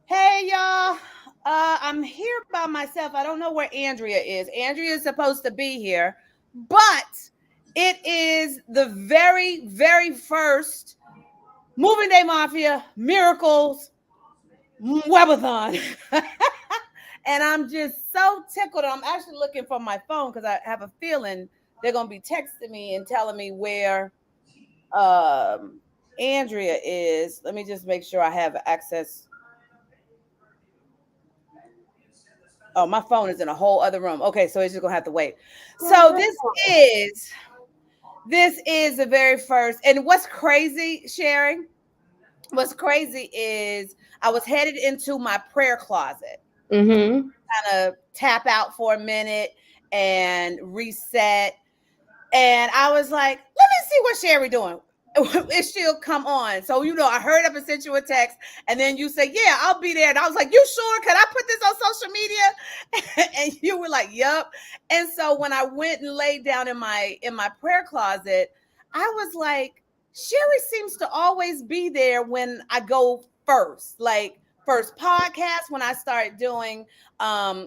Hey y'all. I'm here by myself. I don't know where Andrea is. Andrea is supposed to be here, but it is the very, very first Moving Day Mafia Miracles Webathon. And I'm just so tickled. I'm actually looking for my phone because I have a feeling they're gonna be texting me and telling me where Andrea is. Let me just make sure I have access. Oh, my phone is in a whole other room. Okay, so it's just gonna have to wait. So is this is the very first, and what's crazy, sharing? What's crazy is I was headed into my prayer closet, Mm-hmm. kind of tap out for a minute and reset. And I was like, let me see what Sherry doing. If she'll come on. So, I heard up and sent you a text, and then you said, yeah, I'll be there. And I was like, you sure? Can I put this on social media? And you were like, yep. And so when I went and laid down in my prayer closet, I was like, Sherry seems to always be there when I go first. Like first podcast when I started doing the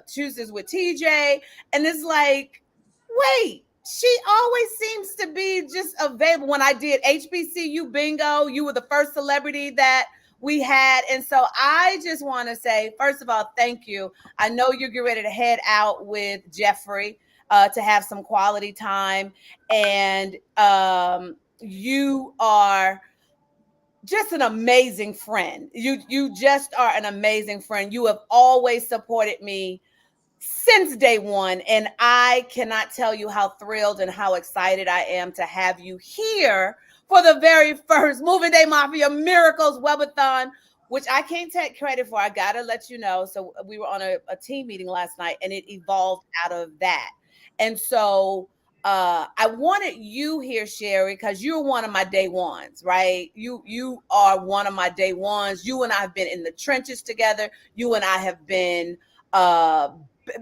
Tuesdays with TJ, and it's like, wait, she always seems to be just available. When I did HBCU bingo, you were the first celebrity that we had. And so I just want to say, first of all, thank you. I know you're getting ready to head out with Jeffrey to have some quality time. And you are just an amazing friend. You just are an amazing friend. You have always supported me since day one. And I cannot tell you how thrilled and how excited I am to have you here for the very first Moving Day Mafia Miracles Webathon, which I can't take credit for. I got to let you know. So we were on a team meeting last night and it evolved out of that. And so I wanted you here, Sherry, because you're one of my day ones, right? You are one of my day ones. You and I have been in the trenches together. You and I have been uh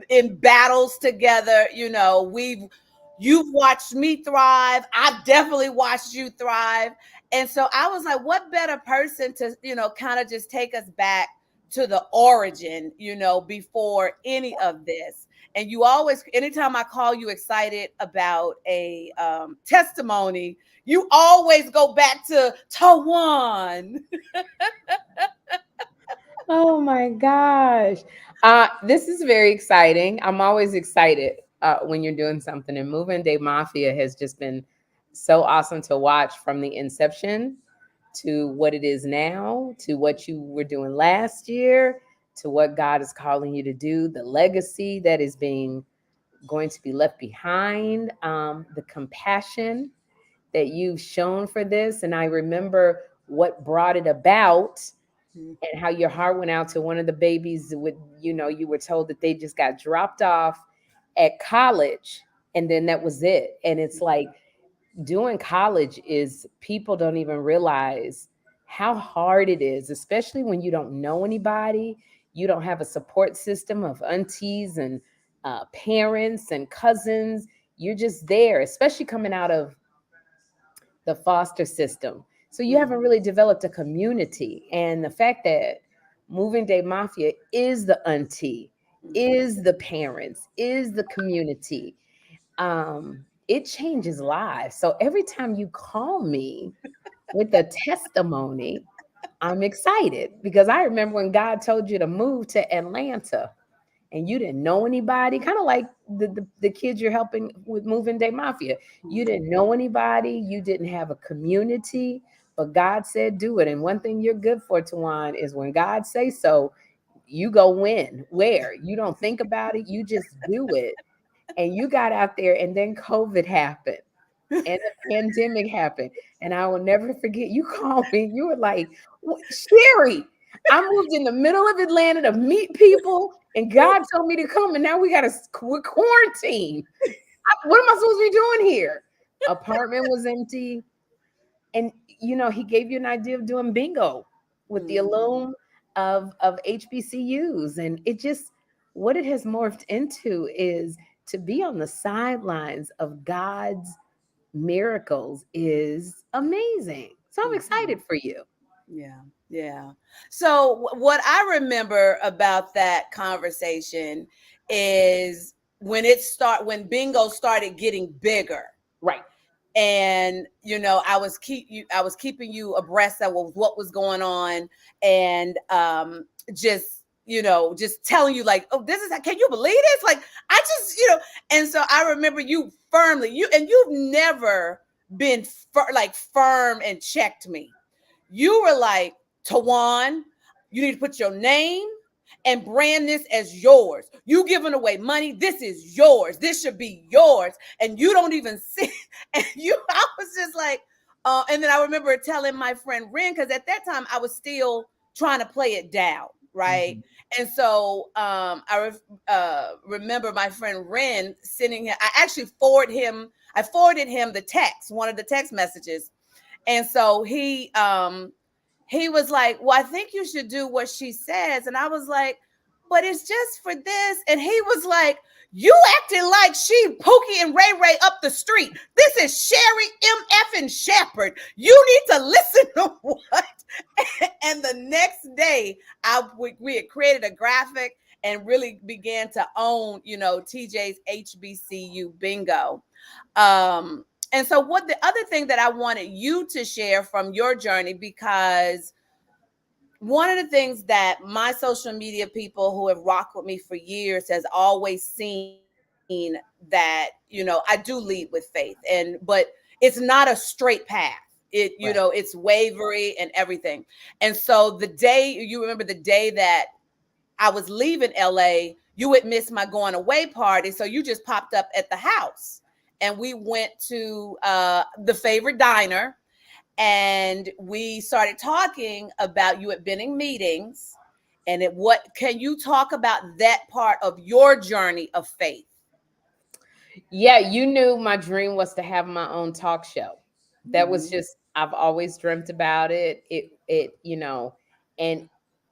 in battles together. You've watched me thrive. I've definitely watched you thrive. And so I was like, what better person to, kind of just take us back to the origin, before any of this. And you always, anytime I call you excited about a testimony, you always go back to Tawan. Oh my gosh. This is very exciting. I'm always excited when you're doing something. And Moving Day Mafia has just been so awesome to watch from the inception to what it is now, to what you were doing last year, to what God is calling you to do, the legacy that is being going to be left behind, the compassion that you've shown for this. And I remember what brought it about and how your heart went out to one of the babies with, you were told that they just got dropped off at college and then that was it. And it's like doing college is people don't even realize how hard it is, especially when you don't know anybody, you don't have a support system of aunties and parents and cousins. You're just there, especially coming out of the foster system. So you haven't really developed a community. And the fact that Moving Day Mafia is the auntie, is the parents, is the community, it changes lives. So every time you call me with a testimony, I'm excited because I remember when God told you to move to Atlanta and you didn't know anybody, kind of like the kids you're helping with Moving Day Mafia. You didn't know anybody, you didn't have a community, but God said do it. And one thing you're good for, Tawan, is when God says so, you go win. Where? You don't think about it, you just do it. And you got out there, and then COVID happened and the pandemic happened. And I will never forget, you called me. You were like, Sherry, I moved in the middle of Atlanta to meet people, and God told me to come, and now we got to quarantine. What am I supposed to be doing here? Apartment was empty. And, he gave you an idea of doing bingo with the alum of HBCUs. And it just, what it has morphed into is to be on the sidelines of God's miracles is amazing. So I'm Mhm. excited for you. Yeah. Yeah. So what I remember about that conversation is when bingo started getting bigger, Right. and I was keeping you abreast of what was going on, and just just telling you like, oh, this is, can you believe this, like, I just, and so I remember you firmly, you've never been firm and checked me. You were like, Tawan, you need to put your name and brand this as yours. You giving away money. This is yours. This should be yours. And you don't even see. And I was just like, and then I remember telling my friend Ren, because at that time I was still trying to play it down, right? Mhm. And so remember my friend Ren sending him, I forwarded him the text, one of the text messages. And so he was like, well, I think you should do what she says. And I was like, but it's just for this. And he was like, you acting like she Pookie and Ray Ray up the street. This is Sherry M. and Shepherd. You need to listen to what? And the next day, we had created a graphic and really began to own, TJ's HBCU bingo. And so what the other thing that I wanted you to share from your journey, because one of the things that my social media people who have rocked with me for years has always seen, that I do lead with faith, but it's not a straight path. Right. It's wavery and everything. And so the day, you remember the day that I was leaving LA, you had missed my going away party. So you just popped up at the house, and we went to the favorite diner, and we started talking about, you had been in meetings, and what can you talk about that part of your journey of faith? Yeah, you knew my dream was to have my own talk show. That was Mhm. just, I've always dreamt about it. And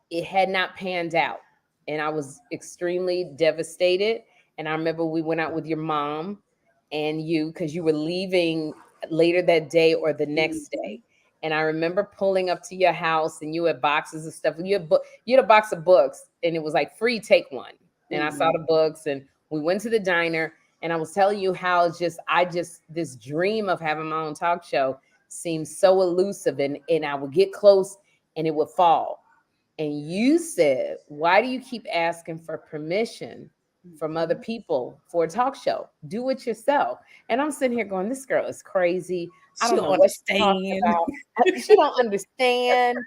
it had not panned out. And I was extremely devastated. And I remember we went out with your mom and you, because you were leaving later that day or the next day. Mhm. And I remember pulling up to your house and you had boxes of stuff. You had a box of books and it was like free, take one. And I saw Mhm. the books and we went to the diner and I was telling you how this dream of having my own talk show seemed so elusive, and I would get close and it would fall. And you said, why do you keep asking for permission from other Mhm. people for a talk show? Do it yourself. And I'm sitting here going, this girl is crazy. I She don't don't know what she's talking understand. about. She don't understand.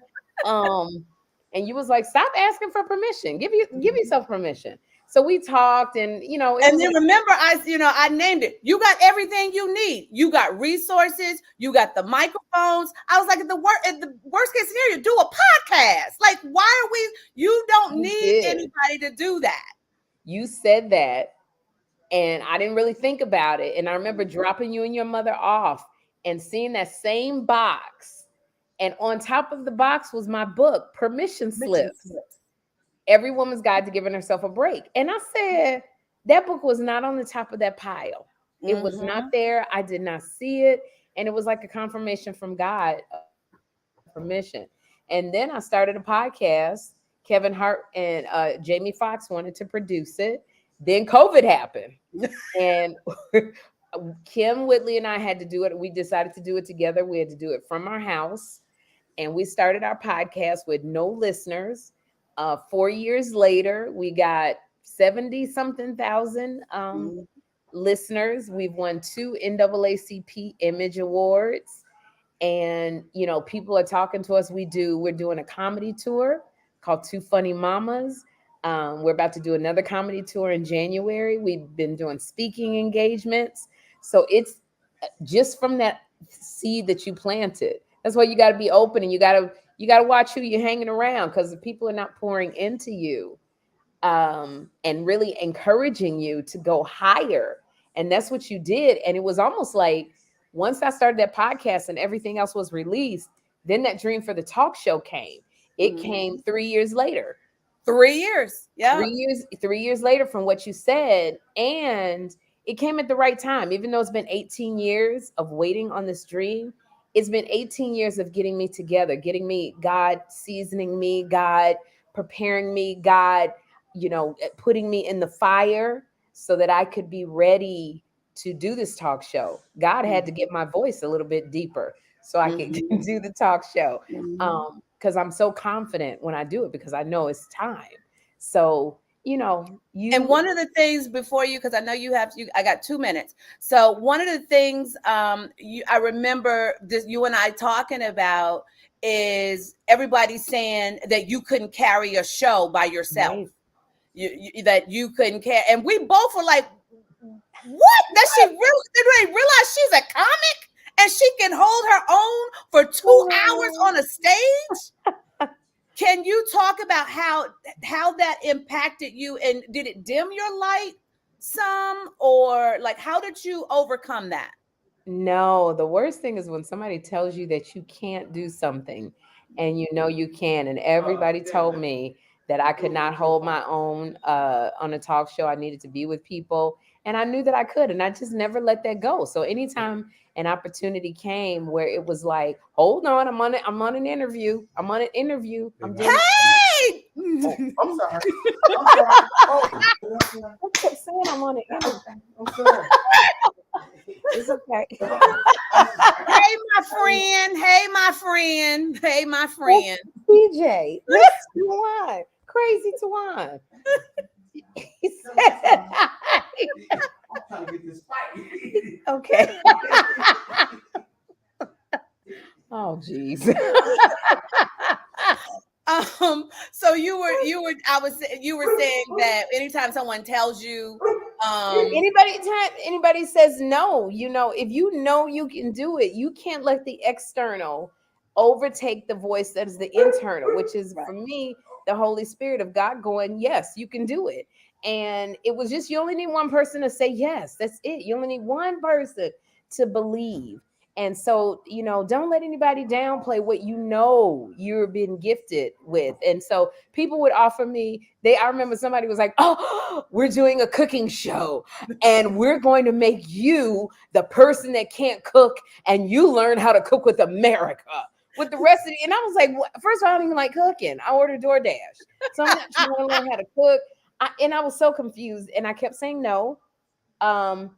Um, and you was like, stop asking for permission. Give yourself permission. So we talked, and it And was then like, remember, I named it. You got everything you need. You got resources. You got the microphones. I was like, at the worst case scenario, do a podcast. Like, why are we? You don't you need did. anybody to do that. You said that, and I didn't really think about it. And I remember dropping you and your mother off and seeing that same box. And on top of the box was my book, Permission Mission Slips, slips. Every Woman's Guide to Giving Herself a Break. And I said, that book was not on the top of that pile. It was not Mm-hmm. there. I did not see it. And it was like a confirmation from God of permission. And then I started a podcast. Kevin Hart and Jamie Foxx wanted to produce it. Then COVID happened. And Kim Whitley and I had to do it. We decided to do it together. We had to do it from our house. And we started our podcast with no listeners. 4 years later, we got 70 something thousand listeners. We've won two NAACP Image Awards. And, people are talking to us. We're doing a comedy tour called Two Funny Mamas. We're about to do another comedy tour in January. We've been doing speaking engagements. So it's just from that seed that you planted. That's why you got to be open, and you got to watch who you're hanging around, because the people are not pouring into you, and really encouraging you to go higher. And that's what you did. And it was almost like once I started that podcast and everything else was released, then that dream for the talk show came. It came Mm-hmm. 3 years later. 3 years. Three Yep. years, 3 years later from what you said. And it came at the right time. Even though it's been 18 years of waiting on this dream, it's been 18 years of getting me together, getting me, God seasoning me, God preparing me, God, putting me in the fire so that I could be ready to do this talk show. God had to get my voice a little bit deeper so I could do the talk show. Because I'm so confident when I do it because I know it's time. So, And one of the things before you, because I know I got 2 minutes. So one of the things I remember you and I talking about is everybody saying that you couldn't carry a show by yourself. Right. That you couldn't carry, and we both were like, "What? That she really did they realize she's a comic and she can hold her own for 2 hours on a stage?" Can you talk about how that impacted you, and did it dim your light some, or like how did you overcome that? No, the worst thing is when somebody tells you that you can't do something and you can. And everybody told me that I could not hold my own on a talk show. I needed to be with people. And I knew that I could. And I just never let that go. So anytime an opportunity came where it was like, hold on, I'm on an interview. I'm on an interview. I'm doing Hey! I'm sorry. I'm sorry. Oh, I kept saying I'm on an interview. I'm sorry. It's okay. Hey, my friend. Hey, my friend. Hey, my friend. PJ, Miss Tawan, Crazy Tawan. He said, I'm trying to get this fight. okay. Oh, jeez. So you were saying that anytime someone tells you, Anybody says no, if you can do it, you can't let the external overtake the voice that is the internal, which is for me the Holy Spirit of God going, yes, you can do it. And it was just, you only need one person to say yes. That's it. You only need one person to believe. And so, don't let anybody downplay what you're being gifted with. And so people would offer me, I remember somebody was like, oh, we're doing a cooking show and we're going to make you the person that can't cook and you learn how to cook with America. With the rest of it. And I was like, first of all, I don't even like cooking. I order DoorDash. So I'm not trying to learn how to cook. And I was so confused. And I kept saying no. And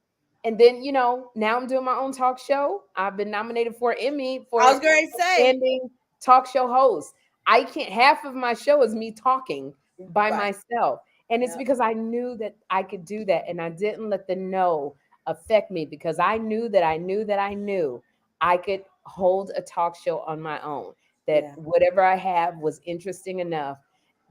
then, now I'm doing my own talk show. I've been nominated for an Emmy for I was going to say, outstanding talk show host. I can't, half of my show is me talking by myself. And it's because I knew that I could do that. And I didn't let the no affect me because I knew that I could hold a talk show on my own, that whatever I have was interesting enough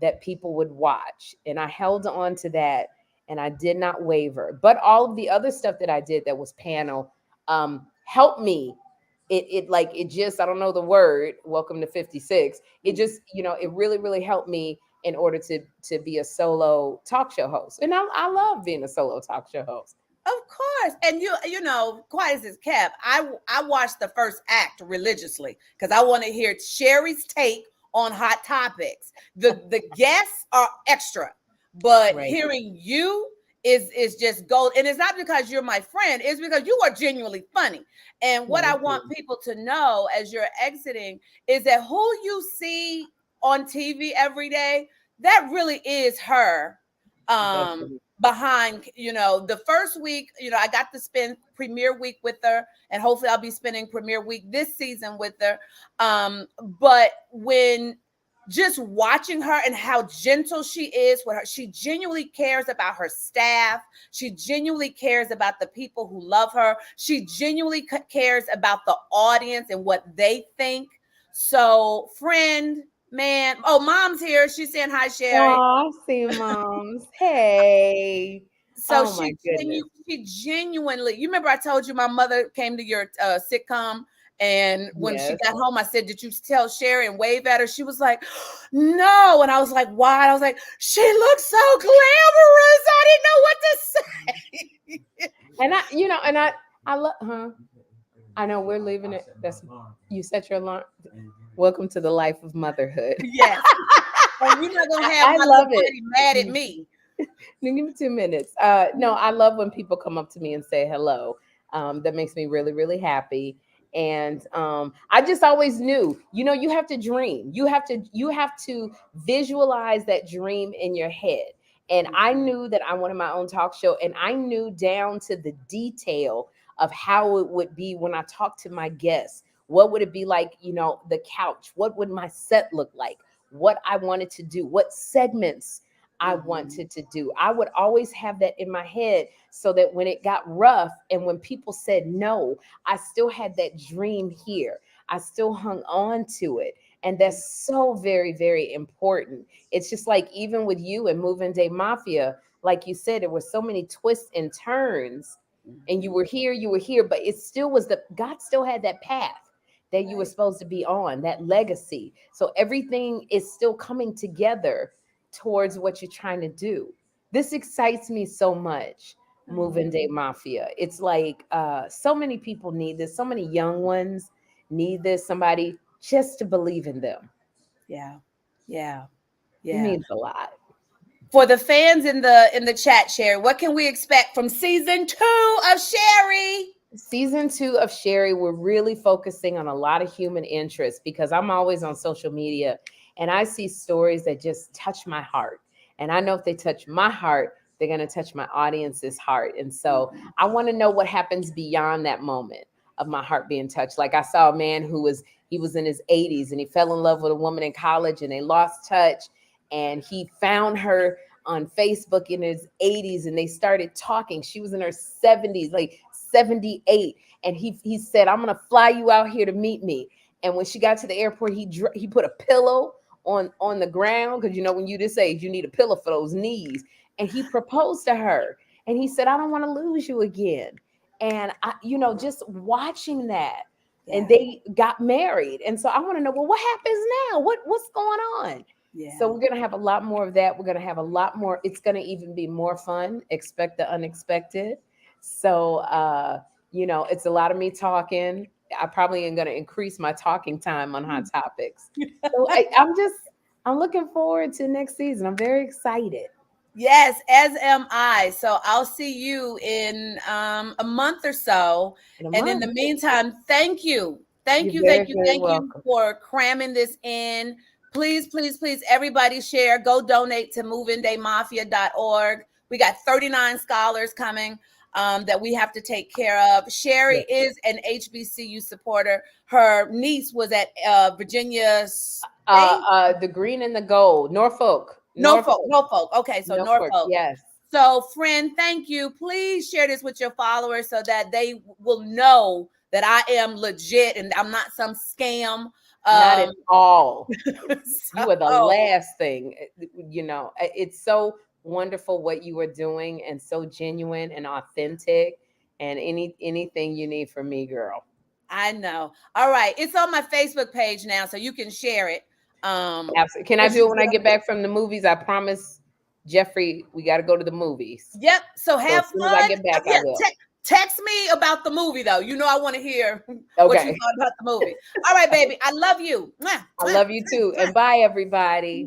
that people would watch. And I held on to that and I did not waver. But all of the other stuff that I did that was panel helped me. It just, I don't know the word, welcome to 56. It just, it really, really helped me in order to be a solo talk show host. And I love being a solo talk show host. Of course. And quiet as it's kept, I watched the first act religiously because I want to hear Sherry's take on hot topics. The guests are extra, but hearing you is just gold. And it's not because you're my friend, it's because you are genuinely funny. And what I want people to know as you're exiting is that who you see on TV every day, that really is her. Behind, the first week, I got to spend premiere week with her, and hopefully I'll be spending premiere week this season with her. But when just watching her and how gentle she is with her, she genuinely cares about her staff. She genuinely cares about the people who love her. She genuinely cares about the audience and what they think. So, friend, man, Mom's here. She's saying hi, Sherry. Oh, I see Moms. Hey. So she genuinely, you remember I told you my mother came to your sitcom, and when she got home, I said, did you tell Sherry and wave at her? She was like, no. And I was like, why? I was like, she looks so glamorous. I didn't know what to say. And I love her. I know we're leaving it. You set your alarm. Welcome to the life of motherhood. Yes. And you're not gonna have my buddy mad at me. Give me 2 minutes. No, I love when people come up to me and say hello. That makes me really, really happy. And I just always knew, you have to dream. You have to visualize that dream in your head. And I knew that I wanted my own talk show, and I knew down to the detail of how it would be when I talked to my guests. What would it be like, the couch? What would my set look like? What I wanted to do, what segments I wanted to do. I would always have that in my head so that when it got rough and when people said no, I still had that dream here. I still hung on to it. And that's so very, very important. It's just like even with you and Moving Day Mafia, like you said, there were so many twists and turns, and you were here, but it still was God still had that path that you were supposed to be on, that legacy. So everything is still coming together towards what you're trying to do. This excites me so much, Moving Day Mafia. It's like so many people need this. So many young ones need this. Somebody just to believe in them. Yeah. It means a lot. For the fans in the chat, Sherry, what can we expect from season 2 of Sherry? Season 2 of Sherry, we're really focusing on a lot of human interest, because I'm always on social media and I see stories that just touch my heart. And I know if they touch my heart, they're going to touch my audience's heart. And so I want to know what happens beyond that moment of my heart being touched. Like I saw a man he was in his 80s and he fell in love with a woman in college and they lost touch. And he found her on Facebook in his 80s and they started talking. She was in her 70s, like 78. And he said, I'm going to fly you out here to meet me. And when she got to the airport, he put a pillow on the ground, because when you this age, you need a pillow for those knees. And he proposed to her. And he said, I don't want to lose you again. And I, just watching that. Yeah. And they got married. And so I want to know, well, what happens now? What's going on? Yeah. So we're going to have a lot more of that. We're going to have a lot more. It's going to even be more fun. Expect the unexpected. So, it's a lot of me talking. I probably am going to increase my talking time on hot topics. So I'm looking forward to next season. I'm very excited. Yes, as am I. So I'll see you in a month or so. And in the meantime, thank you. Thank you for cramming this in. Please, please, please, everybody share. Go donate to movingdaymafia.org. We got 39 scholars coming that we have to take care of. Sherry is an HBCU supporter. Her niece was at Virginia State. The green and the gold, Norfolk. Okay, so Norfolk. Yes. So, friend, thank you. Please share this with your followers so that they will know that I am legit and I'm not some scam. Not at all. You are the last thing. It's so wonderful what you are doing, and so genuine and authentic. And anything you need from me, girl. I know. All right, it's on my Facebook page now, so you can share it. Absolutely. Can I do it when I get back from the movies? I promise, Jeffrey, we got to go to the movies. Yep. So have fun. As soon as I get back, I will. Text me about the movie, though. I want to hear what you thought about the movie. All right, baby. I love you. I love you too. And bye, everybody.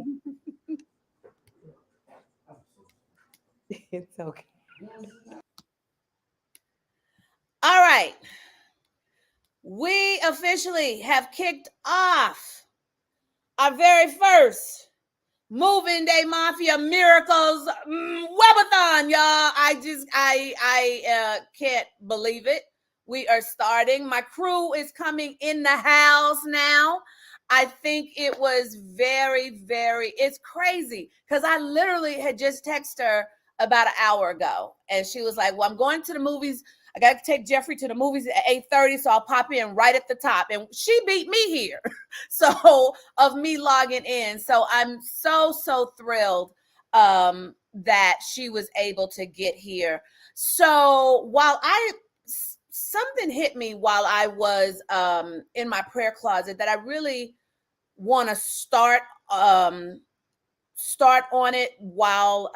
It's okay. All right. We officially have kicked off our very first Moving Day Mafia Miracles webathon, y'all. I can't believe it. We are starting. My crew is coming in the house now. I think it was very, very, it's crazy because I literally had just texted her about an hour ago and she was like, well, I'm going to the movies. I got to take Jeffrey to the movies at 8:30, so I'll pop in right at the top. And she beat me here. So of me logging in. So I'm so thrilled that she was able to get here. So something hit me while I was in my prayer closet that I really want to start on it while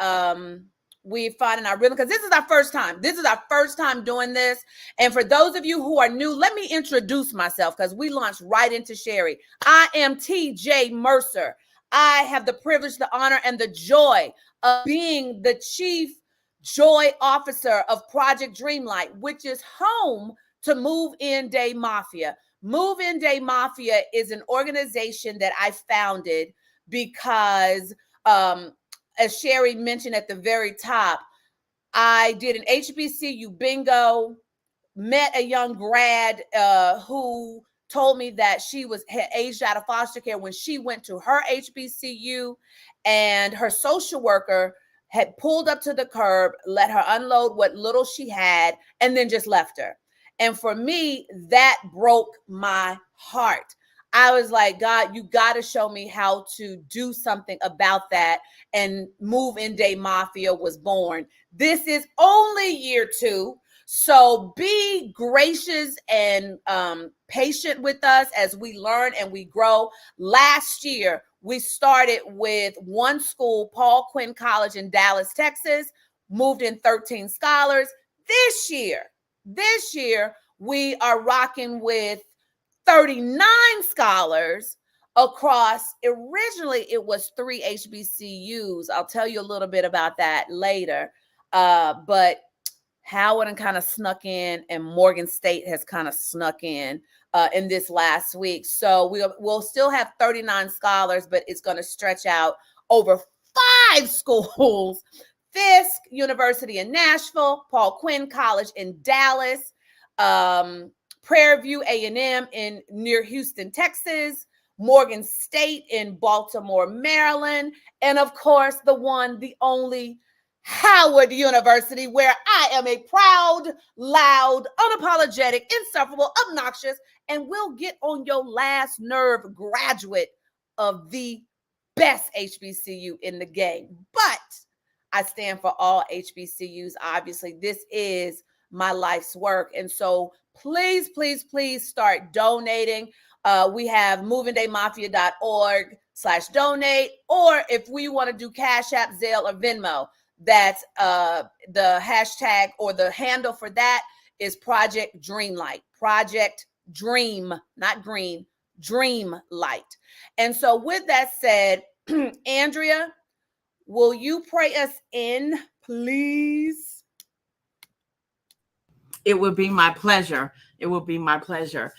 we finding our rhythm, because this is our first time. This is our first time doing this. And for those of you who are new, let me introduce myself because we launched right into Sherry. I am TJ Mercer. I have the privilege, the honor, and the joy of being the Chief Joy Officer of Project Dreamlight, which is home to Move In Day Mafia. Move In Day Mafia is an organization that I founded because, as Sherry mentioned at the very top, I did an HBCU bingo, met a young grad who told me that she had aged out of foster care when she went to her HBCU, and her social worker had pulled up to the curb, let her unload what little she had, and then just left her. And for me, that broke my heart. I was like, God, you got to show me how to do something about that. And Move In Day Mafia was born. This is only year 2. So be gracious and patient with us as we learn and we grow. Last year, we started with one school, Paul Quinn College in Dallas, Texas, moved in 13 scholars. This year, we are rocking with 39 scholars across, originally it was 3 HBCUs. I'll tell you a little bit about that later. But Howard kind of snuck in, and Morgan State has kind of snuck in this last week. So we'll still have 39 scholars, but it's going to stretch out over 5 schools. Fisk University in Nashville, Paul Quinn College in Dallas, Prairie View A&M near Houston, Texas, Morgan State in Baltimore, Maryland, and of course, the one, the only, Howard University, where I am a proud, loud, unapologetic, insufferable, obnoxious, and will get on your last nerve graduate of the best HBCU in the game. But I stand for all HBCUs. Obviously, this is my life's work. And so please, please, please start donating. We have movindaymafia.org/donate, or if we want to do Cash App, Zelle, or Venmo, that's the hashtag or the handle for that is Project Dreamlight. Project Dream, not green, Dream Light. And so with that said, Andrea, will you pray us in, please? It would be my pleasure. It will be my pleasure.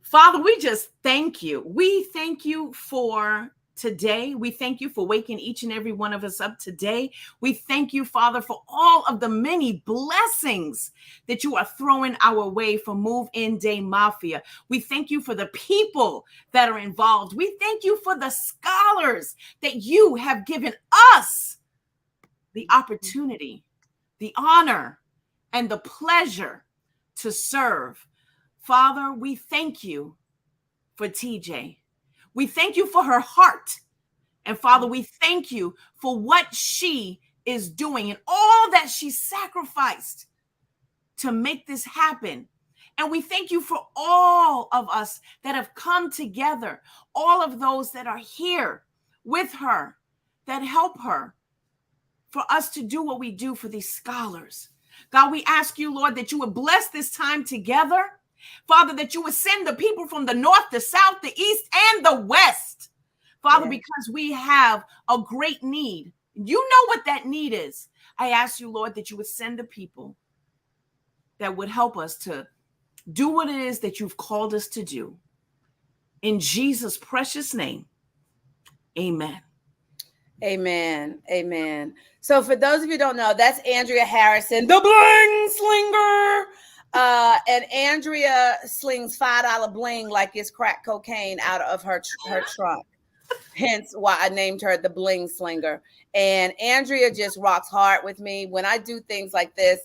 Father, we just thank you. We thank you for today. We thank you for waking each and every one of us up today. We thank you, Father, for all of the many blessings that you are throwing our way for Move In Day Mafia. We thank you for the people that are involved. We thank you for the scholars that you have given us the opportunity, the honor, and the pleasure to serve. Father, we thank you for TJ. We thank you for her heart. And Father, we thank you for what she is doing and all that she sacrificed to make this happen. And we thank you for all of us that have come together, all of those that are here with her, that help her, for us to do what we do for these scholars. God, we ask you, Lord, that you would bless this time together. Father, that you would send the people from the north, the south, the east, and the west. Father, because we have a great need. You know what that need is. I ask you, Lord, that you would send the people that would help us to do what it is that you've called us to do. In Jesus' precious name, amen. Amen. Amen. So for those of you who don't know, that's Andrea Harrison, the bling slinger. And Andrea slings $5 bling like it's crack cocaine out of her trunk. Hence why I named her the bling slinger. And Andrea just rocks hard with me. When I do things like this,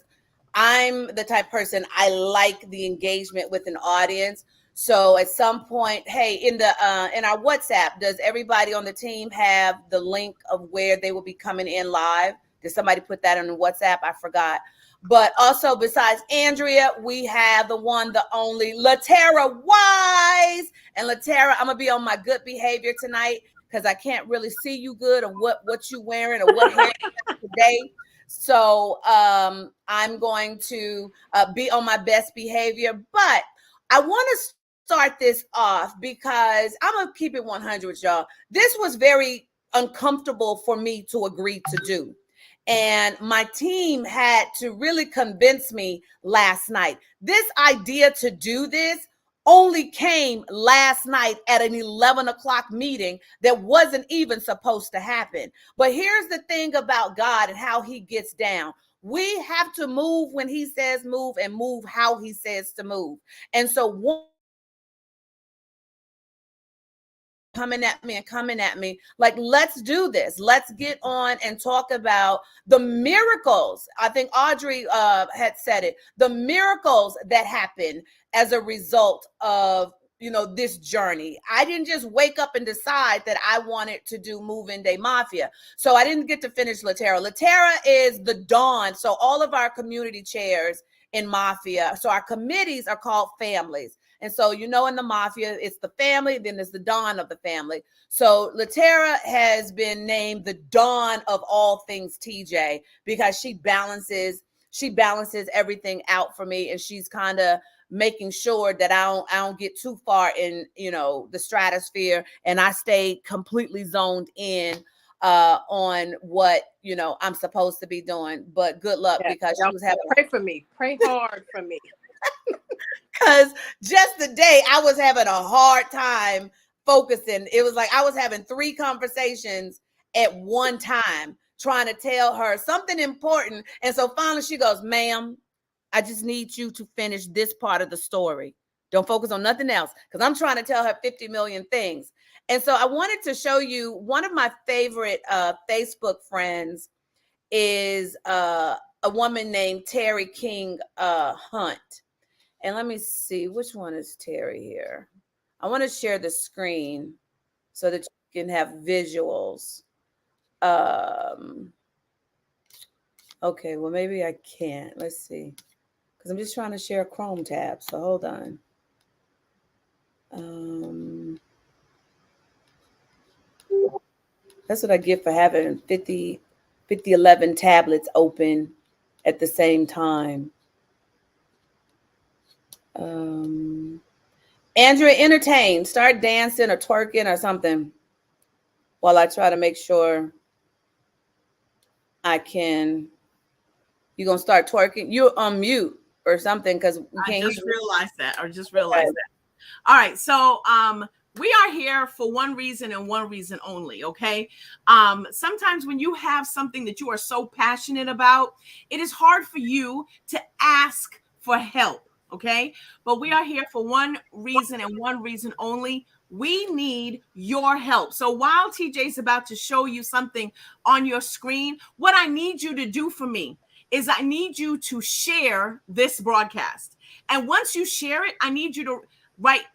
I'm the type of person, I like the engagement with an audience. So at some point, hey, in our WhatsApp, does everybody on the team have the link of where they will be coming in live? Did somebody put that on the WhatsApp? I forgot. But also, besides Andrea, we have the one, the only, LaTerra Wise. And LaTerra, I'm going to be on my good behavior tonight because I can't really see you good or what you wearing or what hair you have today. So I'm going to be on my best behavior. But I want to start this off because I'm going to keep it 100 with y'all. This was very uncomfortable for me to agree to do. And my team had to really convince me last night. This idea to do this only came last night at an 11 o'clock meeting that wasn't even supposed to happen. But here's the thing about God and how he gets down. We have to move when he says move and move how he says to move. And so one coming at me like, let's do this. Let's get on and talk about the miracles. I think Audrey had said it, the miracles that happen as a result of, you know, this journey. I didn't just wake up and decide that I wanted to do Move-In Day Mafia. So I didn't get to finish Latera. Latera is the dawn. So all of our community chairs in Mafia, so our committees are called families. And so, you know, in the Mafia, it's the family, then there's the dawn of the family. So Latera has been named the dawn of all things TJ because she balances everything out for me, and she's kind of making sure that I don't get too far in, you know, the stratosphere, and I stay completely zoned in on what, you know, I'm supposed to be doing. But good luck, because she was having pray for me, pray hard for me. Because just today I was having a hard time focusing. It was like I was having 3 conversations at one time trying to tell her something important. And so finally she goes, ma'am, I just need you to finish this part of the story. Don't focus on nothing else, because I'm trying to tell her 50 million things. And so I wanted to show you one of my favorite Facebook friends is a woman named Terry King Hunt. And let me see, which one is Terry here? I want to share the screen so that you can have visuals. Okay, well, maybe I can't. Let's see. Because I'm just trying to share a Chrome tab. So hold on. That's what I get for having 11 tablets open at the same time. Andrea, entertain. Start dancing or twerking or something while I try to make sure I can. You're going to start twerking? You're on mute or something, because we can't I just realized that. All right. So we are here for one reason and one reason only. Okay. Sometimes when you have something that you are so passionate about, it is hard for you to ask for help. Okay. But we are here for one reason and one reason only. We need your help. So while TJ's about to show you something on your screen, what I need you to do for me is I need you to share this broadcast. And once you share it, I need you to write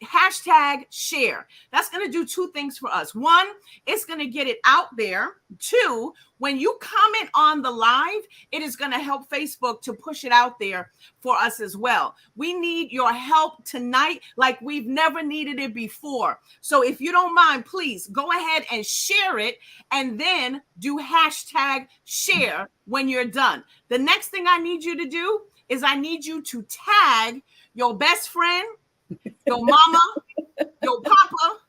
#share. That's going to do 2 things for us. 1, it's going to get it out there. 2, when you comment on the live, it is going to help Facebook to push it out there for us as well. We need your help tonight like we've never needed it before. So if you don't mind, please go ahead and share it, and then do #share when you're done. The next thing I need you to do is I need you to tag your best friend, your mama, your papa,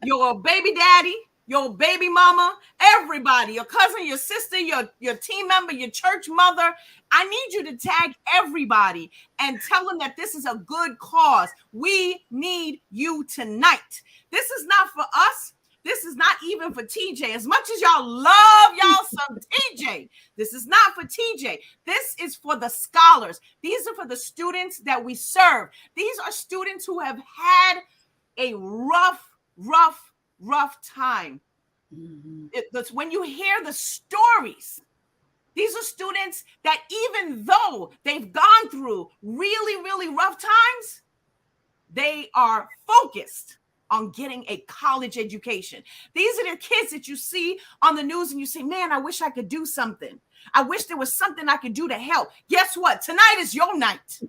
your baby daddy, your baby mama, everybody, your cousin, your sister, your team member, your church mother. I need you to tag everybody and tell them that this is a good cause. We need you tonight. This is not for us. This is not even for TJ. As much as y'all love y'all some TJ, this is not for TJ. This is for the scholars. These are for the students that we serve. These are students who have had a rough time. That's when you hear the stories. These are students that even though they've gone through really rough times, they are focused on getting a college education. These are the kids that you see on the news and you say, man, I wish I could do something. I wish there was something I could do to help. Guess what? Tonight is your night.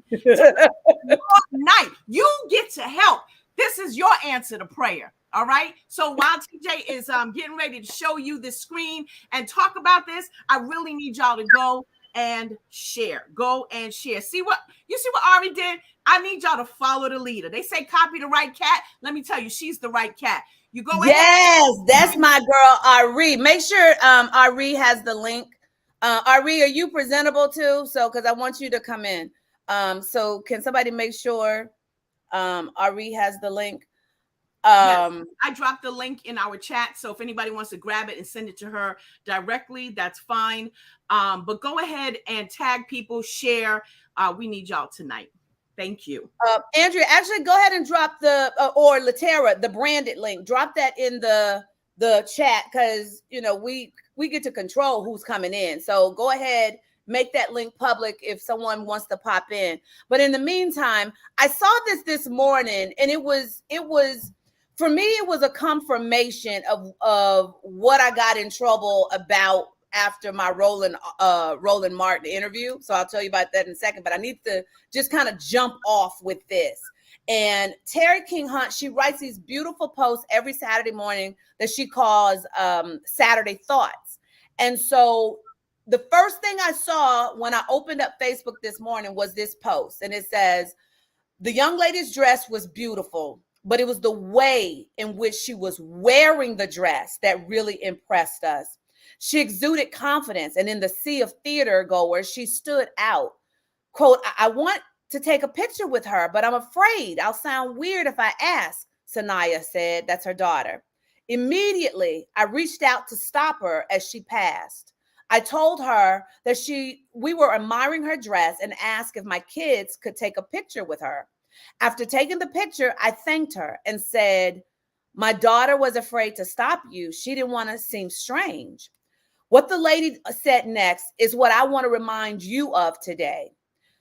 You get to help. This is your answer to prayer. All right. So while TJ is getting ready to show you the screen and talk about this, I really need y'all to go and share. Go and share. See what Ari did? I need y'all to follow the leader. They say copy the right cat. Let me tell you, she's the right cat. You go ahead. Yes, that's my girl Ari. Make sure Ari has the link Ari, are you presentable too? So, because I want you to come in. So can somebody make sure Ari has the link? Yes, I dropped the link in our chat. So if anybody wants to grab it and send it to her directly, that's fine. But go ahead and tag people, share. We need y'all tonight. Thank you. Andrea, actually go ahead and drop the, or Latera, the branded link. Drop that in the chat, because, you know, we get to control who's coming in. So go ahead, make that link public if someone wants to pop in. But in the meantime, I saw this morning, and it was, for me, it was a confirmation of what I got in trouble about after my Roland Martin interview. So I'll tell you about that in a second, but I need to just kind of jump off with this. And Terry King Hunt, she writes these beautiful posts every Saturday morning that she calls Saturday Thoughts. And so the first thing I saw when I opened up Facebook this morning was this post. And it says, the young lady's dress was beautiful, but it was the way in which she was wearing the dress that really impressed us. She exuded confidence, and in the sea of theater goers, she stood out. Quote, I want to take a picture with her, but I'm afraid I'll sound weird if I ask, Sanaya said. That's her daughter. Immediately, I reached out to stop her as she passed. I told her that we were admiring her dress and asked if my kids could take a picture with her. After taking the picture, I thanked her and said, my daughter was afraid to stop you. She didn't want to seem strange. What the lady said next is what I want to remind you of today.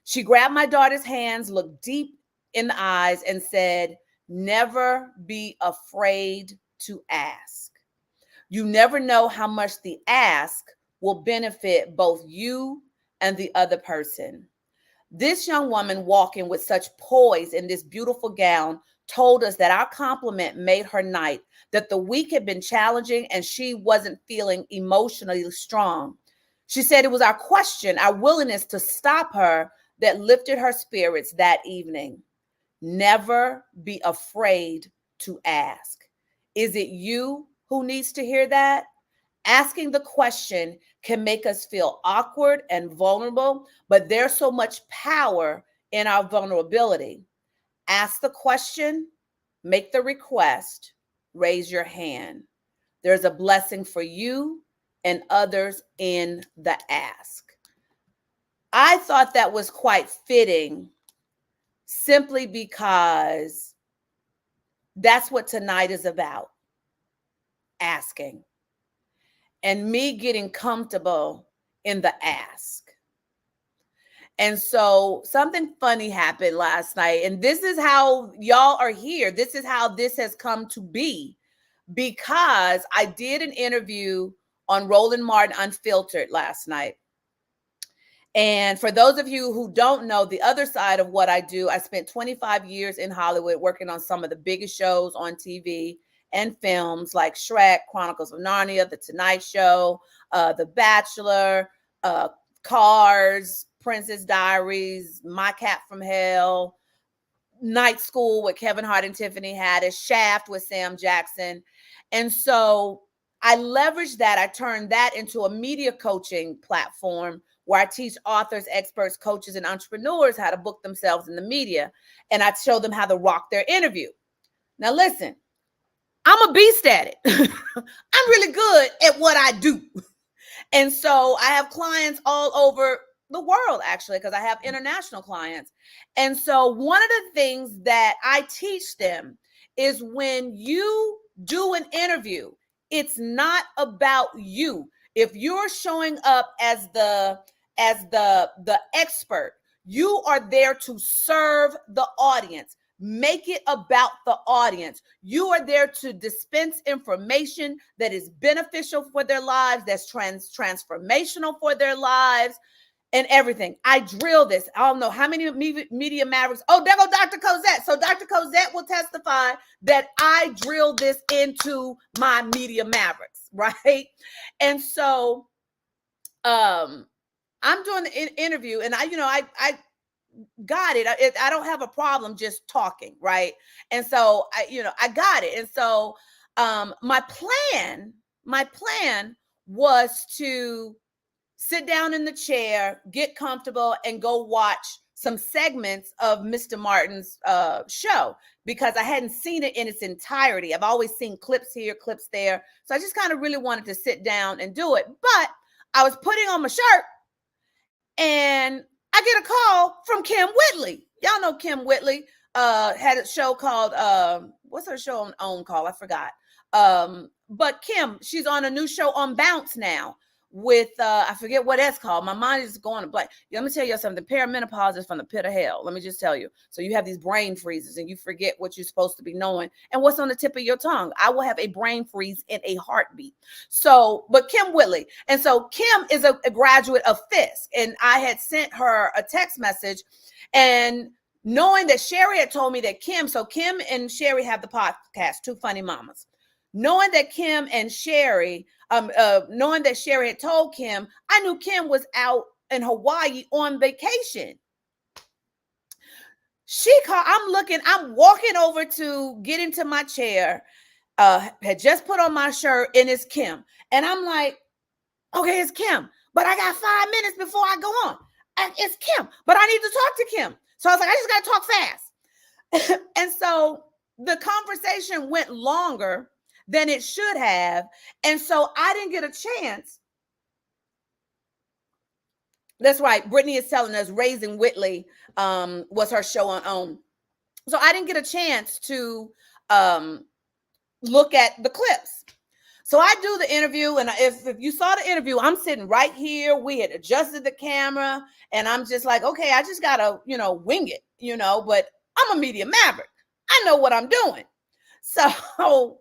She grabbed my daughter's hands, looked deep in the eyes, and said, never be afraid to ask. You never know how much the ask will benefit both you and the other person. This young woman walking with such poise in this beautiful gown told us that our compliment made her night, that the week had been challenging and she wasn't feeling emotionally strong. She said it was our question, our willingness to stop her, that lifted her spirits that evening. Never be afraid to ask. Is it you who needs to hear that? Asking the question can make us feel awkward and vulnerable, but there's so much power in our vulnerability. Ask the question, make the request, raise your hand. There's a blessing for you and others in the ask. I thought that was quite fitting, simply because that's what tonight is about, asking. And me getting comfortable in the ask. And so something funny happened last night. And this is how y'all are here. This is how this has come to be, because I did an interview on Roland Martin Unfiltered last night. And for those of you who don't know the other side of what I do, I spent 25 years in Hollywood working on some of the biggest shows on TV and films like Shrek, Chronicles of Narnia, The Tonight Show, The Bachelor, Cars, Princess Diaries, My Cat from Hell, Night School with Kevin Hart and Tiffany Haddish, Shaft with Sam Jackson. And so I leveraged that. I turned that into a media coaching platform where I teach authors, experts, coaches, and entrepreneurs how to book themselves in the media. And I show them how to rock their interview. Now, listen, I'm a beast at it. I'm really good at what I do. And so I have clients all over the world, actually, because I have international clients. And so one of the things that I teach them is when you do an interview, it's not about you. If you're showing up as the expert, you are there to serve the audience. Make it about the audience. You are there to dispense information that is beneficial for their lives, that's transformational for their lives, and everything. I drill this. I don't know how many media mavericks. Oh, there go Dr. Cosette. So Dr. Cosette will testify that I drill this into my media mavericks, right? And so I'm doing the interview, and I got it. I don't have a problem just talking, right? And so I got it. And so my plan was to sit down in the chair, get comfortable, and go watch some segments of Mr. Martin's show, because I hadn't seen it in its entirety. I've always seen clips here, clips there. So I just kind of really wanted to sit down and do it. But I was putting on my shirt and I get a call from Kim Whitley. Y'all know Kim Whitley had a show called, what's her show on OWN called? I forgot. But Kim, she's on a new show on Bounce now with, I forget what that's called. My mind is going to blank. Let me tell you something. Perimenopause is from the pit of hell. Let me just tell you. So you have these brain freezes and you forget what you're supposed to be knowing and what's on the tip of your tongue. I will have a brain freeze in a heartbeat. So, but Kim Whitley. And so Kim is a graduate of Fisk. And I had sent her a text message, and knowing that Sherry had told me that Kim and Sherry have the podcast, Two Funny Mamas. Knowing that Kim and Sherry, knowing that Sherry had told Kim, I knew Kim was out in Hawaii on vacation. She called, I'm walking over to get into my chair, had just put on my shirt, and it's Kim. And I'm like, okay, it's Kim, but I got 5 minutes before I go on. It's Kim, but I need to talk to Kim. So I was like, I just got to talk fast. And so the conversation went longer than it should have. And so I didn't get a chance. That's right. Brittany is telling us Raising Whitley was her show on OWN. So I didn't get a chance to look at the clips. So I do the interview, and if you saw the interview, I'm sitting right here. We had adjusted the camera, and I'm just like, okay, I just gotta, wing it, but I'm a media maverick. I know what I'm doing. So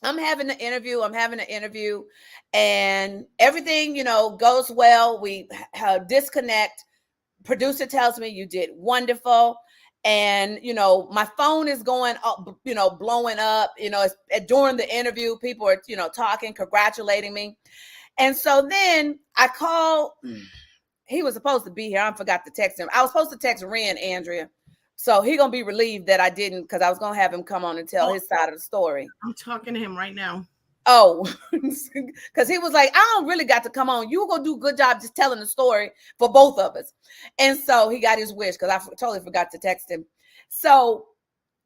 I'm having an interview, and everything, goes well. We disconnect. Producer tells me you did wonderful. And, my phone is going up, blowing up, during the interview, people are, talking, congratulating me. And so then I call, he was supposed to be here. I forgot to text him. I was supposed to text Ren, Andrea. So he going to be relieved that I didn't, because I was going to have him come on and tell his side of the story. I'm talking to him right now. Oh, because he was like, I don't really got to come on. You going to do a good job just telling the story for both of us. And so he got his wish, because I totally forgot to text him. So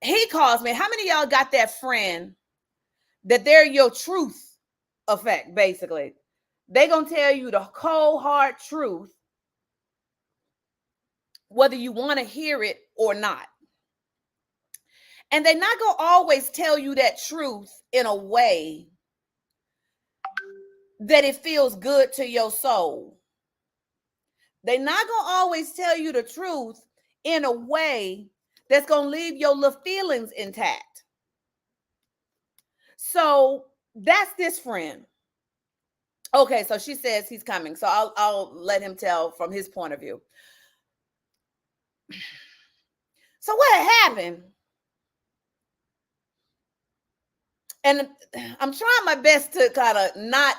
he calls me. How many of y'all got that friend that they're your truth effect, basically? They going to tell you the cold, hard truth, whether you want to hear it or not. And they're not going to always tell you that truth in a way that it feels good to your soul. They're not going to always tell you the truth in a way that's going to leave your little feelings intact. So that's this friend. Okay, so she says he's coming. So I'll let him tell from his point of view. So what happened? And I'm trying my best to kind of not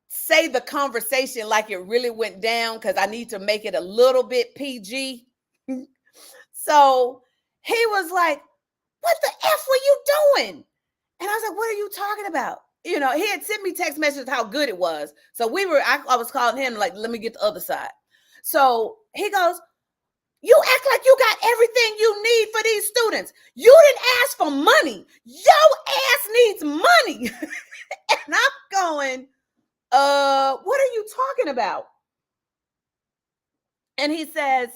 say the conversation like it really went down, because I need to make it a little bit PG. So he was like, what the F were you doing? And I was like, what are you talking about? He had sent me text messages how good it was. So I was calling him like, let me get the other side. So he goes, you act like you got everything you need for these students. You didn't ask for money. Your ass needs money. And I'm going, what are you talking about? And he says,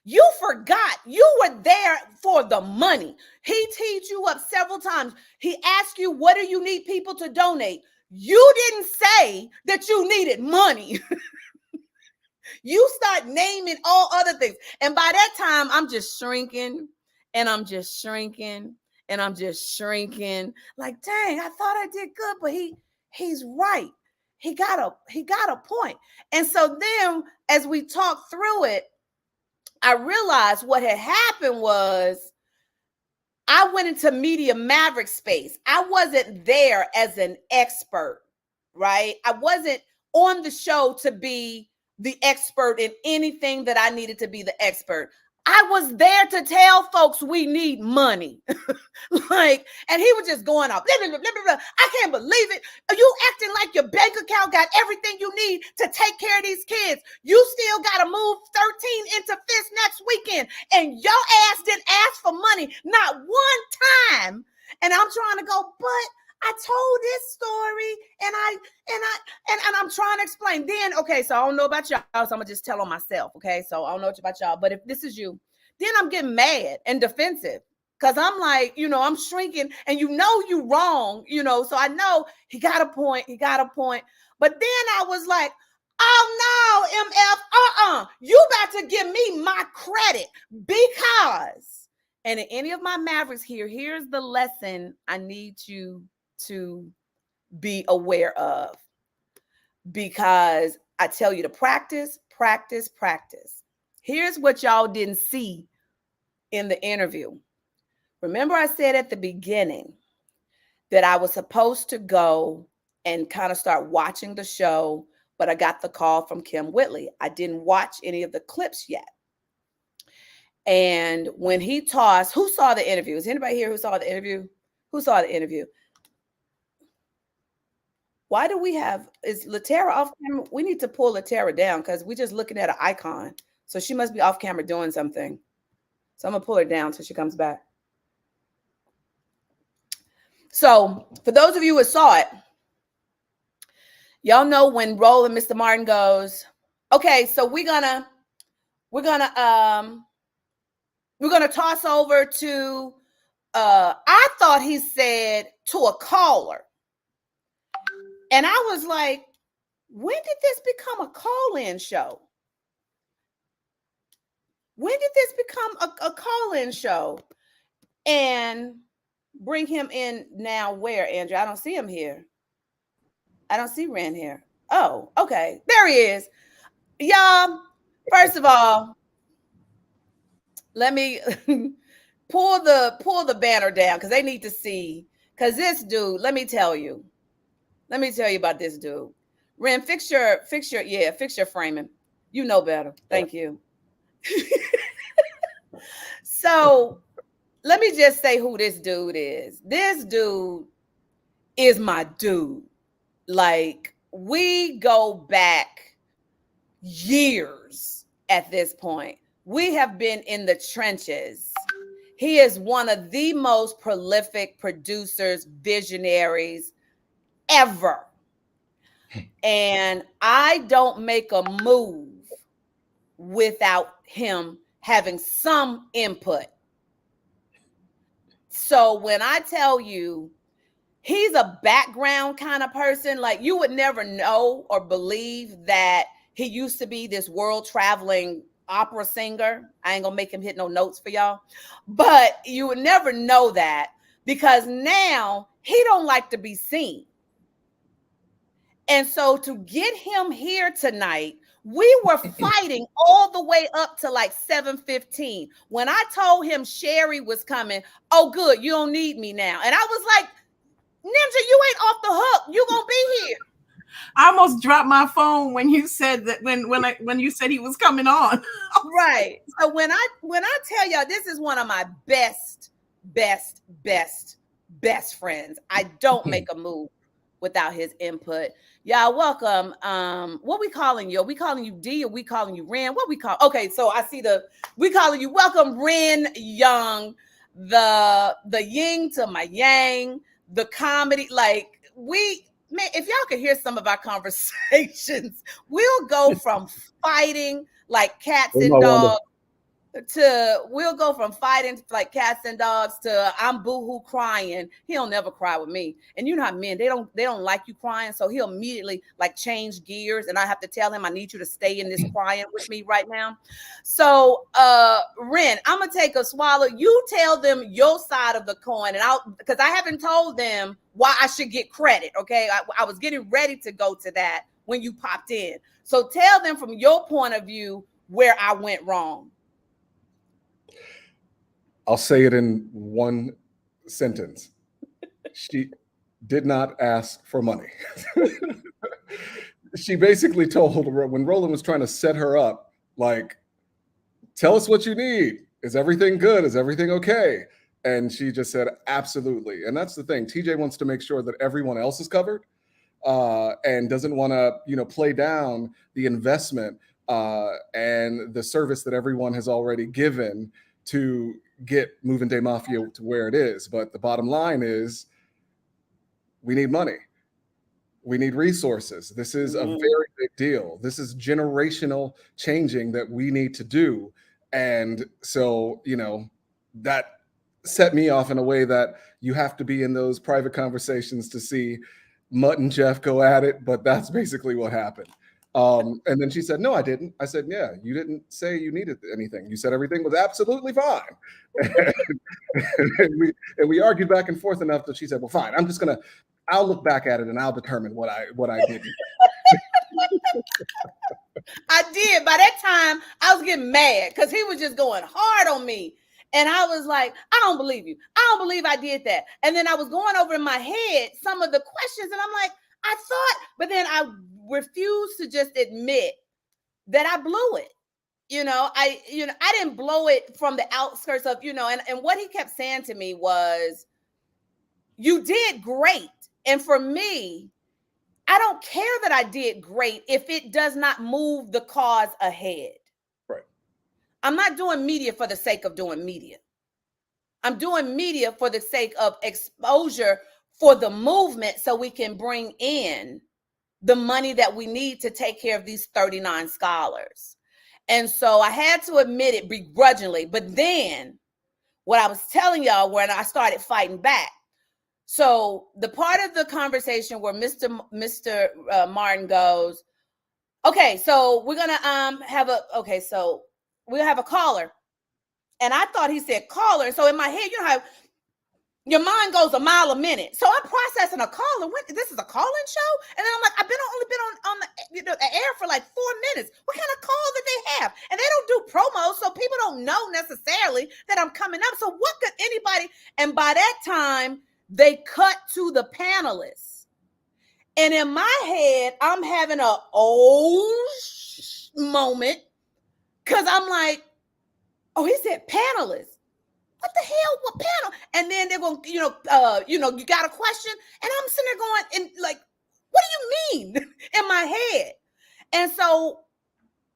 you forgot you were there for the money. He teed you up several times. He asked you, what do you need people to donate? You didn't say that you needed money. You start naming all other things. And by that time, I'm just shrinking, and I'm just shrinking, and I'm just shrinking. Like, dang, I thought I did good, but he's right. He got a point. And so then as we talked through it, I realized what had happened was I went into media maverick space. I wasn't there as an expert, right? I wasn't on the show to be the expert in anything that I needed to be the expert. I was there to tell folks we need money. Like, and he was just going off. Blah, blah, blah, blah, blah. I can't believe it. You acting like your bank account got everything you need to take care of these kids. You still got to move 13 into Fist next weekend. And your ass didn't ask for money, not one time. And I'm trying to go, but I told this story and I'm trying to explain. Then, okay, so I don't know about y'all, so I'm gonna just tell on myself. Okay, so I don't know about y'all, but if this is you, then I'm getting mad and defensive. Cause I'm like, I'm shrinking and you wrong, so I know he got a point. But then I was like, oh no, MF, you about to give me my credit because, and in any of my Mavericks here's the lesson I need you to be aware of. Because I tell you to practice. Here's what y'all didn't see in the interview. Remember I said at the beginning that I was supposed to go and kind of start watching the show, but I got the call from Kim Whitley. I didn't watch any of the clips yet. And when he tossed, who saw the interview? Is anybody here who saw the interview? Who saw the interview? Why do we have, is Latera off camera? We need to pull Latera down because we're just looking at an icon. So she must be off camera doing something. So I'm going to pull her down till she comes back. So for those of you who saw it, y'all know when Roland, Mr. Martin goes, okay, so we're gonna toss over to, I thought he said to a caller. And I was like, when did this become a call-in show? When did this become a call-in show? And bring him in now where, Andrea? I don't see him here. I don't see Ren here. Oh, okay. There he is. Y'all, first of all, let me pull the banner down because they need to see. Because this dude, let me tell you about this dude. Ren, fix your framing. You know better. Thank you. So let me just say who this dude is. This dude is my dude. Like, we go back years at this point. We have been in the trenches. He is one of the most prolific producers, visionaries ever. And I don't make a move without him having some input. So when I tell you he's a background kind of person, like you would never know or believe that he used to be this world traveling opera singer. I ain't gonna make him hit no notes for y'all, but you would never know that because now he don't like to be seen. And so to get him here tonight, we were fighting all the way up to like 7:15. When I told him Sherry was coming, oh, good, you don't need me now. And I was like, Ninja, you ain't off the hook. You gonna be here. I almost dropped my phone when you said that when you said he was coming on. Right. So when I tell y'all this is one of my best friends. I don't make a move without his input. Y'all welcome. What we calling you? We calling you D or we calling you Ren? What we call? Okay, so I see we calling you welcome Ren Young, the yin to my yang, the comedy. Like man, if y'all could hear some of our conversations, we'll go from fighting like cats and dogs we'll go from fighting like cats and dogs to I'm boohoo crying. He'll never cry with me. And you know how men, they don't like you crying. So he'll immediately like change gears. And I have to tell him, I need you to stay in this crying with me right now. So Ren, I'm gonna take a swallow. You tell them your side of the coin, and because I haven't told them why I should get credit. Okay. I was getting ready to go to that when you popped in. So tell them from your point of view where I went wrong. I'll say it in one sentence. She did not ask for money. She basically told, when Roland was trying to set her up, like, tell us what you need. Is everything good? Is everything okay? And she just said, absolutely. And that's the thing. TJ wants to make sure that everyone else is covered, and doesn't want to, play down the investment and the service that everyone has already given to get Moving Day Mafia to where it is. But the bottom line is, we need money. We need resources. This is a very big deal. This is generational changing that we need to do. And so, that set me off in a way that you have to be in those private conversations to see Mutt and Jeff go at it. But that's basically what happened. And then she said, no, I didn't. I said, yeah, you didn't say you needed anything. You said everything was absolutely fine. and we argued back and forth enough that she said, well, fine, I'll look back at it and I'll determine what I did. I did. By that time, I was getting mad because he was just going hard on me. And I was like, I don't believe you. I don't believe I did that. And then I was going over in my head some of the questions, and I'm like, I thought, but then I refused to just admit that I blew it. I didn't blow it from the outskirts of, and what he kept saying to me was, you did great. And for me, I don't care that I did great if it does not move the cause ahead. Right. I'm not doing media for the sake of doing media. I'm doing media for the sake of exposure for the movement, so we can bring in the money that we need to take care of these 39 scholars. And so I had to admit it begrudgingly. But then what I was telling y'all, when I started fighting back, so the part of the conversation where Mr. Martin goes, okay, so we're going to we'll have a caller. And I thought he said caller. So in my head, how your mind goes a mile a minute. So I'm processing a caller. This is a call-in show? And then I'm like, I've only been on the air for like 4 minutes. What kind of call did they have? And they don't do promos, so people don't know necessarily that I'm coming up. So what could anybody? And by that time, they cut to the panelists. And in my head, I'm having a moment because I'm like, oh, he said panelists. What the hell? What panel? And then they're going, you got a question? And I'm sitting there going, and like, what do you mean? In my head. And so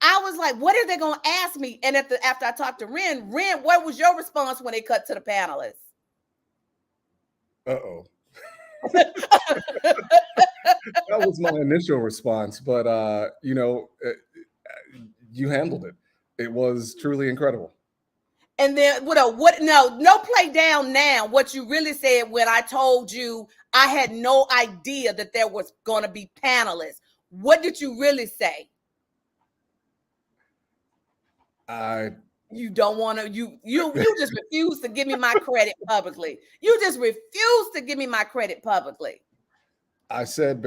I was like, what are they going to ask me? And after I talked to Ren, what was your response when they cut to the panelists? Uh-oh. That was my initial response, but you handled it. It was truly incredible. And then no play down now what you really said when I told you I had no idea that there was going to be panelists. What did you really say? You don't want to, you just refuse to give me my credit publicly. You just refuse to give me my credit publicly. I said,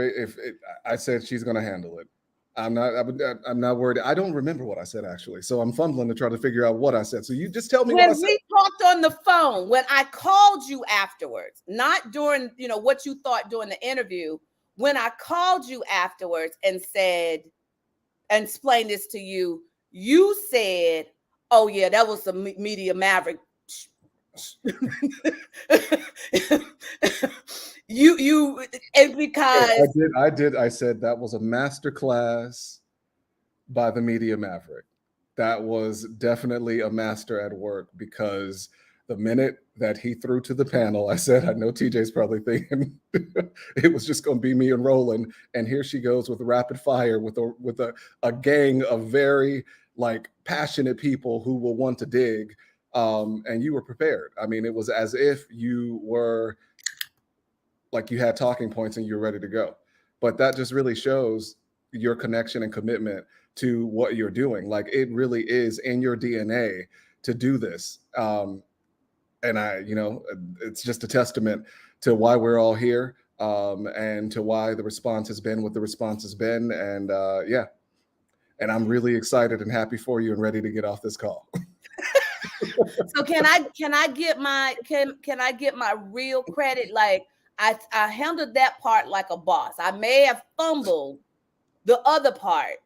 I said she's going to handle it. I'm not worried. I don't remember what I said, actually. So I'm fumbling to try to figure out what I said. So you just tell me what I said. When we talked on the phone, when I called you afterwards, not during, what you thought during the interview, when I called you afterwards and explained this to you, you said, oh yeah, that was a media maverick. And because I did. I said that was a masterclass by the media maverick. That was definitely a master at work, because the minute that he threw to the panel, I said, I know TJ's probably thinking it was just going to be me and Roland. And here she goes with rapid fire with a gang of very passionate people who will want to dig. And you were prepared. I mean, it was as if you were you had talking points and you're ready to go. But that just really shows your connection and commitment to what you're doing. It really is in your DNA to do this. And it's just a testament to why we're all here, and to why the response has been what the response has been. And and I'm really excited and happy for you and ready to get off this call. So can I get my real credit? I handled that part like a boss. I may have fumbled the other part,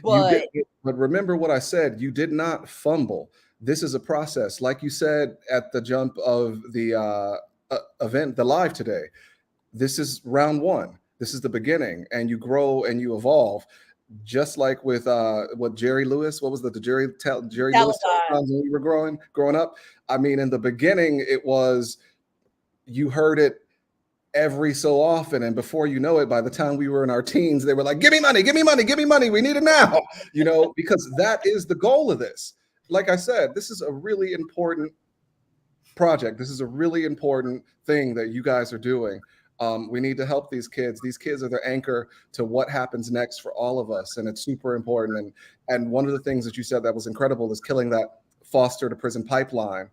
But But remember what I said. You did not fumble. This is a process, like you said at the jump of the event, the live today. This is round one. This is the beginning, and you grow and you evolve. Just like with what Jerry Lewis, what was the Jerry Lewis telethons when we were growing up? I mean, in the beginning, it was you heard it every so often, and before you know it, by the time we were in our teens, they were like, give me money, give me money, give me money, we need it now, you know, because that is the goal of this. Like I said, this is a really important project. This is a really important thing that you guys are doing. We need to help these kids. These kids are the anchor to what happens next for all of us, and it's super important. And one of the things that you said that was incredible is killing that foster to prison pipeline.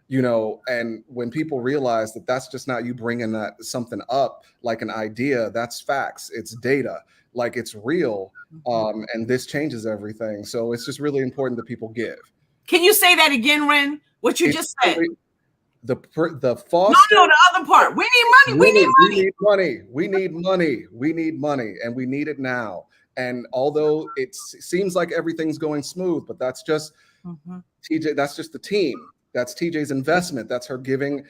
You know, and when people realize that that's just not you bringing that something up like an idea, that's facts, it's data, like it's real, and this changes everything. So it's just really important that people give. Can you say that again, Ren? What you just said? The foster. No, the other part. We need money. We need money. We need money. We need money. We need money, and we need it now. And although it seems like everything's going smooth, but that's just TJ. That's just the team. That's TJ's investment. That's her giving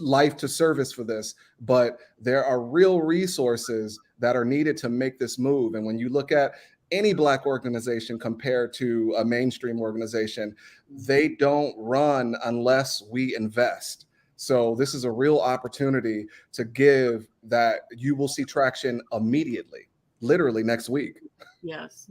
life to service for this. But there are real resources that are needed to make this move. And when you look at any Black organization compared to a mainstream organization, they don't run unless we invest. So this is a real opportunity to give that you will see traction immediately, literally next week. Yes.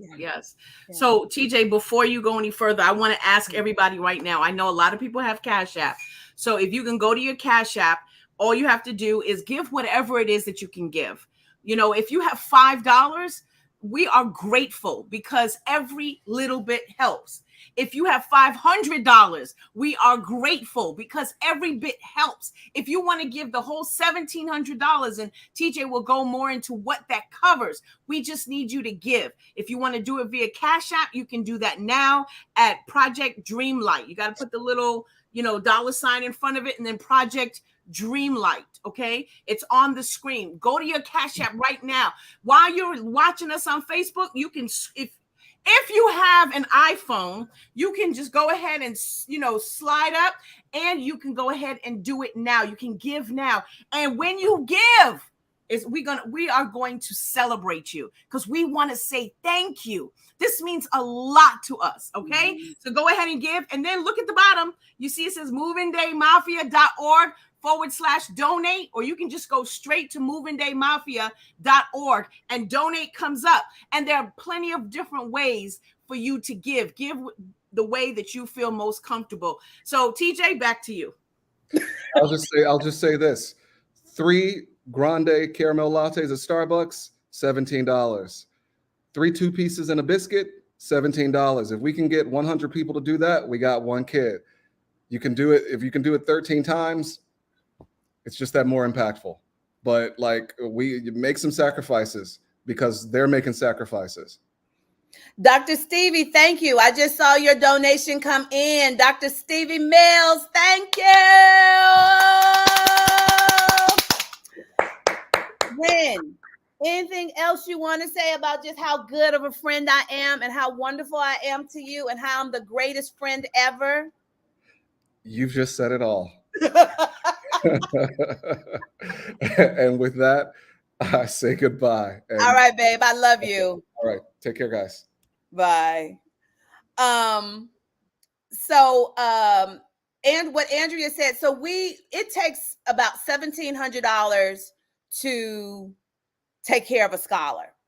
So TJ, before you go any further, I want to ask everybody right now. I know a lot of people have Cash App. So if you can go to your Cash App, all you have to do is give whatever it is that you can give. You know, if you have $5, we are grateful because every little bit helps. If you have $500, we are grateful because every bit helps. If you want to give the whole $1,700, and TJ will go more into what that covers, we just need you to give. If you want to do it via Cash App, you can do that now at Project Dreamlight. You got to put the little, $ in front of it, and then Project Dreamlight. Okay, it's on the screen. Go to your Cash App right now. While you're watching us on Facebook, you can, if you have an iPhone, you can just go ahead and, slide up, and you can go ahead and do it now. You can give now. And when you give, we are going to celebrate you because we want to say thank you. This means a lot to us. Okay. So go ahead and give. And then look at the bottom. You see, it says movingdaymafia.org/donate, or you can just go straight to movingdaymafia.org and donate comes up. And there are plenty of different ways for you to give. Give the way that you feel most comfortable. So TJ, back to you. I'll just say this: 3 grande caramel lattes at Starbucks, $17. 3 2-pieces and a biscuit, $17. If we can get 100 people to do that, we got one kid. You can do it. If you can do it 13 times, it's just that more impactful. But we make some sacrifices because they're making sacrifices. Dr. Stevie, thank you. I just saw your donation come in. Dr. Stevie Mills, thank you. Ren, anything else you want to say about just how good of a friend I am and how wonderful I am to you and how I'm the greatest friend ever? You've just said it all. And with that, I say goodbye. All right, babe. I love you. All right. Take care, guys. Bye. And what Andrea said, so it takes about $1,700 to take care of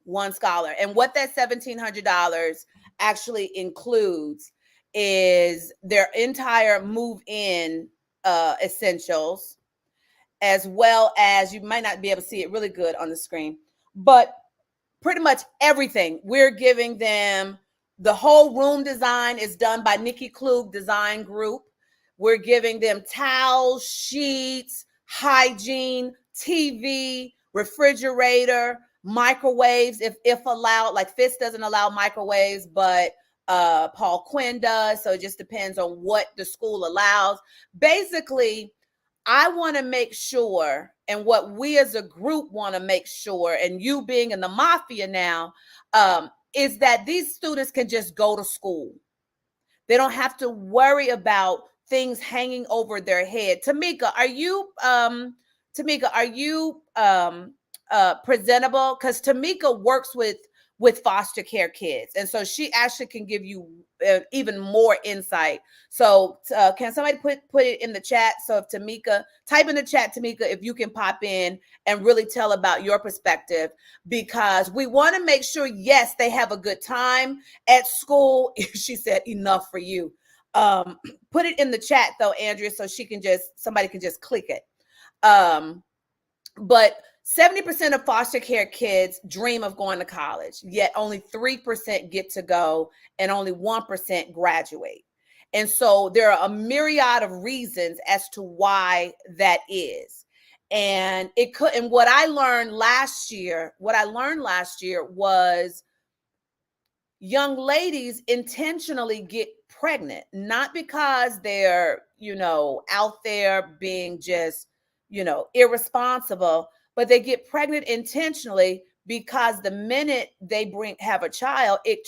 one scholar. And what that $1,700 actually includes is their entire move-in essentials, as well as, you might not be able to see it really good on the screen, but pretty much everything. We're giving them, the whole room design is done by Nikki Klug Design Group. We're giving them towels, sheets, hygiene, TV, refrigerator, microwaves, if allowed. Like FIS doesn't allow microwaves, but Paul Quinn does. So it just depends on what the school allows. Basically, I want to make sure, and what we as a group want to make sure, and you being in the Mafia now, is that these students can just go to school. They don't have to worry about things hanging over their head. Tamika, are you presentable? Because Tamika works with foster care kids, and so she actually can give you even more insight. So can somebody put it in the chat? So if Tamika, type in the chat, Tamika, if you can pop in and really tell about your perspective, because we want to make sure, yes, they have a good time at school. She said, enough for you. Put it in the chat though, Andrea, so somebody can just click it. But 70% of foster care kids dream of going to college, yet only 3% get to go and only 1% graduate. And so there are a myriad of reasons as to why that is. And what I learned last year was young ladies intentionally get pregnant, not because they're, out there being just, irresponsible, but they get pregnant intentionally because the minute they have a child, it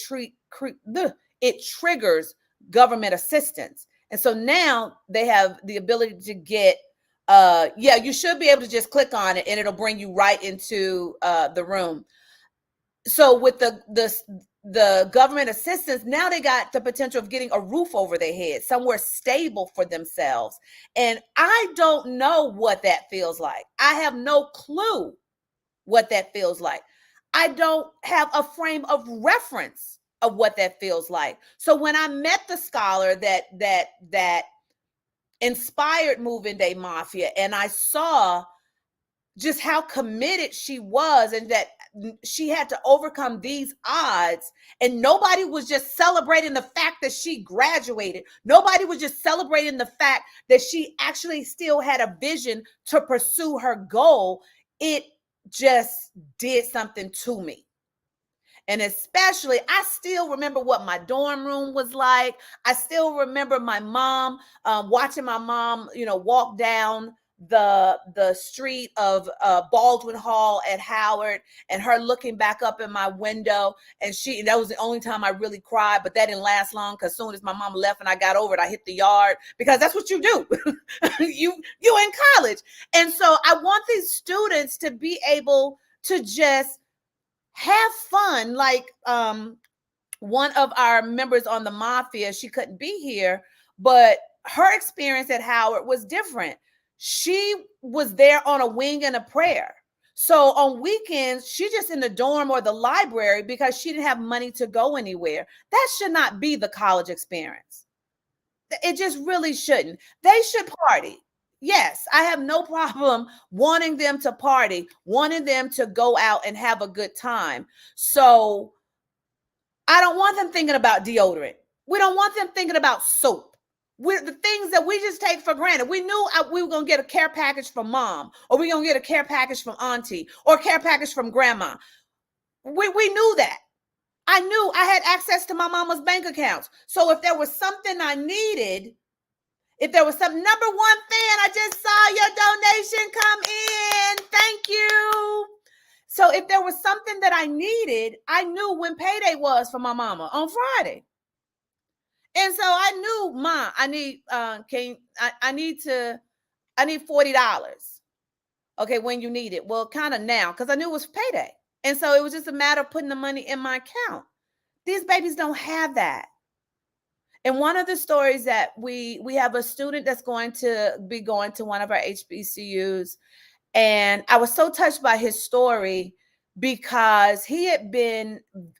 triggers government assistance. And so now they have the ability to get, you should be able to just click on it and it'll bring you right into the room. So with the government assistance, now they got the potential of getting a roof over their head, somewhere stable for themselves. And I don't know what that feels like. I have no clue what that feels like. I don't have a frame of reference of what that feels like. So when I met the scholar that inspired Moving Day Mafia, and I saw just how committed she was and that she had to overcome these odds, and nobody was just celebrating the fact that she graduated. Nobody was just celebrating the fact that she actually still had a vision to pursue her goal. It just did something to me. And especially, I still remember what my dorm room was like. I still remember my mom, watching my mom, walk down the street of Baldwin Hall at Howard, and her looking back up in my window. And that was the only time I really cried, but that didn't last long, because as soon as my mom left and I got over it, I hit the yard, because that's what you do. you in college. And so I want these students to be able to just have fun. Like one of our members on the Mafia, she couldn't be here, but her experience at Howard was different. She was there on a wing and a prayer. So on weekends, she just in the dorm or the library because she didn't have money to go anywhere. That should not be the college experience. It just really shouldn't. They should party. Yes, I have no problem wanting them to party, wanting them to go out and have a good time. So I don't want them thinking about deodorant. We don't want them thinking about soap. The things that we just take for granted. We knew we were going to get a care package from mom, or we're going to get a care package from auntie, or a care package from grandma. We knew that. I knew I had access to my mama's bank accounts. So if there was something I needed, number one, fan, I just saw your donation come in. Thank you. So if there was something that I needed, I knew when payday was for my mama on Friday. And so I knew, Ma, I need $40. Okay, when you need it. Well, kind of now, because I knew it was payday. And so it was just a matter of putting the money in my account. These babies don't have that. And one of the stories that we have a student that's going to be going to one of our HBCUs. And I was so touched by his story because he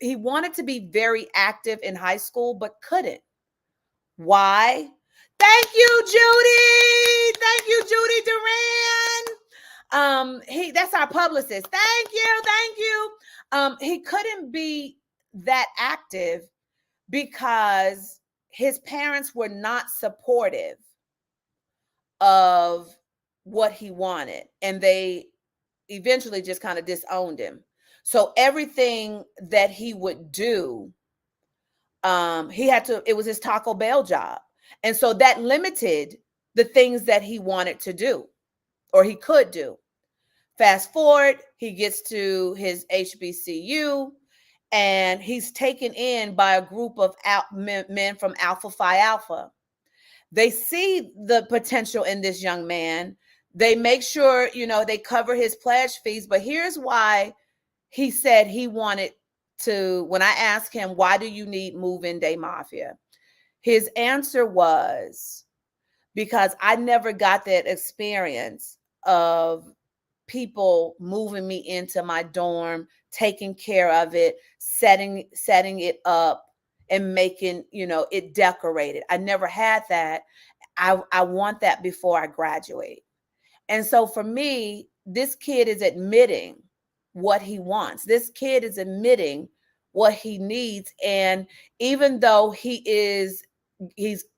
wanted to be very active in high school, but couldn't. Why? Thank you, Judy. Thank you, Judy Duran. That's our publicist. Thank you. He couldn't be that active because his parents were not supportive of what he wanted, and they eventually just kind of disowned him. So everything that he would do, it was his Taco Bell job. And so that limited the things that he wanted to do or he could do. Fast forward, he gets to his HBCU and he's taken in by a group of men from Alpha Phi Alpha. They see the potential in this young man. They make sure, they cover his pledge fees. But here's why he said he wanted to, when I asked him, why do you need Move-In Day Mafia? His answer was, because I never got that experience of people moving me into my dorm, taking care of it, setting it up, and making, it decorated. I never had that. I want that before I graduate. And so for me, this kid is admitting what he wants. This kid is admitting what he needs. And even though he's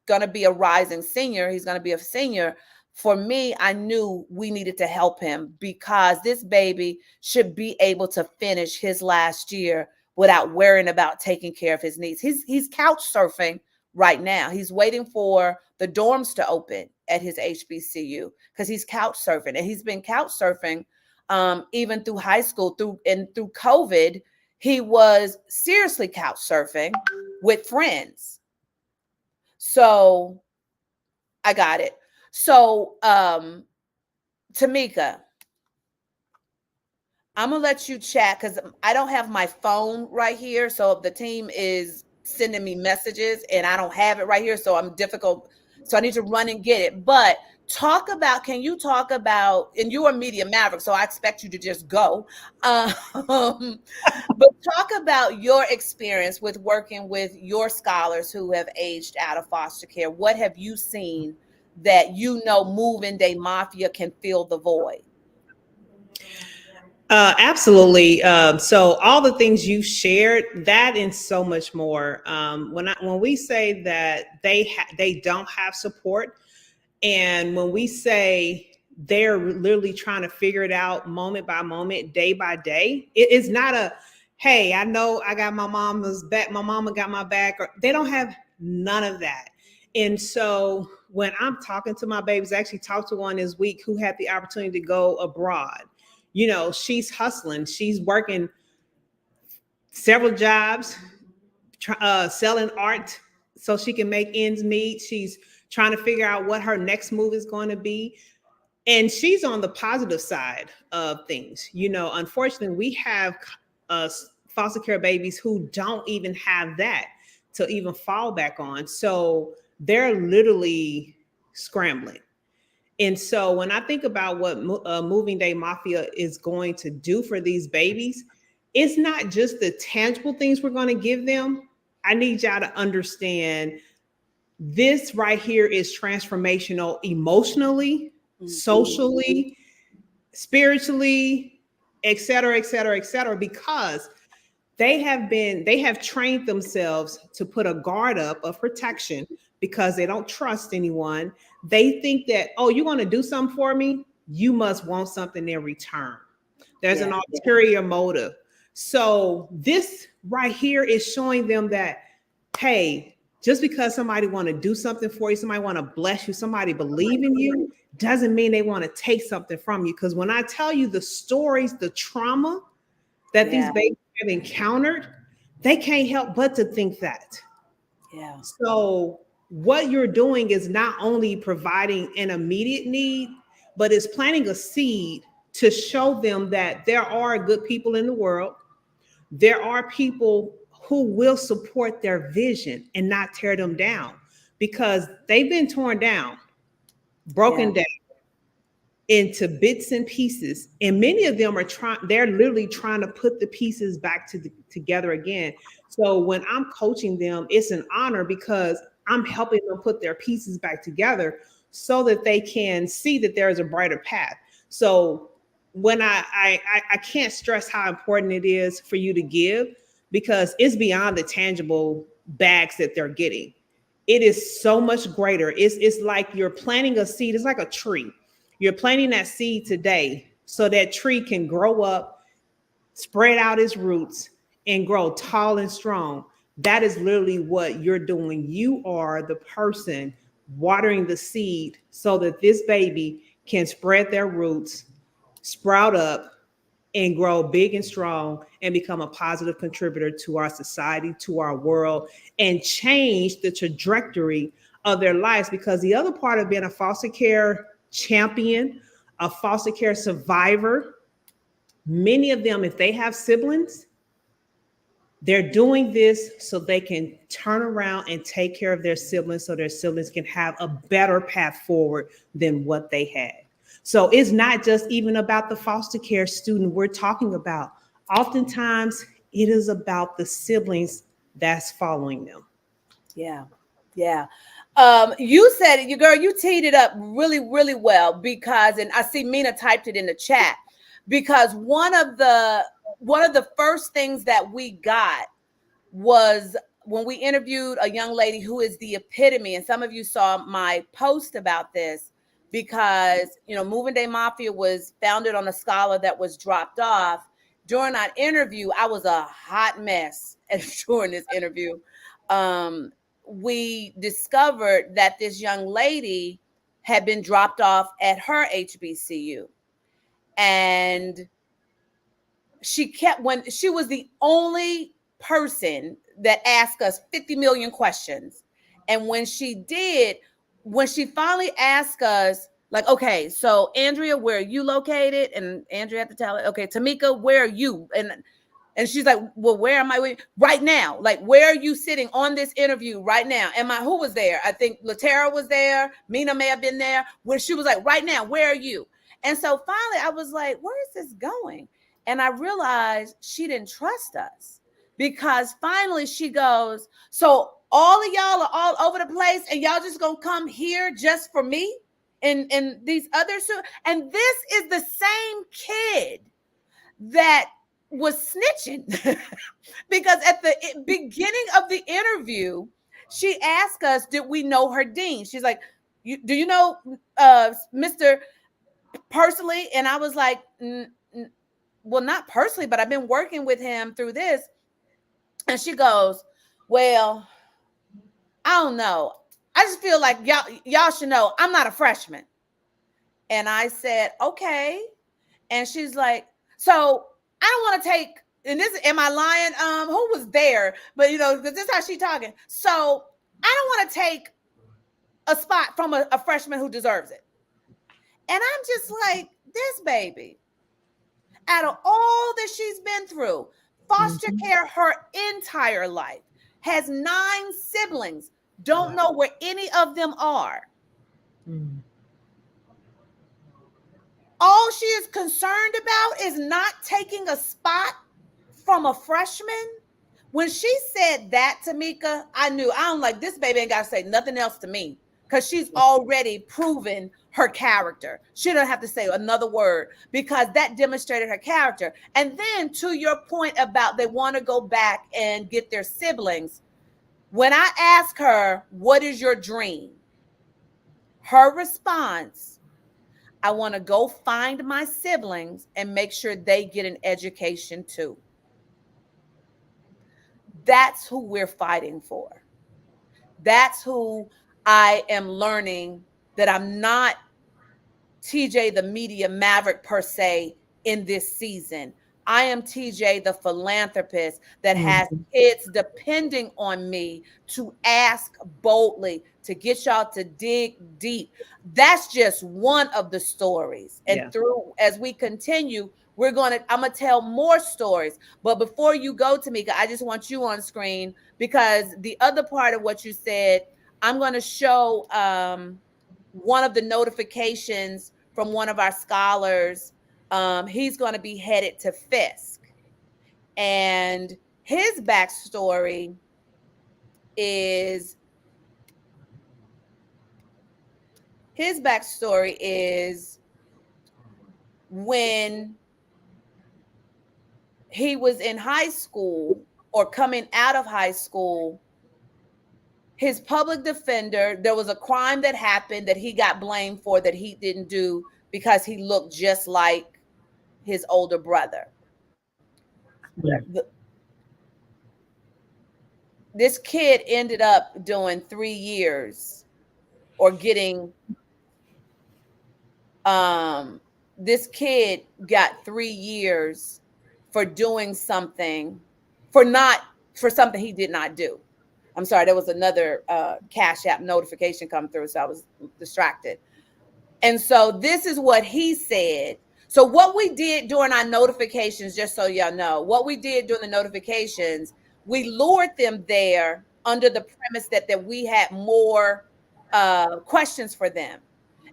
going to be a rising senior, he's going to be a senior. For me, I knew we needed to help him, because this baby should be able to finish his last year without worrying about taking care of his needs. He's couch surfing right now. He's waiting for the dorms to open at his HBCU because he's couch surfing, and he's been couch surfing even through high school, through COVID. He was seriously couch surfing with friends. So I got it. So Tamika, I'm gonna let you chat because I don't have my phone right here. So the team is sending me messages and I don't have it right here. So I'm difficult. So I need to run and get it. But can you talk about, and you are Media Maverick, so I expect you to just go. But talk about your experience with working with your scholars who have aged out of foster care. What have you seen that Move-In Day Mafia can fill the void? Absolutely. So all the things you shared, that and so much more. When we say that they don't have support, and when we say they're literally trying to figure it out moment by moment, day by day, it is not a, hey, I know I got my mama's back, my mama got my back, or they don't have none of that. And so when I'm talking to my babies, I actually talked to one this week who had the opportunity to go abroad. She's hustling. She's working several jobs, selling art so she can make ends meet. She's trying to figure out what her next move is going to be. And she's on the positive side of things. Unfortunately, we have foster care babies who don't even have that to even fall back on. So they're literally scrambling. And so when I think about what Moving Day Mafia is going to do for these babies, it's not just the tangible things we're going to give them. I need y'all to understand this right here is transformational emotionally, socially, spiritually, et cetera, et cetera, et cetera, because they have trained themselves to put a guard up of protection because they don't trust anyone. They think that, oh, you're going to do something for me, you must want something in return. There's an ulterior motive. So this right here is showing them that, hey, just because somebody want to do something for you, somebody want to bless you, somebody believe in you, doesn't mean they want to take something from you. Because when I tell you the stories, the trauma that these babies have encountered, they can't help but to think that. Yeah. So what you're doing is not only providing an immediate need, but it's planting a seed to show them that there are good people in the world. There are people who will support their vision and not tear them down, because they've been torn down, broken down into bits and pieces. And many of them they're literally trying to put the pieces back together again. So when I'm coaching them, it's an honor because I'm helping them put their pieces back together so that they can see that there is a brighter path. So when I can't stress how important it is for you to give, because it's beyond the tangible bags that they're getting. It is so much greater. It's like you're planting a seed. It's like a tree. You're planting that seed today so that tree can grow up, spread out its roots, and grow tall and strong. That is literally what you're doing. You are the person watering the seed so that this baby can spread their roots, sprout up, and grow big and strong and become a positive contributor to our society, to our world, and change the trajectory of their lives. Because the other part of being a foster care champion, a foster care survivor, many of them, if they have siblings, they're doing this so they can turn around and take care of their siblings so their siblings can have a better path forward than what they had. So it's not just even about the foster care student we're talking about. Oftentimes, it is about the siblings that's following them. Yeah. Yeah. You said it, you girl, you teed it up really, really well because, and I see Mina typed it in the chat, because one of the first things that we got was when we interviewed a young lady who is the epitome, and some of you saw my post about this, because Moving Day Mafia was founded on a scholar that was dropped off. During our interview, I was a hot mess during this interview. We discovered that this young lady had been dropped off at her HBCU, and when she was the only person that asked us 50 million questions. And when she finally asked us, like, okay, so Andrea, where are you located? And Andrea had to tell her, okay, Tamika, where are you? And she's like, well, where am I right now? Like, where are you sitting on this interview right now? Who was there? I think Latera was there. Mina may have been there. Where she was like, right now, where are you? And so finally I was like, where is this going? And I realized she didn't trust us, because finally she goes, so all of y'all are all over the place and y'all just gonna come here just for me and these others. And this is the same kid that was snitching because at the beginning of the interview, she asked us, did we know her dean? She's like, do you know Mr. personally? And I was like, well, not personally, but I've been working with him through this. And she goes, well, I don't know. I just feel like y'all should know I'm not a freshman. And I said, okay. And she's like, so I don't want to take, and this, am I lying? Who was there? But because this is how she talking. So I don't want to take a spot from a freshman who deserves it. And I'm just like, this baby, out of all that she's been through, foster care her entire life, has 9 siblings, don't know where any of them are. All she is concerned about is not taking a spot from a freshman. When she said that, Tamika, I knew, I'm like, this baby ain't got to say nothing else to me, because she's already proven her character. She don't have to say another word, because that demonstrated her character. And then to your point about they want to go back and get their siblings, when I asked her, what is your dream? Her response, I want to go find my siblings and make sure they get an education too. That's who we're fighting for. That's who I am learning that I'm not TJ the media maverick per se in this season. I am TJ the philanthropist that has kids depending on me to ask boldly, to get y'all to dig deep. That's just one of the stories. And through, as we continue, I'm gonna tell more stories. But before you go, Tamika, I just want you on screen, because the other part of what you said, I'm going to show one of the notifications from one of our scholars. He's going to be headed to Fisk, and his backstory is when he was in high school or coming out of high school, his public defender, there was a crime that happened that he got blamed for that he didn't do because he looked just like his older brother. This kid ended up doing 3 years or getting this kid got 3 years for doing something, for something he did not do. I'm sorry, there was another Cash App notification come through, so I was distracted. And so this is what he said. So what we did during our notifications, just so y'all know, what we did during the notifications, we lured them there under the premise that we had more questions for them.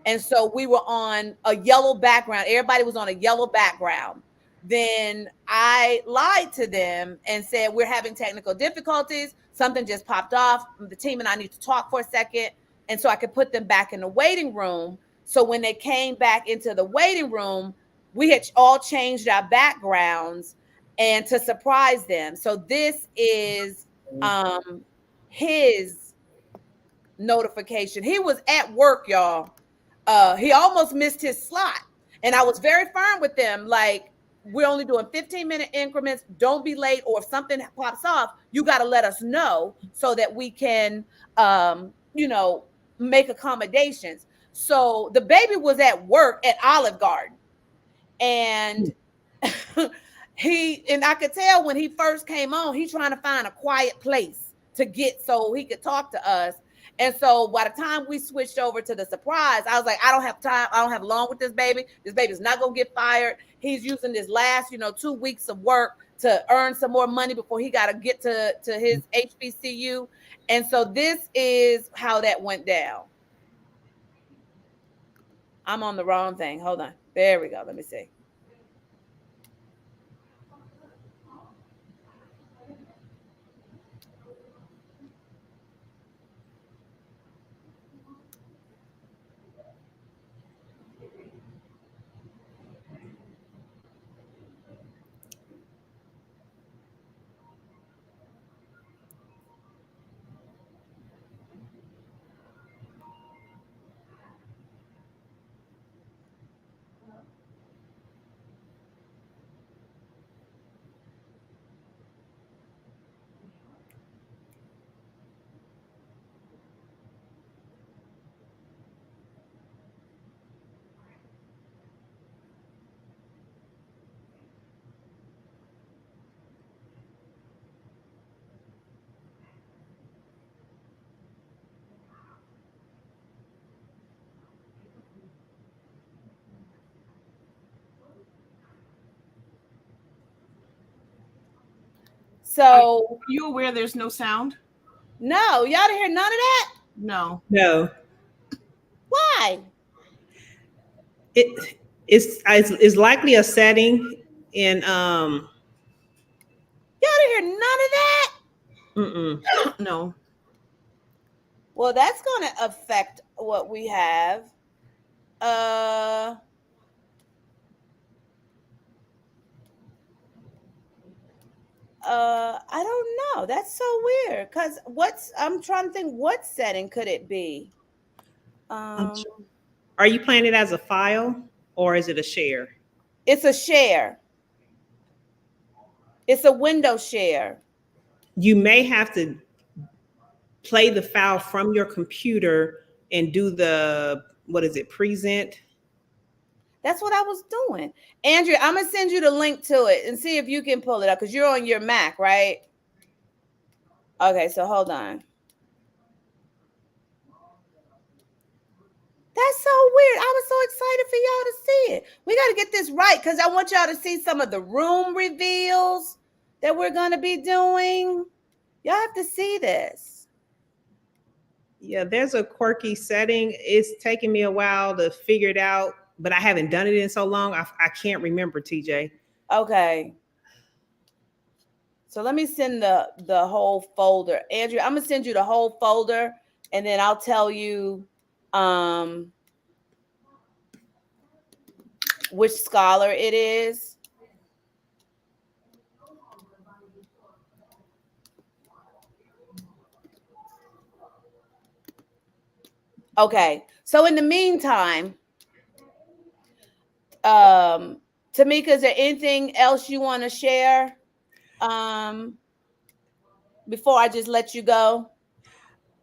And so we were on a yellow background. Everybody was on a yellow background. Then I lied to them and said, we're having technical difficulties. Something just popped off. The team and I need to talk for a second. And so I could put them back in the waiting room. So when they came back into the waiting room, we had all changed our backgrounds and to surprise them. So this is his notification. He was at work, y'all. He almost missed his slot. And I was very firm with them, like, we're only doing 15-minute increments. Don't be late. Or if something pops off, you got to let us know so that we can, make accommodations. So the baby was at work at Olive Garden. And I could tell when he first came on, he's trying to find a quiet place to get so he could talk to us. And so by the time we switched over to the surprise, I was like, I don't have time. I don't have long with this baby. This baby's not going to get fired. He's using this last, 2 weeks of work to earn some more money before he got to get to his HBCU. And so this is how that went down. I'm on the wrong thing. Hold on. There we go. Let me see. So are you aware there's no sound? No, y'all didn't hear none of that? No. Why? It's likely a setting in Y'all didn't hear none of that? No. Well, that's going to affect what we have. I don't know. That's so weird. Because I'm trying to think, what setting could it be? Are you playing it as a file or is it a share? It's a share. It's a window share. You may have to play the file from your computer and do the, present? That's what I was doing. Andrea, I'm going to send you the link to it and see if you can pull it up because you're on your Mac, right? Okay, so hold on. That's so weird. I was so excited for y'all to see it. We got to get this right because I want y'all to see some of the room reveals that we're going to be doing. Y'all have to see this. Yeah, there's a quirky setting. It's taking me a while to figure it out, but I haven't done it in so long. I can't remember, TJ. Okay. So let me send the whole folder. Andrea, I'm going to send you the whole folder and then I'll tell you which scholar it is. Okay. So in the meantime, Tamika, is there anything else you want to share before I just let you go?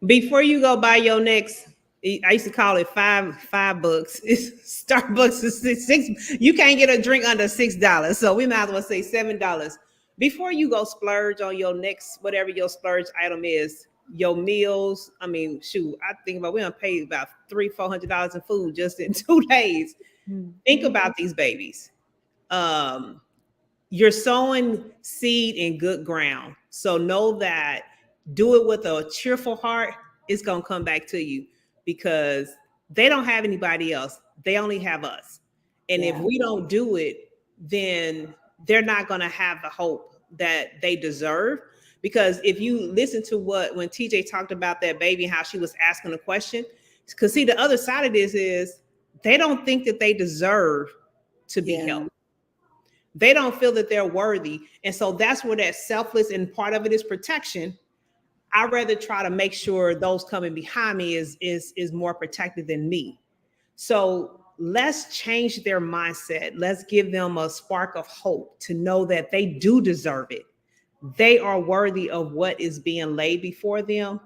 Before you go buy your next I used to call it $5. It's Starbucks is six. You can't get a drink under $6, so we might as well say $7. Before you go splurge on your next whatever your splurge item is, your meals. I mean, shoot, I think about we don't pay about $300-400 in food just in 2 days. Think about these babies. You're sowing seed in good ground, so know that do it with a cheerful heart. It's gonna come back to you because they don't have anybody else. They only have us. And if we don't do it, then they're not gonna have the hope that they deserve. Because if you listen to when TJ talked about that baby, how she was asking a question, because see, the other side of this is they don't think that they deserve to be helped. They don't feel that they're worthy. And so that's where that selfless and part of it is protection. I'd rather try to make sure those coming behind me is more protected than me. So let's change their mindset. Let's give them a spark of hope to know that they do deserve it. They are worthy of what is being laid before them.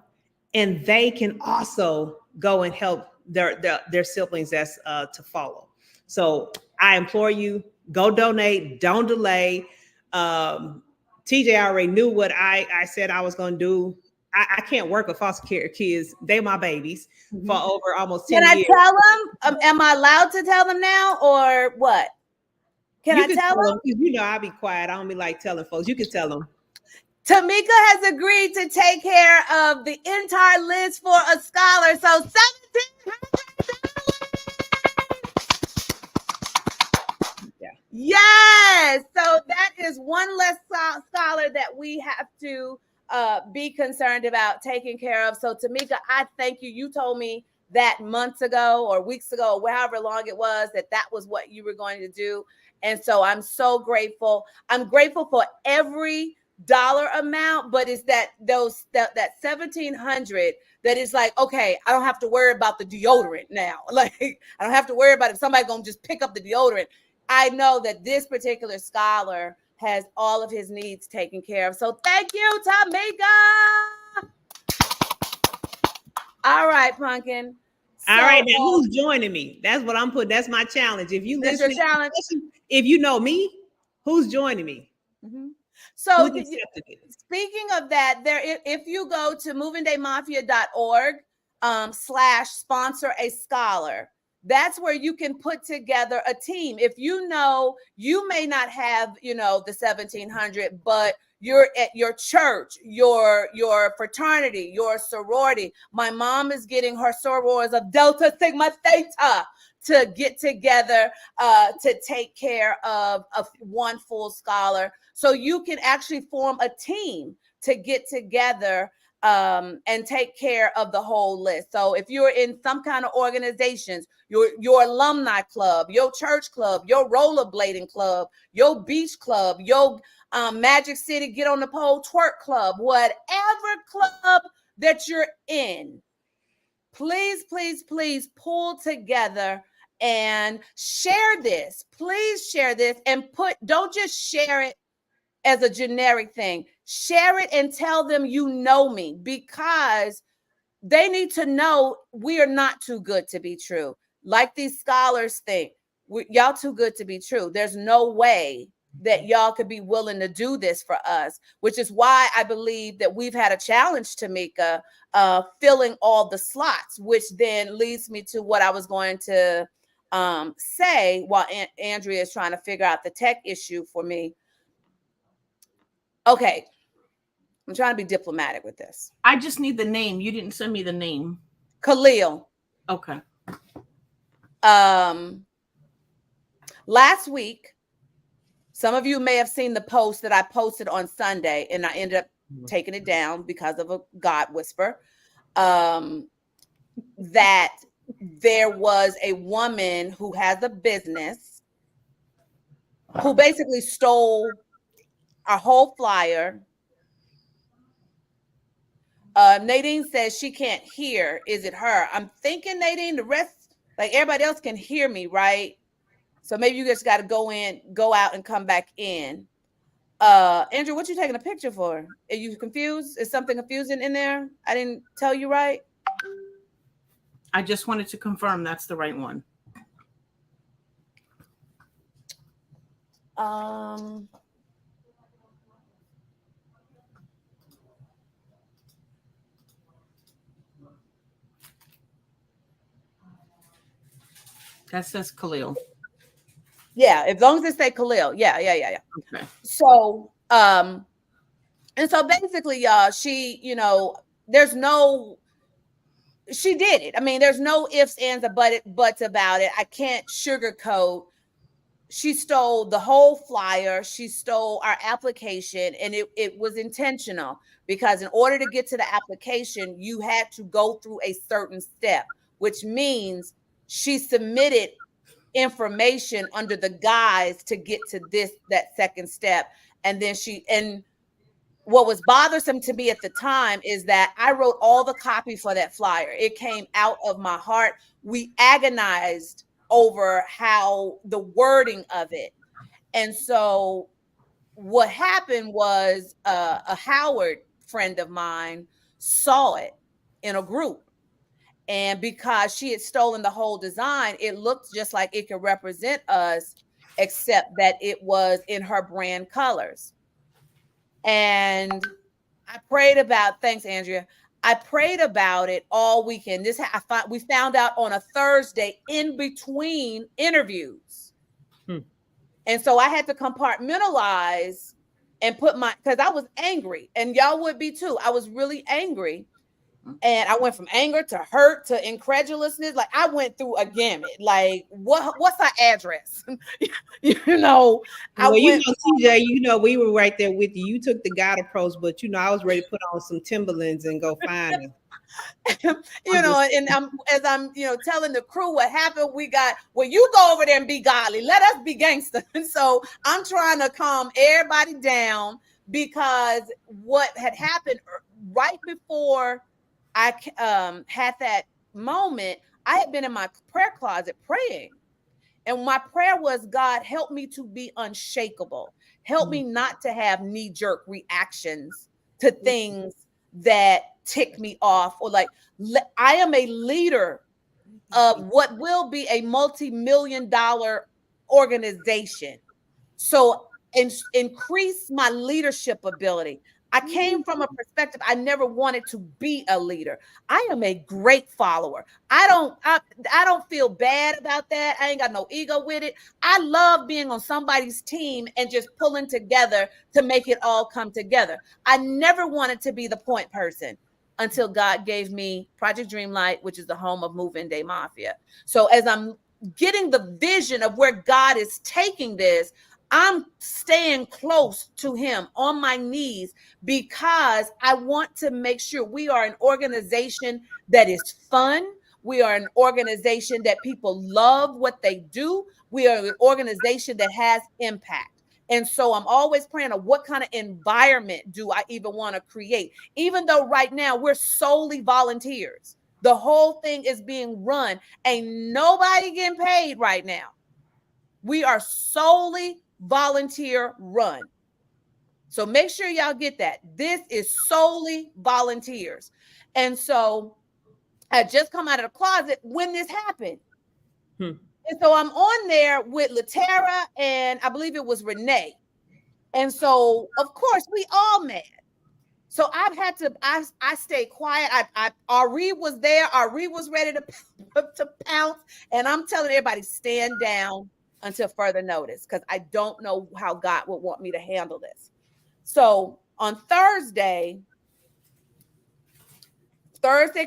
And they can also go and help their siblings that's to follow. So I implore you, go donate, don't delay. TJ already knew what I said I was going to do. I can't work with foster care kids. They're my babies for over almost 10 years. Can I tell them? Am I allowed to tell them now or what? Can I tell them? You know, I'll be quiet. I don't be like telling folks. You can tell them. Tamika has agreed to take care of the entire list for a scholar. So yes. So that is one less scholar that we have to be concerned about taking care of. So Tamika, I thank you. You told me that months ago or weeks ago, or however long it was, that was what you were going to do. And so I'm so grateful. I'm grateful for every dollar amount, but it's that 1,700 that is like, okay, I don't have to worry about the deodorant now. Like, I don't have to worry about if somebody's going to just pick up the deodorant. I know that this particular scholar has all of his needs taken care of. So thank you, Tamika. All right, Pumpkin. All right, now who's joining me? That's what I'm putting. That's my challenge. If you listen, if you know me, who's joining me? Mm-hmm. So speaking of that, if you go to movingdaymafia.org /sponsor a scholar, that's where you can put together a team. If you know, you may not have, the 1,700, but you're at your church, your fraternity, your sorority. My mom is getting her sorors of Delta Sigma Theta to get together to take care of one full scholar. So you can actually form a team to get together and take care of the whole list. So if you're in some kind of organizations, your alumni club, your church club, your rollerblading club, your beach club, your Magic City Get on the Pole Twerk Club, whatever club that you're in, please, please, please pull together and share this. Please share this and don't just share it as a generic thing. Share it and tell them you know me, because they need to know we are not too good to be true. Like these scholars think, y'all too good to be true. There's no way that y'all could be willing to do this for us, which is why I believe that we've had a challenge, Tamika, filling all the slots, which then leads me to what I was going to say while Andrea is trying to figure out the tech issue for me. Okay. I'm trying to be diplomatic with this. I just need the name. You didn't send me the name. Khalil. Okay. Last week, some of you may have seen the post that I posted on Sunday, and I ended up taking it down because of a God whisper. That there was a woman who has a business who basically stole our whole flyer. Nadine says she can't hear. Is it her? I'm thinking, Nadine, the rest, like everybody else can hear me, right? So maybe you just got to go out and come back in. Andrew, what you taking a picture for? Are you confused? Is something confusing in there? I didn't tell you right? I just wanted to confirm that's the right one. That says Khalil. Yeah, as long as it say Khalil. Yeah. Okay. So, and so basically, y'all, she, she did it. I mean, there's no ifs, ands, or buts about it. I can't sugarcoat. She stole the whole flyer. She stole our application, and it was intentional, because in order to get to the application, you had to go through a certain step, which means she submitted information under the guise to get to that second step. And then what was bothersome to me at the time is that I wrote all the copy for that flyer. It came out of my heart. We agonized over how the wording of it. And so what happened was a Howard friend of mine saw it in a group. And because she had stolen the whole design, it looked just like it could represent us, except that it was in her brand colors. And I prayed about, thanks, Andrea. I prayed about it all weekend. We found out on a Thursday in between interviews. And so I had to compartmentalize and because I was angry, and y'all would be too. I was really angry. And I went from anger to hurt to incredulousness. Like, I went through a gamut. Like, what's her address? Well, TJ, we were right there with you. You took the God approach, but I was ready to put on some Timberlands and go find her. And as I'm telling the crew what happened, we got, well, you go over there and be godly. Let us be gangster. And so I'm trying to calm everybody down, because what had happened right before I had that moment, I had been in my prayer closet praying. And my prayer was, God, help me to be unshakable. Help me not to have knee-jerk reactions to things that tick me off, or like, I am a leader of what will be a multi-million-dollar organization. So increase my leadership ability. I came from a perspective, I never wanted to be a leader. I am a great follower. I don't feel bad about that. I ain't got no ego with it. I love being on somebody's team and just pulling together to make it all come together. I never wanted to be the point person until God gave me Project Dreamlight, which is the home of Move-In Day Mafia. So as I'm getting the vision of where God is taking this, I'm staying close to him on my knees, because I want to make sure we are an organization that is fun. We are an organization that people love what they do. We are an organization that has impact. And so I'm always praying of what kind of environment do I even want to create? Even though right now we're solely volunteers. The whole thing is being run. Ain't nobody getting paid right now. We are solely volunteer run. So make sure y'all get that. This is solely volunteers. And so I just come out of the closet when this happened. And so I'm on there with Latera, and I believe it was Renee. And so, of course, we all mad. So I've had to, I stay quiet. Ari was there. Ari was ready to pounce. And I'm telling everybody, stand down until further notice, because I don't know how God would want me to handle this. So on Thursday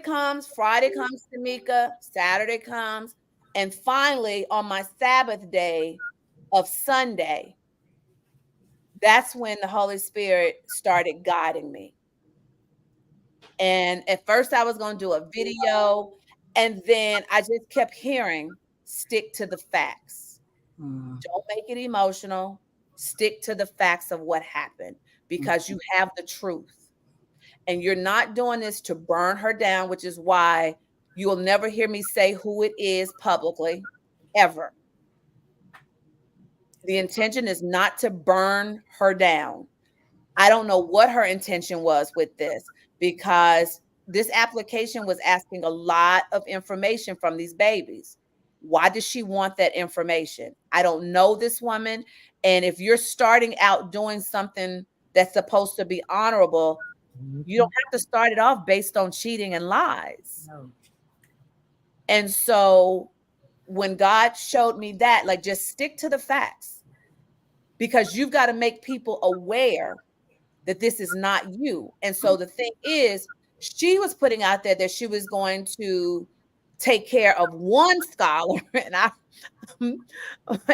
comes, Friday comes Tamika, Saturday comes, and finally on my Sabbath day of Sunday, that's when the Holy Spirit started guiding me. And at first I was going to do a video, and then I just kept hearing, stick to the facts. Don't make it emotional. Stick to the facts of what happened, because you have the truth. And you're not doing this to burn her down, which is why you will never hear me say who it is publicly, ever. The intention is not to burn her down. I don't know what her intention was with this, because this application was asking a lot of information from these babies. Why does she want that information? I don't know this woman. And if you're starting out doing something that's supposed to be honorable, you don't have to start it off based on cheating and lies. No. And so when God showed me that, like, just stick to the facts, because you've got to make people aware that this is not you. And so the thing is, she was putting out there that she was going to take care of one scholar. And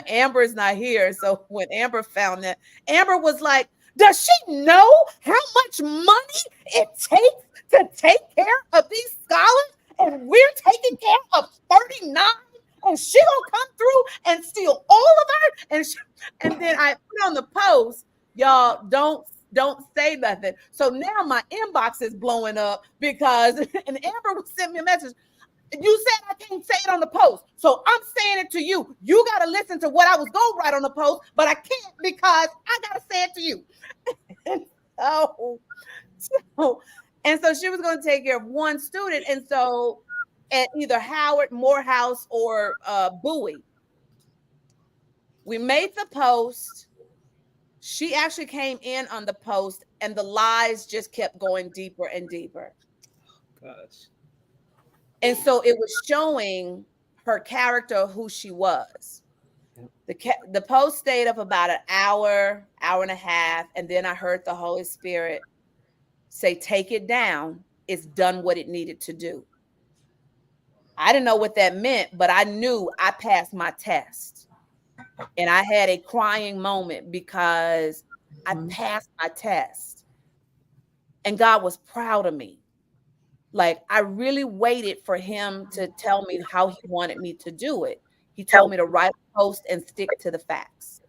Amber's not here. So when Amber found that, Amber was like, does she know how much money it takes to take care of these scholars? And we're taking care of 39, and she gonna come through and steal all of her. And then I put on the post, y'all don't say nothing. So now my inbox is blowing up because, and Amber sent me a message. You said I can't say it on the post, so I'm saying it to you. You got to listen to what I was going to write on the post, but I can't because I got to say it to you. And so she was going to take care of one student. And so at either Howard, Morehouse, or Bowie, we made the post. She actually came in on the post, and the lies just kept going deeper and deeper. Gosh. And so it was showing her character, who she was. The post stayed up about an hour, hour and a half, and then I heard the Holy Spirit say, take it down. It's done what it needed to do. I didn't know what that meant, but I knew I passed my test. And I had a crying moment because I passed my test. And God was proud of me. Like, I really waited for him to tell me how he wanted me to do it. He told me to write a post and stick to the facts.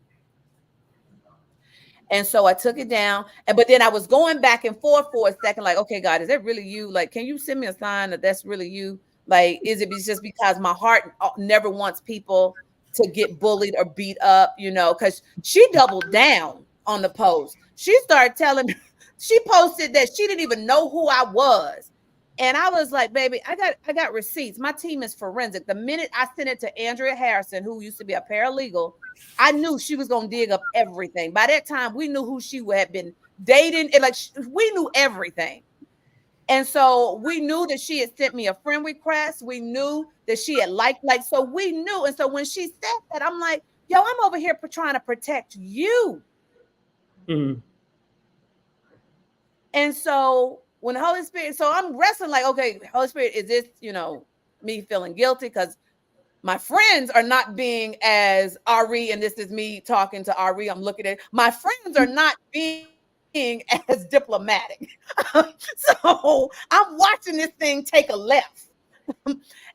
And so I took it down. But then I was going back and forth for a second, like, okay, God, is that really you? Like, can you send me a sign that that's really you? Like, is it just because my heart never wants people to get bullied or beat up, because she doubled down on the post. She started telling me, she posted that she didn't even know who I was. And I was like, baby, I got receipts. My team is forensic. The minute I sent it to Andrea Harrison, who used to be a paralegal, I knew she was going to dig up everything. By that time, we knew who she had been dating. And we knew everything. And so we knew that she had sent me a friend request. We knew that she had liked, so we knew. And so when she said that, I'm like, yo, I'm over here trying to protect you. Mm-hmm. And so when the Holy Spirit, so I'm wrestling like, okay, Holy Spirit, is this, me feeling guilty? Because my friends are not being as Ari, and this is me talking to Ari. I'm looking at my friends are not being as diplomatic. So I'm watching this thing take a left.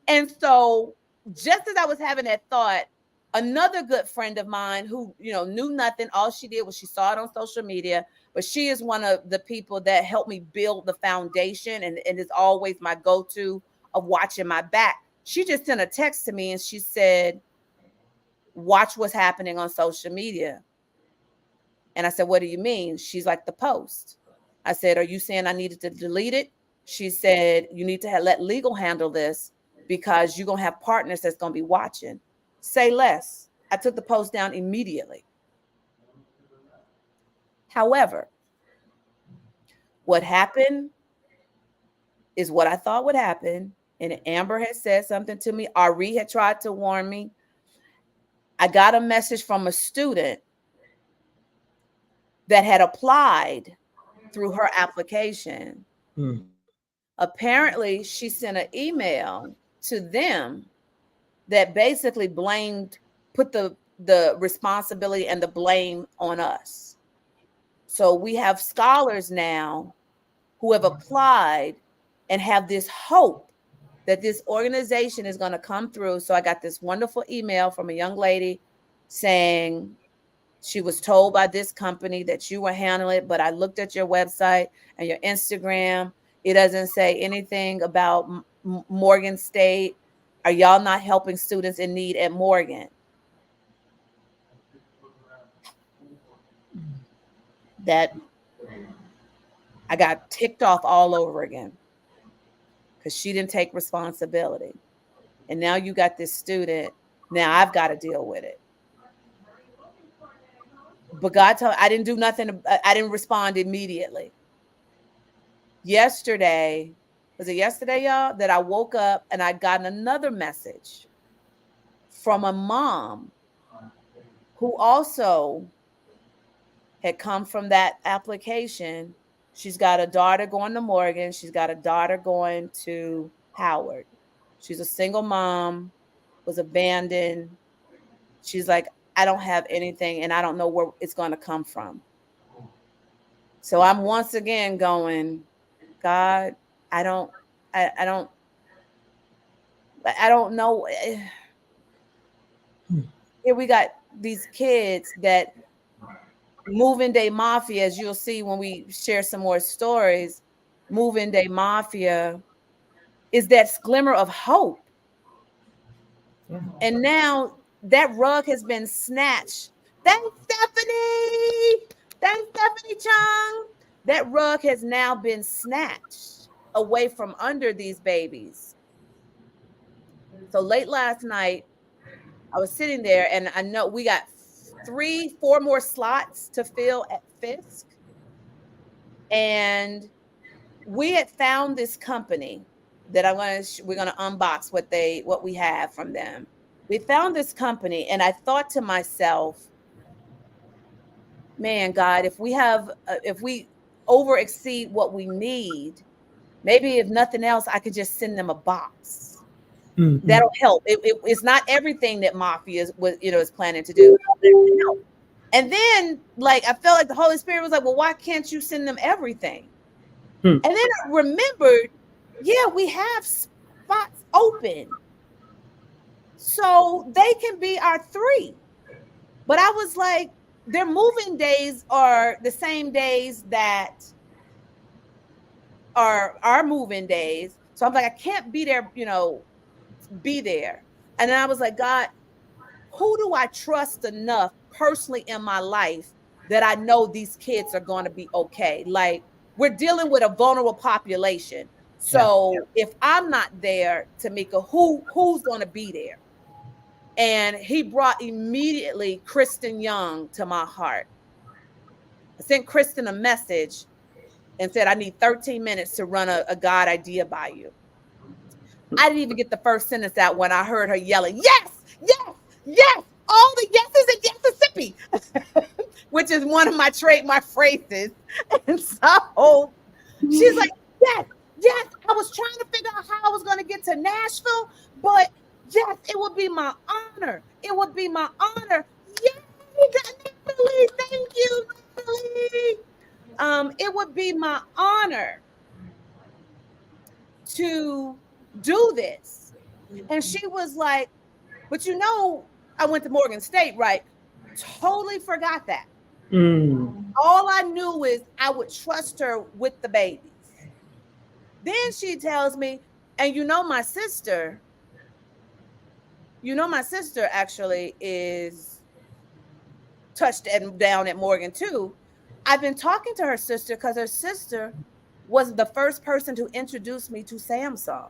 And so just as I was having that thought, another good friend of mine who, knew nothing, all she did was she saw it on social media, but she is one of the people that helped me build the foundation and is always my go-to of watching my back. She just sent a text to me and she said, watch what's happening on social media. And I said, what do you mean? She's like, the post. I said, are you saying I needed to delete it? She said, you need to let legal handle this because you're going to have partners that's going to be watching. Say less. I took the post down immediately. However, what happened is what I thought would happen. And Amber had said something to me. Ari had tried to warn me. I got a message from a student that had applied through her application. Apparently, she sent an email to them that basically put the responsibility and the blame on us. So we have scholars now who have applied and have this hope that this organization is going to come through. So I got this wonderful email from a young lady saying she was told by this company that you were handling it, but I looked at your website and your Instagram. It doesn't say anything about Morgan State. Are y'all not helping students in need at Morgan? That I got ticked off all over again. because she didn't take responsibility. And now you got this student. Now I've got to deal with it. But God told me I didn't do nothing. I didn't respond immediately. Yesterday, was it yesterday, y'all, that I woke up and I'd gotten another message from a mom who also had come from that application. She's got a daughter going to Morgan. She's got a daughter going to Howard. She's a single mom, was abandoned. She's like, I don't have anything and I don't know where it's going to come from. So I'm once again going, God, I don't know. Here we got these kids that moving day mafia, as you'll see when we share some more stories, moving day mafia is that glimmer of hope. Yeah. And now that rug has been snatched. Thanks, Stephanie. Thanks, Stephanie Chung. That rug has now been snatched away from under these babies. So late last night, I was sitting there and I know we got 3-4 more slots to fill at Fisk. And we had found this company that we're going to unbox what we have from them. We found this company and I thought to myself, man, God, if we over exceed what we need, maybe if nothing else, I could just send them a box. Mm-hmm. That'll help. It's not everything that Mafia is planning to do. And then, like, I felt like the Holy Spirit was like, well, why can't you send them everything? And then I remembered, yeah, we have spots open. So they can be our 3. But I was like, their moving days are the same days that are our moving days. So I'm like, I can't be there, be there. And then I was like, God, who do I trust enough personally in my life that I know these kids are going to be okay? Like, we're dealing with a vulnerable population. So if I'm not there, Tamika, who's going to be there? And he brought immediately Kristen Young to my heart. I sent Kristen a message and said, I need 13 minutes to run a God idea by you. I didn't even get the first sentence out when I heard her yelling, yes, yes, yes, all the yeses in Mississippi, which is one of my trademark phrases. And so she's like, yes, yes, I was trying to figure out how I was going to get to Nashville, but yes, it would be my honor. It would be my honor. Yay, Natalie, thank you, Natalie. It would be my honor to do this. And she was like, but I went to Morgan State, right? Totally forgot that. All I knew is I would trust her with the babies. Then she tells me, and my sister actually is touched down at Morgan too. I've been talking to her sister because her sister was the first person to introduce me to Samsung.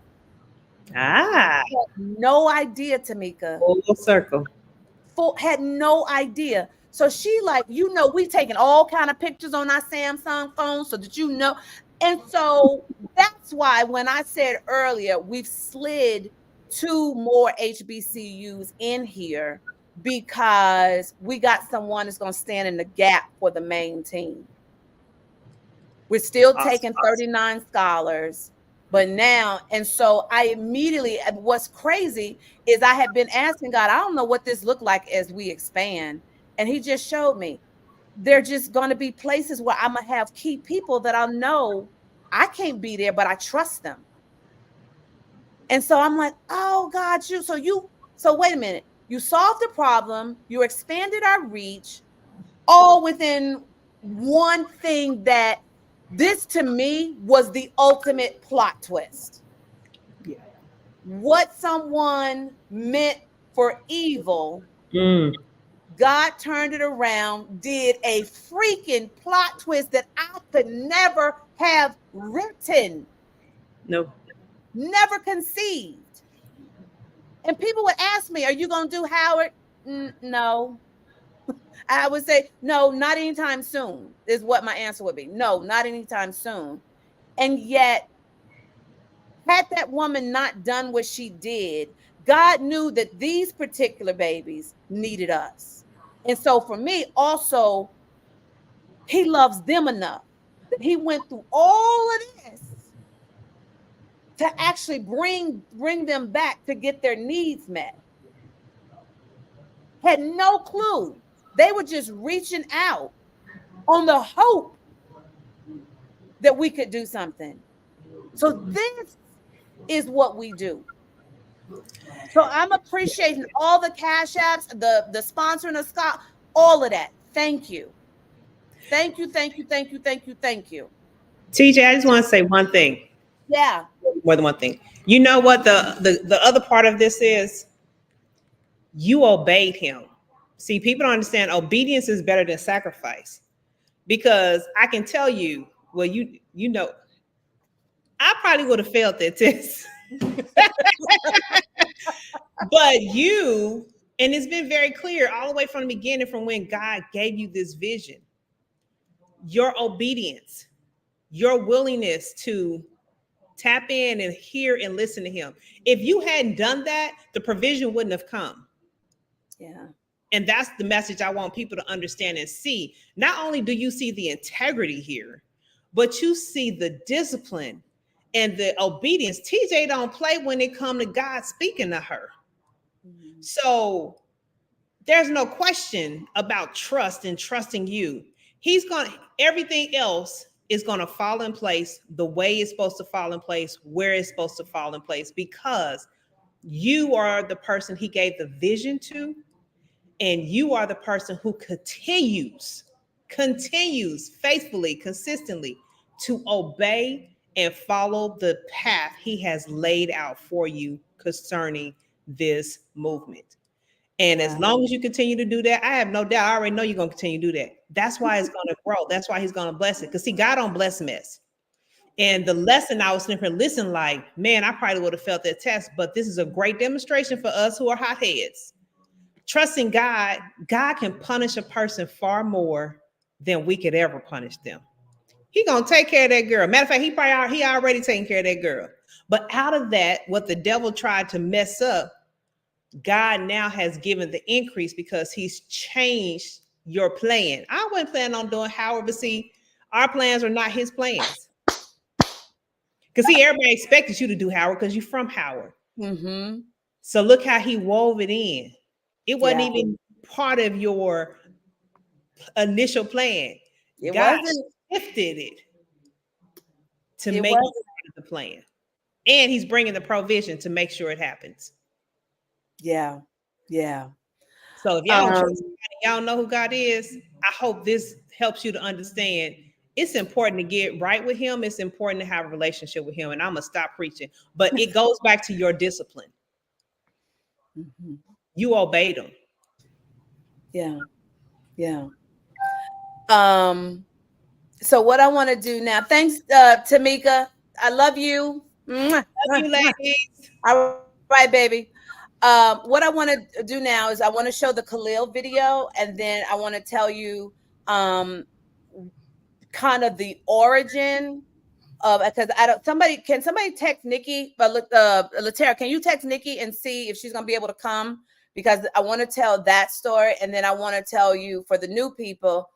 Had no idea, Tamika. Full circle. Had no idea. So she we taking all kind of pictures on our Samsung phones so that And so that's why when I said earlier, we've slid 2 more HBCUs in here because we got someone that's going to stand in the gap for the main team. We're still taking 39 scholars, but now, and so I immediately, what's crazy is I have been asking God, I don't know what this looked like as we expand. And he just showed me they're just going to be places where I'm going to have key people that I know I can't be there, but I trust them. And so I'm like, oh God, so wait a minute. You solved the problem. You expanded our reach all within one thing that this to me was the ultimate plot twist. Yeah. What someone meant for evil, God turned it around, did a freaking plot twist that I could never have written. No. never conceived. And people would ask me, are you going to do Howard? No. I would say, no, not anytime soon, is what my answer would be. No, not anytime soon. And yet, had that woman not done what she did, God knew that these particular babies needed us. And so for me, also, he loves them enough that he went through all of this to actually bring them back to get their needs met. Had no clue. They were just reaching out on the hope that we could do something. So this is what we do. So I'm appreciating all the cash apps, the sponsoring of Scott, all of that. Thank you. Thank you, thank you, thank you, thank you, thank you. TJ, I just want to say one thing. Yeah. More than one thing. You know what the other part of this is? You obeyed him. See, people don't understand obedience is better than sacrifice. Because I can tell you, well, you know, I probably would have failed that test. But you, and it's been very clear all the way from the beginning, from when God gave you this vision, your obedience, your willingness to tap in and hear and listen to him. If you hadn't done that, the provision wouldn't have come. Yeah. And that's the message I want people to understand and see. Not only do you see the integrity here, but you see the discipline and the obedience. TJ don't play when it comes to God speaking to her. Mm-hmm. So there's no question about trust and trusting you. Everything else is going to fall in place the way it's supposed to fall in place, where it's supposed to fall in place, because you are the person he gave the vision to, and you are the person who continues faithfully, consistently to obey and follow the path he has laid out for you concerning this movement. And as long as you continue to do that, I have no doubt, I already know you're going to continue to do that. That's why it's going to grow. That's why he's going to bless it. Because see, God don't bless mess. And the lesson I was sitting here listening like, man, I probably would have felt that test, but this is a great demonstration for us who are hotheads. Trusting God, God can punish a person far more than we could ever punish them. He going to take care of that girl. Matter of fact, he already taking care of that girl. But out of that, what the devil tried to mess up, God now has given the increase because he's changed your plan. I wasn't planning on doing Howard, but see, our plans are not his plans. Because see, everybody expected you to do Howard because you're from Howard. Mm-hmm. So look how he wove it in. It wasn't even part of your initial plan. God shifted it to make it part of the plan. And he's bringing the provision to make sure it happens. Yeah. Yeah. So if y'all don't trust God, y'all know who God is, I hope this helps you to understand it's important to get right with him. It's important to have a relationship with him. And I'm going to stop preaching. But it goes back to your discipline. Mm-hmm. You obeyed him. Yeah. Yeah. So what I want to do now, thanks, Tamika. I love you. Love you, ladies. All right, baby. What I want to do now is I want to show the Khalil video, and then I want to tell you kind of the origin of, because can somebody text Nikki? But look, Latera, can you text Nikki and see if she's gonna be able to come? Because I want to tell that story, and then I want to tell you, for the new people,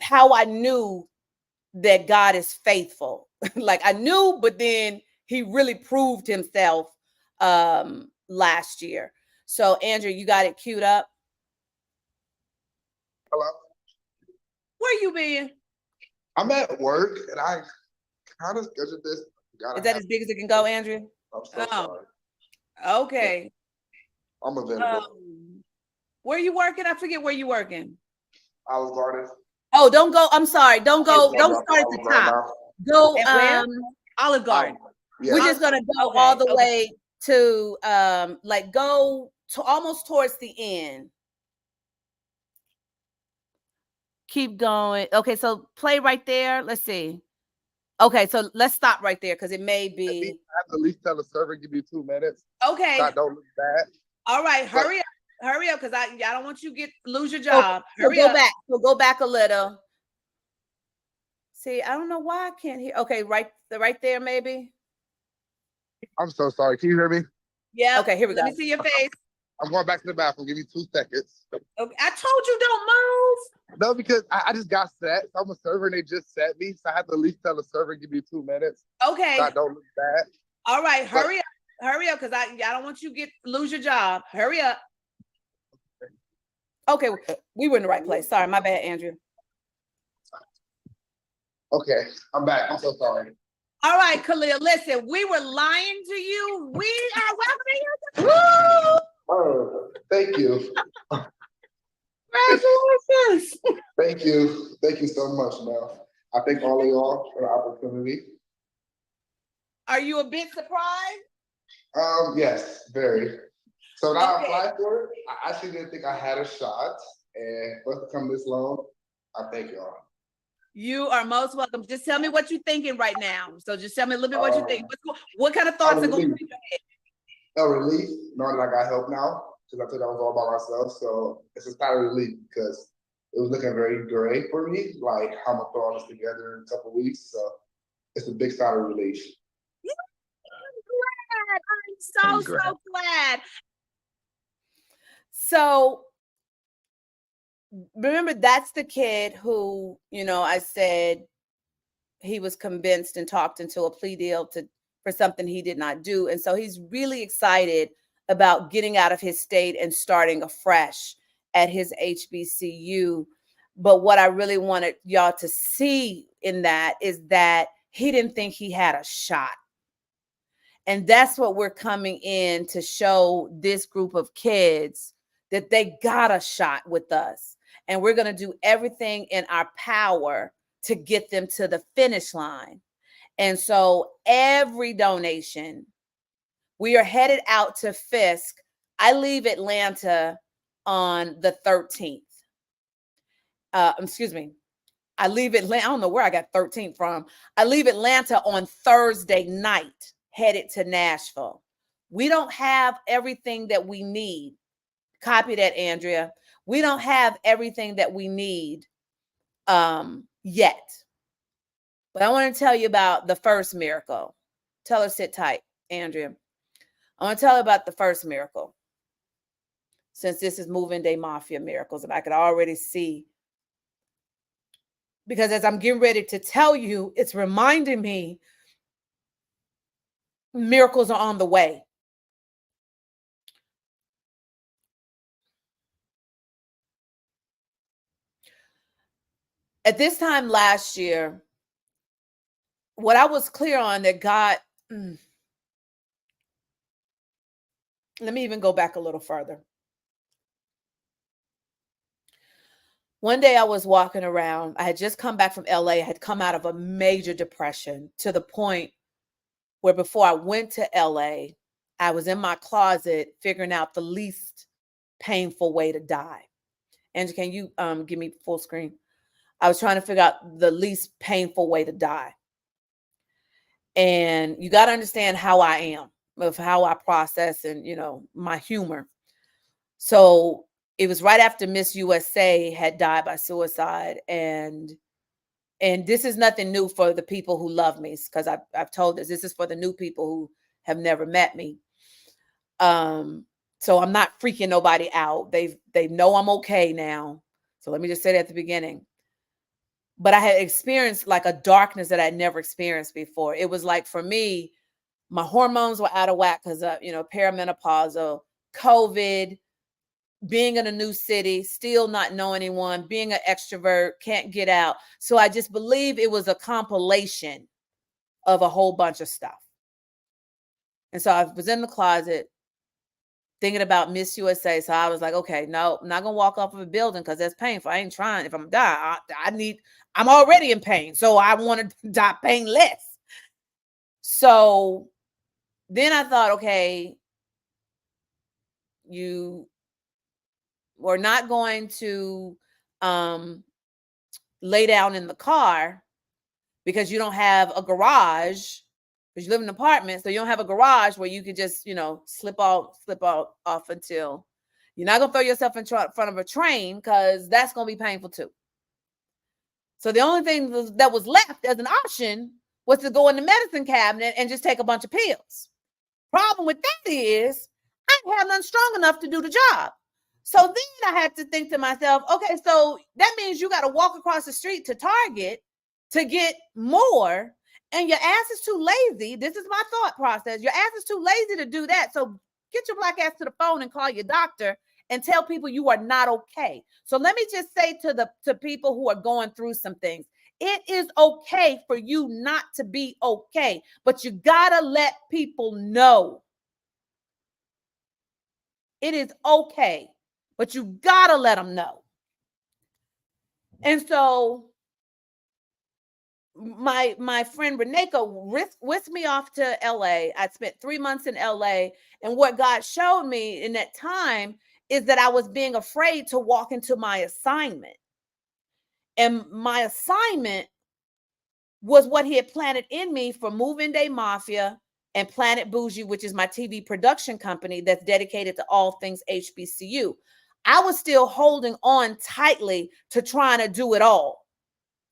how I knew that God is faithful. Like I knew, but then he really proved himself last year. So Andrew, you got it queued up? Hello? Where you been? I'm at work and I kind of scheduled this. Is that as big as it can go, Andrew? I'm so sorry. Okay. I'm available. Where you working? I forget where you working. Olive Garden. Oh, don't go. I'm sorry. Don't go. Don't start at the top. Go Olive Garden. Yeah. We're just gonna go all the way to like go to almost towards the end. Keep going. Okay, so play right there. Let's see. Okay, so let's stop right there because it may be. have to at least tell the server, give you 2 minutes. Okay. So I don't look bad. All right. Hurry up, because I don't want you to lose your job. Hurry up. Back. We'll go back a little. See, I don't know why I can't hear. Okay, right there, maybe. I'm so sorry. Can you hear me? Yeah. Okay, here we go. Let me see your face. I'm going back to the bathroom. Give me 2 seconds. Okay. I told you don't move. No, because I just got set. So I'm a server and they just set me. So I have to at least tell the server, give you 2 minutes. Okay. So I don't look bad. All right, hurry up, because I don't want you to lose your job. Hurry up. Okay, we were in the right place. Sorry, my bad, Andrea. Okay, I'm back. I'm so sorry. All right, Khalil, listen, we were lying to you. We are welcoming you. Oh, thank you. Congratulations. Thank you. Thank you so much, Mel. I thank all of y'all for the opportunity. Are you a bit surprised? Yes, very. So when I applied for it, I actually didn't think I had a shot. And for us to come this long, I thank y'all. You are most welcome. Just tell me what you're thinking right now. So just tell me a little bit what you think. What kind of thoughts are going through your head? A relief, knowing that I got help now, because I thought I was all by myself. So it's a kind of relief because it was looking very gray for me, like how I'm gonna throw all this together in a couple of weeks. So it's a big sigh of relief. I'm so glad. So remember, that's the kid who, I said he was convinced and talked into a plea deal for something he did not do. And so he's really excited about getting out of his state and starting afresh at his HBCU. But what I really wanted y'all to see in that is that he didn't think he had a shot. And that's what we're coming in to show this group of kids, that they got a shot with us. And we're going to do everything in our power to get them to the finish line. And so every donation, we are headed out to Fisk. I leave Atlanta on the 13th. Excuse me. I leave Atlanta. I don't know where I got 13th from. I leave Atlanta on Thursday night, headed to Nashville. We don't have everything that we need. Copy that, Andrea. We don't have everything that we need yet. But I want to tell you about the first miracle. Tell her sit tight, Andrea. I want to tell her about the first miracle. Since this is Moving Day Mafia Miracles, and I could already see, because as I'm getting ready to tell you, it's reminding me miracles are on the way. At this time last year, what I was clear on that God, let me even go back a little further. One day I was walking around. I had just come back from LA. I had come out of a major depression to the point where before I went to LA, I was in my closet figuring out the least painful way to die. Andrew, can you give me full screen? I was trying to figure out the least painful way to die. And you got to understand how I am, of how I process and, my humor. So it was right after Miss USA had died by suicide. And this is nothing new for the people who love me, because I've told this is for the new people who have never met me. So I'm not freaking nobody out. They know I'm okay now. So let me just say that at the beginning. But I had experienced like a darkness that I'd never experienced before. It was like, for me, my hormones were out of whack because of, perimenopausal, COVID, being in a new city, still not know anyone, being an extrovert, can't get out. So I just believe it was a compilation of a whole bunch of stuff. And so I was in the closet thinking about Miss USA. So I was like, okay, no, I'm not going to walk off of a building because that's painful. I ain't trying. If I'm dying, I'm already in pain. So I want to die painless. So then I thought, okay, you were not going to lay down in the car because you don't have a garage because you live in an apartment, so you don't have a garage where you can just, slip off until you're not gonna throw yourself in front of a train, because that's gonna be painful too. So the only thing that was left as an option was to go in the medicine cabinet and just take a bunch of pills. Problem with that is I didn't have nothing strong enough to do the job. So then I had to think to myself, okay, so that means you got to walk across the street to Target to get more, and your ass is too lazy. This is my thought process. Your ass is too lazy to do that. So get your black ass to the phone and call your doctor and tell people you are not okay. So let me just say to people who are going through some things, it is okay for you not to be okay, but you gotta let people know. It is okay, but you gotta let them know. And so my friend Reneka whisked me off to LA. I spent 3 months in LA, and what God showed me in that time is that I was being afraid to walk into my assignment. And my assignment was what he had planted in me for Moving Day Mafia and Planet Bougie, which is my TV production company that's dedicated to all things HBCU. I was still holding on tightly to trying to do it all.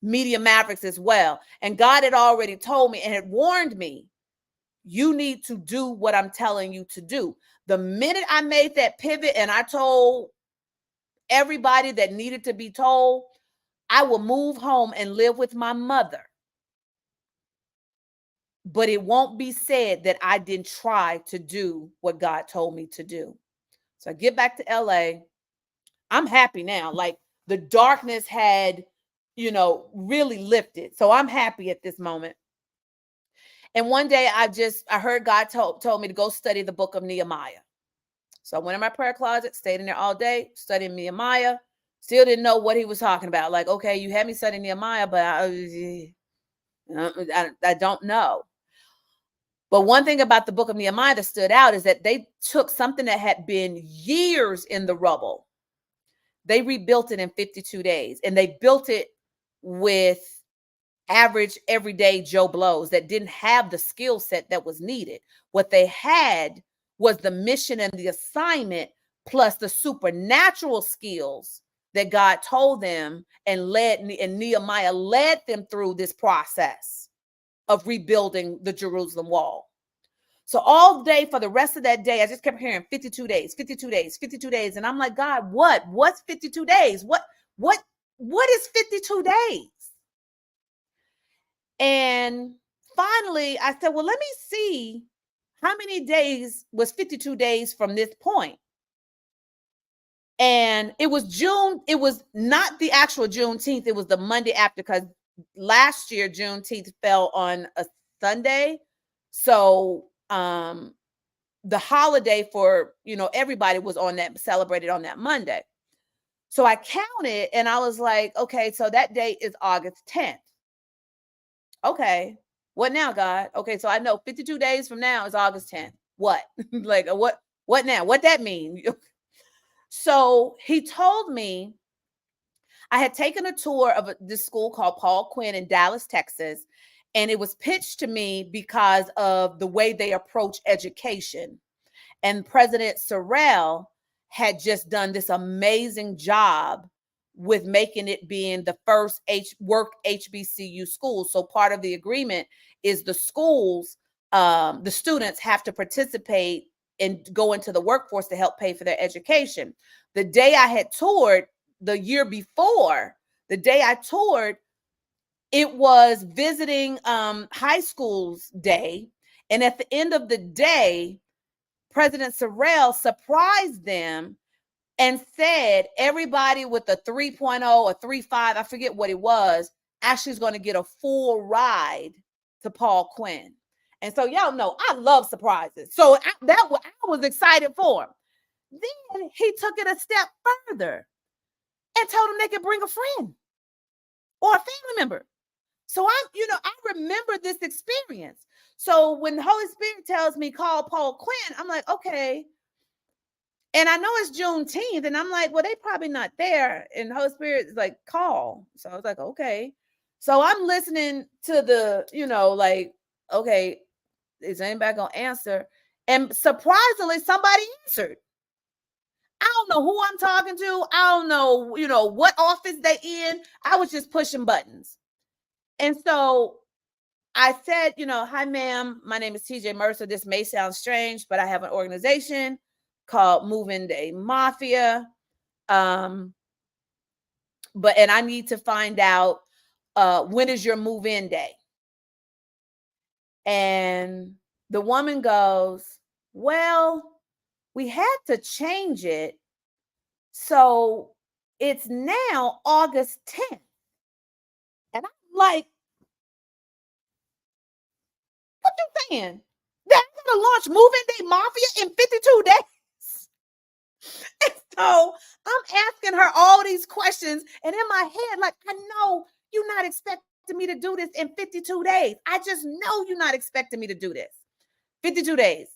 Media Mavericks as well. And God had already told me and had warned me, you need to do what I'm telling you to do. The minute I made that pivot and I told everybody that needed to be told, I will move home and live with my mother. But it won't be said that I didn't try to do what God told me to do. So I get back to LA. I'm happy now. Like the darkness had, really lifted. So I'm happy at this moment. And one day I heard God told me to go study the book of Nehemiah. So I went in my prayer closet, stayed in there all day, studying Nehemiah. Still didn't know what he was talking about. Like, okay, you had me studying Nehemiah, but I don't know. But one thing about the book of Nehemiah that stood out is that they took something that had been years in the rubble. They rebuilt it in 52 days, and they built it with average everyday Joe Blows that didn't have the skill set that was needed. What they had was the mission and the assignment plus the supernatural skills that God told them, and Nehemiah led them through this process of rebuilding the Jerusalem wall. So all day for the rest of that day, I just kept hearing 52 days, 52 days, 52 days. And I'm like, God, what's 52 days? What is 52 days? And finally I said, well, let me see how many days was 52 days from this point. And it was June. It was not the actual Juneteenth. It was the Monday after, because last year Juneteenth fell on a Sunday. So the holiday for, everybody was celebrated on that Monday. So I counted and I was like, okay, so that date is August 10th. Okay, what now, God? Okay, so I know 52 days from now is August 10th. What? Like, what now? What that mean? So he told me I had taken a tour of this school called Paul Quinn in Dallas, Texas. And it was pitched to me because of the way they approach education. And President Sorrell had just done this amazing job with making it being the first work HBCU school. So part of the agreement is the schools, the students have to participate and go into the workforce to help pay for their education. The day I had toured, the year before, the day I toured, it was visiting high schools day. And at the end of the day, President Sorrell surprised them and said everybody with a 3.0 or 3.5, I forget what it was, actually is going to get a full ride to Paul Quinn. And so y'all know I love surprises. So I was excited for him. Then he took it a step further and told them they could bring a friend or a family member. So I remember this experience. So when the Holy Spirit tells me call Paul Quinn, I'm like, okay. And I know it's Juneteenth, and I'm like, well, they probably not there. And the Holy Spirit is like, call. So I was like, okay. So I'm listening to the, like, okay, is anybody gonna answer? And surprisingly, somebody answered. I don't know who I'm talking to. I don't know, what office they in. I was just pushing buttons. And so I said, hi, ma'am. My name is TJ Mercer. This may sound strange, but I have an organization called Move-In Day Mafia. And I need to find out when is your move-in day? And the woman goes, well, we had to change it. So it's now August 10th. And I'm like, what you saying? They're going to launch Move-In Day Mafia in 52 days? And so I'm asking her all these questions. And in my head, like, I know you're not expecting me to do this in 52 days. I just know you're not expecting me to do this. 52 days.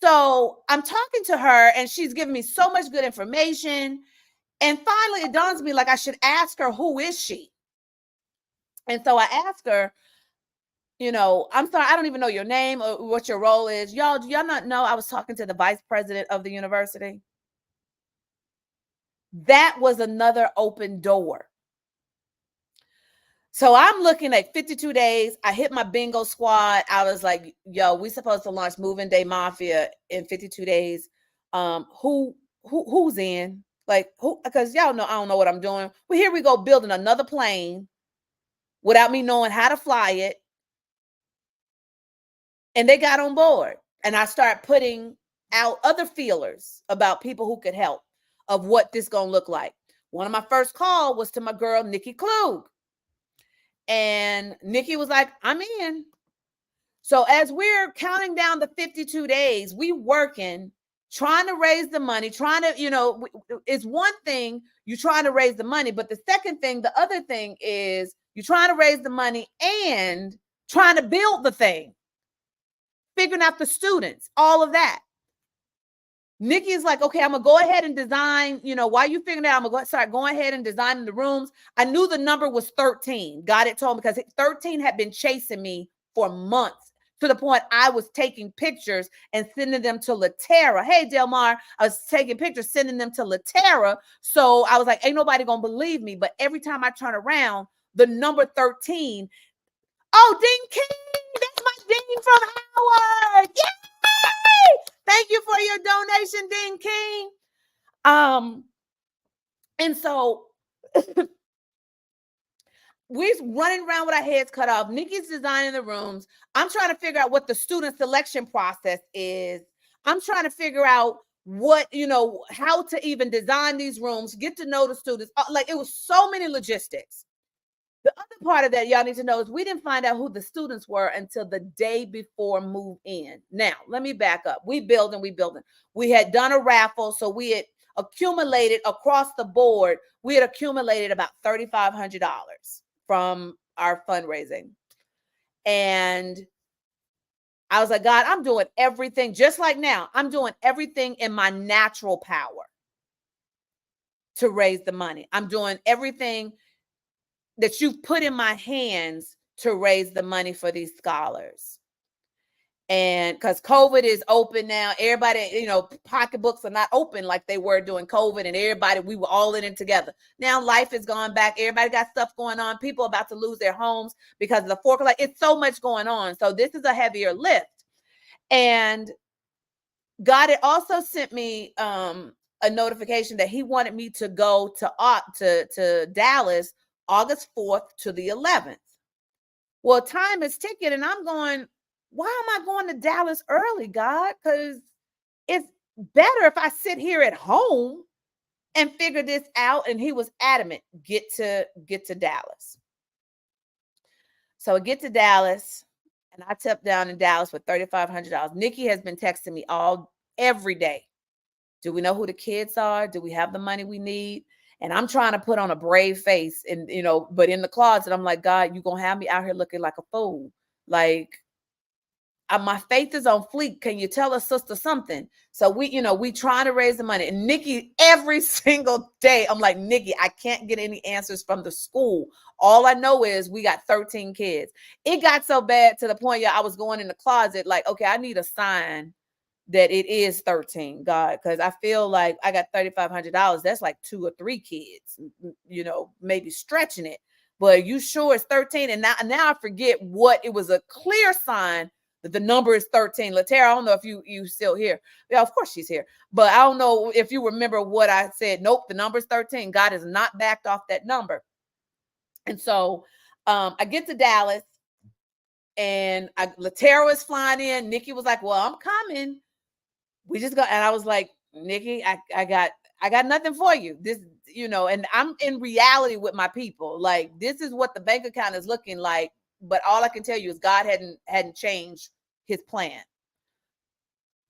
So I'm talking to her and she's giving me so much good information. And finally it dawns on me like I should ask her, who is she? And so I asked her, I'm sorry, I don't even know your name or what your role is. Y'all, do y'all not know I was talking to the vice president of the university? That was another open door. So I'm looking at 52 days. I hit my bingo squad. I was like, yo, we supposed to launch Move-In Day Mafia in 52 days. Who's in? Like, who? Because y'all know I don't know what I'm doing. Well, here we go building another plane without me knowing how to fly it. And they got on board. And I start putting out other feelers about people who could help of what this going to look like. One of my first call was to my girl, Nikki Klug. And Nikki was like, I'm in. So as we're counting down the 52 days, we working, trying to raise the money, it's one thing you're trying to raise the money, but the other thing is you're trying to raise the money and trying to build the thing, figuring out the students, all of that. Nikki is like, okay, I'm going to go ahead and design, while you figuring it out, I'm going to start going ahead and designing the rooms. I knew the number was 13. God had told me because 13 had been chasing me for months to the point I was taking pictures and sending them to Latera. Hey, Delmar, I was taking pictures, sending them to Latera. So I was like, ain't nobody going to believe me. But every time I turn around, the number 13, oh, Dean King, that's my Dean from Howard. Yay! Thank you for your donation, Dean King. And so we're running around with our heads cut off. Nikki's designing the rooms. I'm trying to figure out what the student selection process is. I'm trying to figure out what, how to even design these rooms, get to know the students. Like, it was so many logistics. The other part of that y'all need to know is we didn't find out who the students were until the day before move in. Now, let me back up. We building. We had done a raffle, so we had accumulated across the board. We had accumulated about $3,500 from our fundraising. And I was like, God, I'm doing everything, just like now, I'm doing everything in my natural power to raise the money. I'm doing everything that you've put in my hands to raise the money for these scholars. And because COVID is open now, everybody, pocketbooks are not open like they were during COVID, and we were all in it together. Now life has gone back. Everybody got stuff going on. People about to lose their homes because of the foreclosure. It's so much going on. So this is a heavier lift. And God had also sent me a notification that he wanted me to go to Dallas August 4th to the 11th. Well, time is ticking, and I'm going, why am I going to Dallas early, God? Because it's better if I sit here at home and figure this out. And he was adamant, get to Dallas. So I get to Dallas, and I tip down in Dallas with $3,500. Nikki has been texting me every day. Do we know who the kids are? Do we have the money we need? And I'm trying to put on a brave face and, but in the closet, I'm like, God, you're going to have me out here looking like a fool. Like, my faith is on fleek. Can you tell us, sister, something? So we trying to raise the money. And Nikki, every single day, I'm like, Nikki, I can't get any answers from the school. All I know is we got 13 kids. It got so bad to the point, I was going in the closet like, okay, I need a sign that it is 13, God, because I feel like I got $3,500. That's like 2 or 3 kids, maybe stretching it. But you sure it's 13? And now I forget what it was, a clear sign that the number is 13. Latera, I don't know if you still here. Yeah, of course she's here. But I don't know if you remember what I said. Nope, the number is 13. God has not backed off that number. And so I get to Dallas, and Latera was flying in. Nikki was like, well, I'm coming. We just got, and I was like, Nikki, I got nothing for you. This, and I'm in reality with my people. Like, this is what the bank account is looking like. But all I can tell you is God hadn't changed his plan.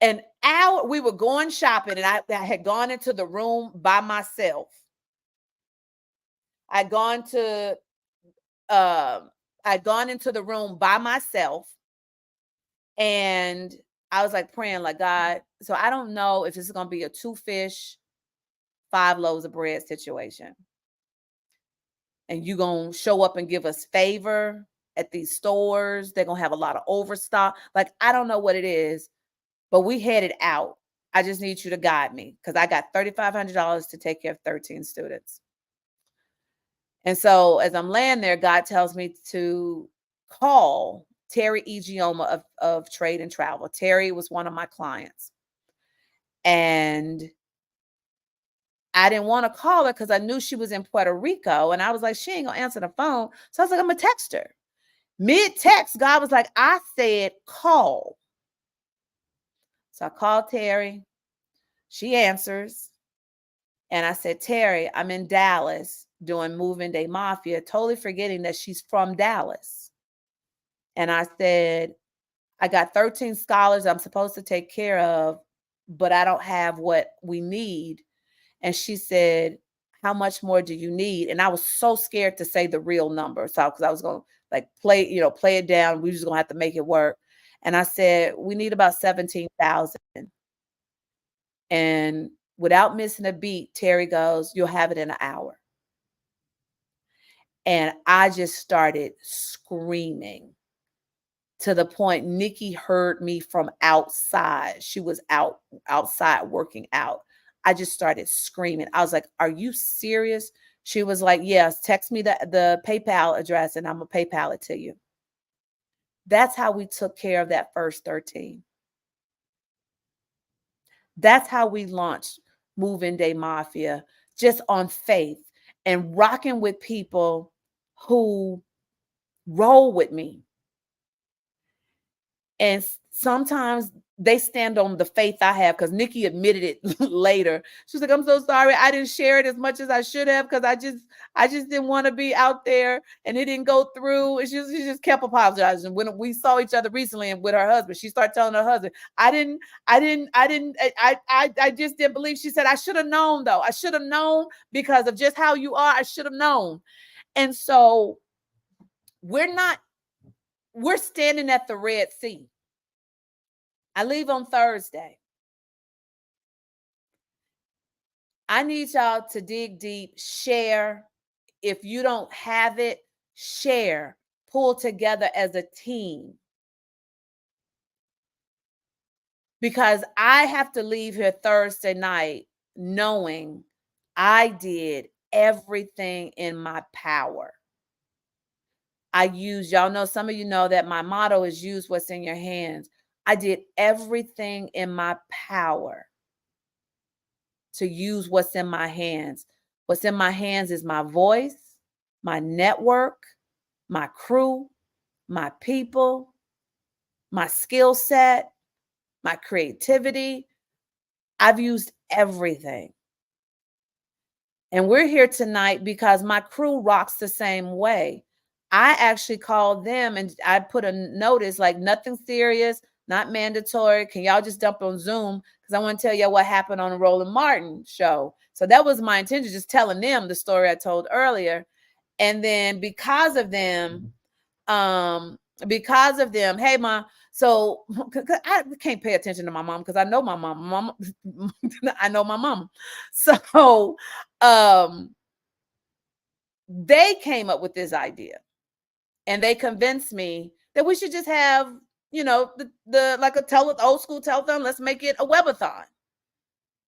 And we were going shopping, and I had gone into the room by myself. I'd gone into the room by myself, and I was like praying, like, God, so I don't know if this is going to be a 2 fish, 5 loaves of bread situation. And you going to show up and give us favor at these stores. They're going to have a lot of overstock. Like, I don't know what it is, but we headed out. I just need you to guide me, because I got $3,500 to take care of 13 students. And so as I'm laying there, God tells me to call Terry Egioma of Trade and Travel. Terry was one of my clients. And I didn't want to call her because I knew she was in Puerto Rico. And I was like, she ain't going to answer the phone. So I was like, I'm going to text her. Mid-text, God was like, I said, call. So I called Terry. She answers. And I said, Terry, I'm in Dallas doing Moving Day Mafia, totally forgetting that she's from Dallas. And I said, I got 13 scholars I'm supposed to take care of, but I don't have what we need. And she said, how much more do you need? And I was so scared to say the real number. So, because I was going to like play it down. We just going to have to make it work. And I said, we need about 17,000. And without missing a beat, Terry goes, you'll have it in an hour. And I just started screaming, to the point Nikki heard me from outside. She was outside working out. I just started screaming. I was like, are you serious? She was like, yes, text me the PayPal address and I'm going to PayPal it to you. That's how we took care of that first 13. That's how we launched Moving Day Mafia, just on faith and rocking with people who roll with me. And sometimes they stand on the faith I have, because Nikki admitted it later. She was like, I'm so sorry. I didn't share it as much as I should have, because I just didn't want to be out there and it didn't go through. She just kept apologizing. When we saw each other recently and with her husband, she started telling her husband, I just didn't believe. She said, I should have known though. I should have known because of just how you are. I should have known. And so we're standing at the Red Sea. I leave on Thursday. I need y'all to dig deep, share. If you don't have it, share, pull together as a team. Because I have to leave here Thursday night knowing I did everything in my power. Y'all know, some of you know that my motto is use what's in your hands. I did everything in my power to use what's in my hands. What's in my hands is my voice, my network, my crew, my people, my skill set, my creativity. I've used everything. And we're here tonight because my crew rocks the same way. I actually called them and I put a notice like, nothing serious, not mandatory. Can y'all just dump on Zoom? Because I want to tell you what happened on the Roland Martin show. So that was my intention, just telling them the story I told earlier. And then because of them, hey, Ma. So I can't pay attention to my mom because I know my mom. I know my mom. So they came up with this idea, and they convinced me that we should just have, the like old school telethon. Let's make it a webathon.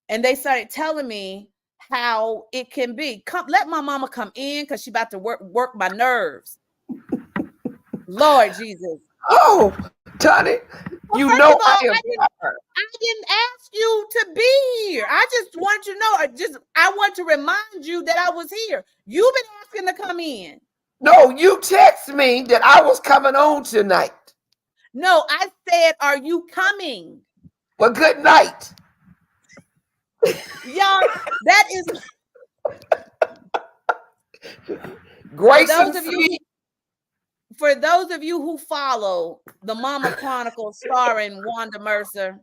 And they started telling me how it can be. Let my mama come in because she's about to work my nerves. Lord Jesus. Oh, Tony, Well, first of all, I didn't ask you to be here. I just want to know. I want to remind you that I was here. You've been asking to come in. No, you text me that I was coming on tonight. No, I said, are you coming? Well, good night. Y'all, that is Grace for those of you who follow the Mama Chronicles starring Wanda Mercer,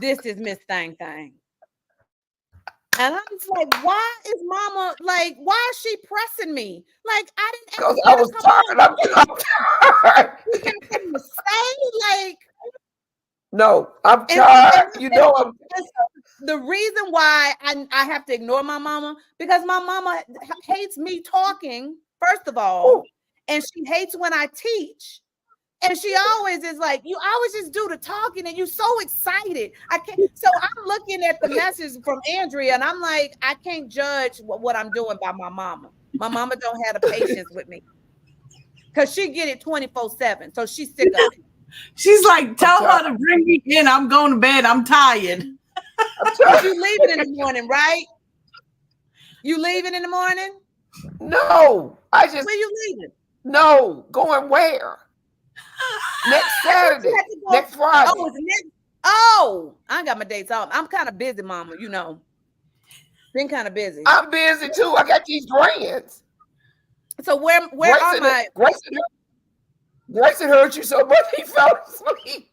this is Miss Thang Thang. And I'm just like, why is Mama, why is she pressing me? Like, I didn't ask I was tired. I'm tired. You got something to say? No, I'm tired. The reason why I have to ignore my mama, because my mama hates me talking, first of all, and she hates when I teach. And she always is like, you always just do the talking and you're so excited. I can't. So I'm looking at the message from Andrea and I'm like, I can't judge what I'm doing by my mama. My mama don't have the patience with me because she get it 24/7. So she's sick of it. She's like, tell her to bring me in. I'm going to bed. I'm tired. You leaving in the morning, right? You leaving in the morning? No, Where you leaving? No, going where? Next Saturday, next Friday. Oh, it's next. Oh, I ain't got my dates off. I'm kind of busy, mama. Been kind of busy. I'm busy too. I got these grands. So where are my? Grayson heard you so much he fell asleep.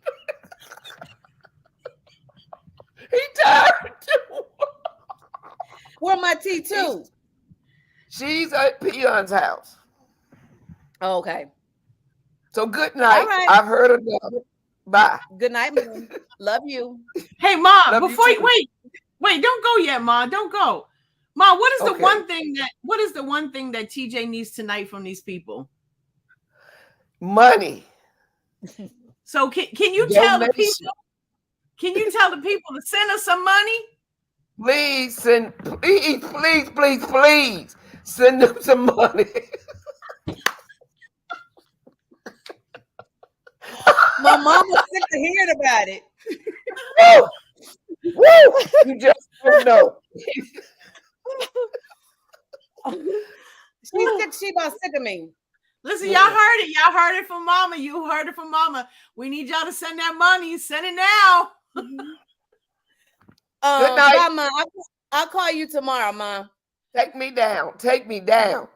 He tired too. Where my T2? She's at Peon's house. Oh, okay. So good night. All right. I've heard enough. Bye. Good night, Mom. Love you. Hey, Ma, before you wait, don't go yet, Ma. Don't go. Ma, what is the one thing that TJ needs tonight from these people? Money. So can you tell the people? Can you tell the people to send us some money? Please send them some money. My mama's sick of hearing about it. Woo! You just don't know. She about sick of me. Listen, y'all heard it. Y'all heard it from Mama. You heard it from Mama. We need y'all to send that money. Send it now. Good night. Bye, Ma. I'll call you tomorrow, Ma. Take me down. Take me down.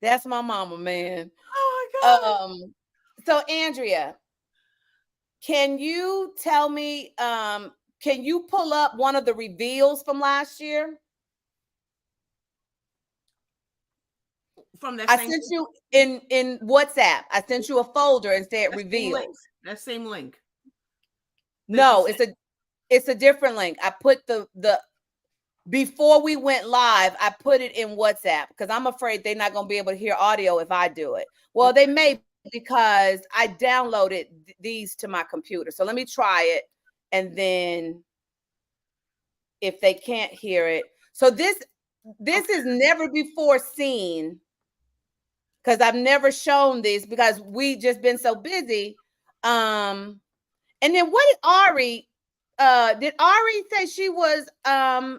That's my mama, man. Oh my God. So Andrea, can you tell me, can you pull up one of the reveals from last year? From that I sent you in WhatsApp. I sent you a folder and said reveals. That same link. No, it's a different link. I put the before we went live, I put it in WhatsApp because I'm afraid they're not going to be able to hear audio if I do it. Well, they may, because I downloaded these to my computer. So let me try it. And then if they can't hear it. So this is never before seen, because I've never shown this because we just been so busy. And then what did Ari say she was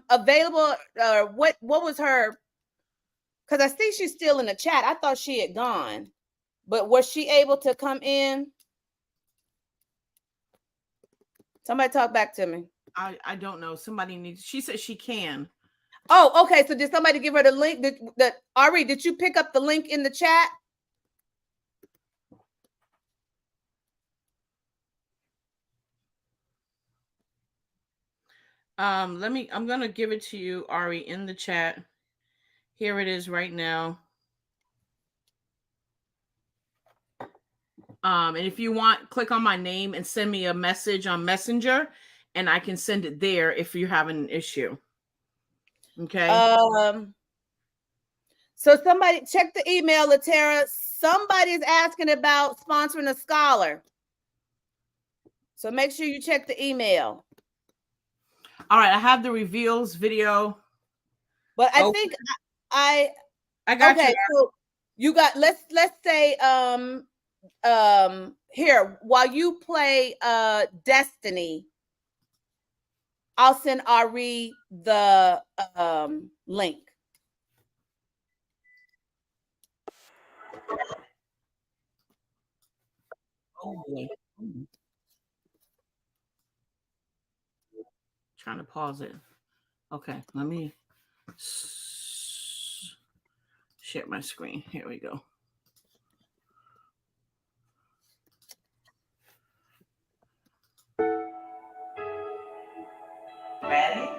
available, or what was her? Because I see she's still in the chat. I thought she had gone, but was she able to come in? Somebody talk back to me. I don't know. She said she can. Oh, okay. So did somebody give her the link? Ari, did you pick up the link in the chat? I'm gonna give it to you, Ari, in the chat. Here it is right now. And if you want, click on my name and send me a message on Messenger, and I can send it there if you're having an issue. Okay. So somebody check the email, Latera. Somebody's asking about sponsoring a scholar. So make sure you check the email. All right, I have the reveals video. But I think I got okay, you. so you got let's say here while you play Destiny, I'll send Ari the link. Trying to pause it. Okay, let me share my screen. Here we go. Ready?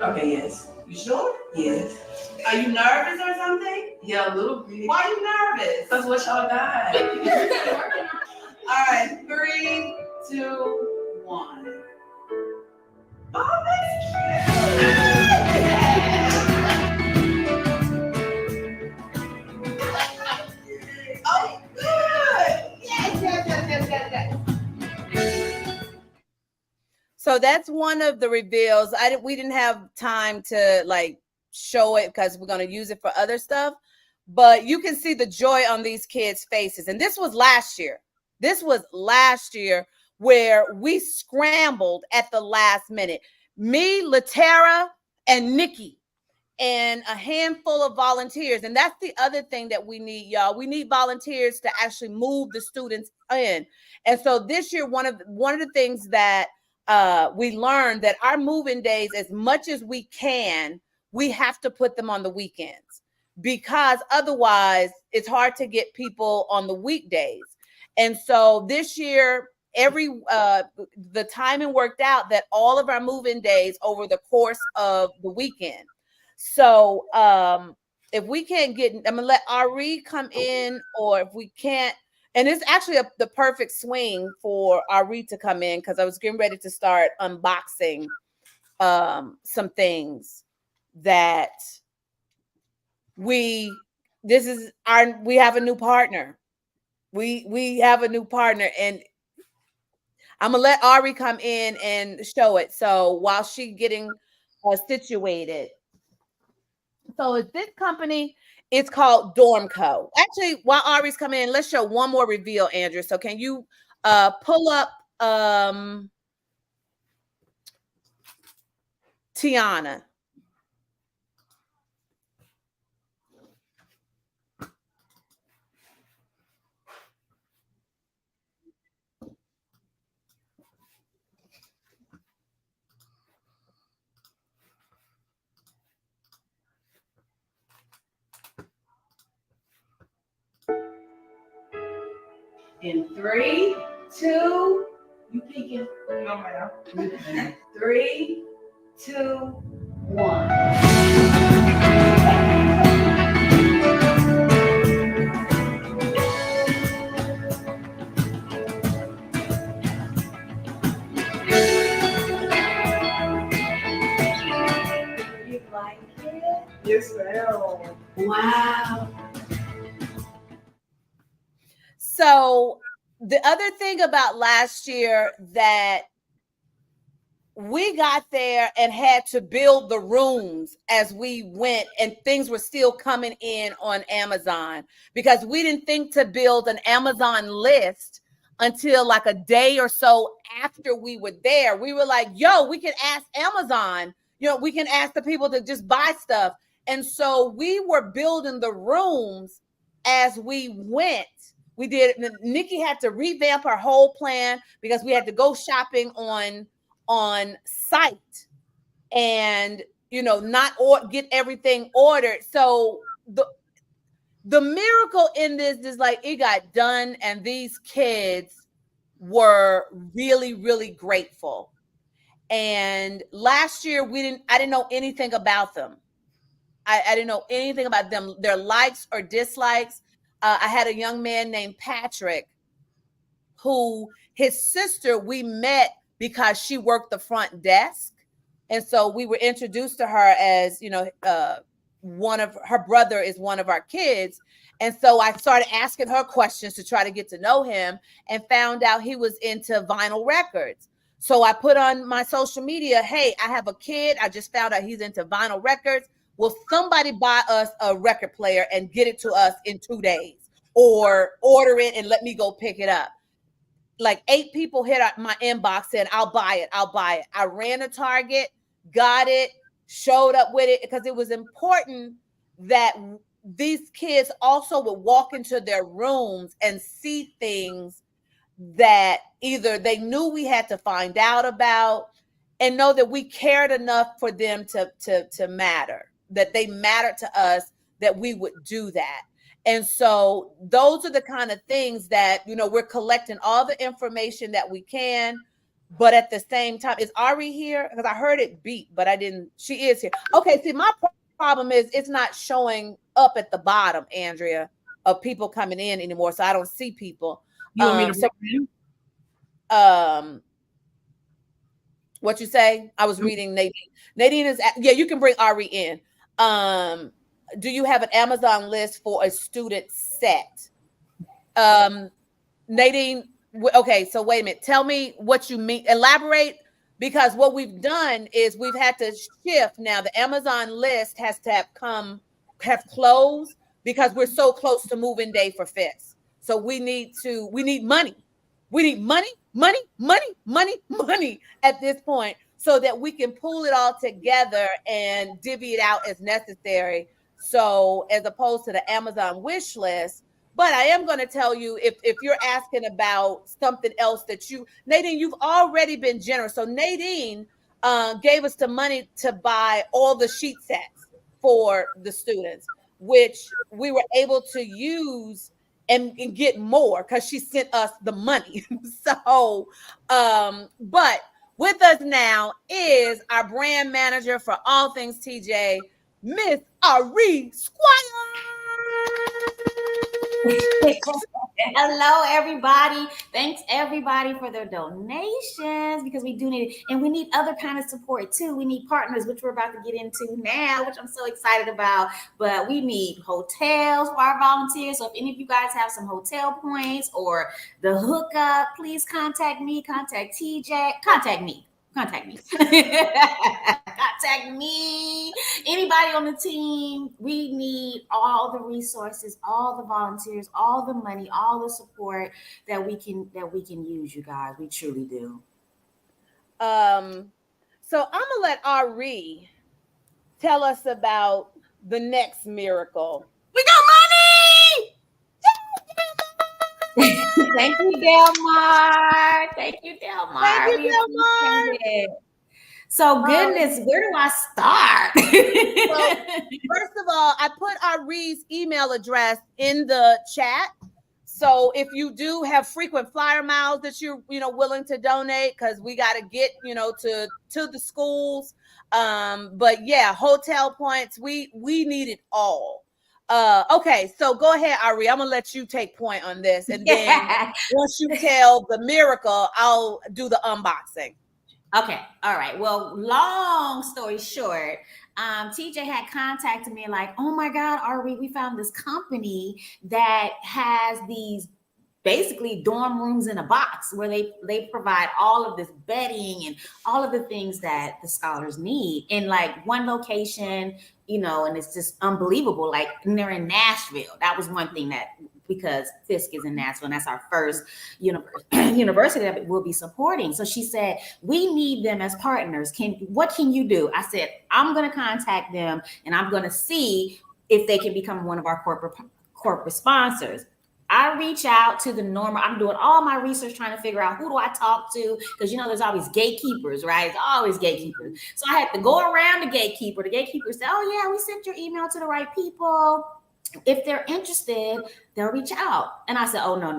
Okay, yes. You sure? Yes. Are you nervous or something? Yeah, a little bit. Why are you nervous? That's what y'all got. All right, 3, 2, 1. Oh, that's cute. Oh, good. Yes. So that's one of the reveals. We didn't have time to like show it because we're going to use it for other stuff. But you can see the joy on these kids' faces. And this was last year. This was last year where we scrambled at the last minute. Me, Latera, and Nikki, and a handful of volunteers. And that's the other thing that we need, y'all. We need volunteers to actually move the students in. And so this year, one of the things that we learned that our moving days, as much as we can, we have to put them on the weekends, because otherwise it's hard to get people on the weekdays. And so this year, the timing worked out that all of our move-in days over the course of the weekend. So if we can't get, I'm gonna let Ari come in, or if we can't, and it's actually the perfect swing for Ari to come in, because I was getting ready to start unboxing some things that we have a new partner. We have a new partner, and I'm gonna let Ari come in and show it. So while she's getting situated, so it's this company. It's called Dormco. Actually, while Ari's coming in, let's show one more reveal, Andrew. So can you pull up Tiana? In 3, 2, you peeking. No, ma'am. 3, 2, 1. You like it? Yes, ma'am. Wow. So the other thing about last year that we got there and had to build the rooms as we went, and things were still coming in on Amazon, because we didn't think to build an Amazon list until like a day or so after we were there. We were like, yo, we can ask Amazon, we can ask the people to just buy stuff. And so we were building the rooms as we went. We did. Nikki had to revamp her whole plan because we had to go shopping on site and not get everything ordered. So the miracle in this is like it got done, and these kids were really, really grateful. And last year I didn't know anything about them. I didn't know anything about them, their likes or dislikes. I had a young man named Patrick who his sister we met because she worked the front desk. And so we were introduced to her as, one of her brother is one of our kids. And so I started asking her questions to try to get to know him and found out he was into vinyl records. So I put on my social media, hey, I have a kid. I just found out he's into vinyl records. Will somebody buy us a record player and get it to us in 2 days, or order it and let me go pick it up? Like 8 people hit my inbox saying, I'll buy it. I'll buy it. I ran to Target, got it, showed up with it, because it was important that these kids also would walk into their rooms and see things that either they knew we had to find out about, and know that we cared enough for them to matter, that they mattered to us, that we would do that. And so those are the kind of things that, we're collecting all the information that we can, but at the same time, is Ari here? Because I heard it beep, but I didn't. She is here. Okay, see, my problem is it's not showing up at the bottom, Andrea, of people coming in anymore, so I don't see people. You want me to bring what you say? I was reading Nadine. Nadine is, yeah, you can bring Ari in. Do you have an Amazon list for a student set? Nadine, okay, so wait a minute. Tell me what you mean. Elaborate, because what we've done is we've had to shift. Now the Amazon list has to have closed because we're so close to move-in day for FIS. So we need money. We need money at this point, so that we can pull it all together and divvy it out as necessary. So as opposed to the Amazon wish list. But I am going to tell you, if you're asking about something else that Nadine, you've already been generous. So Nadine gave us the money to buy all the sheet sets for the students, which we were able to use and get more because she sent us the money. So, but with us now is our brand manager for all things TJ, Miss Ari Squire. Hello, everybody. Thanks, everybody, for their donations, because we do need it. And we need other kind of support, too. We need partners, which we're about to get into now, which I'm so excited about. But we need hotels for our volunteers. So if any of you guys have some hotel points or the hookup, please contact me. Contact TJ. Contact me. Contact me. Contact me. Anybody on the team. We need all the resources, all the volunteers, all the money, all the support that we can use, you guys. We truly do. So I'm gonna let Ari tell us about the next miracle. We got money. Thank you, Delmar. Thank you, Delmar. Thank you, Delmar. So goodness, where do I start? Well, first of all, I put Ari's email address in the chat. So if you do have frequent flyer miles that you're willing to donate, because we got to get to the schools. But yeah, hotel points, we need it all. Okay, so go ahead, Ari. I'm gonna let you take point on this, and then once you tell the miracle, I'll do the unboxing. Okay, all right. Well, long story short, TJ had contacted me like, oh my God, Ari, we found this company that has these basically dorm rooms in a box where they provide all of this bedding and all of the things that the scholars need in like one location, and it's just unbelievable. Like, and they're in Nashville. That was one thing because Fisk is in Nashville, and that's our first university that we'll be supporting. So she said, we need them as partners. What can you do? I said, I'm going to contact them, and I'm going to see if they can become one of our corporate sponsors. I reach out to the normal. I'm doing all my research trying to figure out who do I talk to, because there's always gatekeepers, right? It's always gatekeepers. So I had to go around the gatekeeper. The gatekeeper said, oh yeah, we sent your email to the right people. If they're interested, they'll reach out. And I said, oh, no.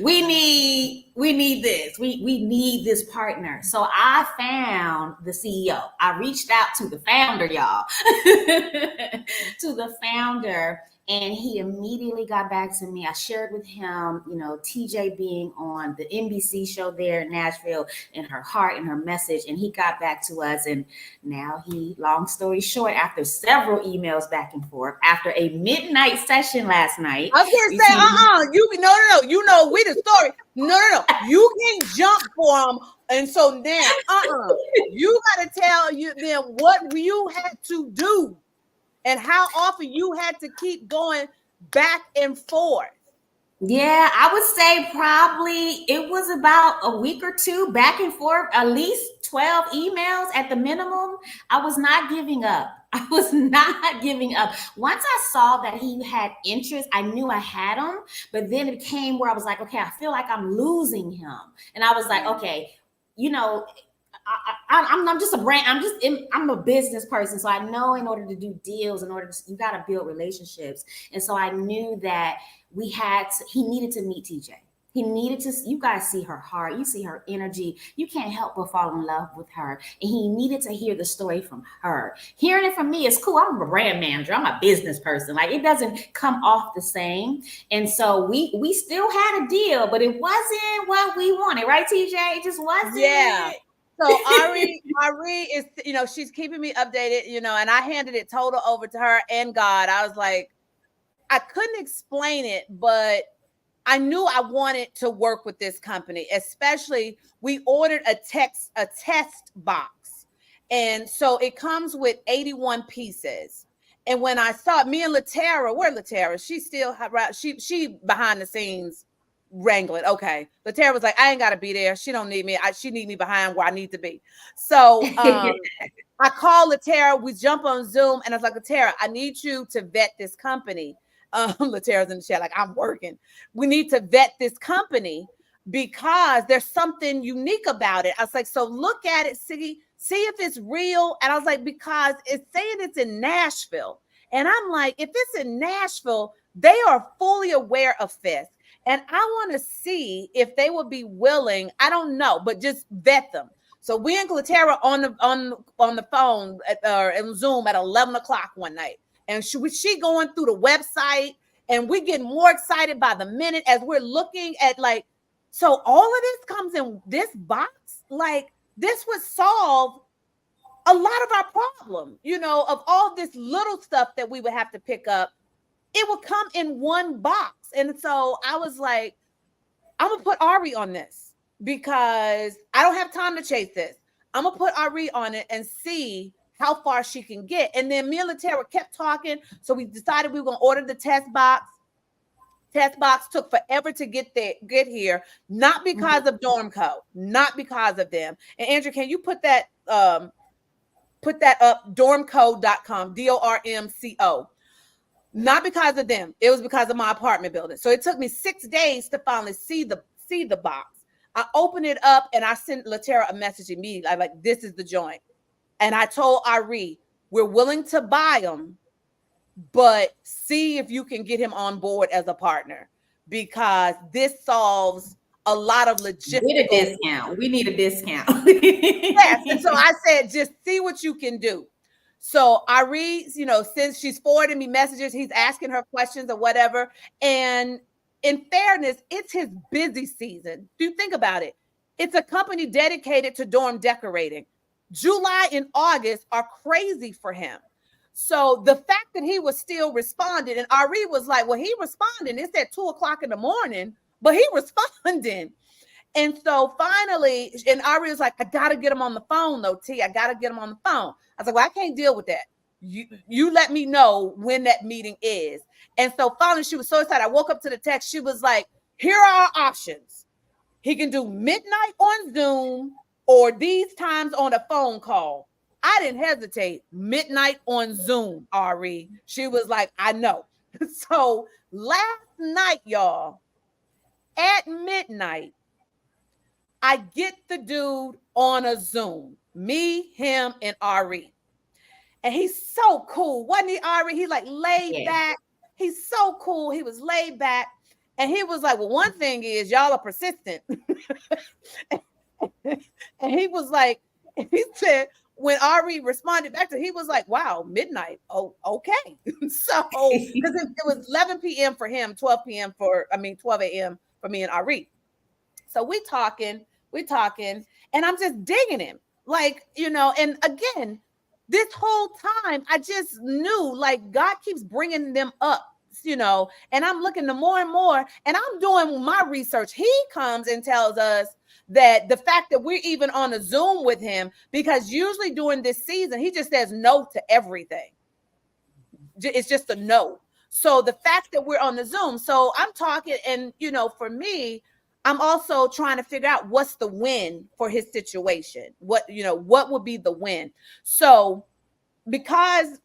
we need this. We need this partner. So I found the CEO. I reached out to the founder, y'all, to the founder. And he immediately got back to me. I shared with him, you know, TJ being on the NBC show there in Nashville and her heart and her message. And he got back to us. And now long story short, after several emails back and forth, after a midnight session last night. I was going to say, no. You know, we the story. No. You can't jump for them. And so now, you got to tell them what you had to do. And how often you had to keep going back and forth. Yeah, I would say probably it was about a week or two back and forth, at least 12 emails at the minimum. I was not giving up. Once I saw that he had interest, I knew I had him. But then it came where I was like, okay, I feel like I'm losing him. And I was like, okay, you know, I'm just a brand. I'm a business person. So I know in order to do deals, you got to build relationships. And so I knew that he needed to meet TJ. You guys see her heart. You see her energy. You can't help but fall in love with her. And he needed to hear the story from her. Hearing it from me is cool. I'm a brand manager. I'm a business person. Like, it doesn't come off the same. And so we still had a deal, but it wasn't what we wanted. Right, TJ? It just wasn't. Yeah. So Ari is, you know, she's keeping me updated, you know, and I handed it total over to her and God. I was like, I couldn't explain it, but I knew I wanted to work with this company, especially we ordered a test box. And so it comes with 81 pieces. And when I saw me and Latera, where Latera? She's still, she behind the scenes wrangling. Okay. Latera was like, I ain't got to be there. She don't need me. She need me behind where I need to be. So I called Latera. We jump on Zoom and I was like, Latera, I need you to vet this company. Latera's in the chat like, I'm working. We need to vet this company because there's something unique about it. I was like, so look at it, see if it's real. And I was like, because it's saying it's in Nashville. And I'm like, if it's in Nashville, they are fully aware of this. And I want to see if they would be willing. I don't know, but just vet them. So we and Latera on the phone in Zoom at 11 o'clock one night, and she going through the website, and we get more excited by the minute as we're looking at like. So all of this comes in this box. Like, this would solve a lot of our problem, you know, of all this little stuff that we would have to pick up. It would come in one box. And so I was like, I'm going to put Ari on this because I don't have time to chase this. I'm going to put Ari on it and see how far she can get. And then me and Latera kept talking. So we decided we were going to order the test box. Test box took forever to get here, not because of Dormco, not because of them. And Andrew, can you put that up, dormco.com, DORMCO. Not because of them. It was because of my apartment building. So it took me 6 days to finally see the box. I opened it up and I sent Latera a message immediately. I'm like, this is the joint. And I told Ari, we're willing to buy them, but see if you can get him on board as a partner, because this solves a lot of logistical. We need a discount. Yes. And so I said, just see what you can do. So Ari, you know, since she's forwarding me messages, he's asking her questions or whatever. And in fairness, it's his busy season. Do you think about it? It's a company dedicated to dorm decorating. July and August are crazy for him. So the fact that he was still responding, and Ari was like, well, he responding. It's at 2:00 in the morning, but he responding. And so finally, and Ari was like, I got to get him on the phone though, T. I got to get him on the phone. I was like, well, I can't deal with that. You let me know when that meeting is. And so finally, she was so excited. I woke up to the text. She was like, here are our options. He can do midnight on Zoom or these times on a phone call. I didn't hesitate. Midnight on Zoom, Ari. She was like, I know. So last night, y'all, at midnight, I get the dude on a Zoom. Me, him, and Ari. And he's so cool. Wasn't he, Ari? He like laid back. He's so cool. He was laid back. And he was like, well, one thing is y'all are persistent. And he was like, he said, when Ari responded back to, he was like, wow, midnight. Oh, okay. So, because it was 11 p.m. for him, 12 a.m. for me and Ari. So we talking, and I'm just digging him. Like, and again, this whole time, I just knew, like, God keeps bringing them up, and I'm looking to more and more, and I'm doing my research. He comes and tells us that the fact that we're even on a Zoom with him, because usually during this season, he just says no to everything. It's just a no. So the fact that we're on the Zoom, so I'm talking, and, for me, I'm also trying to figure out what's the win for his situation. What would be the win? So, because,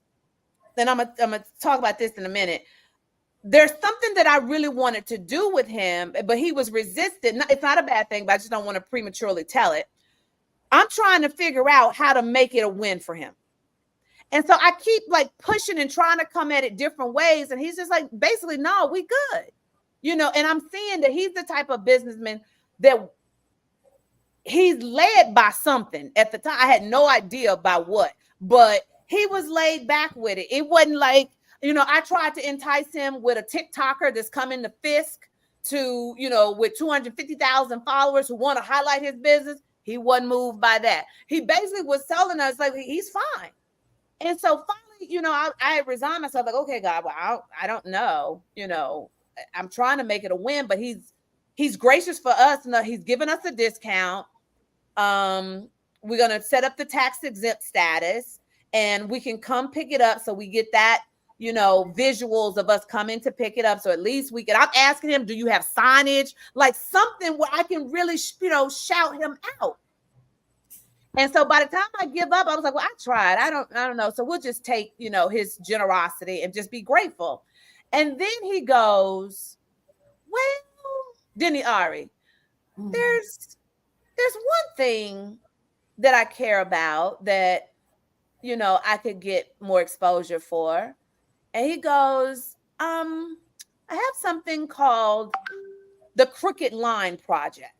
then I'm gonna talk about this in a minute. There's something that I really wanted to do with him, but he was resistant. It's not a bad thing, but I just don't want to prematurely tell it. I'm trying to figure out how to make it a win for him. And so I keep like pushing and trying to come at it different ways. And he's just like, basically, no, we good. And I'm seeing that he's the type of businessman that he's led by something. At the time, I had no idea about what, but he was laid back with it. It wasn't like, I tried to entice him with a TikToker that's coming to Fisk to, with 250,000 followers who want to highlight his business. He wasn't moved by that. He basically was telling us like, he's fine. And so finally, I resigned myself like, okay, God, well, I don't know, I'm trying to make it a win, but he's gracious for us. No, he's given us a discount. We're going to set up the tax exempt status, and we can come pick it up. So we get that, visuals of us coming to pick it up. So at least we can, I'm asking him, do you have signage? Like something where I can really, shout him out. And so by the time I give up, I was like, well, I tried. I don't know. So we'll just take, his generosity and just be grateful. And then he goes, well, Denny Ari, there's one thing that I care about that, I could get more exposure for. And he goes, I have something called the Crooked Line Project.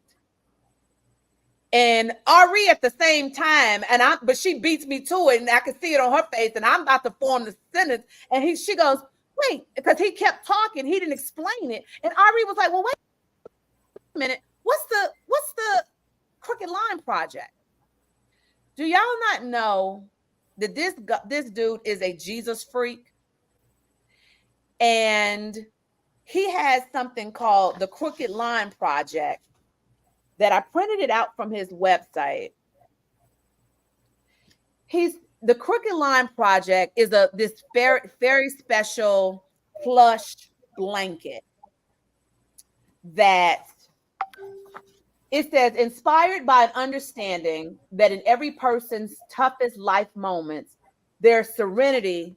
And Ari at the same time, but she beats me to it, and I can see it on her face, and I'm about to form the sentence. And she goes, wait, because he kept talking, he didn't explain it. And Ari was like, well, wait a minute, what's the Crooked Line Project? Do y'all not know that this dude is a Jesus freak? And he has something called the Crooked Line Project that I printed it out from his website. The Crooked Line Project is this very, very special plush blanket that it says, inspired by an understanding that in every person's toughest life moments, there's serenity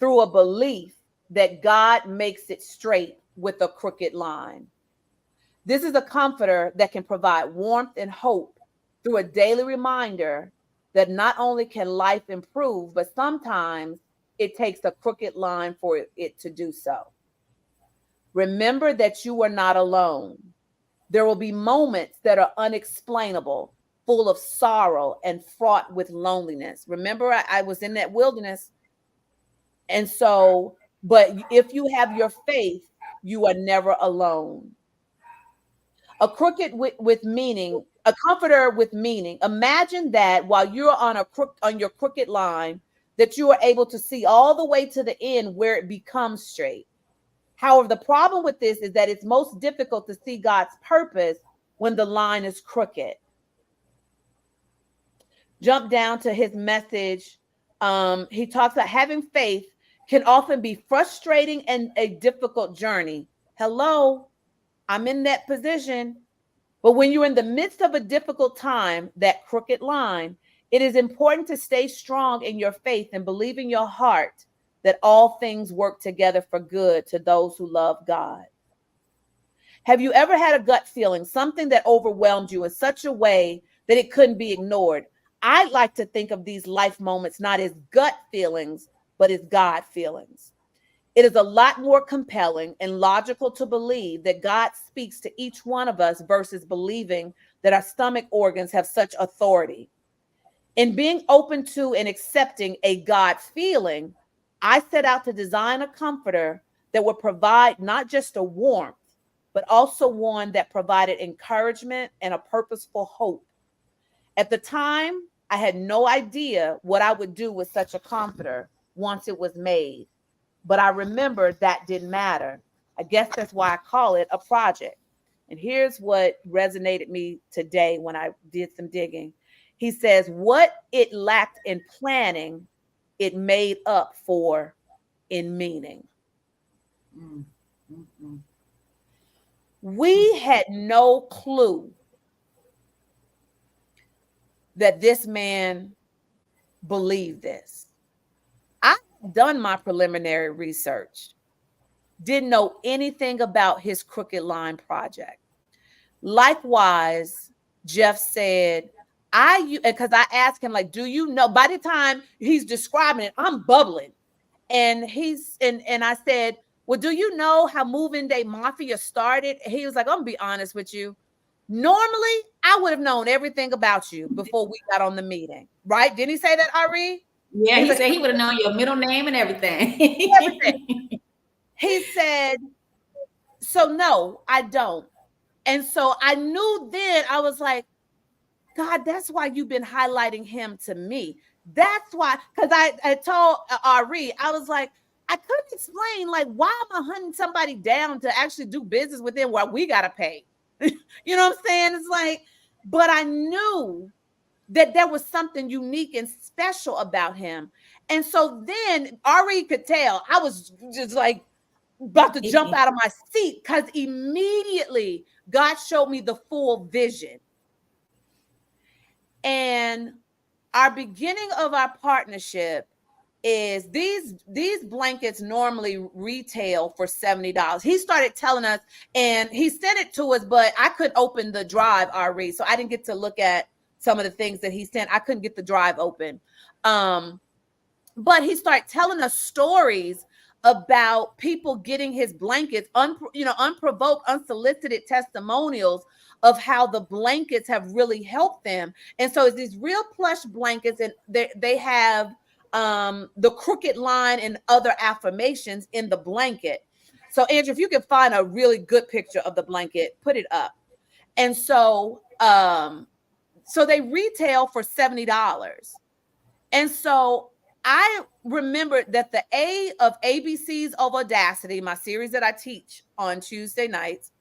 through a belief that God makes it straight with a crooked line. This is a comforter that can provide warmth and hope through a daily reminder that not only can life improve, but sometimes it takes a crooked line for it to do so. Remember that you are not alone. There will be moments that are unexplainable, full of sorrow and fraught with loneliness. Remember, I was in that wilderness. And so, but if you have your faith, you are never alone. A crooked with meaning, a comforter with meaning. Imagine that while you're on your crooked line, that you are able to see all the way to the end where it becomes straight. However, the problem with this is that it's most difficult to see God's purpose when the line is crooked. Jump down to his message. He talks about having faith can often be frustrating and a difficult journey. Hello, I'm in that position. But when you're in the midst of a difficult time, that crooked line, it is important to stay strong in your faith and believe in your heart that all things work together for good to those who love God. Have you ever had a gut feeling, something that overwhelmed you in such a way that it couldn't be ignored? I like to think of these life moments not as gut feelings, but as God feelings. It is a lot more compelling and logical to believe that God speaks to each one of us versus believing that our stomach organs have such authority. In being open to and accepting a God feeling, I set out to design a comforter that would provide not just a warmth, but also one that provided encouragement and a purposeful hope. At the time, I had no idea what I would do with such a comforter once it was made, but I remembered that didn't matter. I guess that's why I call it a project. And here's what resonated me today when I did some digging. He says, what it lacked in planning, it made up for in meaning. We had no clue that this man believed this. I've done my preliminary research, didn't know anything about his Crooked Line project. Likewise, Jeff said, because I asked him, like, do you know? By the time he's describing it, I'm bubbling. And and I said, well, do you know how Moving Day Mafia started? He was like, I'm gonna be honest with you. Normally, I would have known everything about you before we got on the meeting, right? Didn't he say that, Ari? Yeah, he said he would have known your middle name and everything. Everything. He said, so no, I don't. And so I knew then, I was like, God, that's why you've been highlighting him to me. That's why, because I told Ari, I was like, I couldn't explain, like, why am I hunting somebody down to actually do business with them while we got to pay? You know what I'm saying? It's like, but I knew that there was something unique and special about him. And so then Ari could tell I was just like about to jump out of my seat, because immediately God showed me the full vision. And our beginning of our partnership is these blankets normally retail for $70. He started telling us, and he sent it to us, but I couldn't open the drive, Ari, so I didn't get to look at some of the things that he sent. I couldn't get the drive open. But he started telling us stories about people getting his blankets, unprovoked, unsolicited testimonials of how the blankets have really helped them. And so it's these real plush blankets, and they have the Crooked Line and other affirmations in the blanket. So Andrew, if you can find a really good picture of the blanket, put it up. And so so they retail for $70. And so I remembered that the A of ABCs of Audacity, my series that I teach on Tuesday nights,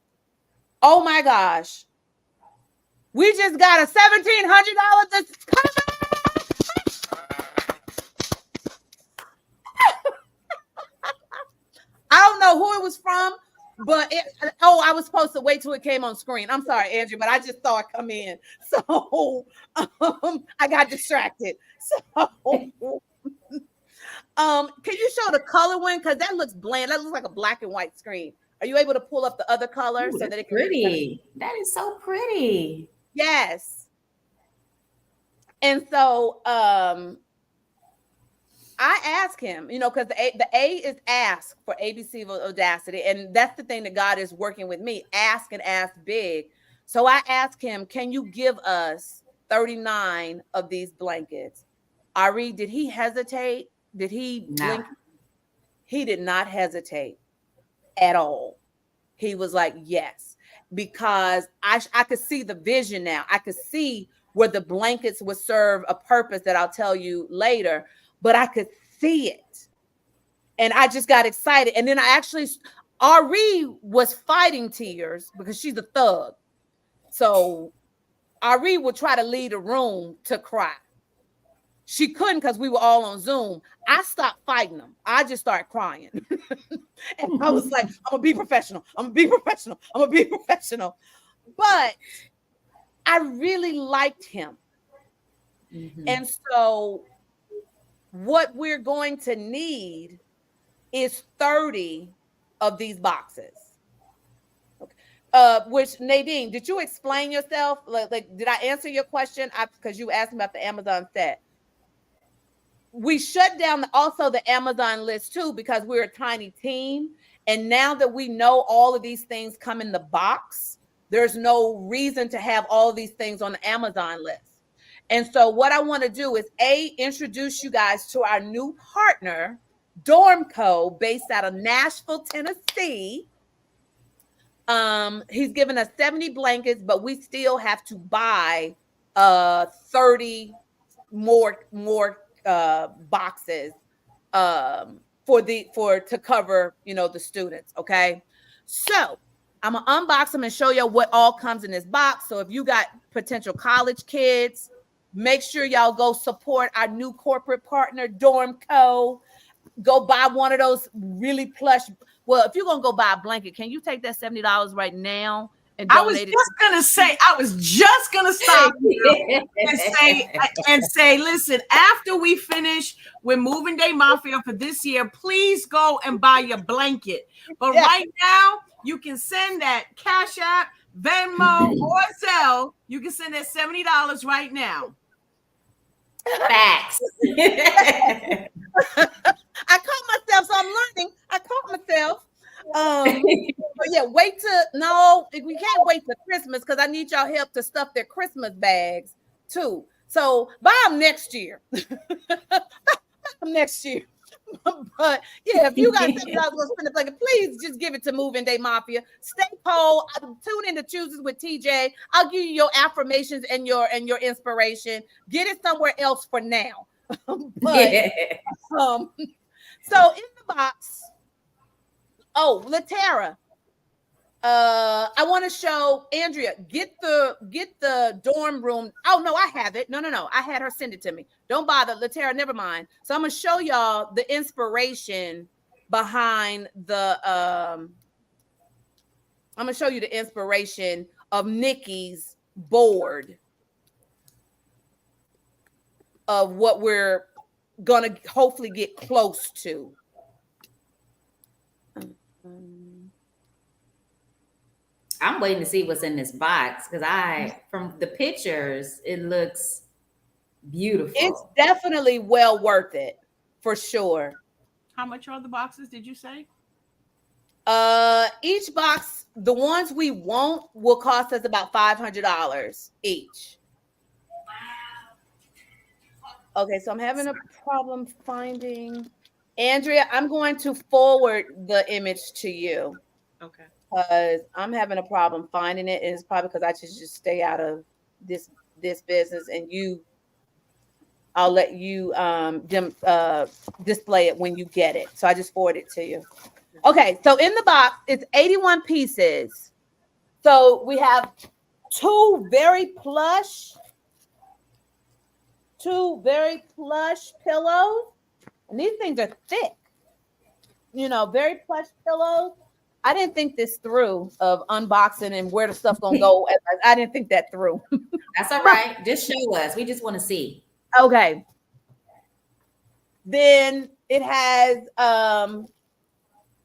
oh my gosh, we just got a $1,700 I don't know who it was from, but I was supposed to wait till it came on screen. I'm sorry, Andrew, but I just saw it come in. So I got distracted. So can you show the color one? Because that looks bland. That looks like a black and white screen. Are you able to pull up the other color? Ooh, so that it can pretty. That is so pretty. Yes. And so I asked him, because the A is ask for ABC of Audacity. And that's the thing that God is working with me. Ask and ask big. So I asked him, can you give us 39 of these blankets? Ari, did he hesitate? Did he blink? He did not hesitate at all. He was like, yes, because I could see the vision now. I could see where the blankets would serve a purpose that I'll tell you later, but I could see it. And I just got excited. And then Ari was fighting tears because she's a thug. So Ari would try to leave the room to cry. She couldn't because we were all on Zoom. I stopped fighting them. I just started crying. And I was like, I'm going to be professional. I'm going to be professional. I'm going to be professional. But I really liked him. Mm-hmm. And so what we're going to need is 30 of these boxes. Which, Nadine, did you explain yourself? Like, did I answer your question? Because you asked me about the Amazon set. We shut down also the Amazon list too, because we're a tiny team. And now that we know all of these things come in the box, there's no reason to have all of these things on the Amazon list. And so what I want to do is introduce you guys to our new partner, Dormco, based out of Nashville, Tennessee. He's given us 70 blankets, but we still have to buy 30 more boxes to cover, the students. Okay, so I'm gonna unbox them and show you what all comes in this box. So if you got potential college kids, make sure y'all go support our new corporate partner, Dormco. Go buy one of those really plush. Well, if you're gonna go buy a blanket, can you take that $70 right now and donate it? I was just gonna stop you and say, listen, after we finish with Moving Day Mafia for this year, please go and buy your blanket. But right now, you can send that Cash App, Venmo, or Zelle. You can send that $70 right now. Facts. I caught myself, so I'm learning. I caught myself. But yeah, we can't wait for Christmas because I need y'all help to stuff their Christmas bags too. So buy them next year. Next year. But yeah, if you got $70 to spend a blanket, please just give it to Moving Day Mafia. Stay cold. Tune in to Chooses with TJ. I'll give you your affirmations and your inspiration. Get it somewhere else for now. So in the box, Latera, I want to show Andrea, get the dorm room. Oh no, I have it. No. I had her send it to me. Don't bother, Latera, never mind. So I'm gonna show y'all the inspiration behind I'm gonna show you the inspiration of Nikki's board of what we're gonna hopefully get close to. I'm waiting to see what's in this box because from the pictures, it looks beautiful. It's definitely well worth it for sure. How much are the boxes, did you say? Each box, the ones we want will cost us about $500 each. Okay, so I'm having a problem finding. Andrea, I'm going to forward the image to you. Okay. Because I'm having a problem finding it, and it's probably because I just stay out of this business, and I'll let you display it when you get it. So I just forwarded it to you. Okay, so in the box, it's 81 pieces. So we have two very plush pillows, and these things are thick. Very plush pillows. I didn't think this through of unboxing and where the stuff gonna go. I didn't think that through. That's all right. Just show us. We just want to see. Okay. Then it has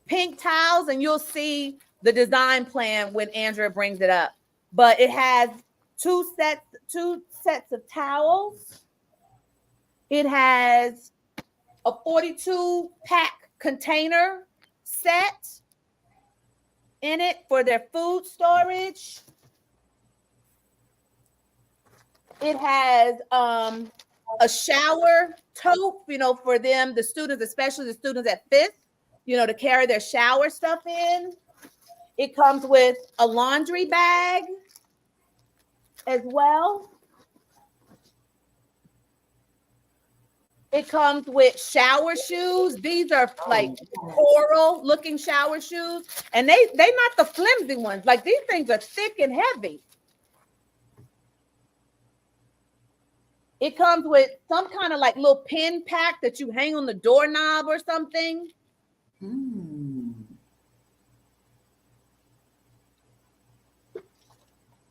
pink towels, and you'll see the design plan when Andrea brings it up. But it has two sets of towels. It has a 42-pack container set in it for their food storage. It has a shower tote, for them, the students, especially the students at 5th, to carry their shower stuff in. It comes with a laundry bag as well. It comes with shower shoes. These are like coral looking shower shoes. And they not the flimsy ones. Like these things are thick and heavy. It comes with some kind of like little pin pack that you hang on the doorknob or something.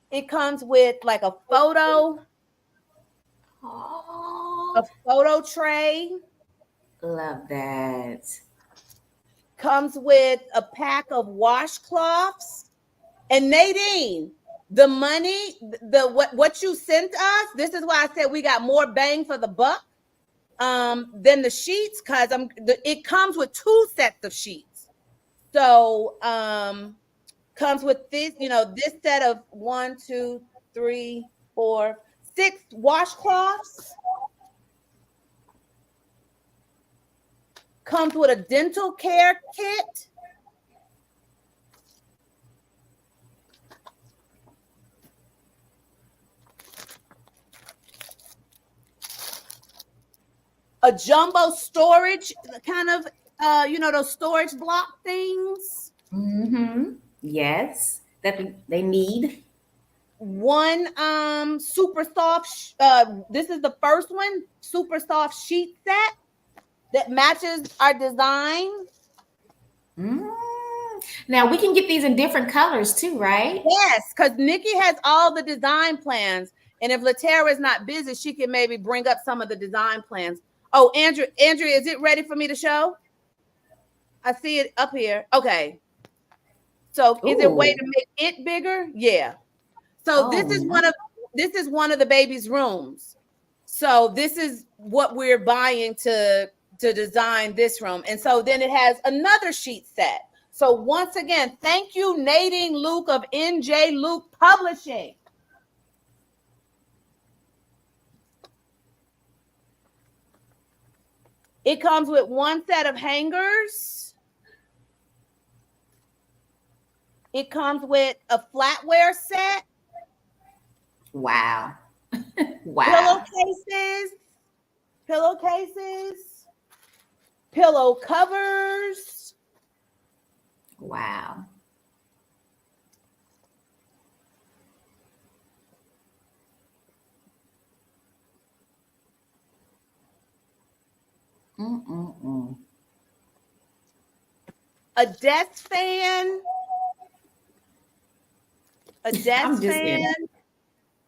It comes with like a photo tray. Love that. Comes with a pack of washcloths. And Nadine, the money, what you sent us, this is why I said we got more bang for the buck than the sheets, because it comes with 2 sets of sheets. So comes with this, this set of 1, 2, 3, 4, 6 washcloths. Comes with a dental care kit. A jumbo storage, kind of, those storage block things. Mm-hmm. Yes, that they need. One super soft, this is the first one, super soft sheet set that matches our design. Now we can get these in different colors too, right? Yes, because Nikki has all the design plans. And if Latera is not busy, she can maybe bring up some of the design plans. Oh, Andrea, is it ready for me to show? I see it up here. Okay. So is there a way to make it bigger? Yeah. So this is one of the baby's rooms. So this is what we're buying to design this room. And so then it has another sheet set. So once again, thank you, Nadine Luke of NJ Luke Publishing. It comes with one set of hangers. It comes with a flatware set. Wow. Wow. Pillowcases, pillow covers. Wow. A desk fan.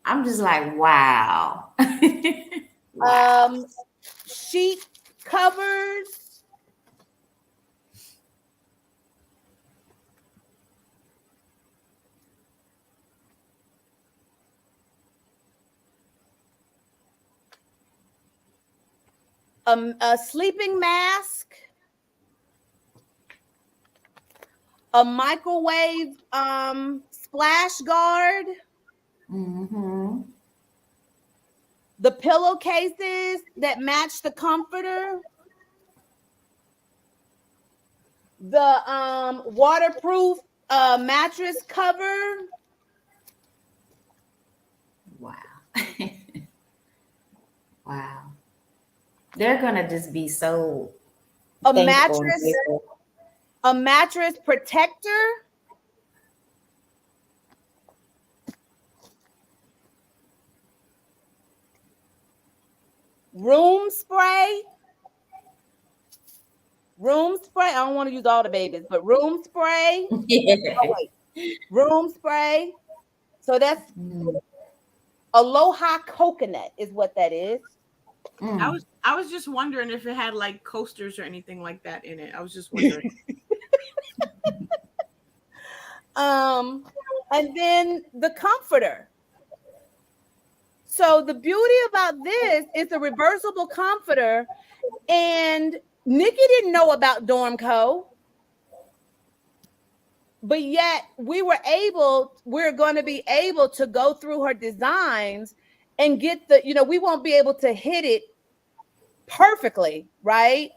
I'm just like, wow. Wow. Sheet covers. A sleeping mask. A microwave splash guard. Mm-hmm. The pillowcases that match the comforter. The waterproof mattress cover. Wow. Wow. They're gonna just be so a mattress protector. Room spray. I don't want to use all the babies, but room spray. Room spray. So that's Aloha coconut is what that is. I was just wondering if it had like coasters or anything like that in it. I was just wondering. And then the comforter. So the beauty about this is a reversible comforter, and Nikki didn't know about Dormco, but yet we're going to be able to go through her designs and get we won't be able to hit it perfectly, right?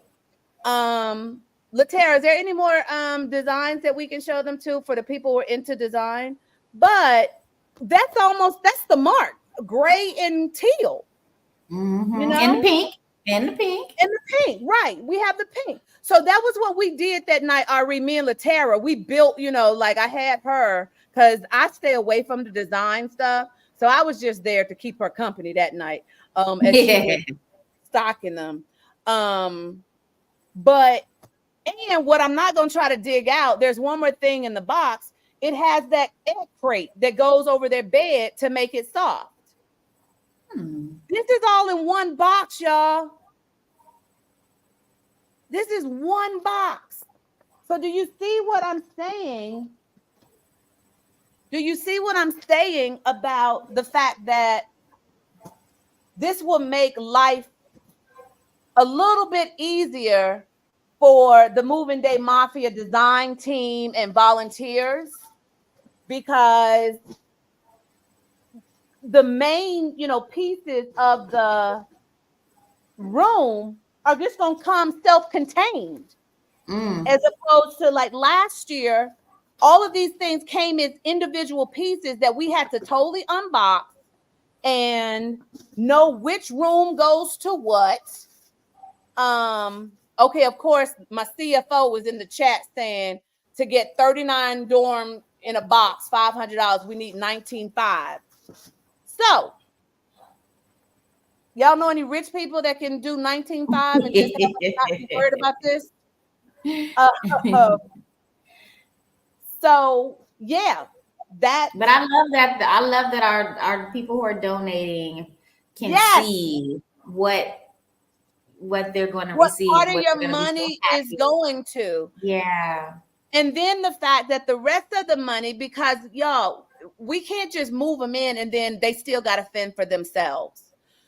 Latera, is there any more designs that we can show them to for the people who are into design? But that's the mark. Gray and teal. Mm-hmm. And the pink. Right? We have the pink. So that was what we did that night. Me and Latera, we built. Like I had her because I stay away from the design stuff. So I was just there to keep her company that night. As she was stocking them. But what I'm not going to try to dig out. There's one more thing in the box. It has that egg crate that goes over their bed to make it soft. This is all in one box, y'all. This is one box. So do you see what I'm saying? Do you see what I'm saying about the fact that this will make life a little bit easier for the Moving Day Mafia design team and volunteers? Because the main, pieces of the room are just going to come self-contained, as opposed to like last year, all of these things came as individual pieces that we had to totally unbox and know which room goes to what. Okay, of course, my CFO was in the chat saying to get 39 dorm in a box, $500, we need 19.5. So, y'all know any rich people that can do 19.5 and just not be worried about this? So yeah, that. But I love that. I love that our people who are donating can see what they're going to receive. What part of your money is going to? Yeah. And then the fact that the rest of the money, because y'all, we can't just move them in and then they still got to fend for themselves.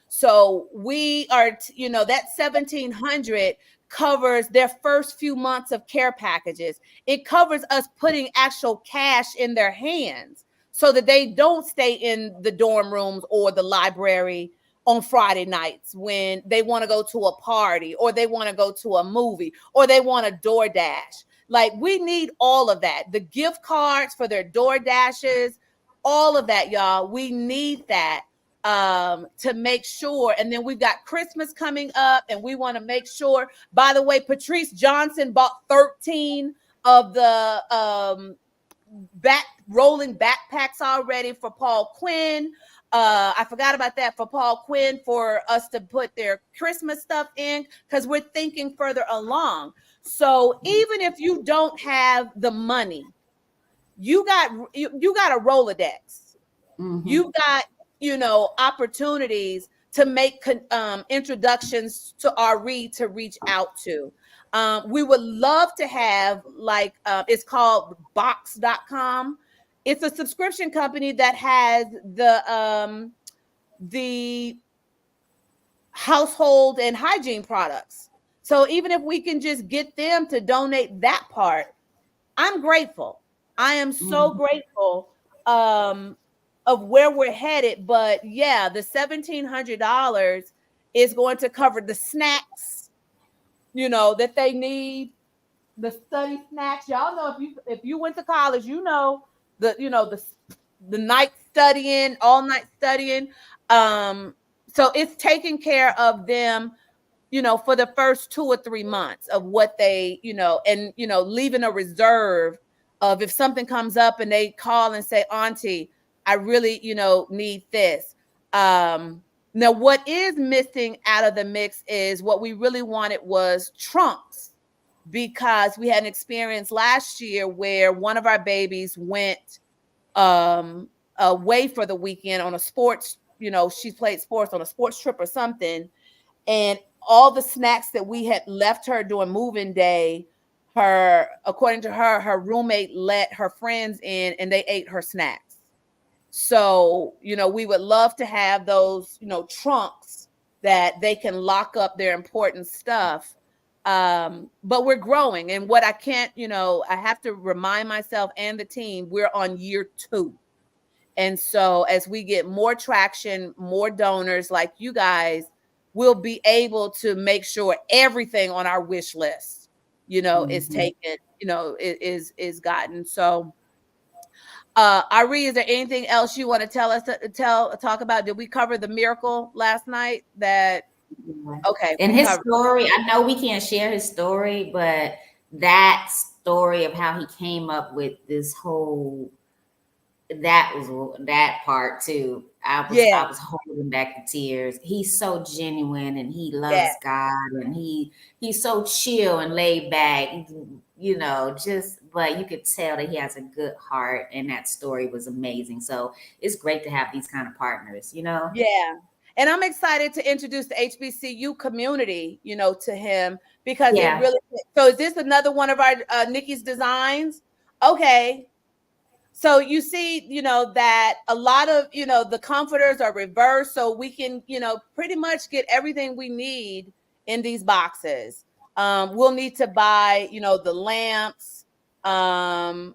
So we are, that 1,700 covers their first few months of care packages. It covers us putting actual cash in their hands so that they don't stay in the dorm rooms or the library on Friday nights when they want to go to a party or they want to go to a movie or they want a DoorDash. Like, we need all of that. The gift cards for their DoorDashes, all of that, y'all. We need that to make sure. And then we've got Christmas coming up and we want to make sure. By the way, Patrice Johnson bought 13 of the rolling backpacks already for Paul Quinn. I forgot about that for Paul Quinn, for us to put their Christmas stuff in, because we're thinking further along. So even if you don't have the money, you got a Rolodex. Mm-hmm. You got, opportunities to make introductions to RE to reach out to. We would love to have, like, it's called box.com. It's a subscription company that has the household and hygiene products. So even if we can just get them to donate that part, I'm grateful. I am so grateful of where we're headed. But yeah, the $1,700 is going to cover the snacks, that they need, the study snacks. Y'all know if you went to college, the night studying, all night studying. So it's taking care of them, for the first 2 or 3 months of what they, and leaving a reserve of if something comes up and they call and say, Auntie, I really, need this. Now, what is missing out of the mix is what we really wanted was trunks, because we had an experience last year where one of our babies went away for the weekend on a sports, she played sports on a sports trip or something. And all the snacks that we had left her during moving day, according to her roommate let her friends in and they ate her snacks. So, we would love to have those, trunks that they can lock up their important stuff. But we're growing. And what I can't, I have to remind myself and the team, we're on year 2. And so as we get more traction, more donors like you guys, we'll be able to make sure everything on our wish list, is taken, is gotten. So, Ari, is there anything else you want to tell us, talk about? Did we cover the miracle last night? Okay. And his story, I know we can't share his story, but that story of how he came up with this whole, that part too. I was holding back the tears. He's so genuine and he loves God, and he's so chill and laid back, but you could tell that he has a good heart, and that story was amazing. So it's great to have these kind of partners, Yeah. And I'm excited to introduce the HBCU community, to him, because it really, so is this another one of our Nikki's designs? Okay. So you see, that a lot of, the comforters are reversed, so we can, pretty much get everything we need in these boxes. We'll need to buy, the lamps, the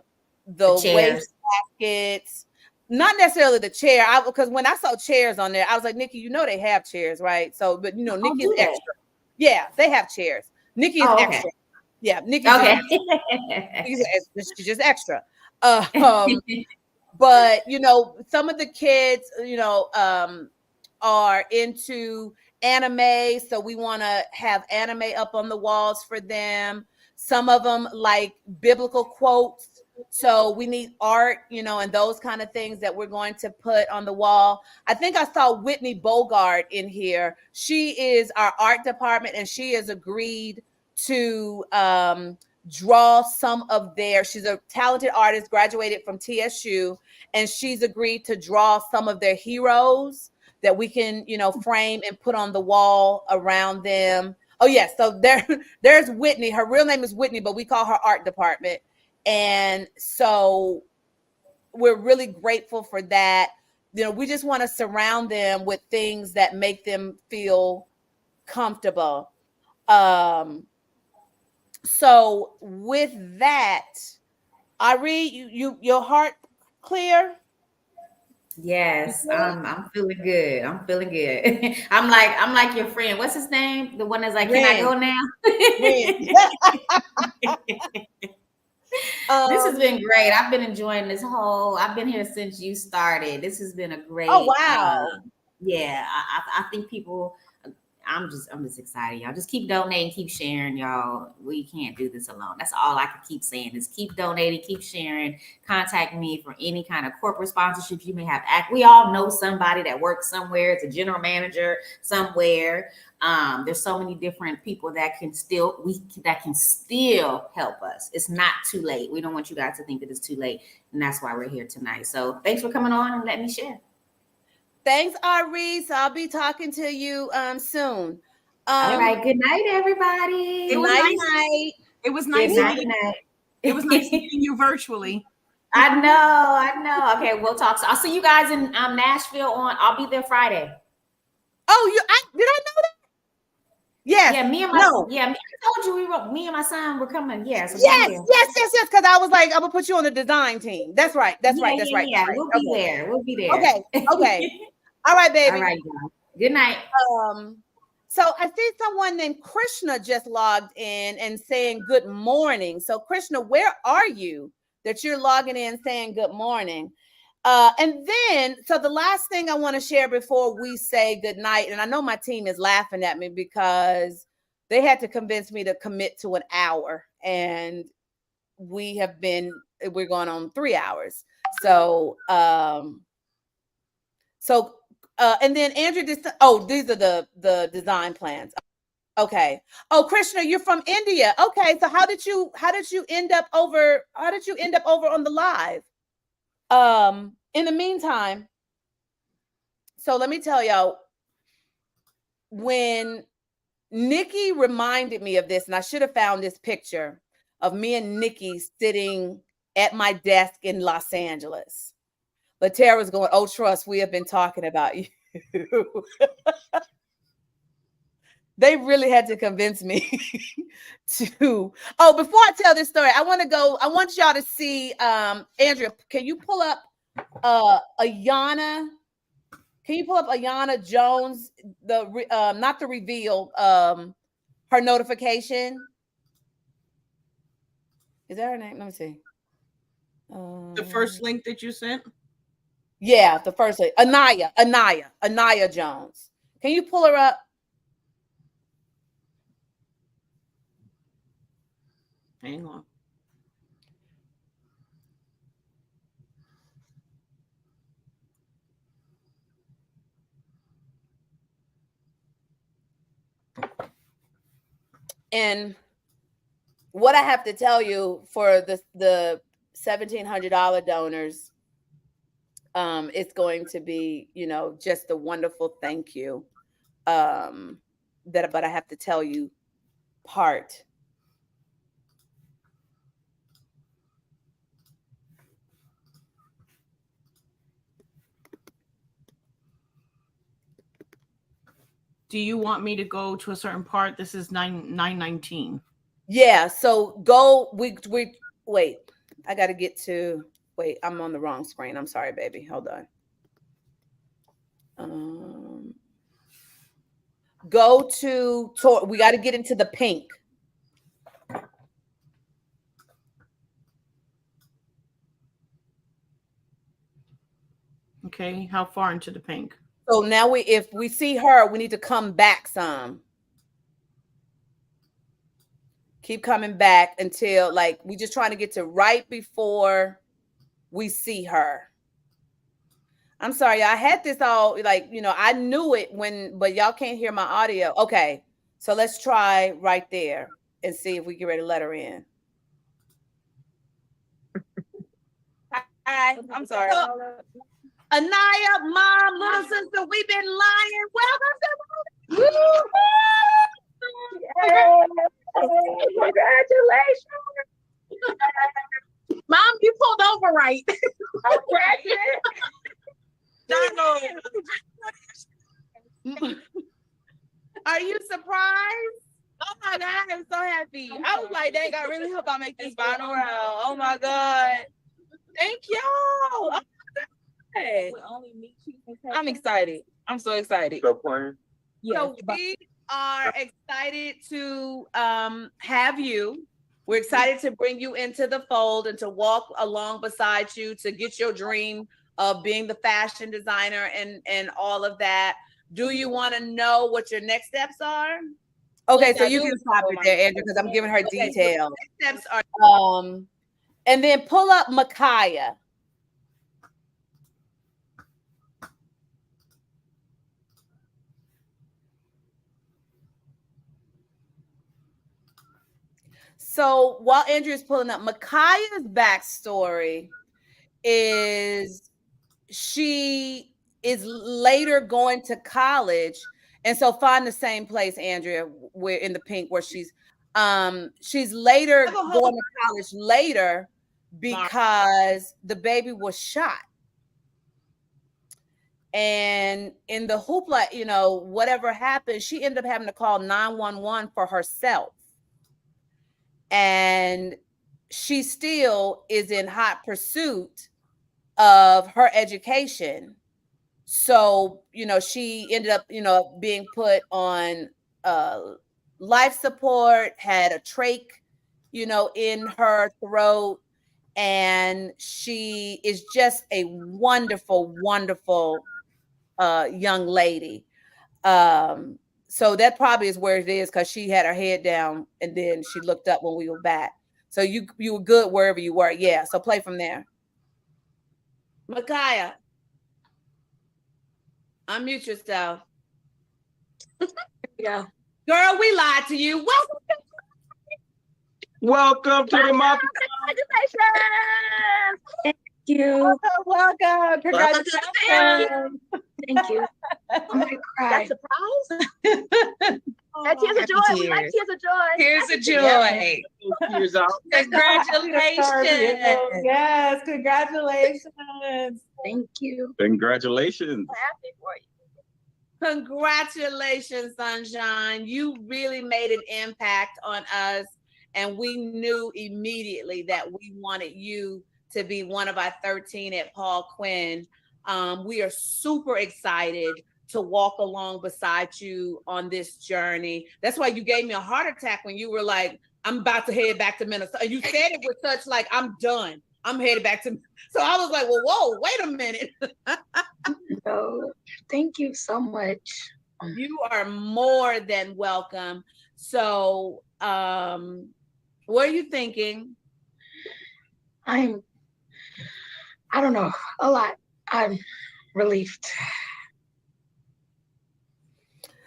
waste baskets, not necessarily the chair. Because when I saw chairs on there, I was like, Nikki, you know they have chairs, right? So, but you know, Nikki is extra. Yeah, they have chairs. Nikki is extra. Yeah, Nikki's she's just extra. But you know, some of the kids, you know, are into anime, so we want to have anime up on the walls for them. Some of them like biblical quotes, so we need art, you know, and those kind of things that we're going to put on the wall. I think I saw Whitney Bogart in here. She is our art department, and she has agreed to draw some of she's a talented artist, graduated from TSU, and she's agreed to draw some of their heroes that we can, you know, frame and put on the wall around them. Oh yes, so there's Whitney. Her real name is Whitney, but we call her art department. And so we're really grateful for that. You know, we just want to surround them with things that make them feel comfortable. So with that, Ari, your heart clear? Yes, I'm feeling good. I'm feeling good. I'm like your friend. What's his name? The one that's like, can I go now? This has been great. I've been enjoying this I've been here since you started. This has been a great. Oh wow. Yeah, I think people. I'm just excited, y'all. Just keep donating, keep sharing, y'all. We can't do this alone. That's all I can keep saying is keep donating, keep sharing. Contact me for any kind of corporate sponsorships you may have. We all know somebody that works somewhere. It's a general manager somewhere. There's so many different people that can still help us. It's not too late. We don't want you guys to think that it's too late, and that's why we're here tonight. So thanks for coming on and letting me share. Thanks, Ari. So I'll be talking to you soon. All right. Good night, everybody. It was nice. It was nice. It was nice meeting you virtually. I know. Okay, we'll talk. So I'll see you guys in Nashville I'll be there Friday. Oh, did I know that? Yes. Yeah, me and my I told you me and my son were coming. Yes. Yes. Because I was like, I'm gonna put you on the design team. That's right. Right. Yeah, we'll be there. We'll be there. Okay. All right, baby. All right, guys. Good night. So I see someone named Krishna just logged in and saying good morning. So Krishna, where are you that you're logging in saying good morning? And then, so the last thing I want to share before we say good night, and I know my team is laughing at me because they had to convince me to commit to an hour, and we're going on 3 hours. So, and then Andrea, these are the design plans. Okay. Oh, Krishna, you're from India. Okay. So how did you end up over on the live? In the meantime, so let me tell y'all, when Nikki reminded me of this, and I should have found this picture of me and Nikki sitting at my desk in Los Angeles. But Tara's going, oh, trust, we have been talking about you. They really had to convince me to. Oh, before I tell this story, I want y'all to see, Andrea, can you pull up Ayana? Can you pull up Ayana Jones, not the reveal, her notification? Is that her name? Let me see. The first link that you sent? Yeah, the first link. Anaya Jones. Can you pull her up? Hang on. And what I have to tell you for the $1,700 donors, it's going to be, just a wonderful thank you. But I have to tell you part. Do you want me to go to a certain part? This is 919. Yeah. So go. We wait. I got to get to. Wait, I'm on the wrong screen. I'm sorry, baby. Hold on. Go to we got to get into the pink. Okay, how far into the pink? So now if we see her, we need to come back some. Keep coming back until like we just trying to get to right before we see her. I'm sorry, I had this all like, I knew it but y'all can't hear my audio. Okay, so let's try right there and see if we get ready to let her in. Hi, I'm sorry. Anaya, mom, little sister, we've been lying. Welcome to Congratulations. Mom, you pulled over right. Are you surprised? Oh my God, I'm so happy. I was like, dang, I really hope I make this final round. Oh my God. Thank y'all. Oh I'm excited. I'm so excited. So playing. Yes, So we are excited to have you. We're excited to bring you into the fold and to walk along beside you to get your dream of being the fashion designer and all of that. Do you want to know what your next steps are? Okay, so you can stop it there, Andrew, because I'm giving her details. Next steps are and then pull up Micaiah. So while Andrea's pulling up, Micaiah's backstory is she is later going to college. And so find the same place, Andrea, we're in the pink where she's later going to college later because the baby was shot. And in the hoopla, whatever happened, she ended up having to call 911 for herself. And she still is in hot pursuit of her education. So, she ended up, being put on life support, had a trach, in her throat. And she is just a wonderful, wonderful young lady. So that probably is where it is because she had her head down and then she looked up when we were back. So you were good wherever you were. Yeah. So play from there. Micaiah, unmute yourself. Yeah. Girl, we lied to you. Welcome to the Mafia. Congratulations. Thank you. Welcome. Congratulations. Thank you. I'm gonna cry. That surprise? Tears of joy. We like tears of joy. Tears of joy. Tears out. Congratulations. Yes, congratulations. Thank you. Congratulations. I'm happy for you. Congratulations, Sunshine. You really made an impact on us. And we knew immediately that we wanted you to be one of our 13 at Paul Quinn. We are super excited to walk along beside you on this journey. That's why you gave me a heart attack when you were like, I'm about to head back to Minnesota. You said it with such like, I'm done. I'm headed back to. So I was like, well, whoa, wait a minute. No, thank you so much. You are more than welcome. So, what are you thinking? I don't know, a lot. I'm relieved.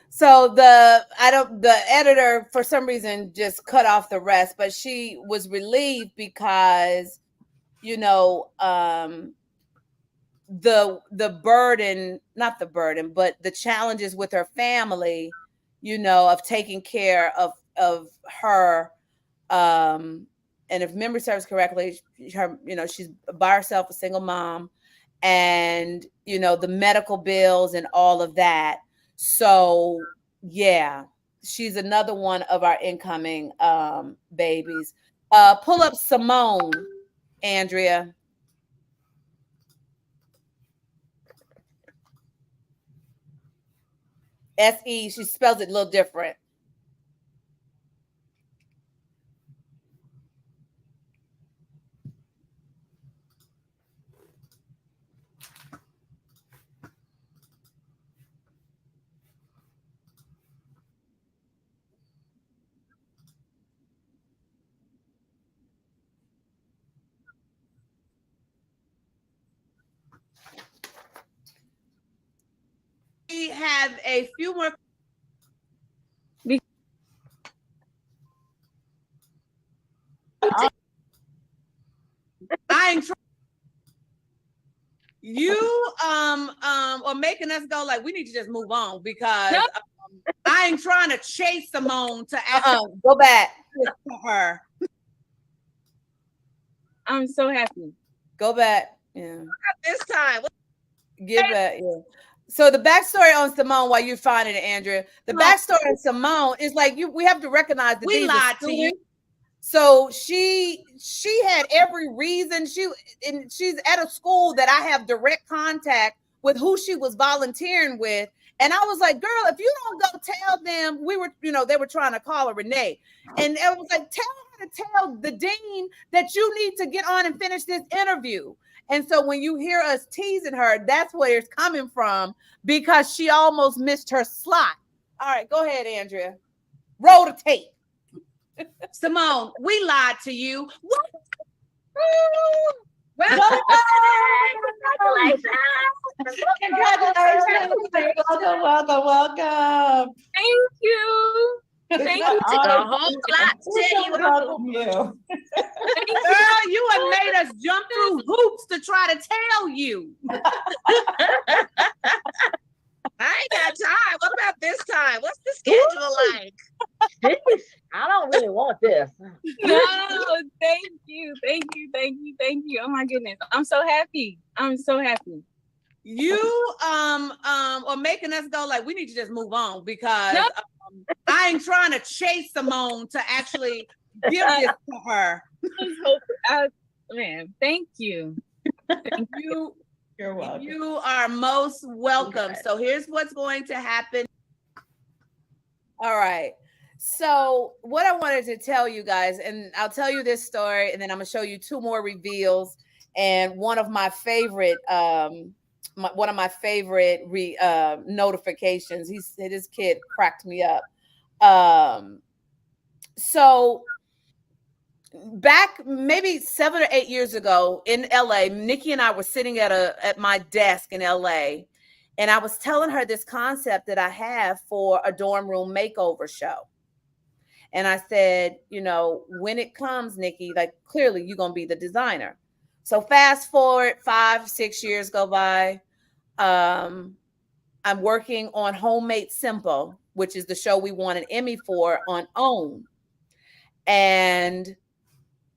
So the editor for some reason just cut off the rest, but she was relieved because the burden, not the burden, but the challenges with her family, of taking care of her. And if memory serves correctly, her, she's by herself, a single mom, and the medical bills and all of that. So yeah, she's another one of our incoming babies. Pull up Simone, Andrea. S-E. She spells it a little different. We have a few more. I ain't trying. You are making us go like we need to just move on because I ain't trying to chase Simone to go back to her. I'm so happy. Go back. Yeah. This time. Give back. Yeah. So the backstory on Simone, while you're finding it, Andrea, the backstory on Simone is like we have to recognize that We lied to you. So she had every reason. She's at a school that I have direct contact with who she was volunteering with. And I was like, girl, if you don't go tell them, they were trying to call her Renee. And I was like, tell her to tell the dean that you need to get on and finish this interview. And so when you hear us teasing her, that's where it's coming from because she almost missed her slot. All right, go ahead, Andrea. Roll the tape. Simone, we lied to you. What? Congratulations. Welcome. Thank you. Thank you. A whole lot to you. Welcome. Girl, you have made us jump through hoops to try to tell you. I ain't got time. What about this time? What's the schedule like? I don't really want this. No, thank you. Oh my goodness. I'm so happy. You are making us go like we need to just move on because I ain't trying to chase Simone to actually give this to her. Man, thank you. You're welcome. You are most welcome. So here's what's going to happen. All right. So what I wanted to tell you guys, and I'll tell you this story, and then I'm gonna show you two more reveals. And one of my favorite, notifications. This kid cracked me up. So back maybe 7 or 8 years ago in LA, Nikki and I were sitting at my desk in LA, and I was telling her this concept that I have for a dorm room makeover show. And I said, when it comes, Nikki, like clearly you're going to be the designer. So fast forward 5-6 years go by. I'm working on Homemade Simple, which is the show we won an Emmy for on OWN. And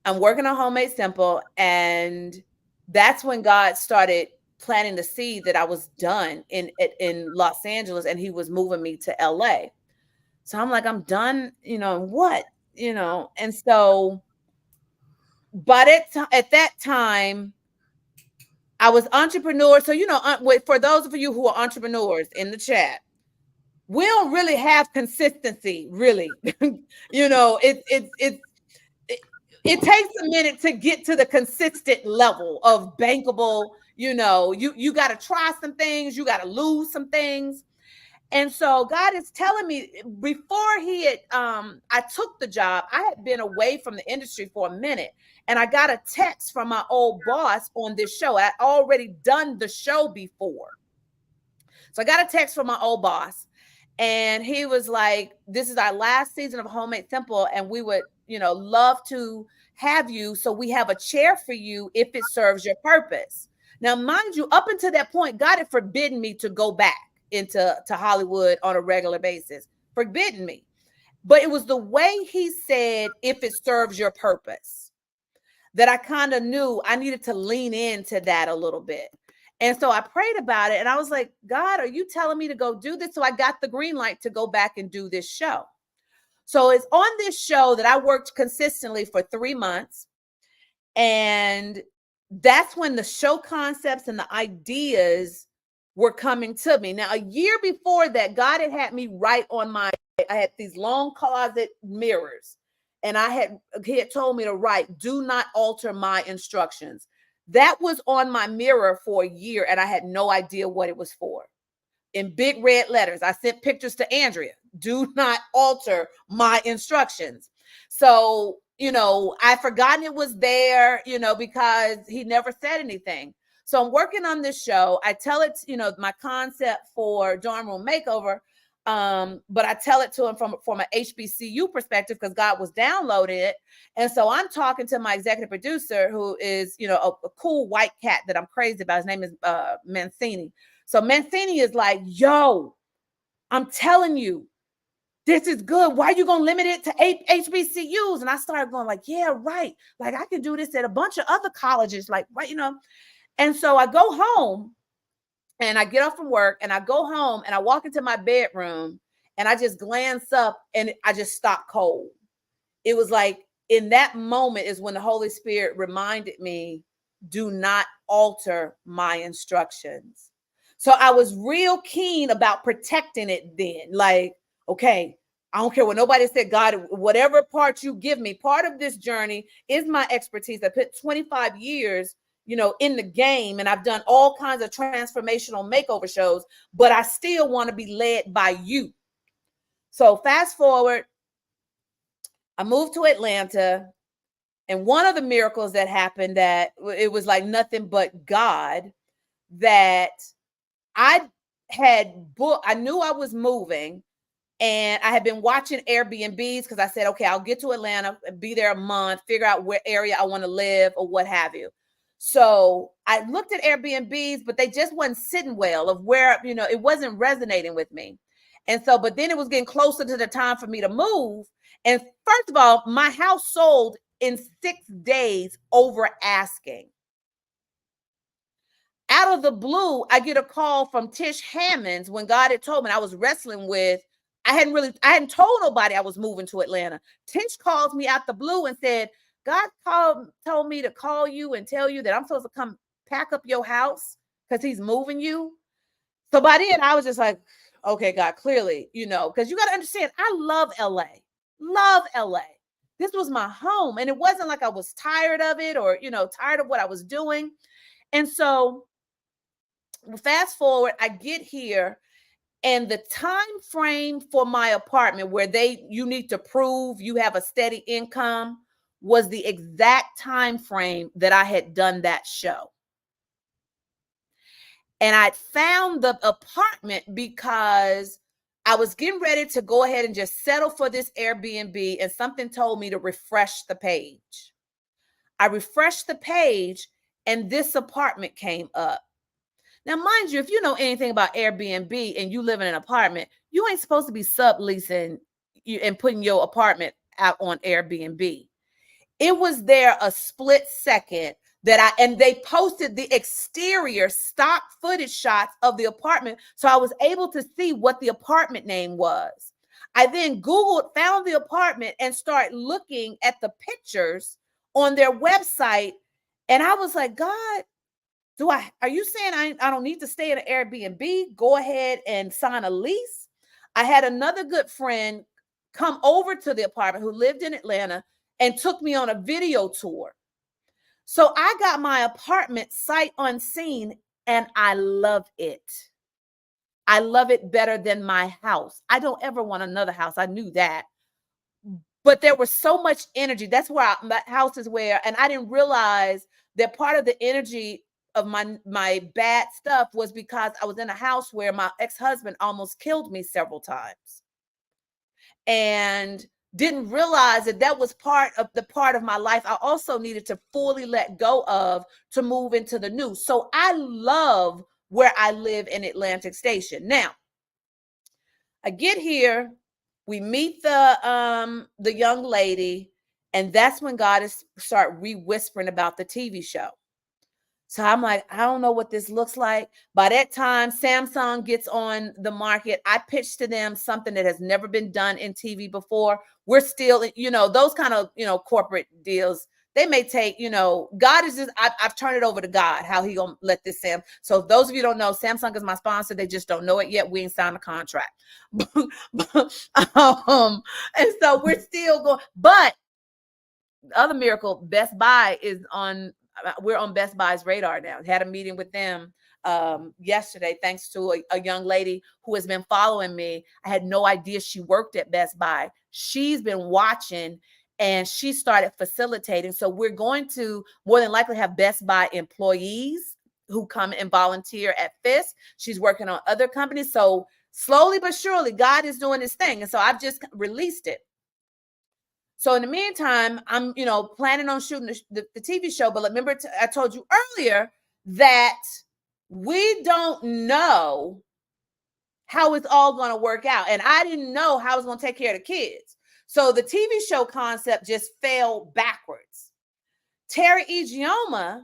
I'm working on Homemade Simple. And that's when God started planting the seed that I was done in Los Angeles, and he was moving me to LA. So I'm like, I'm done, what, and so, but at that time, I was entrepreneur. So, for those of you who are entrepreneurs in the chat, we don't really have consistency, really. It takes a minute to get to the consistent level of bankable, you got to try some things, you got to lose some things. And so God is telling me before I took the job, I had been away from the industry for a minute, and I got a text from my old boss on this show. I'd already done the show before. So I got a text from my old boss, and he was like, this is our last season of Homemade Simple, and we would, love to have you. So we have a chair for you if it serves your purpose. Now, mind you, up until that point, God had forbidden me to go back into Hollywood on a regular basis, forbidden me. But it was the way he said, if it serves your purpose, that I kind of knew I needed to lean into that a little bit. And so I prayed about it, and I was like, God, are you telling me to go do this? So I got the green light to go back and do this show. So it's on this show that I worked consistently for 3 months. And that's when the show concepts and the ideas were coming to me. Now, a year before that, God had me write on I had these long closet mirrors, and he had told me to write, "Do not alter my instructions." That was on my mirror for a year, and I had no idea what it was for. In big red letters, I sent pictures to Andrea, "Do not alter my instructions." So, I'd forgotten it was there, because he never said anything. So I'm working on this show. I tell it, my concept for dorm room makeover, but I tell it to him from an HBCU perspective because God was downloading it. And so I'm talking to my executive producer, who is, a cool white cat that I'm crazy about. His name is Mancini. So Mancini is like, "Yo, I'm telling you, this is good. Why are you going to limit it to HBCUs?" And I started going like, "Yeah, right. Like I can do this at a bunch of other colleges, like, right, And so I go home and I get off from work and I go home and I walk into my bedroom and I just glance up and I just stop cold. It was like in that moment is when the Holy Spirit reminded me, "Do not alter my instructions." So I was real keen about protecting it then. Like, okay, I don't care what nobody said. God, whatever part you give me, part of this journey is my expertise. I put 25 years, in the game, and I've done all kinds of transformational makeover shows, but I still want to be led by you. So fast forward, I moved to Atlanta, and one of the miracles that happened, that it was like nothing but God, that I knew I was moving, and I had been watching Airbnbs because I said, okay, I'll get to Atlanta, be there a month, figure out where area I want to live or what have you. So I looked at Airbnbs, but they just wasn't sitting well of where, it wasn't resonating with me. And so, but then it was getting closer to the time for me to move. And first of all, my house sold in 6 days over asking. Out of the blue, I get a call from Tish Hammonds when God had told me I was wrestling with, I hadn't told nobody I was moving to Atlanta. Tish calls me out the blue and said, "God told me to call you and tell you that I'm supposed to come pack up your house because he's moving you." So by then I was just like, okay, God, clearly, because you got to understand, I love LA. This was my home. And it wasn't like I was tired of it or, tired of what I was doing. And so fast forward, I get here, and the time frame for my apartment where you need to prove you have a steady income was the exact time frame that I had done that show. And I found the apartment because I was getting ready to go ahead and just settle for this Airbnb, and something told me to refresh the page. I refreshed the page and this apartment came up. Now, mind you, if you know anything about Airbnb and you live in an apartment, you ain't supposed to be subleasing and putting your apartment out on Airbnb. It was there a split second and they posted the exterior stock footage shots of the apartment. So I was able to see what the apartment name was. I then Googled, found the apartment and started looking at the pictures on their website. And I was like, God, are you saying I don't need to stay in an Airbnb? Go ahead and sign a lease. I had another good friend come over to the apartment who lived in Atlanta and took me on a video tour. So I got my apartment sight unseen, and I love it. I love it better than my house. I don't ever want another house. I knew that. But there was so much energy. That's where my house is where, and I didn't realize that part of the energy of my bad stuff was because I was in a house where my ex-husband almost killed me several times. And didn't realize that was part of my life I also needed to fully let go of to move into the new. So I love where I live in Atlantic Station. Now, I get here, we meet the young lady, and that's when God is start re-whispering about the TV show. So I'm like, I don't know what this looks like. By that time, Samsung gets on the market. I pitched to them something that has never been done in TV before. We're still, those kind of, corporate deals They may take, God is just, I've turned it over to God, how he gonna let this Sam. So those of you who don't know, Samsung is my sponsor. They just don't know it yet. We ain't signed a contract. And so we're still going, but the other miracle, Best Buy we're on Best Buy's radar now. Had a meeting with them yesterday, thanks to a young lady who has been following me. I had no idea she worked at Best Buy. She's been watching and she started facilitating. So we're going to more than likely have Best Buy employees who come and volunteer at FISC. She's working on other companies. So slowly but surely, God is doing his thing. And so I've just released it. So in the meantime, I'm, planning on shooting the TV show. But remember, I told you earlier that we don't know how it's all going to work out. And I didn't know how I was going to take care of the kids. So the TV show concept just fell backwards. Terry Egioma,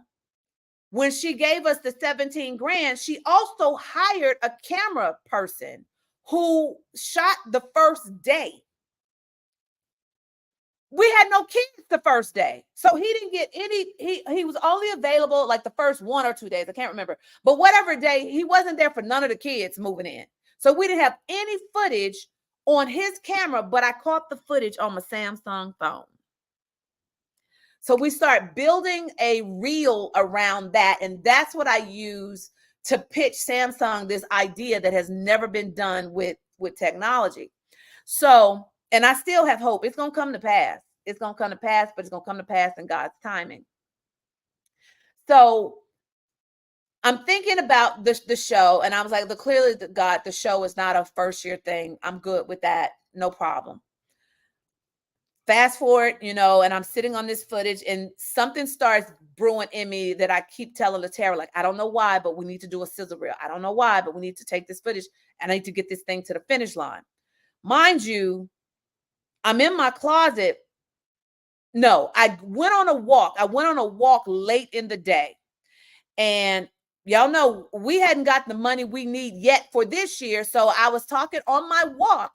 when she gave us the 17 grand, she also hired a camera person who shot the first day. We had no kids the first day. So he didn't get he was only available like the first 1 or 2 days. I can't remember. But whatever day, he wasn't there for none of the kids moving in. So we didn't have any footage on his camera, but I caught the footage on my Samsung phone. So we start building a reel around that. And that's what I use to pitch Samsung this idea that has never been done with technology. So, and I still have hope. It's going to come to pass. It's going to come to pass, but it's going to come to pass in God's timing. So I'm thinking about the show, and I was like, clearly, God, the show is not a first-year thing. I'm good with that. No problem. Fast forward, and I'm sitting on this footage, and something starts brewing in me that I keep telling Latera, like, I don't know why, but we need to do a sizzle reel. I don't know why, but we need to take this footage, and I need to get this thing to the finish line. Mind you, I'm in my closet. No, I went on a walk. I went on a walk late in the day. And y'all know we hadn't got the money we need yet for this year. So I was talking on my walk.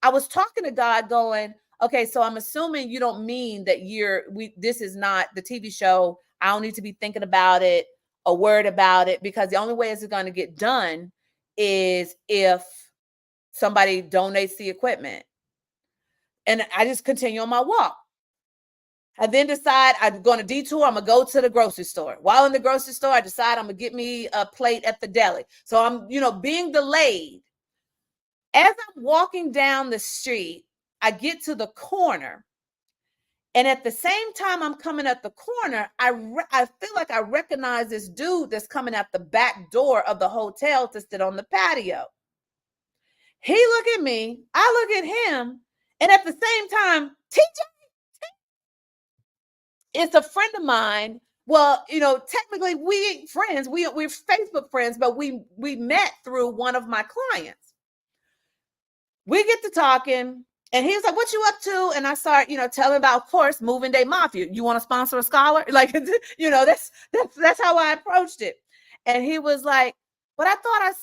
I was talking to God going, okay, so I'm assuming you don't mean that this is not the TV show. I don't need to be thinking about it, a word about it, because the only way it's going to get done is if somebody donates the equipment. And I just continue on my walk. I then decide I'm going to detour. I'm going to go to the grocery store. While in the grocery store, I decide I'm going to get me a plate at the deli. So I'm, being delayed. As I'm walking down the street, I get to the corner. And at the same time I'm coming at the corner, I feel like I recognize this dude that's coming out the back door of the hotel to sit on the patio. He look at me. I look at him. And at the same time, TJ, it's a friend of mine. Well, technically we ain't friends. We're Facebook friends, but we met through one of my clients. We get to talking, and he was like, "What you up to?" And I start, telling about, of course, Moving Day Mafia. You want to sponsor a scholar? Like, that's how I approached it. And he was like, "But I thought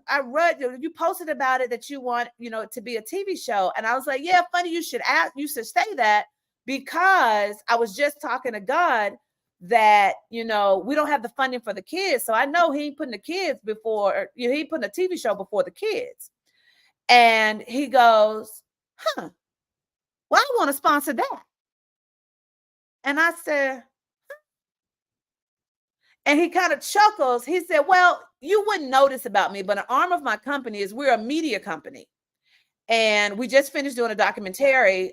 I read you posted about it that you want, to be a TV show." And I was like, "Yeah, funny you should say that." Because I was just talking to God that, we don't have the funding for the kids. So I know he ain't putting the kids before, he ain't putting a TV show before the kids. And he goes, well, I want to sponsor that. And I said, and he kind of chuckles. He said, well, you wouldn't notice about me, but an arm of my company is we're a media company. And we just finished doing a documentary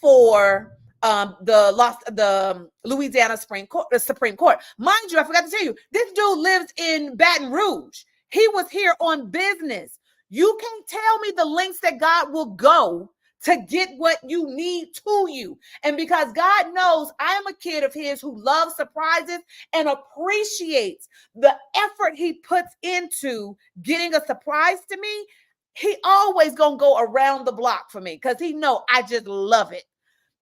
for the Louisiana Supreme Court. Mind you, I forgot to tell you, this dude lives in Baton Rouge. He was here on business. You can't tell me the lengths that God will go to get what you need to you. And because God knows I am a kid of his who loves surprises and appreciates the effort he puts into getting a surprise to me, he always gonna go around the block for me because he know I just love it.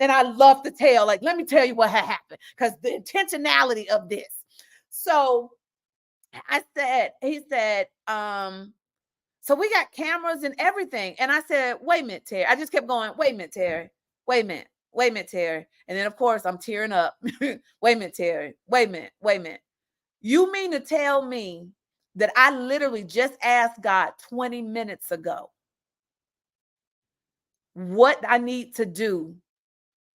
And I love to tell, like, let me tell you what had happened, because the intentionality of this. So he said, so we got cameras and everything. And I said, wait a minute, Terry. I just kept going, wait a minute, Terry. Wait a minute. wait a minute, Terry. And then of course I'm tearing up. Wait a minute, Terry. Wait a minute. Wait a minute. You mean to tell me that I literally just asked God 20 minutes ago what I need to do?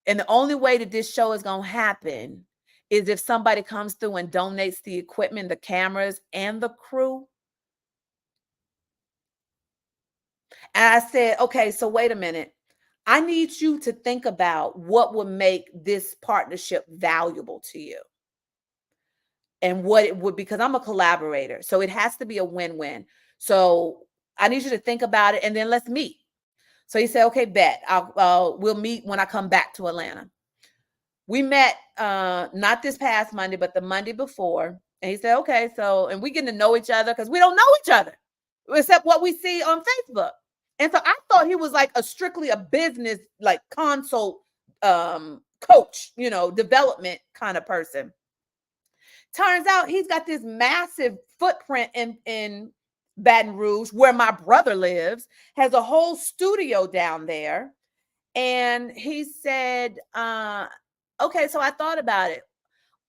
And the only way that this show is going to happen is if somebody comes through and donates the equipment, the cameras, and the crew. And I said, okay, so wait a minute. I need you to think about what would make this partnership valuable to you. And what it would, because I'm a collaborator. So it has to be a win-win. So I need you to think about it and then let's meet. So he said, okay, bet. We'll meet when I come back to Atlanta. We met not this past Monday, but the Monday before. And he said, okay, so, and we getting to know each other because we don't know each other except what we see on Facebook. And so I thought he was like strictly a business, like consult coach, development kind of person. Turns out he's got this massive footprint in Baton Rouge, where my brother lives, has a whole studio down there. And he said, okay, so I thought about it.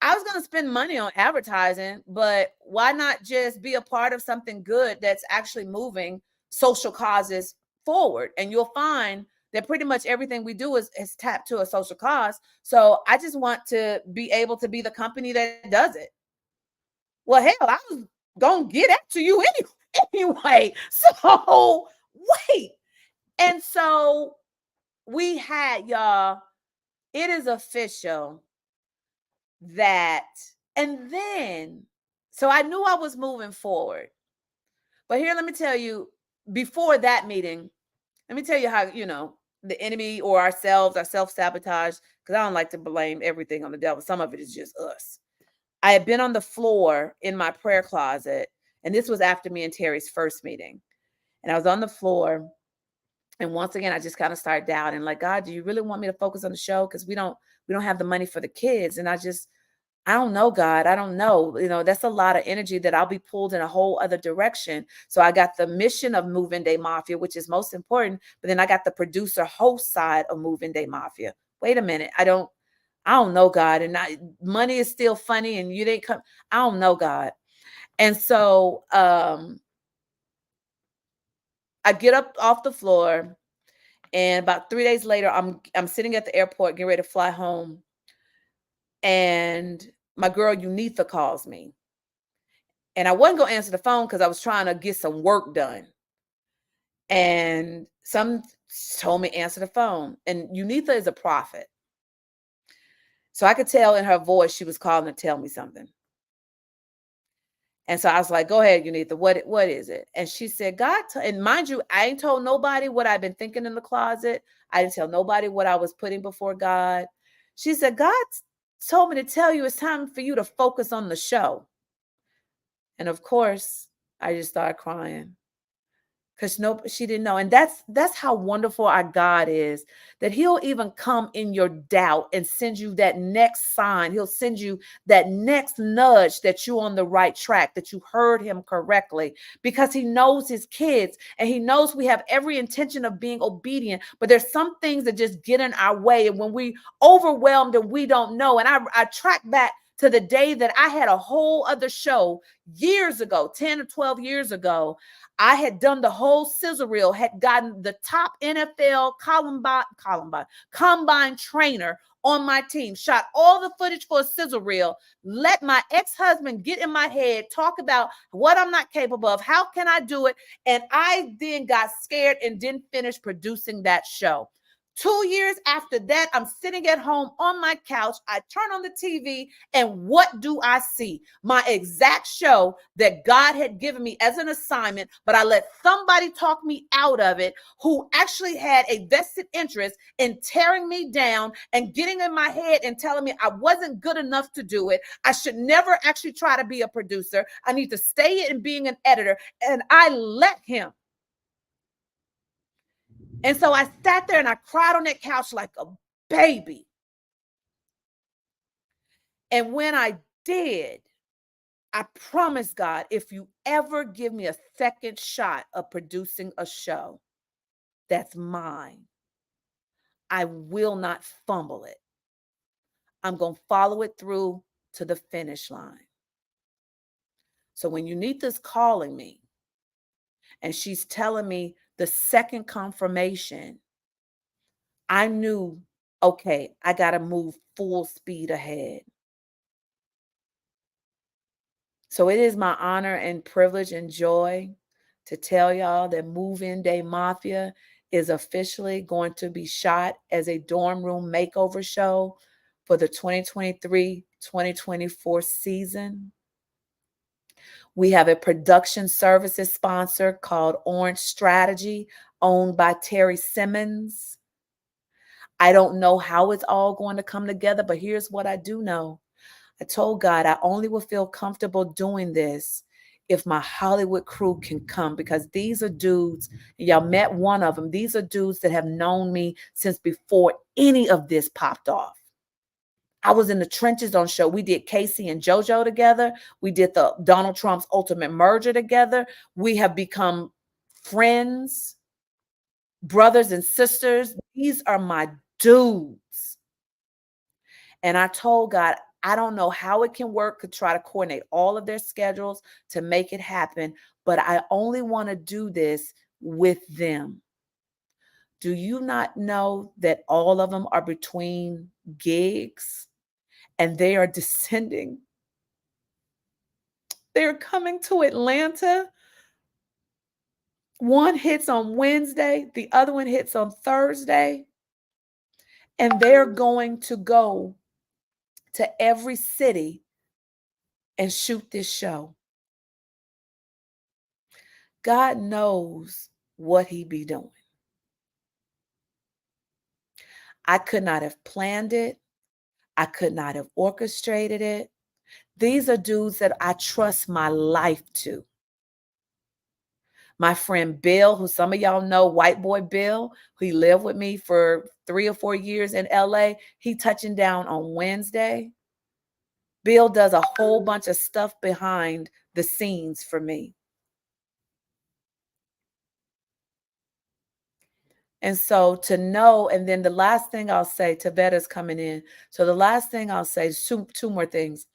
I was going to spend money on advertising, but why not just be a part of something good that's actually moving social causes forward? And you'll find that pretty much everything we do is tapped to a social cause. So I just want to be able to be the company that does it. Well, hell, I was going to get after you anyway. So wait. And so we had, y'all, it is official that, and then, so I knew I was moving forward. But here, let me tell you, before that meeting, let me tell you how, the enemy or ourselves, our self-sabotage, because I don't like to blame everything on the devil. Some of it is just us. I had been on the floor in my prayer closet, and this was after me and Terry's first meeting. And I was on the floor, and once again, I just kind of started doubting, like, God, do you really want me to focus on the show? Because we don't have the money for the kids. And I don't know, God. I don't know. That's a lot of energy that I'll be pulled in a whole other direction. So I got the mission of Moving Day Mafia, which is most important. But then I got the producer host side of Moving Day Mafia. Wait a minute. I don't know, God. And money is still funny and you didn't come. I don't know, God. And so I get up off the floor, and about 3 days later, I'm sitting at the airport getting ready to fly home. And my girl Unitha calls me. And I wasn't going to answer the phone because I was trying to get some work done. And some told me answer the phone. And Unitha is a prophet. So I could tell in her voice she was calling to tell me something. And so I was like, go ahead, Unitha, what is it? And she said, God, and mind you, I ain't told nobody what I've been thinking in the closet. I didn't tell nobody what I was putting before God. She said, God told me to tell you it's time for you to focus on the show. And of course, I just started crying. Because she didn't know. And that's how wonderful our God is, that he'll even come in your doubt and send you that next sign. He'll send you that next nudge that you're on the right track, that you heard him correctly, because he knows his kids and he knows we have every intention of being obedient. But there's some things that just get in our way. And when we overwhelmed and we don't know, and I track back to the day that I had a whole other show years ago, 10 or 12 years ago. I had done the whole sizzle reel, had gotten the top NFL combine trainer on my team, shot all the footage for a sizzle reel, let my ex-husband get in my head, talk about what I'm not capable of, how can I do it? And I then got scared and didn't finish producing that show. 2 years after that, I'm sitting at home on my couch. I turn on the TV, and what do I see? My exact show that God had given me as an assignment, but I let somebody talk me out of it who actually had a vested interest in tearing me down and getting in my head and telling me I wasn't good enough to do it. I should never actually try to be a producer. I need to stay in being an editor, and I let him. And so I sat there and I cried on that couch like a baby. And when I did, I promised God, if you ever give me a second shot of producing a show that's mine, I will not fumble it. I'm going to follow it through to the finish line. So when Unitha's calling me and she's telling me the second confirmation, I knew, okay, I got to move full speed ahead. So it is my honor and privilege and joy to tell y'all that Move-In Day Mafia is officially going to be shot as a dorm room makeover show for the 2023-2024 season. We have a production services sponsor called Orange Strategy, owned by Terry Simmons. I don't know how it's all going to come together, but here's what I do know. I told God I only will feel comfortable doing this if my Hollywood crew can come, because these are dudes, y'all met one of them. These are dudes that have known me since before any of this popped off. I was in the trenches on show. We did Casey and JoJo together. We did the Donald Trump's Ultimate Merger together. We have become friends, brothers and sisters. These are my dudes. And I told God, I don't know how it can work to try to coordinate all of their schedules to make it happen, but I only want to do this with them. Do you not know that all of them are between gigs and they are descending? They're coming to Atlanta. One hits on Wednesday, the other one hits on Thursday, and they're going to go to every city and shoot this show. God knows what he be doing. I could not have planned it. I could not have orchestrated it. These are dudes that I trust my life to. My friend Bill, who some of y'all know, white boy Bill, who lived with me for 3 or 4 years in LA, he touching down on Wednesday. Bill does a whole bunch of stuff behind the scenes for me. And so to know, and then the last thing I'll say, Tavetta's coming in. So the last thing I'll say is two more things.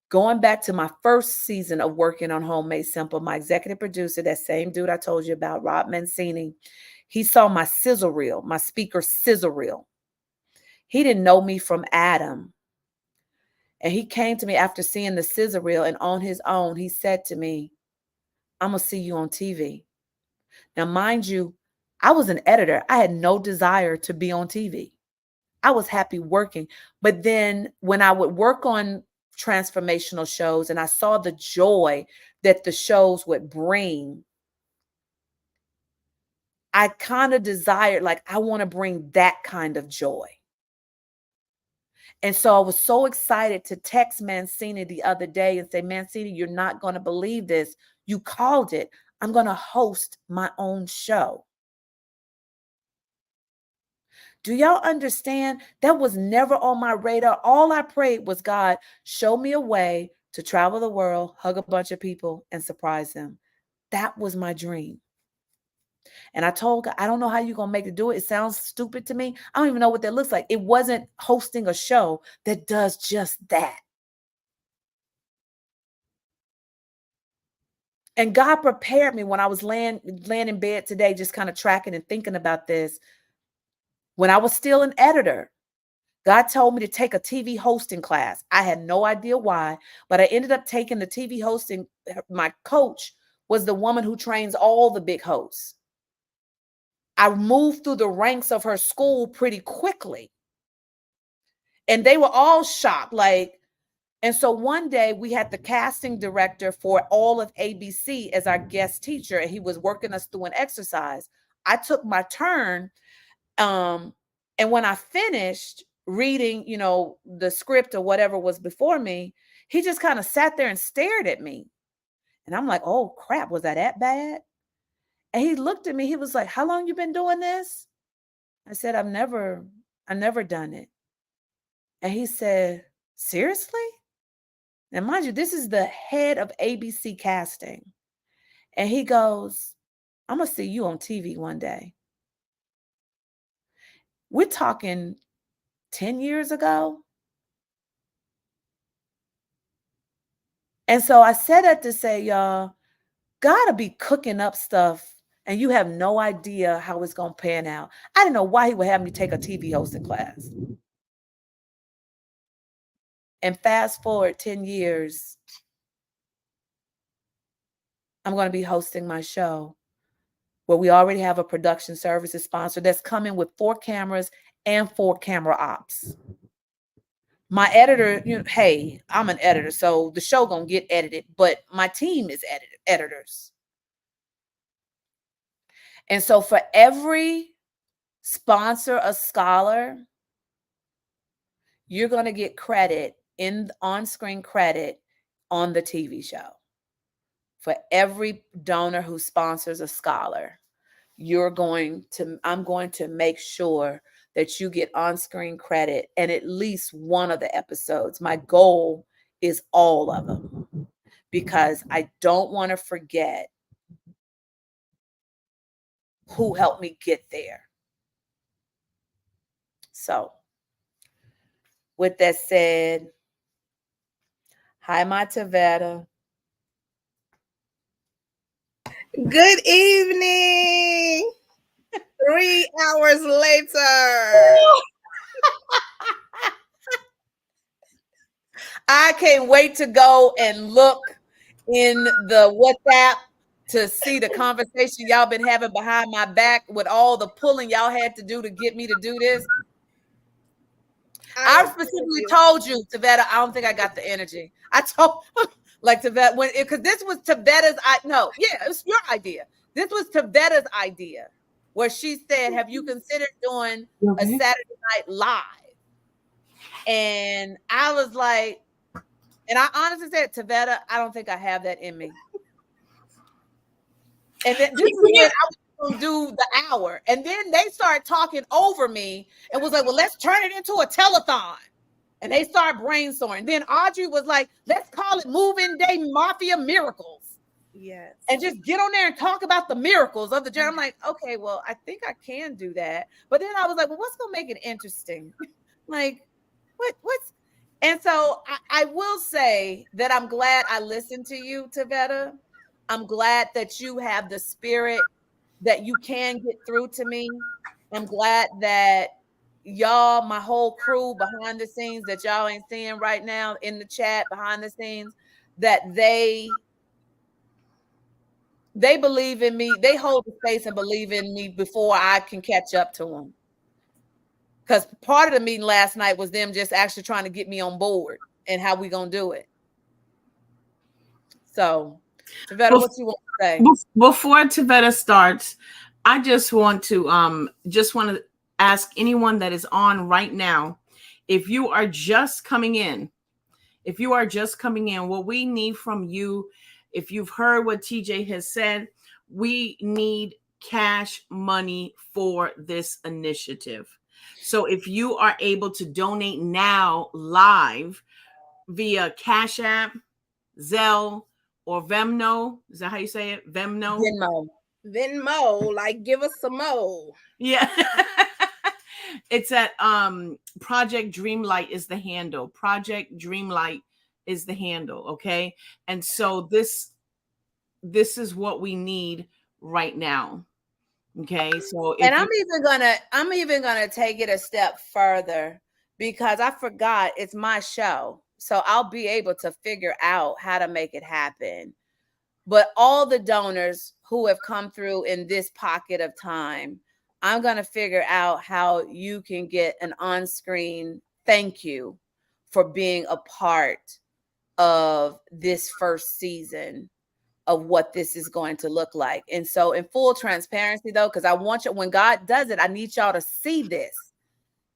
Going back to my first season of working on Homemade Simple, my executive producer, that same dude I told you about, Rob Mancini, he saw my sizzle reel, my speaker sizzle reel. He didn't know me from Adam. And he came to me after seeing the sizzle reel, and on his own, he said to me, I'm going to see you on TV. Now, mind you, I was an editor. I had no desire to be on TV. I was happy working. But then when I would work on transformational shows and I saw the joy that the shows would bring, I kind of desired, like, I want to bring that kind of joy. And so I was so excited to text Mancini the other day and say, Mancini, you're not going to believe this. You called it. I'm going to host my own show. Do y'all understand? That was never on my radar. All I prayed was, God, show me a way to travel the world, hug a bunch of people, and surprise them. That was my dream. And I told God, I don't know how you're going to make it do it. It sounds stupid to me. I don't even know what that looks like. It wasn't hosting a show that does just that. And God prepared me when I was laying in bed today, just kind of tracking and thinking about this. When I was still an editor, God told me to take a TV hosting class. I had no idea why, but I ended up taking the TV hosting. My coach was the woman who trains all the big hosts. I moved through the ranks of her school pretty quickly. And they were all shocked. And so one day we had the casting director for all of ABC as our guest teacher, and he was working us through an exercise. I took my turn. And when I finished reading, the script or whatever was before me, he just kind of sat there and stared at me. And I'm like, oh crap, was that bad? And he looked at me. He was like, how long you been doing this? I said, I've never done it. And he said, seriously? Now, mind you, this is the head of ABC casting. And he goes, I'm going to see you on TV one day. We're talking 10 years ago. And so I said that to say, y'all gotta be cooking up stuff and you have no idea how it's going to pan out. I didn't know why he would have me take a TV hosting class. And fast forward 10 years, I'm going to be hosting my show where we already have a production services sponsor that's coming with 4 cameras and 4 camera ops. My editor, hey, I'm an editor, so the show gonna get edited, but my team is editors. And so for every sponsor, a scholar, you're gonna get credit in on-screen credit on the TV show. For every donor who sponsors a scholar, I'm going to make sure that you get on-screen credit in at least one of the episodes. My goal is all of them because I don't want to forget who helped me get there. So with that said, hi, my Tavetta. Good evening. 3 hours later. I can't wait to go and look in the WhatsApp to see the conversation y'all been having behind my back with all the pulling y'all had to do to get me to do this. I specifically told you, Tavetta, I don't think I got the energy. I told like Tavetta, because this was Tavetta's, it was your idea. This was Tavetta's idea where she said, have you considered doing a Saturday Night Live? And I was like, and I honestly said, Tavetta, I don't think I have that in me. And then this is when I was going to do the hour. And then they started talking over me and was like, well, let's turn it into a telethon. And they started brainstorming. Then Audrey was like, let's call it Moving Day Mafia Miracles. Yes. And just get on there and talk about the miracles of the journey. I'm like, okay, well, I think I can do that. But then I was like, well, what's going to make it interesting? Like, what's... And so I will say that I'm glad I listened to you, Tavetta. I'm glad that you have the spirit that you can get through to me. I'm glad that y'all, my whole crew behind the scenes that y'all ain't seeing right now in the chat behind the scenes, that they believe in me. They hold the space and believe in me before I can catch up to them. Because part of the meeting last night was them just actually trying to get me on board and how we gonna do it. So, Tavetta, what you want to say? Before Tavetta starts, I just want to ask anyone that is on right now, if you are just coming in, what we need from you, if you've heard what TJ has said, we need cash money for this initiative. So if you are able to donate now live via Cash App, Zelle, or Venmo, is that how you say it? Venmo, like give us some more. Yeah. It's at Project Dreamlight is the handle. Project Dreamlight is the handle. Okay. And so this is what we need right now. Okay. So and I'm even gonna take it a step further because I forgot it's my show. So I'll be able to figure out how to make it happen. But all the donors who have come through in this pocket of time, I'm going to figure out how you can get an on-screen thank you for being a part of this first season of what this is going to look like. And so in full transparency though, because I want you, when God does it, I need y'all to see this.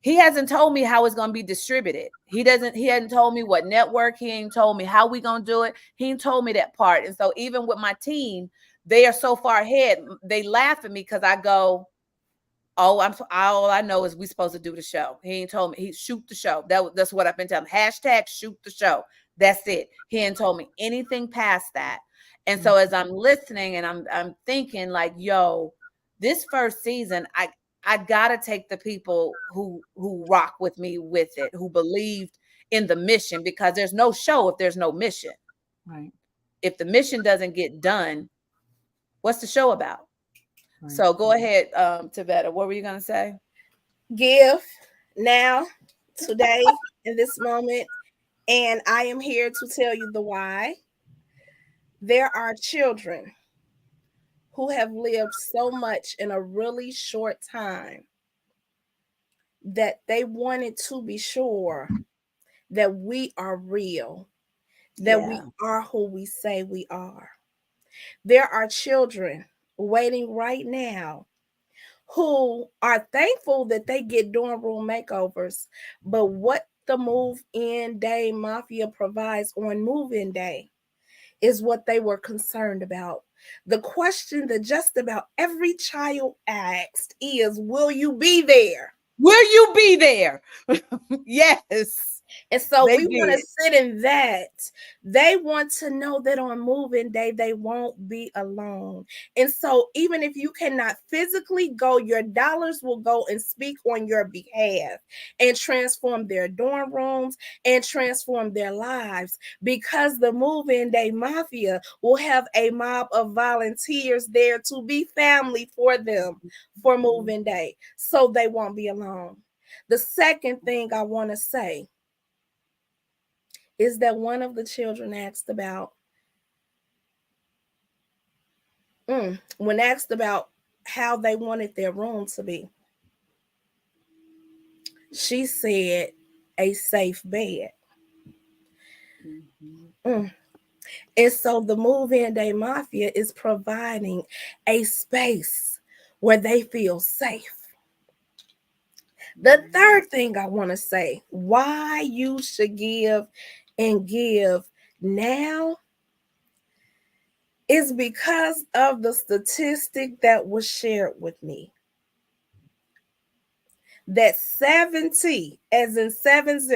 He hasn't told me how it's going to be distributed. He hadn't told me what network. He ain't told me how we going to do it. He ain't told me that part. And so even with my team, they are so far ahead. They laugh at me because I go, all I know is we supposed to do the show. He ain't told me. He shoot the show. That's what I've been telling him. # shoot the show. That's it. He ain't told me anything past that. And so as I'm listening and I'm thinking like, yo, this first season, I gotta take the people who rock with me with it, who believed in the mission, because there's no show if there's no mission. Right. If the mission doesn't get done, what's the show about? Right. So go ahead, Tavetta. What were you gonna say? Give now, today, in this moment, and I am here to tell you the why. There are children who have lived so much in a really short time that they wanted to be sure that we are real, that we are who we say we are. There are children waiting right now who are thankful that they get dorm room makeovers, but what the move-in day Mafia provides on move-in day is what they were concerned about. The question that just about every child asked is, will you be there? Will you be there? Yes. And so They we want to did. sit in that. They want to know that on moving day, they won't be alone. And so even if you cannot physically go, your dollars will go and speak on your behalf and transform their dorm rooms and transform their lives, because the move-in day Mafia will have a mob of volunteers there to be family for them for move-in day, so they won't be alone. The second thing I want to say is that one of the children asked about, when asked about how they wanted their room to be, she said a safe bed. And so the move-in day Mafia is providing a space where they feel safe. The third thing I want to say, why you should give and give now, is because of the statistic that was shared with me. That 70, as in 70,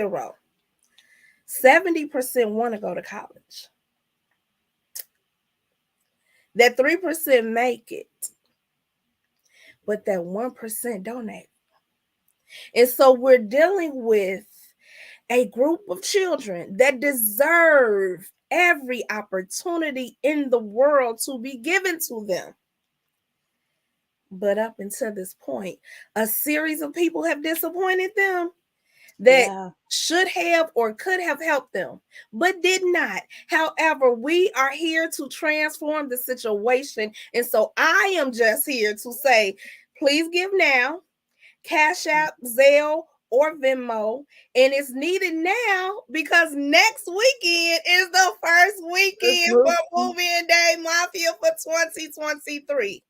70% want to go to college. That 3% make it, but that 1% donate. And so we're dealing with a group of children that deserve every opportunity in the world to be given to them. But up until this point, a series of people have disappointed them that should have or could have helped them, but did not. However, we are here to transform the situation. And so I am just here to say, please give now, Cash App, Zelle, or Venmo. And it's needed now because next weekend is the first weekend for Move-In Day Mafia for 2023.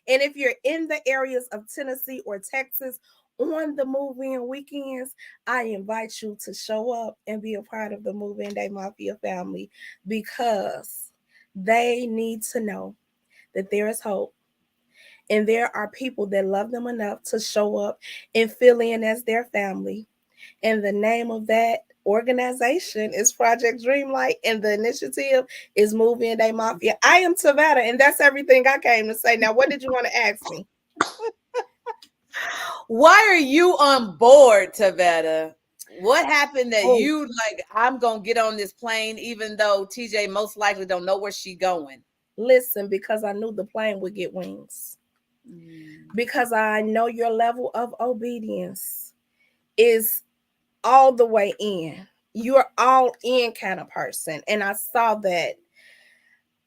And if you're in the areas of Tennessee or Texas on the move-in weekends, I invite you to show up and be a part of the Move-In Day Mafia family, because they need to know that there is hope. And there are people that love them enough to show up and fill in as their family. And the name of that organization is Project Dreamlight, and the initiative is Move-In Day Mafia. I am Tavetta, and that's everything I came to say. Now, what did you want to ask me? Why are you on board, Tavetta? What happened that you like, I'm going to get on this plane even though TJ most likely don't know where she going? Listen, because I knew the plane would get wings. Because I know your level of obedience is all the way in. You're all in kind of person. And I saw that.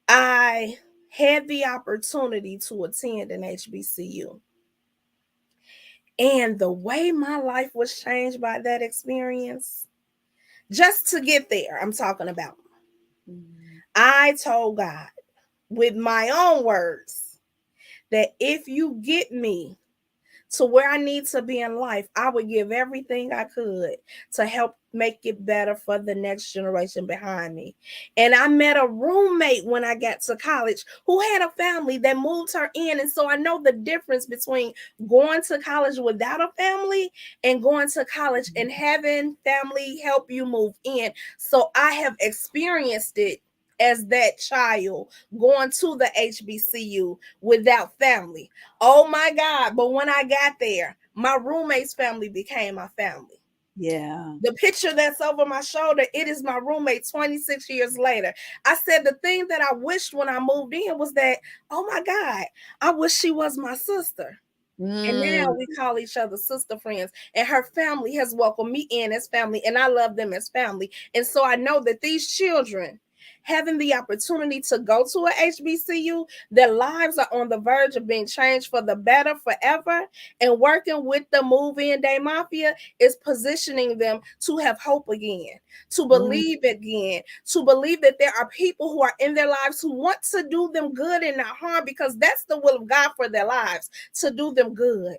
I had the opportunity to attend an HBCU. And the way my life was changed by that experience, just to get there, I'm talking about. I told God with my own words that if you get me to where I need to be in life, I would give everything I could to help make it better for the next generation behind me. And I met a roommate when I got to college who had a family that moved her in. And so I know the difference between going to college without a family and going to college and having family help you move in. So I have experienced it as that child going to the HBCU without family. Oh my God. But when I got there, my roommate's family became my family. Yeah. The picture that's over my shoulder, it is my roommate 26 years later. I said the thing that I wished when I moved in was that, oh my God, I wish she was my sister. And now we call each other sister friends. And her family has welcomed me in as family, and I love them as family. And so I know that these children having the opportunity to go to a HBCU, their lives are on the verge of being changed for the better forever. And working with the Move In Day Mafia is positioning them to have hope again, to believe again, to believe that there are people who are in their lives who want to do them good and not harm, because that's the will of God for their lives, to do them good.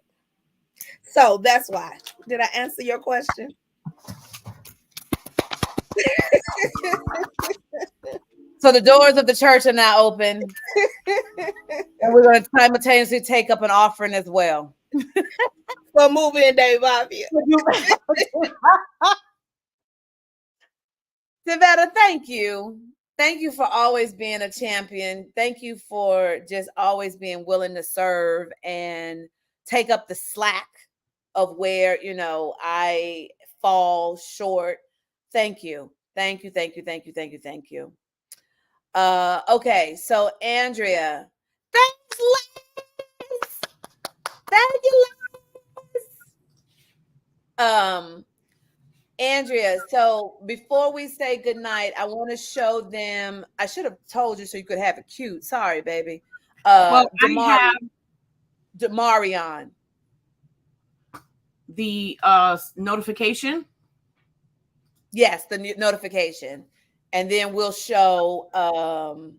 So that's why. Did I answer your question? So the doors of the church are now open, and we're going to simultaneously take up an offering as well. For Move In Day Mafia. Savannah, thank you. Thank you for always being a champion. Thank you for just always being willing to serve and take up the slack of where, you know, I fall short. Thank you. Thank you. Thank you. Thank you. Thank you. Thank you. Okay, so Andrea, thanks, Liz. Thank you, Liz. Andrea, so before we say goodnight, I want to show them. I should have told you so you could have it cute. Sorry, baby. Well, I have Demarion. The notification. Yes, the notification. And then we'll show the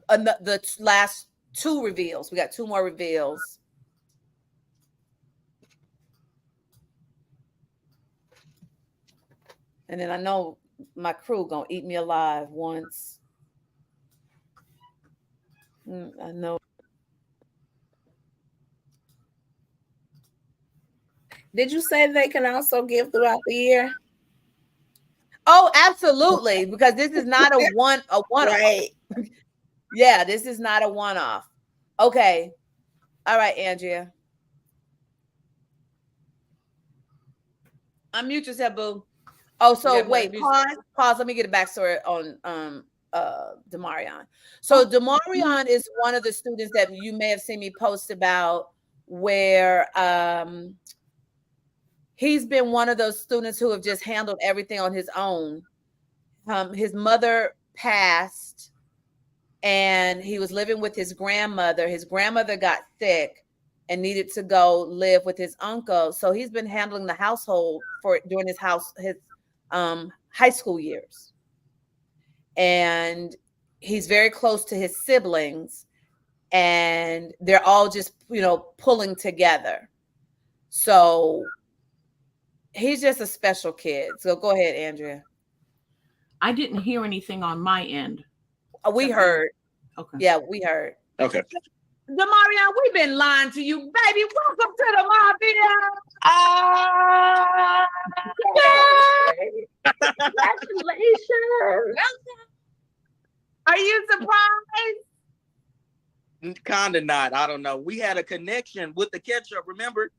the last two reveals. We got two more reveals. And then I know my crew gonna eat me alive once. I know. Did you say they can also give throughout the year? Oh, absolutely, because this is not a one-off. Right. Yeah, this is not a one-off. Okay. All right, Andrea. Unmute yourself, boo. Oh, so wait, pause. Let me get a backstory on Demarion. So Demarion is one of the students that you may have seen me post about, where he's been one of those students who have just handled everything on his own. His mother passed, and he was living with his grandmother. His grandmother got sick and needed to go live with his uncle. So he's been handling the household during his high school years. And he's very close to his siblings, and they're all just, you know, pulling together. So he's just a special kid. So go ahead, Andrea. I didn't hear anything on my end. We heard. Okay. Yeah, we heard. Okay. Demarion, we've been lying to you, baby. Welcome to the Mafia. Congratulations. Are you surprised? Kind of not. I don't know. We had a connection with the ketchup, remember?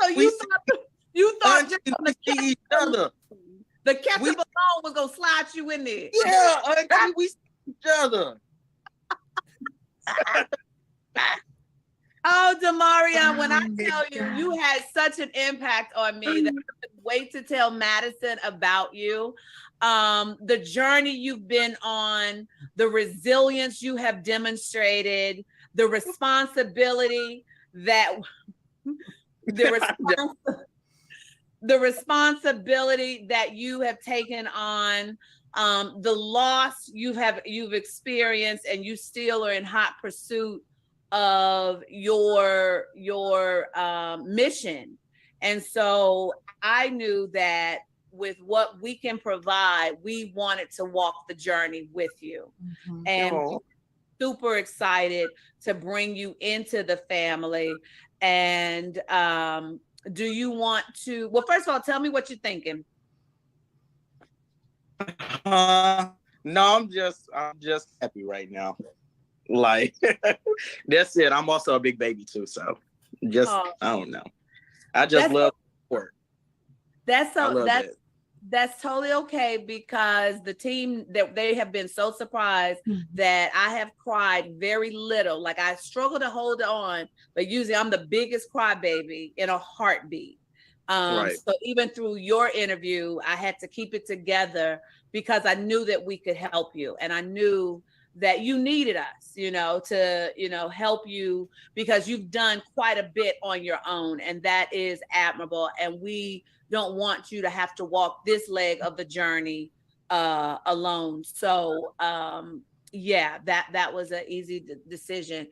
So you thought just we see each other. The ketchup alone was gonna slide you in there. Yeah, we see each other. Oh, Demarion, when I tell you, you had such an impact on me that I couldn't wait to tell Madison about you. The journey you've been on, the resilience you have demonstrated, the responsibility that the responsibility that you have taken on, the loss you've experienced, and you still are in hot pursuit of your mission. And so I knew that with what we can provide, we wanted to walk the journey with you. And super excited to bring you into the family. And do you want to? Well, first of all, tell me what you're thinking. No, I'm just happy right now. Like that's it. I'm also a big baby too, so just I don't know. I just love sport. That's totally okay, because the team, that they have been so surprised that I have cried very little. Like, I struggle to hold on, but usually I'm the biggest crybaby in a heartbeat. Right. So even through your interview, I had to keep it together because I knew that we could help you, and I knew that you needed us, to, help you, because you've done quite a bit on your own, and that is admirable. And we don't want you to have to walk this leg of the journey alone. So yeah, that was an easy decision.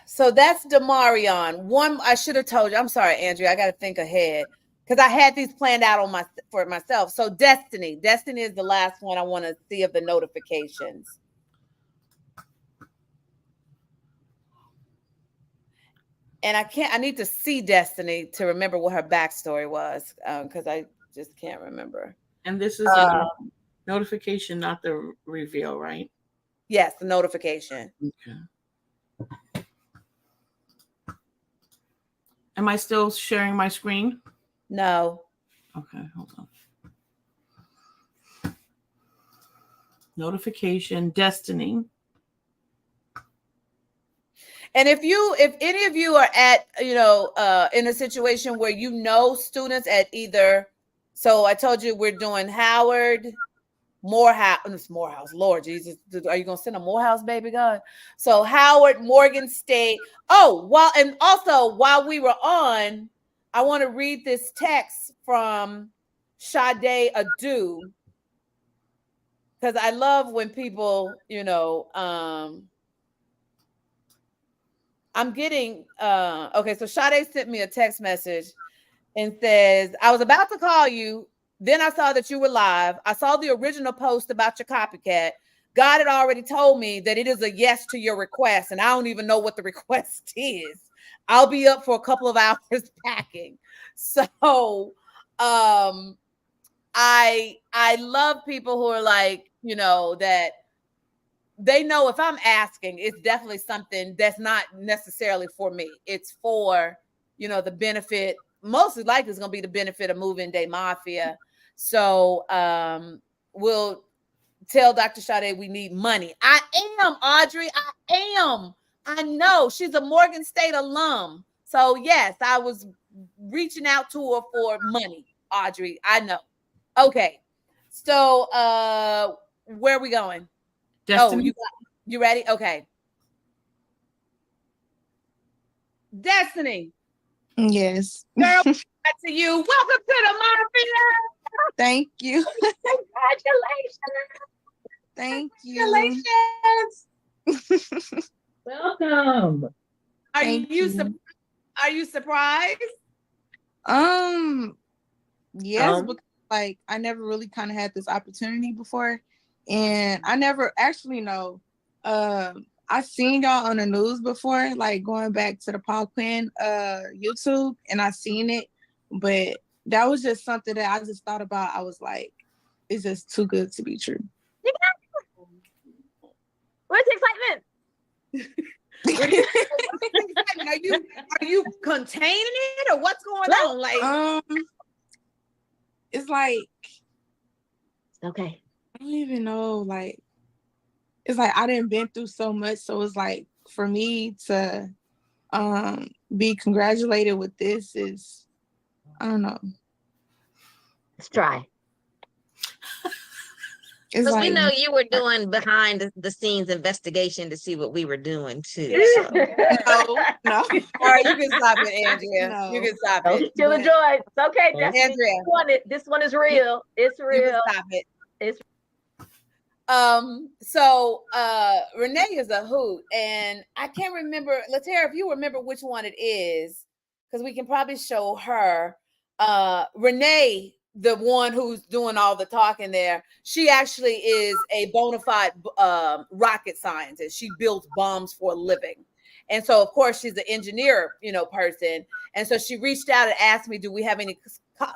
So that's Demarion. One, I should have told you. I'm sorry, Andrea. I got to think ahead, because I had these planned out for myself. So Destiny is the last one I want to see of the notifications. And I need to see Destiny to remember what her backstory was, because I just can't remember. And this is a notification, not the reveal, right? Yes, the notification. Okay. Am I still sharing my screen? No. Okay, hold on. Notification, Destiny. And if any of you are at, in a situation where students at either, so I told you we're doing Howard, Morehouse, Lord Jesus, are you gonna send a Morehouse, baby God? So Howard, Morgan State. Oh, while we were on, I want to read this text from Sade Adu, because I love when people, I'm getting okay. So Sade sent me a text message and says, I was about to call you. Then I saw that you were live. I saw the original post about your copycat. God had already told me that it is a yes to your request, and I don't even know what the request is. I'll be up for a couple of hours packing. So I love people who are like, that they know if I'm asking, it's definitely something that's not necessarily for me. It's for, the benefit, mostly likely it's going to be the benefit of Moving Day Mafia. So we'll tell Dr. Sade we need money. I am, Audrey. I am. I know. She's a Morgan State alum. So yes, I was reaching out to her for money, Audrey. I know. Okay. So where are we going? Destiny. Oh, you ready? Okay. Destiny. Yes. Girl, back to you. Welcome to the Mafia. Thank you. Congratulations. Thank you. Congratulations. Welcome. Are you surprised? Yes, because I never really kind of had this opportunity before, and I never actually know. I seen y'all on the news before, like going back to the Paul Quinn YouTube, and I seen it, but that was just something that I just thought about. I was like, it's just too good to be true. Where's the excitement? Are you containing it, or what's going on? Like, it's like, okay. I don't even know. Like, it's like I didn't been through so much, so it's like for me to be congratulated with this is, I don't know. Let's try. Because we know you were doing behind the scenes investigation to see what we were doing too. So. No. All right, you can stop it, Andrea. No. You can stop Don't it. steal the joy. It's okay, Destiny. Andrea. This one is real. It's real. You can stop it. It's So Renee is a hoot, and I can't remember, Latera, if you remember which one it is, because we can probably show her. Renee, the one who's doing all the talking there, she actually is a bona fide rocket scientist. She builds bombs for a living. And so, of course, she's an engineer, person. And so she reached out and asked me, do we have any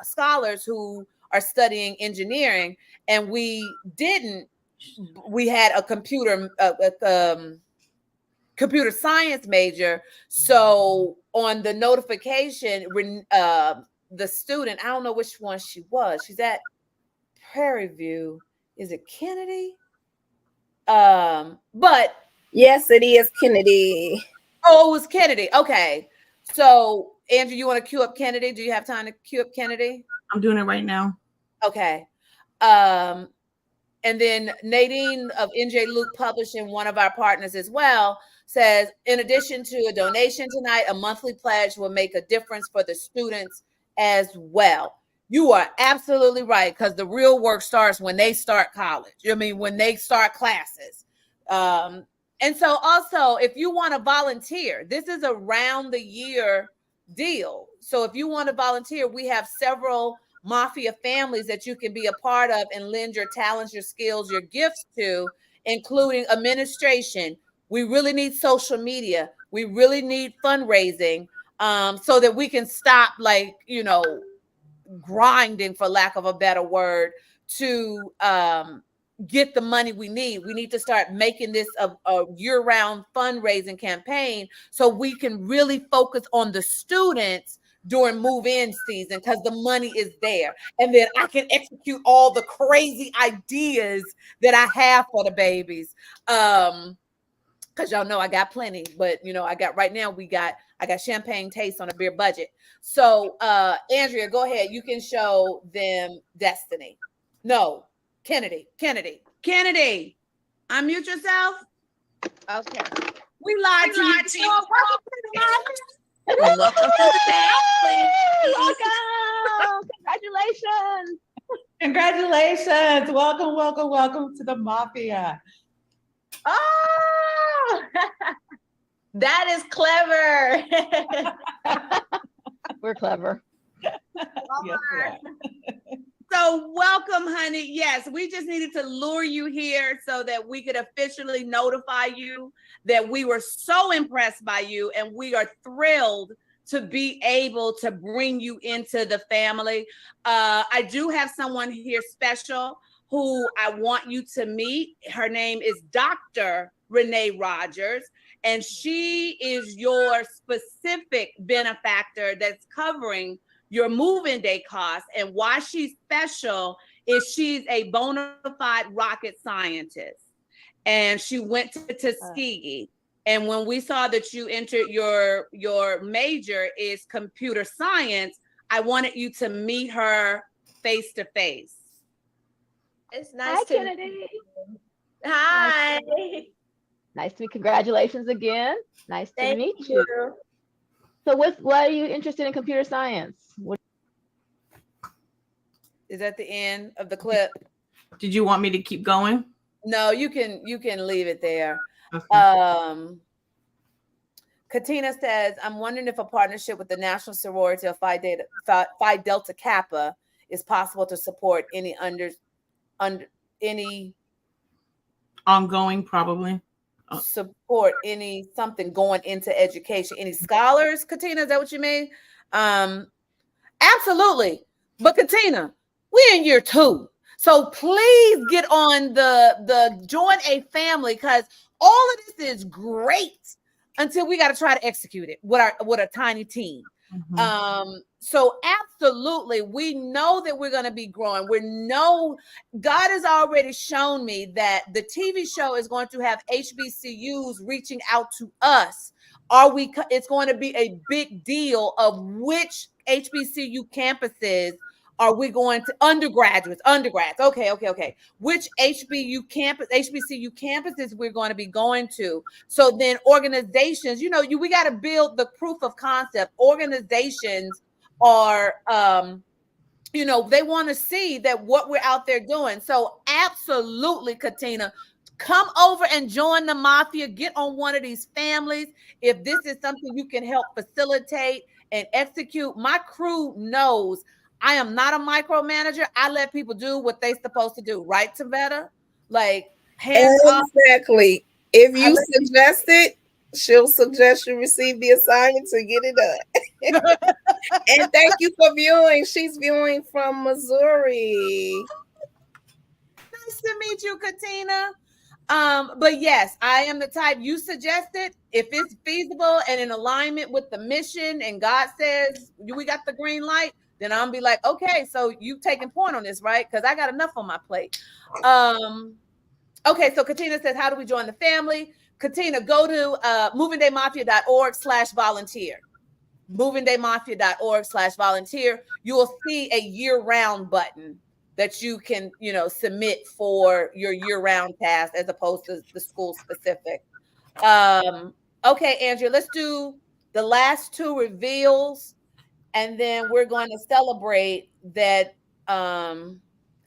scholars who are studying engineering? And we didn't. We had a computer science major. So on the notification, the student, I don't know which one she was. She's at Prairie View. Is it Kennedy? But yes, it is Kennedy. Oh, it was Kennedy. Okay. So Andrew, you want to cue up Kennedy? Do you have time to cue up Kennedy? I'm doing it right now. Okay. And then Nadine of NJ Luke Publishing, one of our partners as well, says, in addition to a donation tonight, a monthly pledge will make a difference for the students as well. You are absolutely right, because the real work starts when they start college. When they start classes. And so also, if you want to volunteer, this is a round the year deal. So if you want to volunteer, we have several Mafia families that you can be a part of and lend your talents, your skills, your gifts to, including administration. We really need social media. We really need fundraising, so that we can stop, grinding, for lack of a better word, to get the money we need. We need to start making this a year-round fundraising campaign so we can really focus on the students during move-in season, because the money is there. And then I can execute all the crazy ideas that I have for the babies. Because y'all know I got plenty, but I got champagne taste on a beer budget. So Andrea, go ahead. You can show them Destiny. No, Kennedy. Unmute yourself. Okay. We lied to you. Welcome to the family. Welcome. Congratulations. Welcome to the Mafia. Oh, that is clever. We're clever. Yes, So welcome, honey. Yes, we just needed to lure you here so that we could officially notify you that we were so impressed by you, and we are thrilled to be able to bring you into the family. I do have someone here special who I want you to meet. Her name is Dr. Renee Rogers, and she is your specific benefactor that's covering your move-in day costs. And why she's special is she's a bona fide rocket scientist, and she went to Tuskegee. And when we saw that you entered your major is computer science, I wanted you to meet her face to face. It's nice to meet you. Hi. Nice to meet you. Congratulations again. Nice to meet you. So why are you interested in computer science? Is that the end of the clip? Did you want me to keep going? No, you can leave it there. Okay. Katina says, I'm wondering if a partnership with the National Sorority of Phi Delta Kappa is possible to support any any ongoing, probably. Support any something going into education. Any scholars, Katina? Is that what you mean? Absolutely. But Katina, we're in year 2. So please get on the join a family, because all of this is great until we got to try to execute it with a tiny team. Mm-hmm. So absolutely, we know that we're going to be growing. God has already shown me that the TV show is going to have HBCUs reaching out to us. It's going to be a big deal of which HBCU campuses are we going to undergrads. Okay. Which HBCU campuses we're going to be going to. So then organizations, we got to build the proof of concept. Organizations are, they want to see that what we're out there doing. So absolutely, Katina, come over and join the Mafia. Get on one of these families. If this is something you can help facilitate and execute, my crew knows I am not a micromanager. I let people do what they're supposed to do. Right, Tavetta? Like, hands off. Exactly. If you suggest it, She'll suggest you receive the assignment to get it done. And thank you for viewing. She's viewing from Missouri. Nice to meet you, Katina. But yes, I am the type you suggested. If it's feasible and in alignment with the mission, and God says we got the green light, then I'll be like, okay, so you taking point on this, right? Because I got enough on my plate. Okay, so Katina says, how do we join the family? Katina, go to movingdaymafia.org/volunteer. movingdaymafia.org/volunteer. You will see a year-round button that you can, submit for your year-round task as opposed to the school specific. Okay, Andrea, let's do the last two reveals, and then we're going to celebrate that. I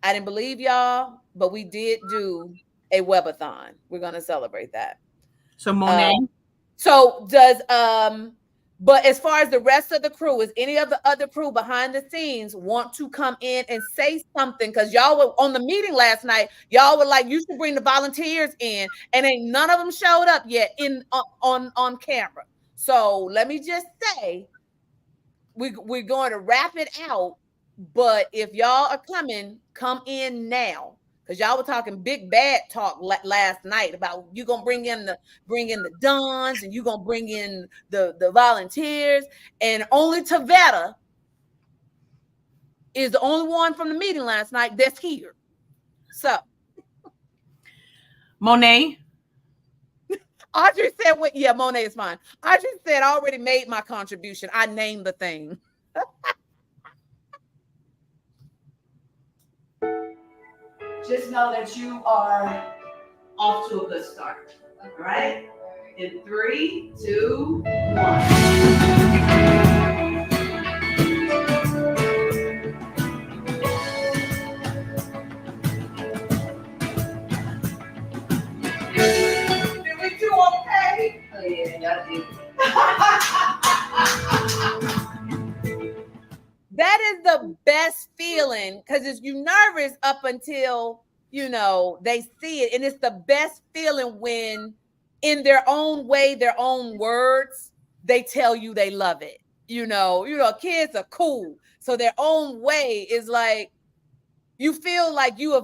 didn't believe y'all, but we did do a webathon. We're going to celebrate that. So Monet. But as far as the rest of the crew, is any of the other crew behind the scenes want to come in and say something? Because y'all were on the meeting last night. Y'all were like, you should bring the volunteers in, and ain't none of them showed up yet on camera. So let me just say, we're going to wrap it out. But if y'all are coming, come in now. Because y'all were talking big bad talk last night about you gonna bring in the dons, and you gonna bring in the volunteers, and only Tavetta is the only one from the meeting last night that's here. So Monet. Audrey said, yeah, Monet is fine. Audrey said, I already made my contribution. I named the thing. Just know that you are off to a good start. All right? In 3, 2, 1. Did we do okay? Oh yeah, y'all did. That is the best feeling, because you're nervous up until, they see it. And it's the best feeling when, in their own way, their own words, they tell you they love it. Kids are cool. So their own way is like, you feel like you've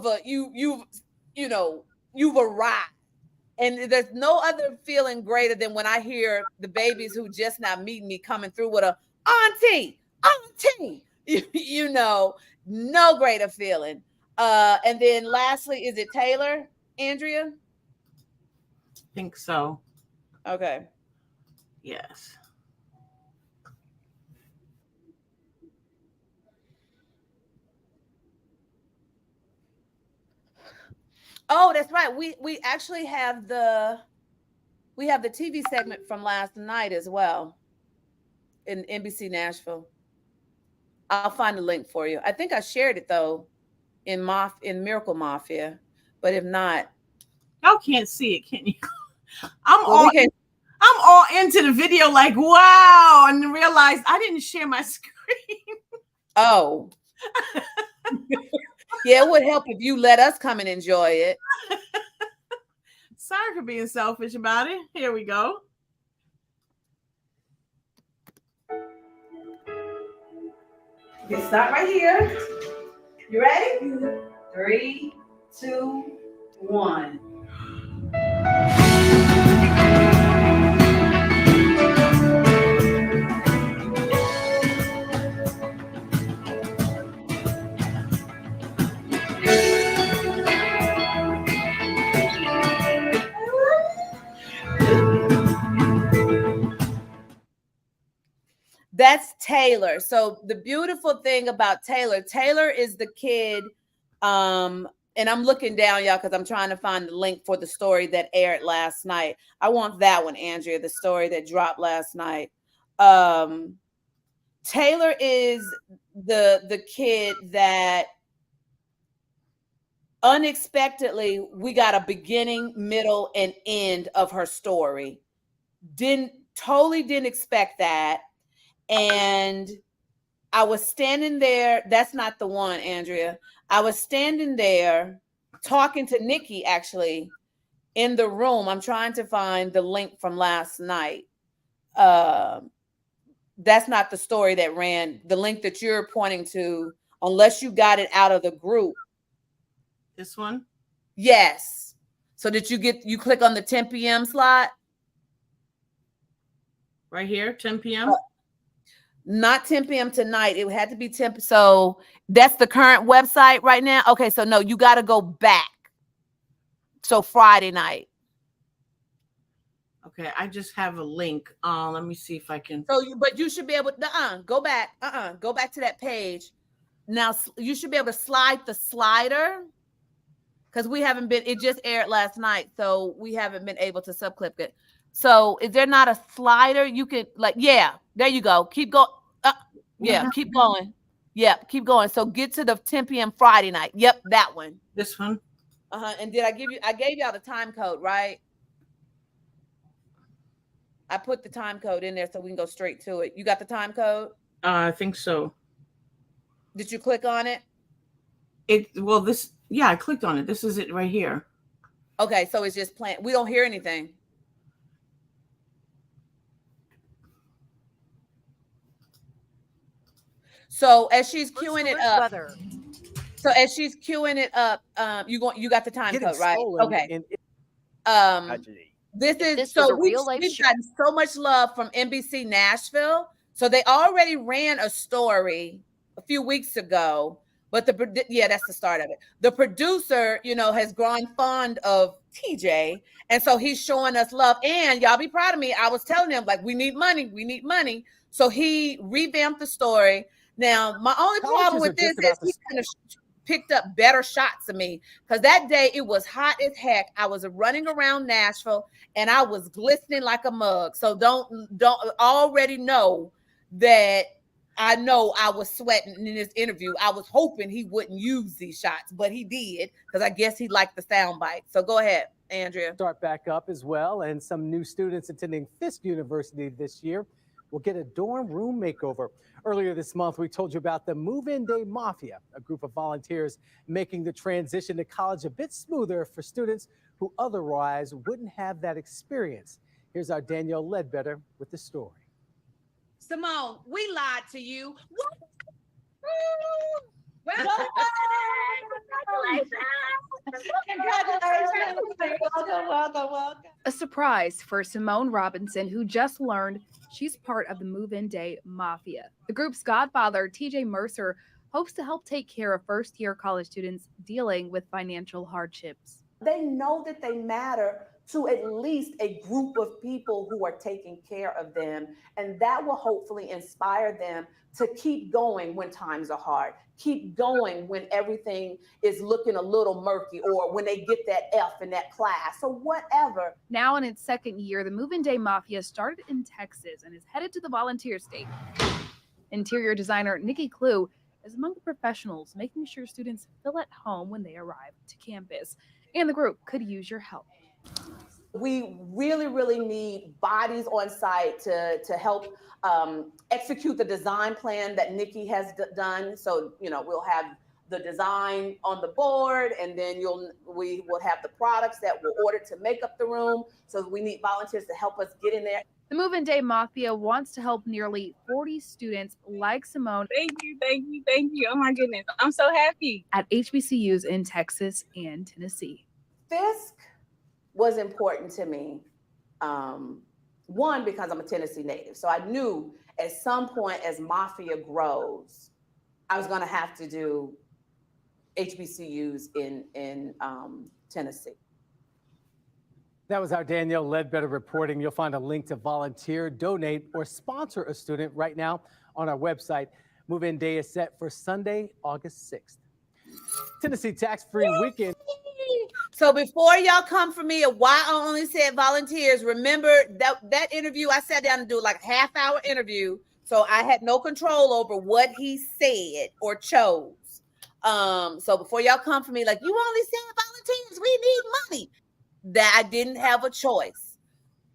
arrived. And there's no other feeling greater than when I hear the babies who just now meeting me coming through with a auntie. No greater feeling. And then lastly, is it Taylor, Andrea? I think so. Okay. Yes. Oh, that's right. We actually have the TV segment from last night as well in NBC Nashville. I'll find the link for you. I think I shared it though in Miracle Mafia, but if not, y'all can't see it, can you? I'm all into the video, like wow, and realized I didn't share my screen. Oh, yeah, it would help if you let us come and enjoy it. Sorry for being selfish about it. Here we go. You can start right here. You ready? 3, 2, 1. That's Taylor. So the beautiful thing about Taylor is the kid. And I'm looking down, y'all, because I'm trying to find the link for the story that aired last night. I want that one, Andrea, the story that dropped last night. Taylor is the kid that unexpectedly we got a beginning, middle, and end of her story. Didn't expect that. And I was standing there. That's not the one, Andrea. I was standing there talking to Nikki, actually, in the room. I'm trying to find the link from last night. That's not the story that ran. The link that you're pointing to, unless you got it out of the group. This one? Yes. So did you click on the 10 p.m. slot? Right here, 10 p.m.? Not 10 p.m. tonight. It had to be 10. So that's the current website right now. Okay, so no, you got to go back. So Friday night. Okay, I just have a link. Let me see if I can. So, but you should be able to go back. Go back to that page. Now you should be able to slide the slider, because we haven't been. It just aired last night, so we haven't been able to subclip it. So, is there not a slider you can Yeah, there you go. Keep going. Yeah, keep going. Yeah, keep going. So get to the 10 p.m. Friday night. Yep, that one. This one. And did I gave y'all the time code, right? I put the time code in there so we can go straight to it. You got the time code? I think so. Did you click on it? Yeah, I clicked on it. This is it right here. Okay, so it's just playing. We don't hear anything. So as she's queuing it up, you got the time code, right? Okay. We've gotten so much love from NBC Nashville. So they already ran a story a few weeks ago, but that's the start of it. The producer, has grown fond of TJ, and so he's showing us love. And y'all be proud of me. I was telling him, we need money. So he revamped the story. Now, my only problem with this is he kind of picked up better shots of me, because that day it was hot as heck. I was running around Nashville and I was glistening like a mug. So don't already know that I know I was sweating in this interview. I was hoping he wouldn't use these shots, but he did, because I guess he liked the sound bite. So go ahead, Andrea. Start back up as well, and some new students attending Fisk University this year will get a dorm room makeover. Earlier this month, we told you about the Move-In Day Mafia, a group of volunteers making the transition to college a bit smoother for students who otherwise wouldn't have that experience. Here's our Danielle Ledbetter with the story. Simone, we lied to you. Welcome. A surprise for Simone Robinson, who just learned she's part of the Move-In Day Mafia. The group's godfather, TJ Mercer, hopes to help take care of first-year college students dealing with financial hardships. They know that they matter to at least a group of people who are taking care of them. And that will hopefully inspire them to keep going when times are hard, keep going when everything is looking a little murky, or when they get that F in that class, or whatever. Now in its second year, the Move-In Day Mafia started in Texas and is headed to the Volunteer State. Interior designer Nikki Clue is among the professionals making sure students feel at home when they arrive to campus. And the group could use your help. We really, really need bodies on site to help execute the design plan that Nikki has done. So, we'll have the design on the board, and then we will have the products that we'll order to make up the room. So we need volunteers to help us get in there. The Move-In Day Mafia wants to help nearly 40 students like Simone. Thank you. Oh my goodness. I'm so happy. At HBCUs in Texas and Tennessee. Fisk was important to me. One, because I'm a Tennessee native. So I knew at some point as Mafia grows, I was going to have to do HBCUs in Tennessee. That was our Danielle Ledbetter reporting. You'll find a link to volunteer, donate, or sponsor a student right now on our website. Move-In Day is set for Sunday, August 6th. Tennessee tax-free weekend. So before y'all come for me, why I only said volunteers, remember that interview, I sat down and do like a half-hour interview. So I had no control over what he said or chose. So before y'all come for me, like, you only said volunteers, we need money. That I didn't have a choice.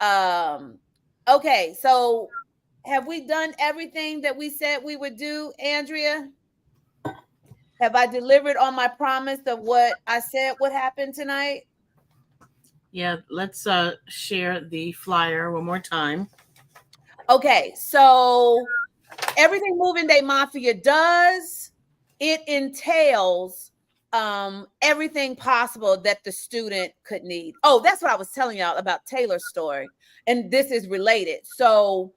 Okay, so have we done everything that we said we would do, Andrea? Have I delivered on my promise of what I said would happen tonight? Yeah, let's share the flyer one more time. Okay, so everything Moving Day Mafia does, it entails everything possible that the student could need. Oh, that's what I was telling y'all about Taylor's story, and this is related. So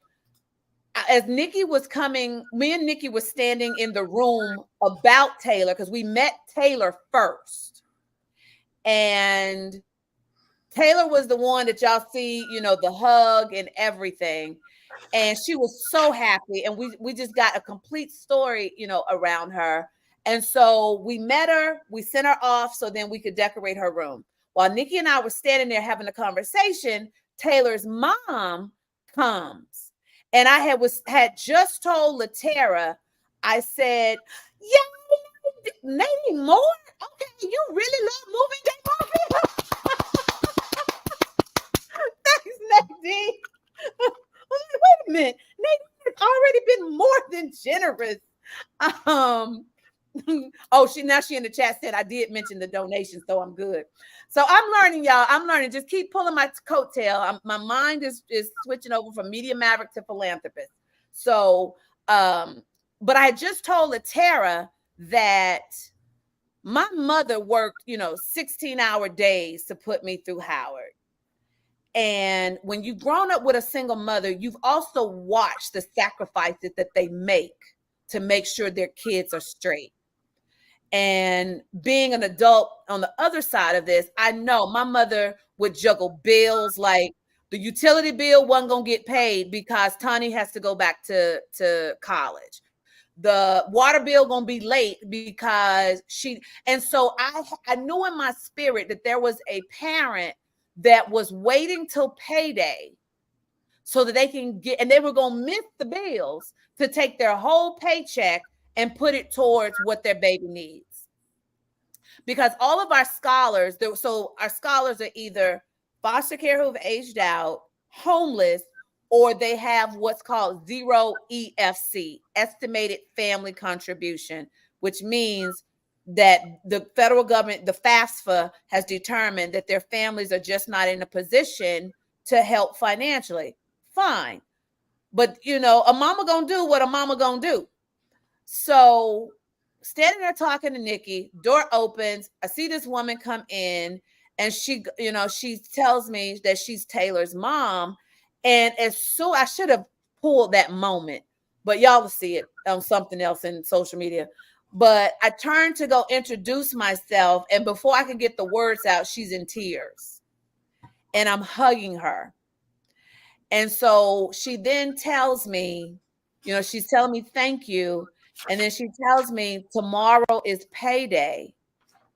as Nikki was coming, me and Nikki was standing in the room about Taylor because we met Taylor first. And Taylor was the one that y'all see, you know, the hug and everything. And she was so happy. And we just got a complete story, you know, around her. And so we met her, we sent her off so then we could decorate her room. While Nikki and I were standing there having a conversation, Taylor's mom comes. And I had just told LaTera, I said, yeah, Nadine Moore? Okay, you really love Moving Day Mafia? Thanks, Nadine. Wait a minute. Nadine has already been more than generous. She in the chat said I did mention the donation, so I'm good. So I'm learning, y'all. I'm learning. Just keep pulling my coattail. My mind is switching over from media maverick to philanthropist. So, but I just told LaTera that my mother worked, 16-hour days to put me through Howard. And when you've grown up with a single mother, you've also watched the sacrifices that they make to make sure their kids are straight. And being an adult on the other side of this, I know my mother would juggle bills. Like the utility bill wasn't going to get paid because Tani has to go back to college. The water bill going to be late because and so I knew in my spirit that there was a parent that was waiting till payday so that they can get, and they were going to miss the bills to take their whole paycheck and put it towards what their baby needs. Because all of our scholars, so our scholars are either foster care who've aged out, homeless, or they have what's called zero EFC, estimated family contribution, which means that the federal government, the FAFSA, has determined that their families are just not in a position to help financially. Fine. But, a mama gonna do what a mama gonna do. So standing there talking to Nikki, door opens. I see this woman come in and she tells me that she's Taylor's mom. And I should have pulled that moment, but y'all will see it on something else in social media. But I turned to go introduce myself. And before I can get the words out, she's in tears and I'm hugging her. And so she then tells me, she's telling me, thank you. And then she tells me tomorrow is payday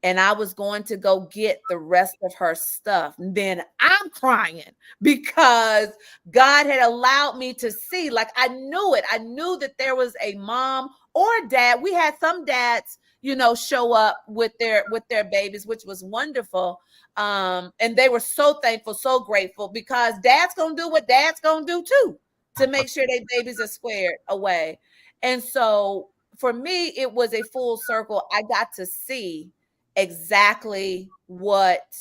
and I was going to go get the rest of her stuff. And then I'm crying because God had allowed me to see, like I knew it. I knew that there was a mom or dad. We had some dads, show up with their babies, which was wonderful. And they were so thankful, so grateful because dad's going to do what dad's going to do too, to make sure their babies are squared away. And so for me, it was a full circle. I got to see exactly what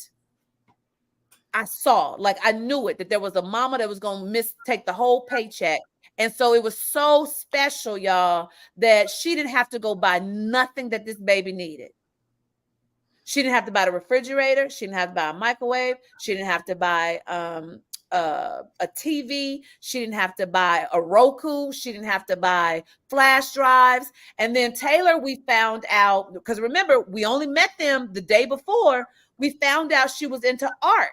I saw. Like I knew it, that there was a mama that was going to take the whole paycheck. And so it was so special, y'all, that she didn't have to go buy nothing that this baby needed. She didn't have to buy the refrigerator. She didn't have to buy a microwave. She didn't have to buy a TV. She didn't have to buy a Roku. She didn't have to buy flash drives. And then Taylor, we found out, because remember, we only met them the day before, we found out she was into art.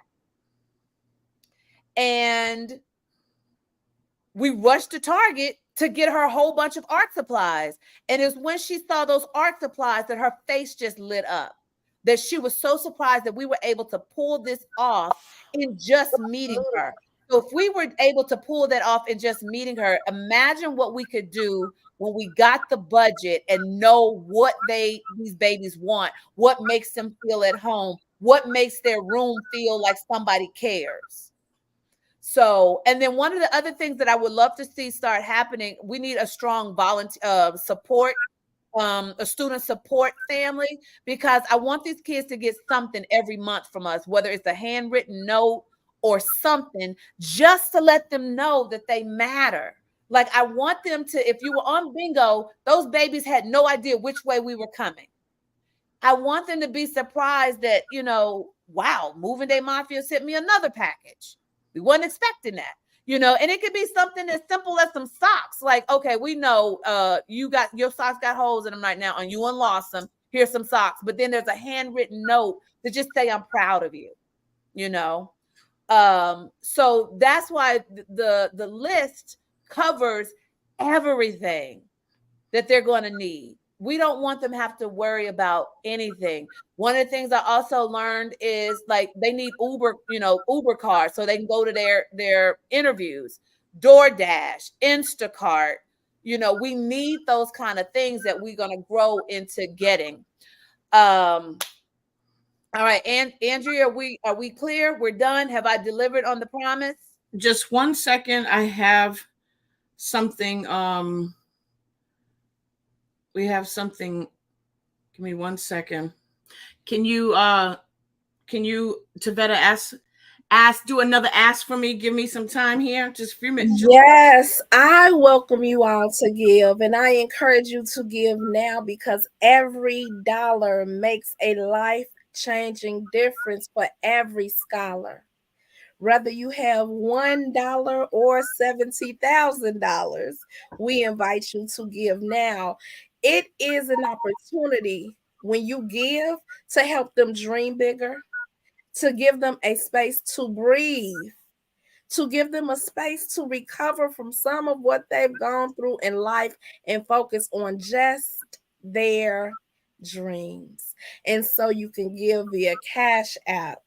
And we rushed to Target to get her a whole bunch of art supplies. And it's when she saw those art supplies that her face just lit up, that she was so surprised that we were able to pull this off in just meeting her. So if we were able to pull that off in just meeting her, imagine what we could do when we got the budget and know what these babies want, what makes them feel at home, what makes their room feel like somebody cares. So, and then one of the other things that I would love to see start happening, we need a strong volunteer support a student support family, because I want these kids to get something every month from us, whether it's a handwritten note or something, just to let them know that they matter. Like, I want them to, if you were on bingo, those babies had no idea which way we were coming. I want them to be surprised that, you know, wow, Moving Day Mafia sent me another package. We weren't expecting that. You know, and it could be something as simple as some socks. Like, okay, we know you got your socks got holes in them right now, and you lost them. Here's some socks. But then there's a handwritten note to just say, I'm proud of you, you know. So that's why the list covers everything that they're going to need. We don't want them to have to worry about anything. One of the things I also learned is, like, they need Uber, you know, Uber cars so they can go to their interviews, DoorDash, Instacart. You know, we need those kind of things that we're going to grow into getting. All right, and Andrea, are we clear? We're done. Have I delivered on the promise? Just 1 second. I have something. We have something. Give me 1 second. Can you Tavetta do another ask for me? Give me some time here. Just a few minutes. Yes, I welcome you all to give, and I encourage you to give now, because every dollar makes a life-changing difference for every scholar. Whether you have $1 or $70,000, we invite you to give now. It is an opportunity when you give to help them dream bigger, to give them a space to breathe, to give them a space to recover from some of what they've gone through in life and focus on just their dreams. And so you can give via Cash App,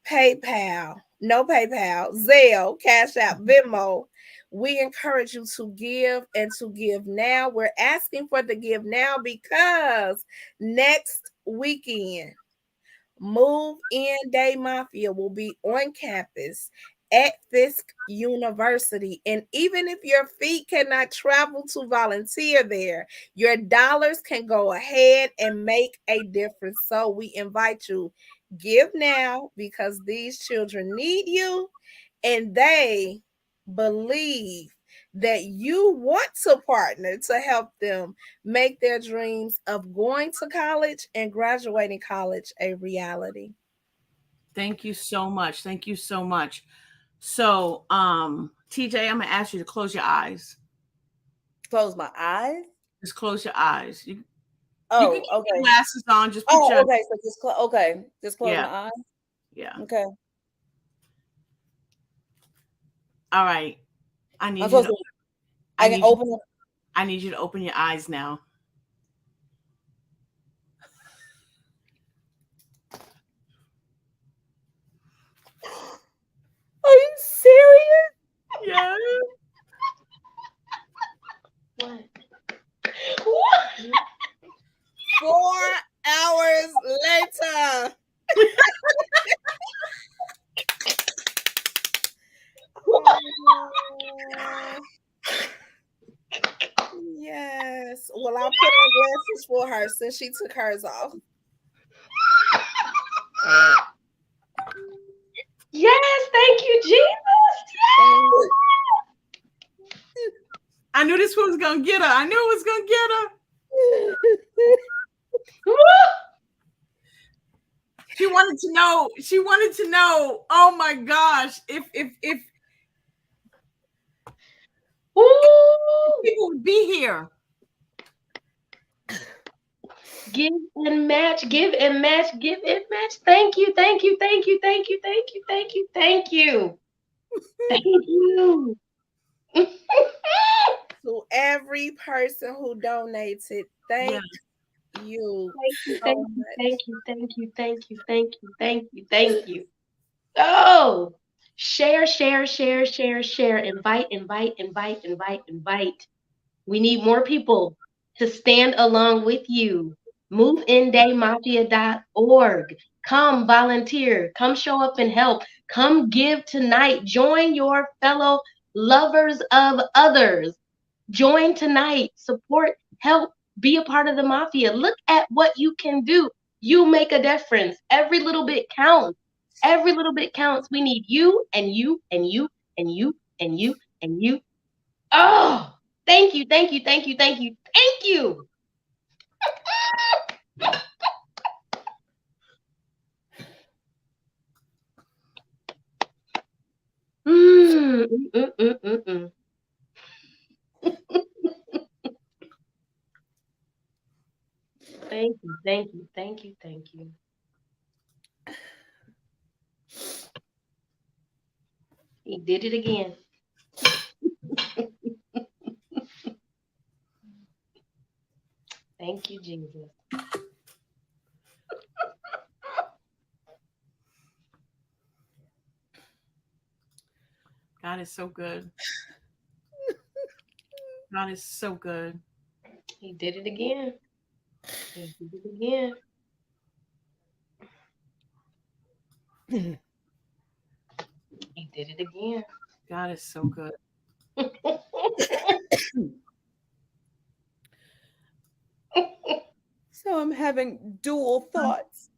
PayPal, Zelle, Cash App, Venmo. We encourage you to give, and to give now. We're asking for the give now because next weekend, Move In Day Mafia will be on campus at Fisk University. And even if your feet cannot travel to volunteer there, your dollars can go ahead and make a difference. So we invite you, give now, because these children need you, and they believe that you want to partner to help them make their dreams of going to college and graduating college a reality. Thank you so much. Thank you so much. So, TJ, I'm gonna ask you to close your eyes. Close my eyes? Just close your eyes. You Oh, can keep okay. your glasses on. Just put your okay. So just just close Yeah. my eyes. Yeah. Okay. All right. I need I'm you supposed to, to- I can open it. I need you to open your eyes now. Are you serious? Yeah. What? 4 hours later. Yes. Well, I'll put on glasses for her since she took hers off. Yes, thank you, Jesus. Yes. I knew this was gonna get her. I knew it was gonna get her. She wanted to know. She wanted to know. Oh my gosh! If people would be here. Give and match, give and match, give and match. Thank you, thank you, thank you, thank you, thank you, thank you, thank you. Thank you. To every person who donated, thank you. Thank you, thank you, thank you, thank you, thank you, thank you, thank you. Oh, share, share, share, share, share. Invite, invite, invite, invite, invite. We need more people to stand along with you. MoveInDayMafia.org. Come volunteer. Come show up and help. Come give tonight. Join your fellow lovers of others. Join tonight. Support, help, be a part of the mafia. Look at what you can do. You make a difference. Every little bit counts. Every little bit counts. We need you and you and you and you and you and you. Oh, thank you, thank you, thank you, thank you, thank you. Thank you, thank you, thank you, thank you. He did it again. Thank you, Jesus. God is so good. God is so good. He did it again. He did it again. He did it again. God is so good. So I'm having dual thoughts.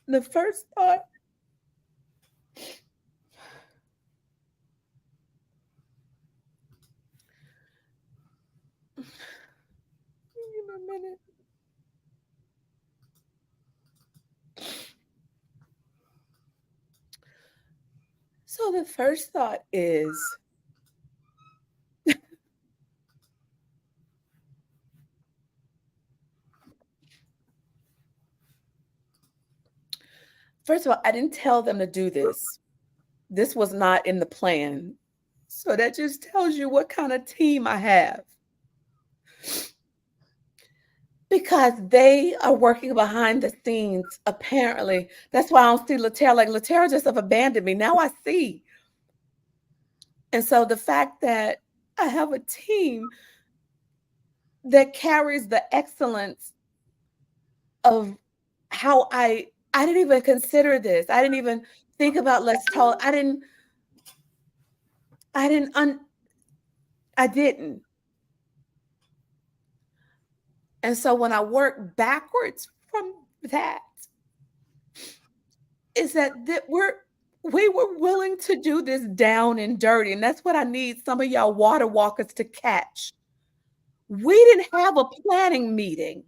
The first thought, give me a minute. So the first thought is, first of all, I didn't tell them to do this. This was not in the plan. So that just tells you what kind of team I have. Because they are working behind the scenes, apparently. That's why I don't see Laterra. Like, Laterra just have abandoned me. Now I see. And so the fact that I have a team that carries the excellence of how I didn't even consider this. I didn't even think about let's talk. I didn't. And so when I work backwards from that, is that we were willing to do this down and dirty. And that's what I need some of y'all water walkers to catch. We didn't have a planning meeting.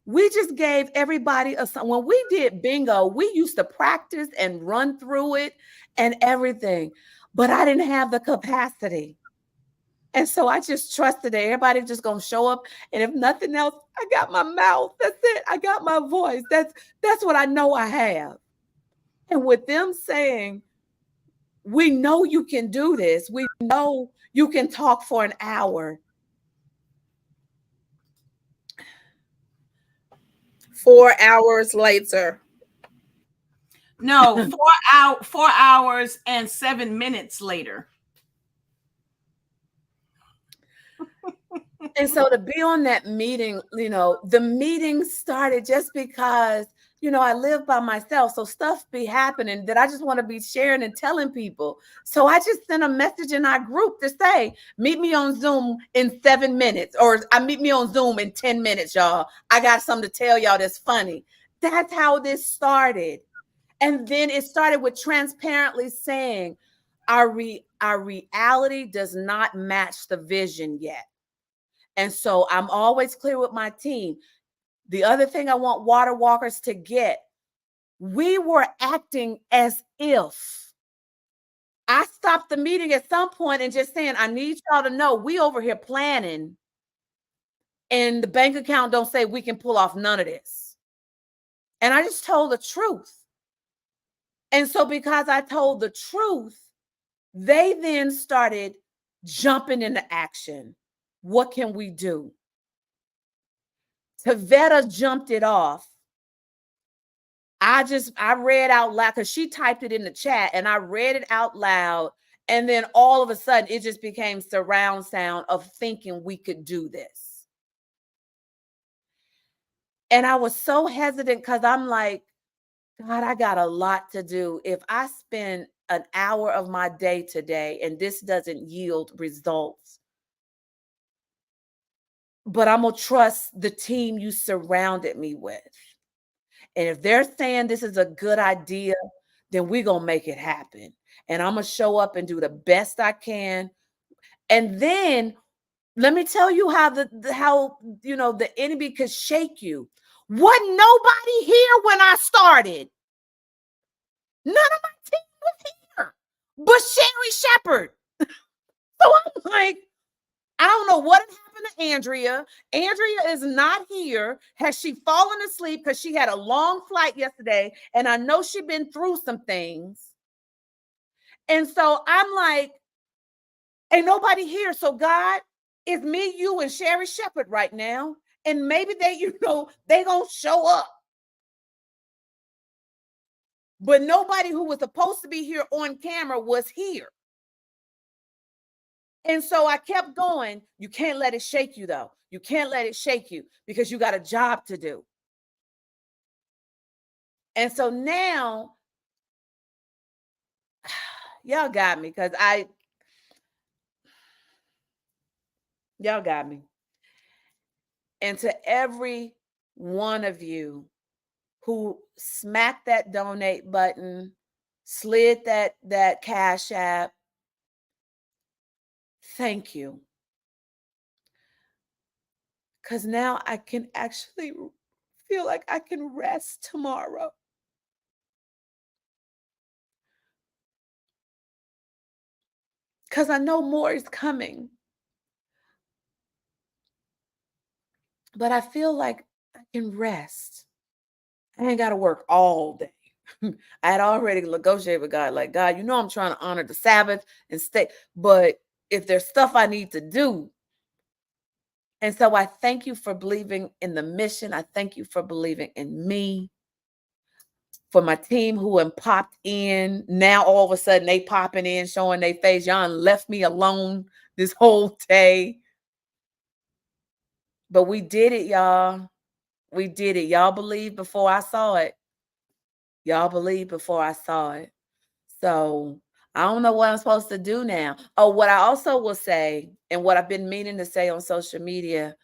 We just gave everybody when we did bingo, we used to practice and run through it and everything, but I didn't have the capacity. And so I just trusted that everybody just gonna show up. And if nothing else, I got my mouth. That's it. I got my voice. That's what I know I have. And with them saying, we know you can do this. We know you can talk for an hour. 4 hours later. No, 4 hours and 7 minutes later. And so to be on that meeting, the meeting started just because, I live by myself. So stuff be happening that I just want to be sharing and telling people. So I just sent a message in our group to say, meet me on Zoom in 7 minutes, or I meet me on Zoom in 10 minutes, y'all. I got something to tell y'all that's funny. That's how this started. And then it started with transparently saying our reality does not match the vision yet. And so I'm always clear with my team. The other thing I want water walkers to get, we were acting as if. I stopped the meeting at some point and just saying, I need y'all to know we over here planning, and the bank account don't say we can pull off none of this. And I just told the truth. And so because I told the truth, they then started jumping into action. What can we do? Tavetta jumped it off. I read out loud because she typed it in the chat and I read it out loud. And then all of a sudden it just became surround sound of thinking we could do this. And I was so hesitant because I'm like, God, I got a lot to do. If I spend an hour of my day today and this doesn't yield results, but I'm going to trust the team you surrounded me with. And if they're saying this is a good idea, then we're going to make it happen. And I'm going to show up and do the best I can. And then let me tell you how the enemy could shake you. Wasn't nobody here when I started. None of my team was here but Sherry Shepherd. So I'm like, I don't know what happened to Andrea. Andrea is not here. Has she fallen asleep because she had a long flight yesterday? And I know she's been through some things. And so I'm like, ain't nobody here. So God, it's me, you, and Sherry Shepherd right now. And maybe they gonna show up. But nobody who was supposed to be here on camera was here. And so I kept going. You can't let it shake you, though. You can't let it shake you because you got a job to do. And so now, y'all got me because y'all got me. And to every one of you who smacked that donate button, slid that Cash App, thank you. Because now I can actually feel like I can rest tomorrow. Because I know more is coming. But I feel like I can rest. I ain't got to work all day. I had already negotiated with God, like, God, I'm trying to honor the Sabbath and stay. But if there's stuff I need to do. And so I thank you for believing in the mission. I thank you for believing in me. For my team who popped in. Now all of a sudden they popping in, showing their face. Y'all left me alone this whole day. But we did it, y'all. We did it. Y'all believed before I saw it. Y'all believed before I saw it. So I don't know what I'm supposed to do now. Oh, what I also will say, and what I've been meaning to say on social media,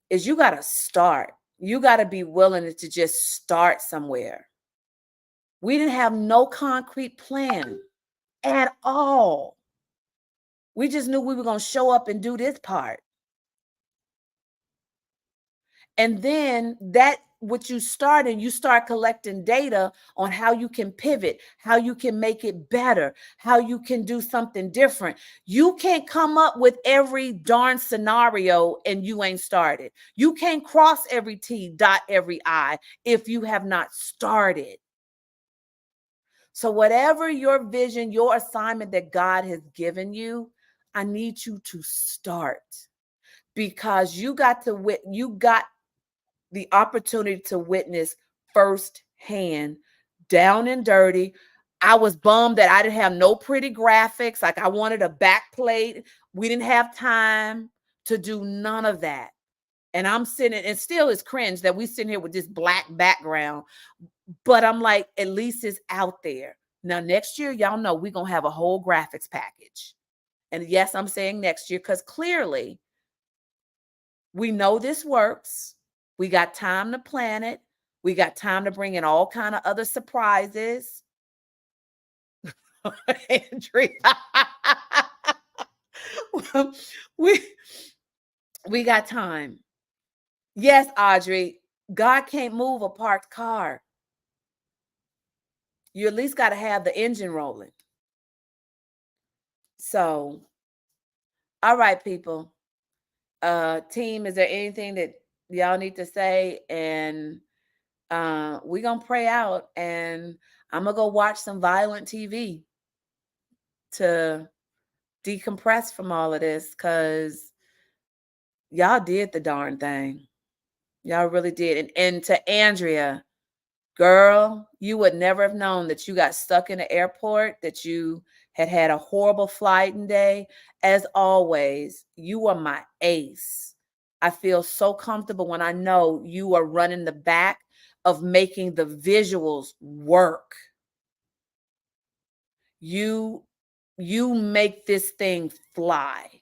is you got to start. You got to be willing to just start somewhere. We didn't have no concrete plan at all. We just knew we were going to show up and do this part. And then what you start, and you start collecting data on how you can pivot, how you can make it better, how you can do something different. You can't come up with every darn scenario and you ain't started. You can't cross every T, dot every I if you have not started. So whatever your vision, your assignment that God has given you, I need you to start, because you got the opportunity to witness firsthand, down and dirty. I was bummed that I didn't have no pretty graphics. Like, I wanted a back plate. We didn't have time to do none of that. And I'm sitting, and still it's cringe that we sitting here with this black background. But I'm like, at least it's out there. Now, next year, y'all know we're going to have a whole graphics package. And yes, I'm saying next year because clearly we know this works. We got time to plan it. We got time to bring in all kind of other surprises. Andrea. we got time. Yes, Audrey, God can't move a parked car. You at least got to have the engine rolling. So, all right, people. Team, is there anything that y'all need to say? And we're going to pray out, and I'm going to go watch some violent TV to decompress from all of this, because y'all did the darn thing. Y'all really did. And to Andrea, girl, you would never have known that you got stuck in the airport, that you had a horrible flight and day. As always, you are my ace. I feel so comfortable when I know you are running the back of making the visuals work. You make this thing fly.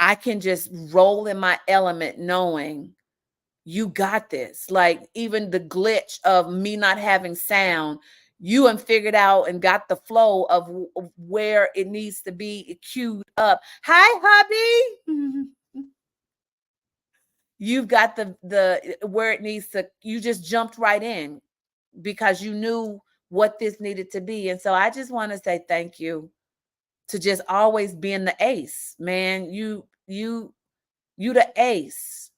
I can just roll in my element knowing you got this. Like even the glitch of me not having sound, you and figured out and got the flow of where it needs to be queued up. Hi, hubby. You've got the where it needs to, you just jumped right in because you knew what this needed to be. And so I just want to say thank you to just always being the ace, man. You the ace.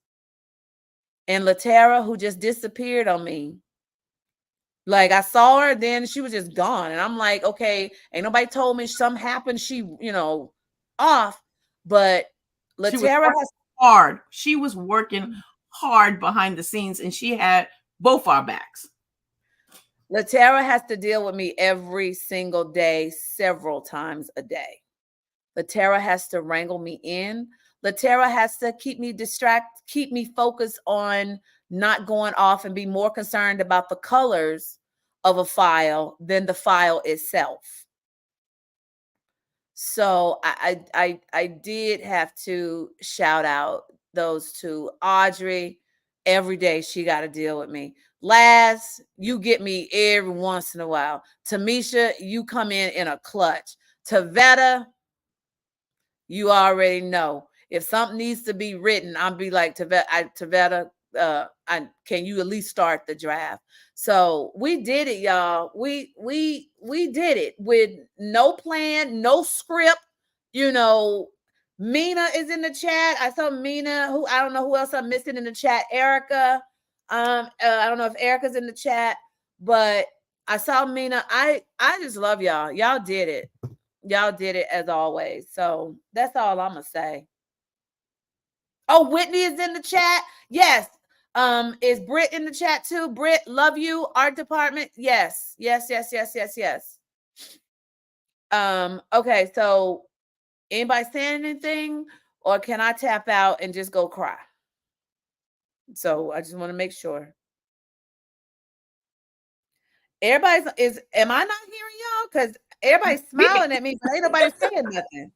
And Latera, who just disappeared on me. Like I saw her, then she was just gone. And I'm like, okay, ain't nobody told me something happened. She, off. But Latera has hard. She was working hard behind the scenes and she had both our backs. Latera has to deal with me every single day, several times a day. Latera has to wrangle me in. Latera has to keep me keep me focused on not going off and be more concerned about the colors of a file than the file itself. So I did have to shout out those two. Audrey, every day she got to deal with me. Laz, you get me every once in a while. Tamisha, you come in a clutch. Tavetta, you already know. If something needs to be written, I'll be like, Tavetta, can you at least start the draft? So we did it, y'all. We did it with no plan, no script. Mina is in the chat. I saw Mina, who I don't know who else I'm missing in the chat. Erica. I don't know if Erica's in the chat, but I saw Mina. I just love y'all. Y'all did it. Y'all did it as always. So that's all I'm gonna say. Oh, Whitney is in the chat. Yes. Is Britt in the chat too? Britt, love you. Art department. Yes. Okay, so anybody saying anything, or can I tap out and just go cry? So I just want to make sure. Am I not hearing y'all? Because everybody's smiling at me, but ain't nobody saying nothing.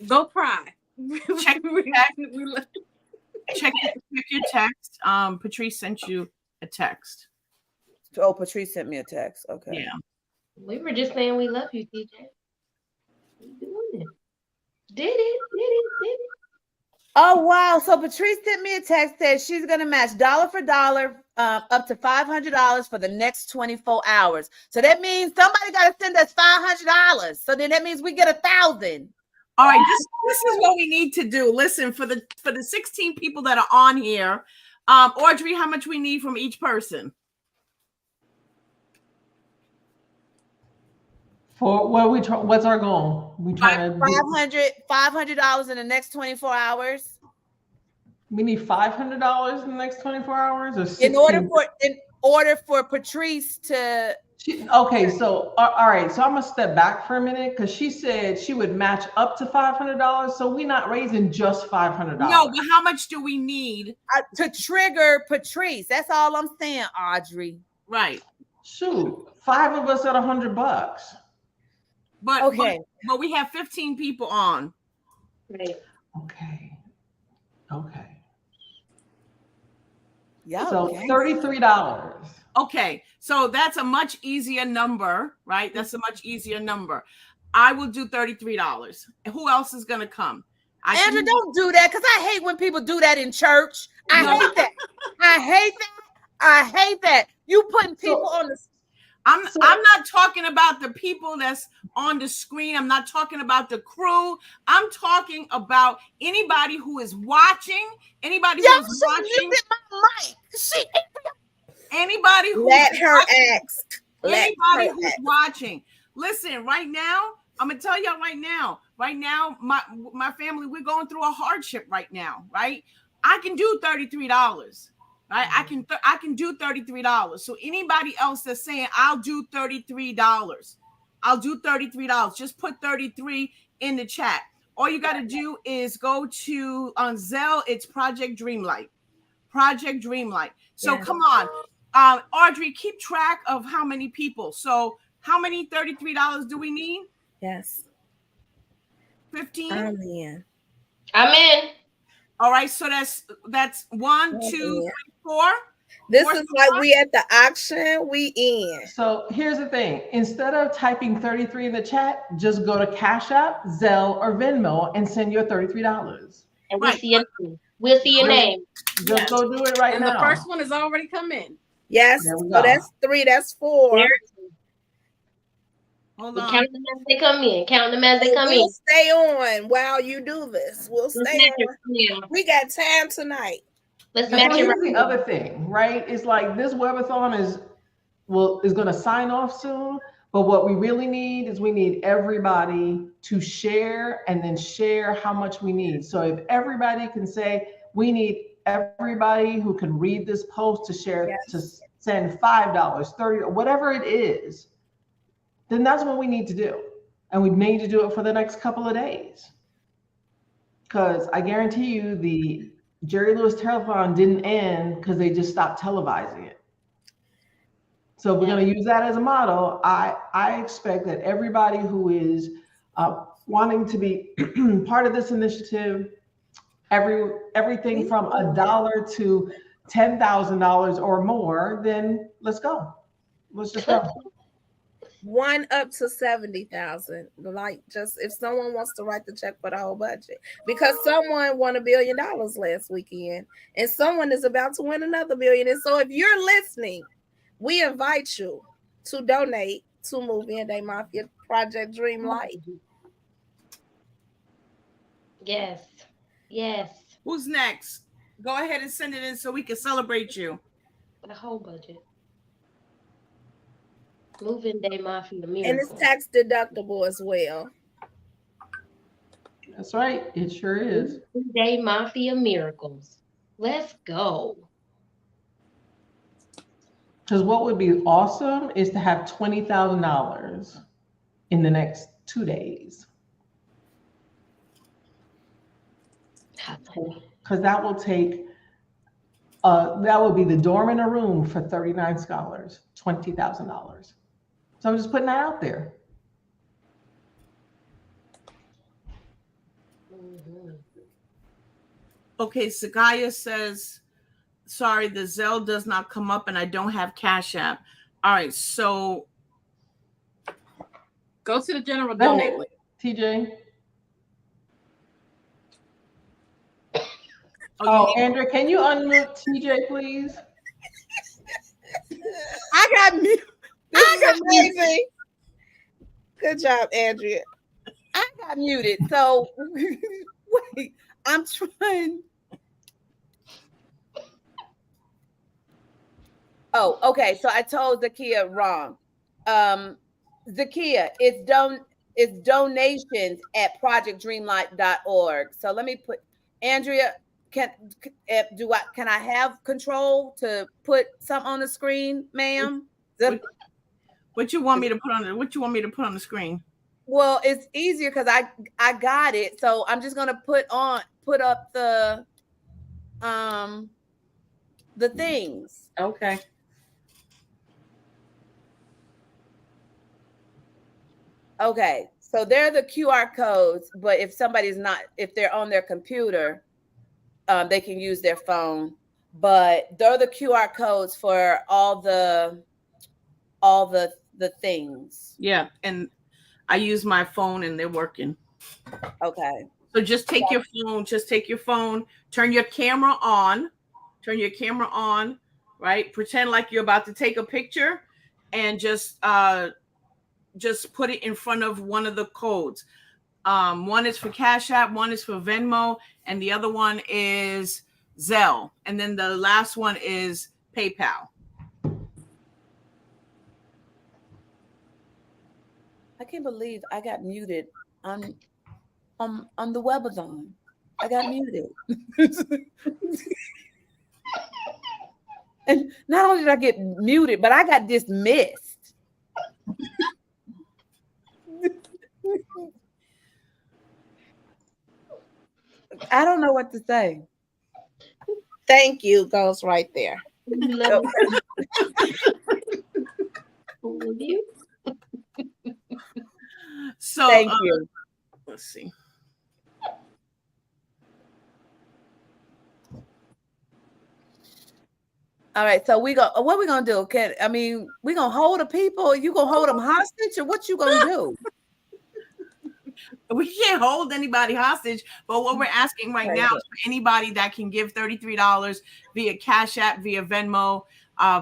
Go cry. Check your text. Patrice sent you a text. Oh, Patrice sent me a text. Okay. Yeah. We were just saying we love you, TJ. You doing it. Did it. Oh, wow. So Patrice sent me a text, said she's going to match dollar for dollar up to $500 for the next 24 hours. So that means somebody got to send us $500. So then that means we get $1,000. All right, this is what we need to do. Listen, for the 16 people that are on here, Audrey, how much we need from each person? For what what's our goal? We trying to $500 in the next 24 hours. We need $500 in the next 24 hours, or 16? In order for Patrice to. Okay, so all right, so I'm gonna step back for a minute because she said she would match up to $500. So we're not raising just $500. No, but how much do we need to trigger Patrice? That's all I'm saying, Audrey. Right. Shoot, 5 of us at $100. But okay, but we have 15 people on. Right. Okay. Yeah. So $33. Okay, so that's a much easier number, right? That's a much easier number. I will do $33. Who else is gonna come? Andrew, don't do that, because I hate when people do that in church. I hate that. You putting people on the. I'm not talking about the people that's on the screen. I'm not talking about the crew. I'm talking about anybody who is watching. Anybody who is watching. Anybody who's Let her ask. Anybody who's watching. Listen, right now, I'm gonna tell y'all right now. Right now, my family, we're going through a hardship right now, right? I can do $33. Right? I can do $33. So anybody else that's saying I'll do $33, I'll do $33. Just put 33 in the chat. All you got to do is go to on Zelle. It's Project Dreamlight. Project Dreamlight. So come on, Audrey, keep track of how many people. So how many $33 do we need? Yes. 15. I'm in. I'm in. All right, so that's 1, 2, 3, 4. This is like we at the auction, we in. So here's the thing. Instead of typing 33 in the chat, just go to Cash App, Zelle, or Venmo and send your $33. And we see your name. We'll see your name. Just go do it right now. And the first one has already come in. Yes, so that's 3, that's 4. Hold on. Count them as they come in. Count them as they come in. We'll stay on while you do this. We'll stay on. We got time tonight. Let's match it. Here's the other thing, right? It's like this webathon is going to sign off soon. But what we really need is we need everybody to share and then share how much we need. So if everybody can say, we need everybody who can read this post to share, to send $5, $30, whatever it is, then that's what we need to do. And we need to do it for the next couple of days. Because I guarantee you the Jerry Lewis Telethon didn't end because they just stopped televising it. So if we're going to use that as a model, I expect that everybody who is wanting to be part of this initiative, everything from $1 to $10,000 or more, then let's go. Let's just go. 1 up to 70,000. Like, just if someone wants to write the check for the whole budget, because someone won $1 billion last weekend, and someone is about to win another $1 billion. And so, if you're listening, we invite you to donate to Movie Day Mafia Project Dream Light. Yes. Who's next? Go ahead and send it in so we can celebrate you. The whole budget. Moving Day Mafia Miracles. And it's tax deductible as well. That's right. It sure is. Moving Day Mafia Miracles. Let's go. Because what would be awesome is to have $20,000 in the next 2 days. Because that will take, that would be the dorm in a room for 39 scholars, $20,000. So I'm just putting that out there. Okay, Sagaya says, sorry, the Zelle does not come up and I don't have Cash App. All right, so go to the general donate link. TJ. Andrea, can you unmute TJ, please? I got mute. This is amazing. Good job, Andrea. I got muted. So wait, I'm trying. Oh, okay. So I told Zakia wrong. Zakia, it's donations at projectdreamlight.org. So let me put Andrea. Can I have control to put something on the screen, ma'am? What you want me to put on the? What you want me to put on the screen? Well, it's easier because I got it. So I'm just gonna put up the things. Okay. Okay. So they're the QR codes, but if they're on their computer, they can use their phone. But they're the QR codes for all the things. Yeah, and I use my phone and they're working. Okay. So just take your phone, turn your camera on, right? Pretend like you're about to take a picture and just put it in front of one of the codes. One is for Cash App, one is for Venmo, and the other one is Zelle. And then the last one is PayPal. I can't believe I got muted on the webathon. I got muted. And not only did I get muted, but I got dismissed. I don't know what to say. Thank you goes right there. Love you. So thank you. Let's see. All right, so what we gonna do? We gonna hold the people? You gonna hold them hostage, or what you gonna do? We can't hold anybody hostage, but what we're asking right now is for anybody that can give $33 via Cash App, via Venmo,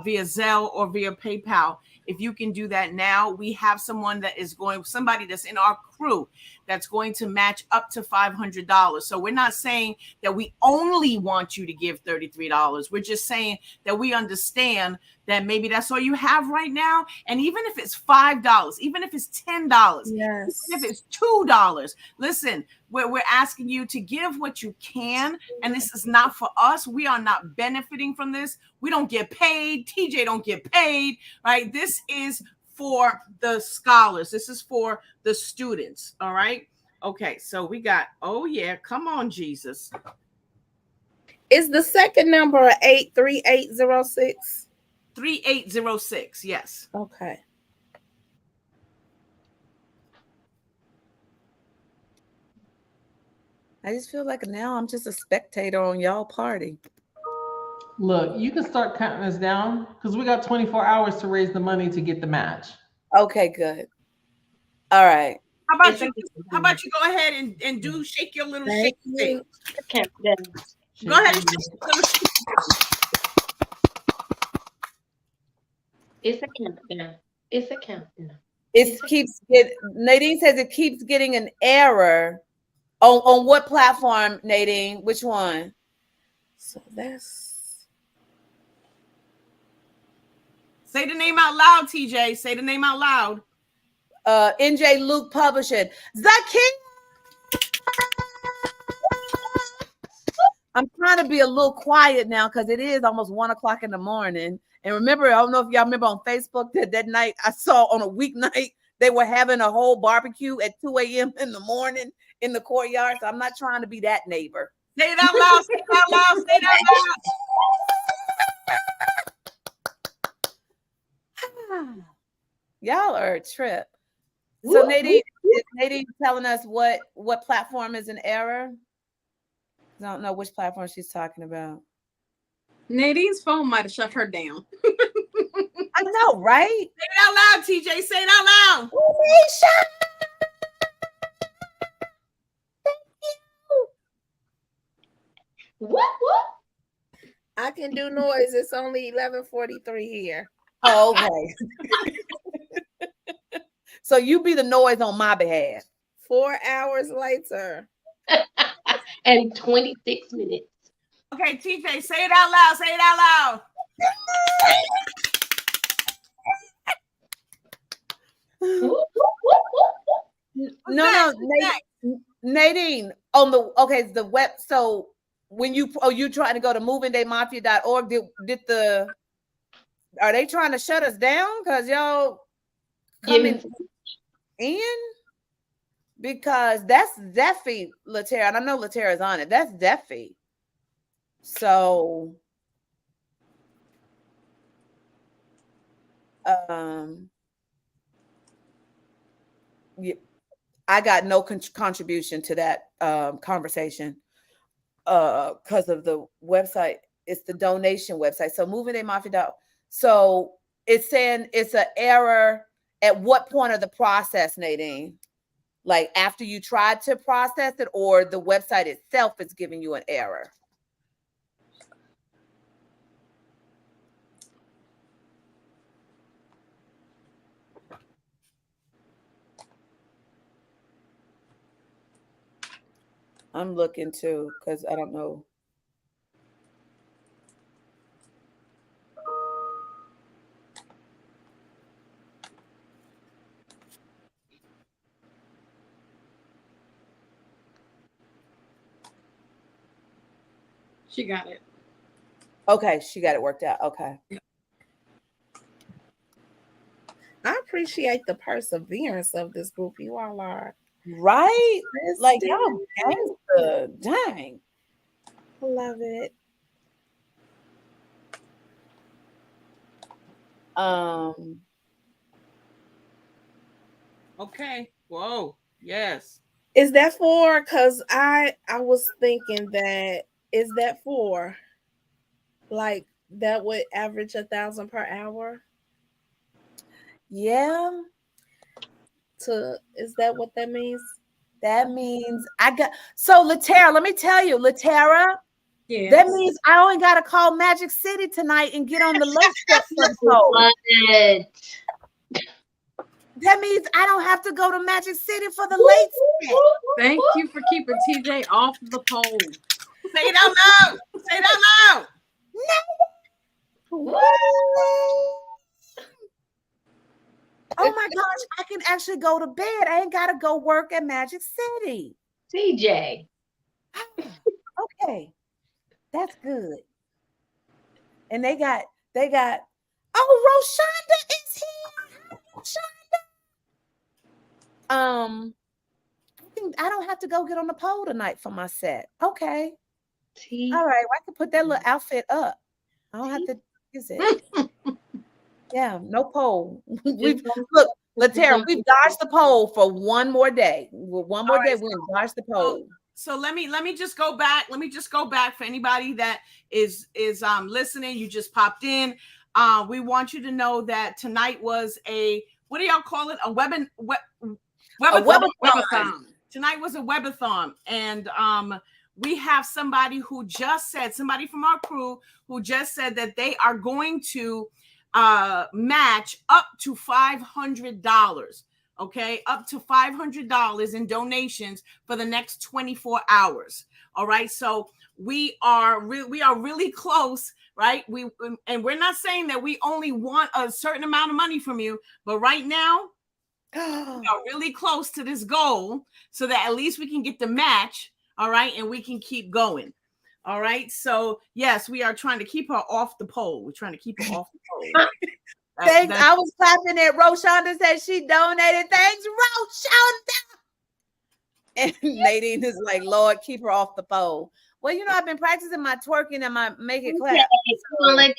via Zelle, or via PayPal. If you can do that now, we have somebody that's in our crew that's going to match up to $500. So we're not saying that we only want you to give $33. We're just saying that we understand that maybe that's all you have right now. And even if it's $5, even if it's $10, even if it's $2, listen, we're asking you to give what you can. And this is not for us. We are not benefiting from this. We don't get paid. TJ don't get paid, right? This is for the scholars. This is for the students. All right. Okay. So we got, oh yeah, come on, Jesus. Is the second number 83806? 3806. Yes. Okay. I just feel like now I'm just a spectator on y'all party. Look, you can start counting us down because we got 24 hours to raise the money to get the match. Okay, good. All right. How about you go ahead and do shake your little shake thing. Go ahead and shake your little shake. It's a countdown. It's a countdown. Nadine says it keeps getting an error. On what platform, Nadine? Which one? So that's. Say the name out loud, TJ. Say the name out loud. NJ Luke Publishing. Zakia. I'm trying to be a little quiet now because it is almost 1 o'clock in the morning. And remember, I don't know if y'all remember on Facebook that night I saw on a weeknight they were having a whole barbecue at 2 a.m. in the morning in the courtyard. So I'm not trying to be that neighbor. Say it out loud. Say it out loud. Say it out loud. Y'all are a trip. So Nadine, is Nadine telling us what platform is an error? I don't know which platform she's talking about. Nadine's phone might have shut her down. I know, right? Say it out loud, TJ. Say it out loud. What? I can do noise. It's only 11:43 here. Oh, okay. So you be the noise on my behalf. 4 hours later. And 26 minutes. Okay, TJ, say it out loud. Say it out loud. No, Nadine, on the web. So when you trying to go to movingdaymafia.org, are they trying to shut us down because y'all coming in? Because that's Zeffy, Latera, and I know Latera's on it. That's Zeffy. So yeah, I got no contribution to that conversation because of the website. It's the donation website. So movingdaymafia. So it's saying it's an error at what point of the process, Nadine? Like after you tried to process it, or the website itself is giving you an error? I'm looking too because I don't know. She got it. Okay, she got it worked out. Okay. I appreciate the perseverance of this group. You all are. Right? Like y'all gangster. Dang. Love it. Okay. Whoa. Yes. Is that for? Because I was thinking that, is that for like that would average 1,000 per hour. Yeah. Is that what that means? That means so Latera, let me tell you, Latera, that means I only got to call Magic City tonight and get on the late step for the poll. That means I don't have to go to Magic City for the late step. Thank you for keeping TJ off the poll. Say it out loud. Say it out loud. No. Oh my gosh, I can actually go to bed. I ain't got to go work at Magic City. TJ. Okay. That's good. And they got, oh, Roshonda is here. Roshonda. I don't have to go get on the pole tonight for my set. Okay. All right. Well, I can put that little outfit up. I don't have to use it. Yeah, no pole. Look, Latera, we've dodged the pole for one more day. One more day, we're gonna dodge the pole. So let me just go back. Let me just go back for anybody that is listening. You just popped in. We want you to know that tonight was what do y'all call it? A webathon. Tonight was a webathon, and we have somebody from our crew who just said that they are going to match up to $500. Okay, up to $500 in donations for the next 24 hours. All right, so we are really close, right? And we're not saying that we only want a certain amount of money from you, but right now we are really close to this goal, so that at least we can get the match. All right, and we can keep going. All right, so yes, we are trying to keep her off the pole. We're trying to keep her off the pole. Thanks. I was clapping at Roshonda said she donated. Thanks, Roshonda. And Nadine is like, Lord, keep her off the pole. Well, I've been practicing my twerking and my make it clap. We're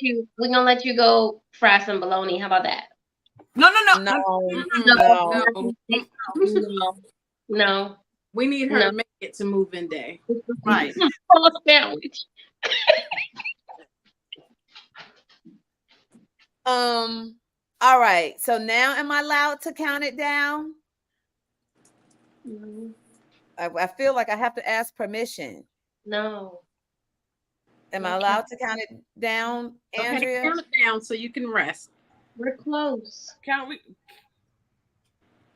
gonna let you go fry some bologna. How about that? No. We need her to make it to move-in day. Right. Full of sandwich. All right. So now am I allowed to count it down? I feel like I have to ask permission. No. Am I allowed to count it down, Andrea? Okay, count it down so you can rest. We're close.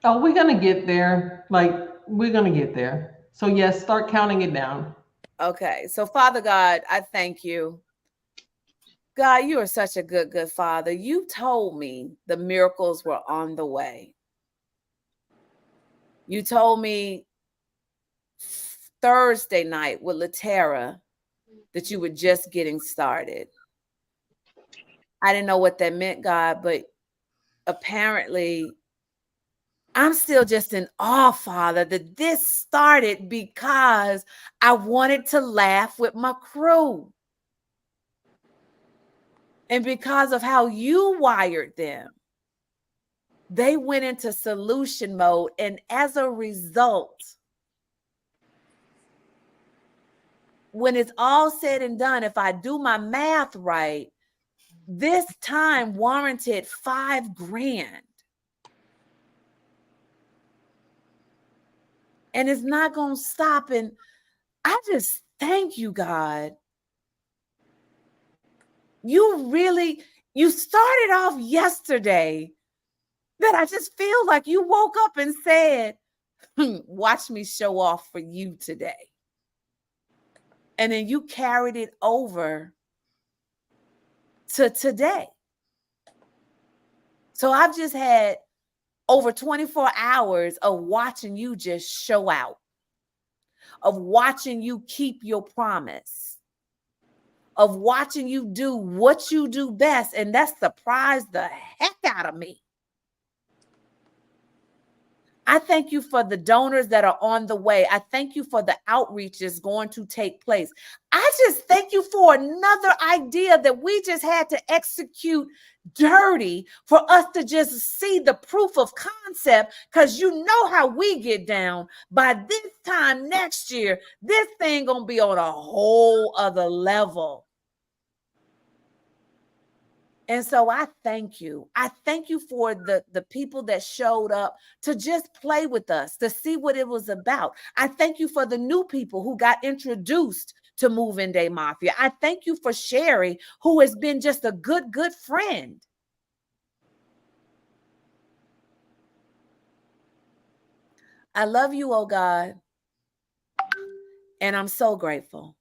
Oh, we're gonna get there. We're gonna get there. So yes, start counting it down. Okay. So Father God, I thank you. God, you are such a good, good Father. You told me the miracles were on the way. You told me Thursday night with Latera that you were just getting started. I didn't know what that meant, God, but apparently I'm still just in awe, Father, that this started because I wanted to laugh with my crew. And because of how you wired them, they went into solution mode. And as a result, when it's all said and done, if I do my math right, this time warranted $5,000. And it's not going to stop. And I just thank you, God. You started off yesterday that I just feel like you woke up and said, watch me show off for you today. And then you carried it over to today. So I've just had over 24 hours of watching you just show out, of watching you keep your promise, of watching you do what you do best. And that surprised the heck out of me. I thank you for the donors that are on the way. I thank you for the outreach that's going to take place. I just thank you for another idea that we just had to execute dirty for us to just see the proof of concept, because you know how we get down. By this time next year, this thing gonna be on a whole other level. And so I thank you. I thank you for the people that showed up to just play with us, to see what it was about. I thank you for the new people who got introduced to Move-In Day Mafia. I thank you for Sherry, who has been just a good friend. I love you, oh God. And I'm so grateful.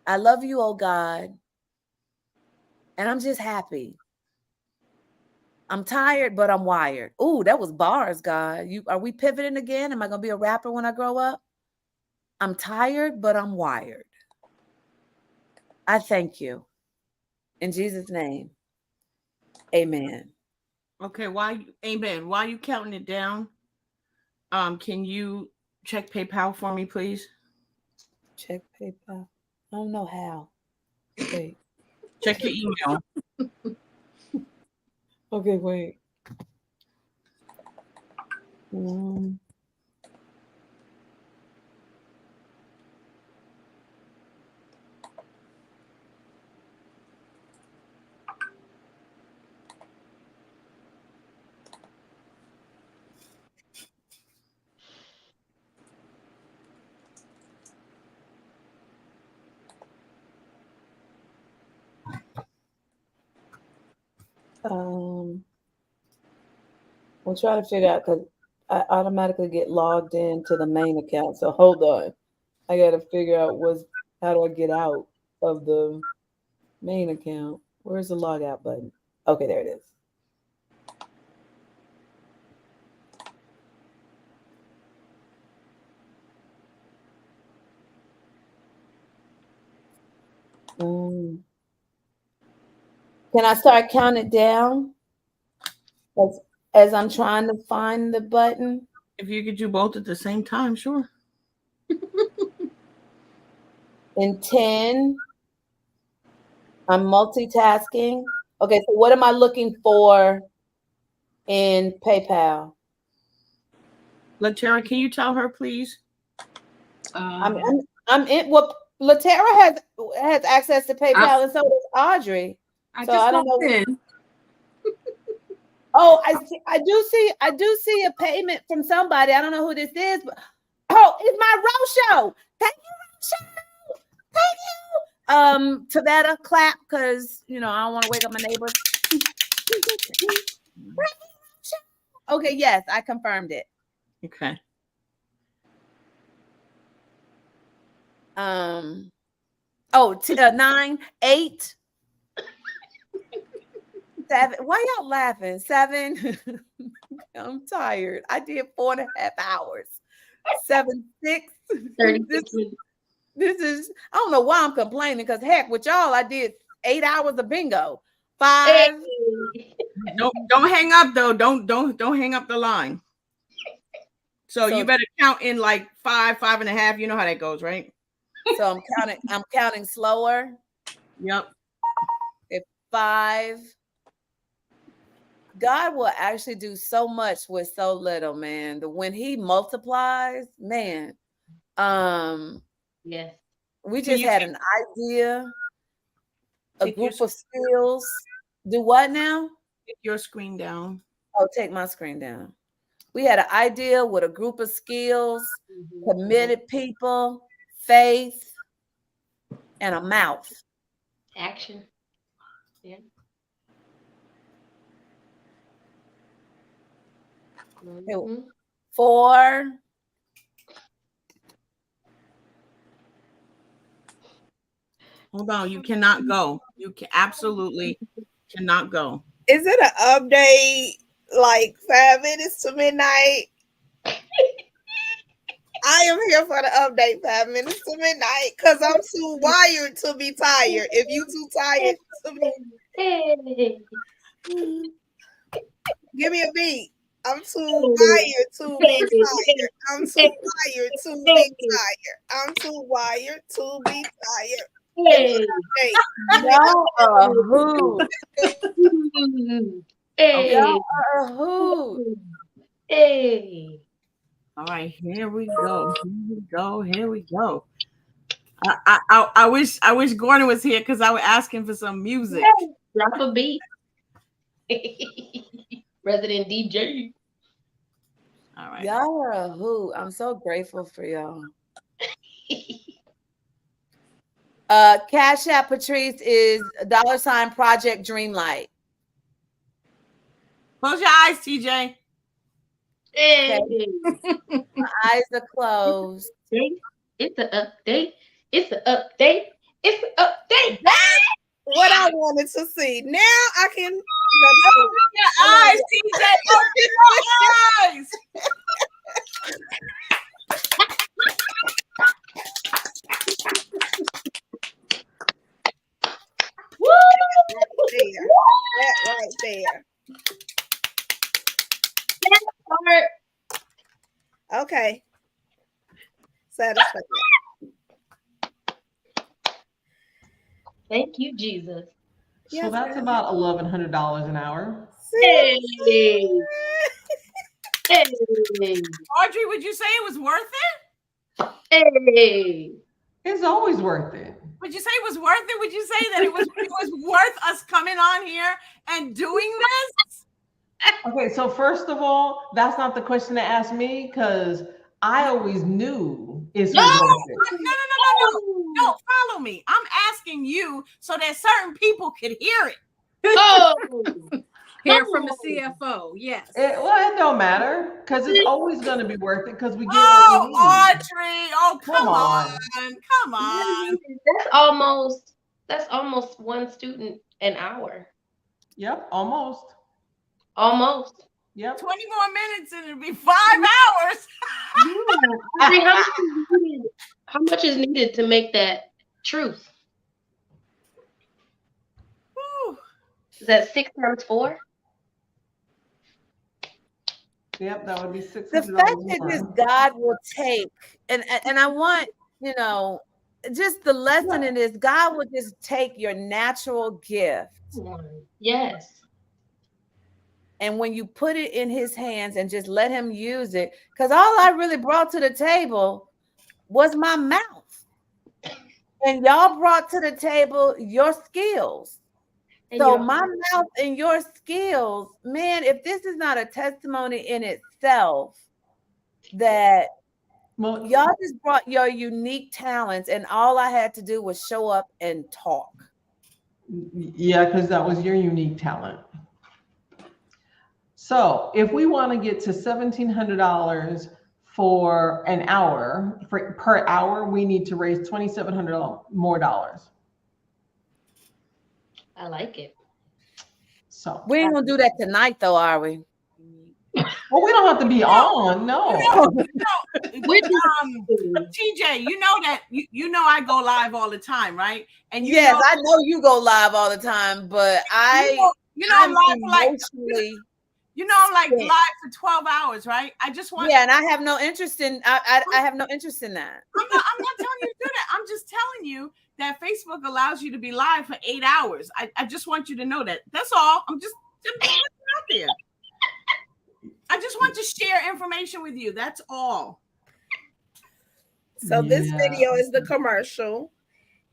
I love you, oh God. And I'm just happy. I'm tired, but I'm wired. Ooh, that was bars, God. Are we pivoting again? Am I going to be a rapper when I grow up? I'm tired, but I'm wired. I thank you. In Jesus' name, amen. Okay, amen. While you counting it down, can you check PayPal for me, please? Check PayPal. I don't know how. Wait. Check your email. Okay, wait. We'll try to figure out because I automatically get logged into the main account. So hold on. I got to figure out how do I get out of the main account? Where's the log out button? Okay, there it is. Can I start counting down as I'm trying to find the button? If you could do both at the same time, sure. In 10, I'm multitasking. Okay, so what am I looking for in PayPal? LaTara, can you tell her, please? I'm in. Well, LaTara has access to PayPal, and so does Audrey. I don't know. In. Oh, I do see a payment from somebody. I don't know who this is, but it's my Roadshow. Thank you, Roadshow. Thank you. Tavetta, clap, because I don't want to wake up my neighbors. Okay, yes, I confirmed it. Okay. 9, 8, 7. Why y'all laughing? 7. I'm tired. I did 4.5 hours. 7, 6. 36. This is, I don't know why I'm complaining, because heck, with y'all, I did 8 hours of bingo. 5. Don't hang up though. Don't hang up the line. So you better count in like 5, 5.5. You know how that goes, right? So I'm counting slower. Yep. If 5. God will actually do so much with so little, man. When he multiplies, man. Yes. We just had an idea, a group of skills. Do what now? Take your screen down. Oh, take my screen down. We had an idea with a group of skills, committed people, faith, and a mouth. Action. Yeah. Mm-hmm. 4. Hold on, you cannot go. You absolutely cannot go. Is it an update like 5 minutes to midnight? I am here for the update 5 minutes to midnight because I'm too wired to be tired. If you too tired to be... Give me a beat. I'm too wired to be tired. I'm too wired to be tired. I'm too wired to be tired. Hey. Y'all are who? Hey. Y'all are who? Hey. All right, here we go. Here we go. I wish Gordon was here because I would ask him for some music. Yeah, drop a beat. Resident DJ. All right. Y'all are a hoot. I'm so grateful for y'all. Cash App Patrice is $ Project Dreamlight. Close your eyes, TJ. Hey. My eyes are closed. It's an update. It's an update. It's an update. What I wanted to see. Now I can. Open your eyes, TJ. Open your eyes. That right there. Okay. Satisfied. Thank you, Jesus. So that's about $1,100 an hour. Hey. Hey. Audrey, would you say it was worth it? Hey. It's always worth it. Would you say it was worth it? Would you say that it was worth us coming on here and doing this? Okay, so first of all, that's not the question to ask me because I always knew it was worth it. No, follow me. I'm asking you so that certain people could hear it. Oh. Hear from the CFO, yes. It don't matter because it's always going to be worth it because we get what we need. Audrey, come on. Come on. That's almost one student an hour. Yep, almost. Yep. Yep. 20 more minutes and it'll be 5 hours. I mean, how much is needed to make that truth? Whew. Is that 6 times 4? Yep, that would be $600. The fact that this God will take, and I want, just the lesson in this, God will just take your natural gift. Yes. And when you put it in his hands and just let him use it, because all I really brought to the table was my mouth. And y'all brought to the table your skills. So my mouth and your skills, man, if this is not a testimony in itself that y'all just brought your unique talents and all I had to do was show up and talk. Yeah, because that was your unique talent. So if we want to get to $1,700 for an hour, per hour, we need to raise $2,700 more dollars. I like it. So we ain't gonna do that tonight, though, are we? Well, we don't have to be on. No. TJ, you know that you know I go live all the time, right? And yes, I know you go live all the time, but I'm live for like I'm like live for 12 hours, right? I just want and I have no interest in I have no interest in that. I'm not telling you to do that. I'm just telling you that Facebook allows you to be live for 8 hours. I just want you to know that. That's all. I'm just putting it out there. I just want to share information with you. That's all. So this video is the commercial.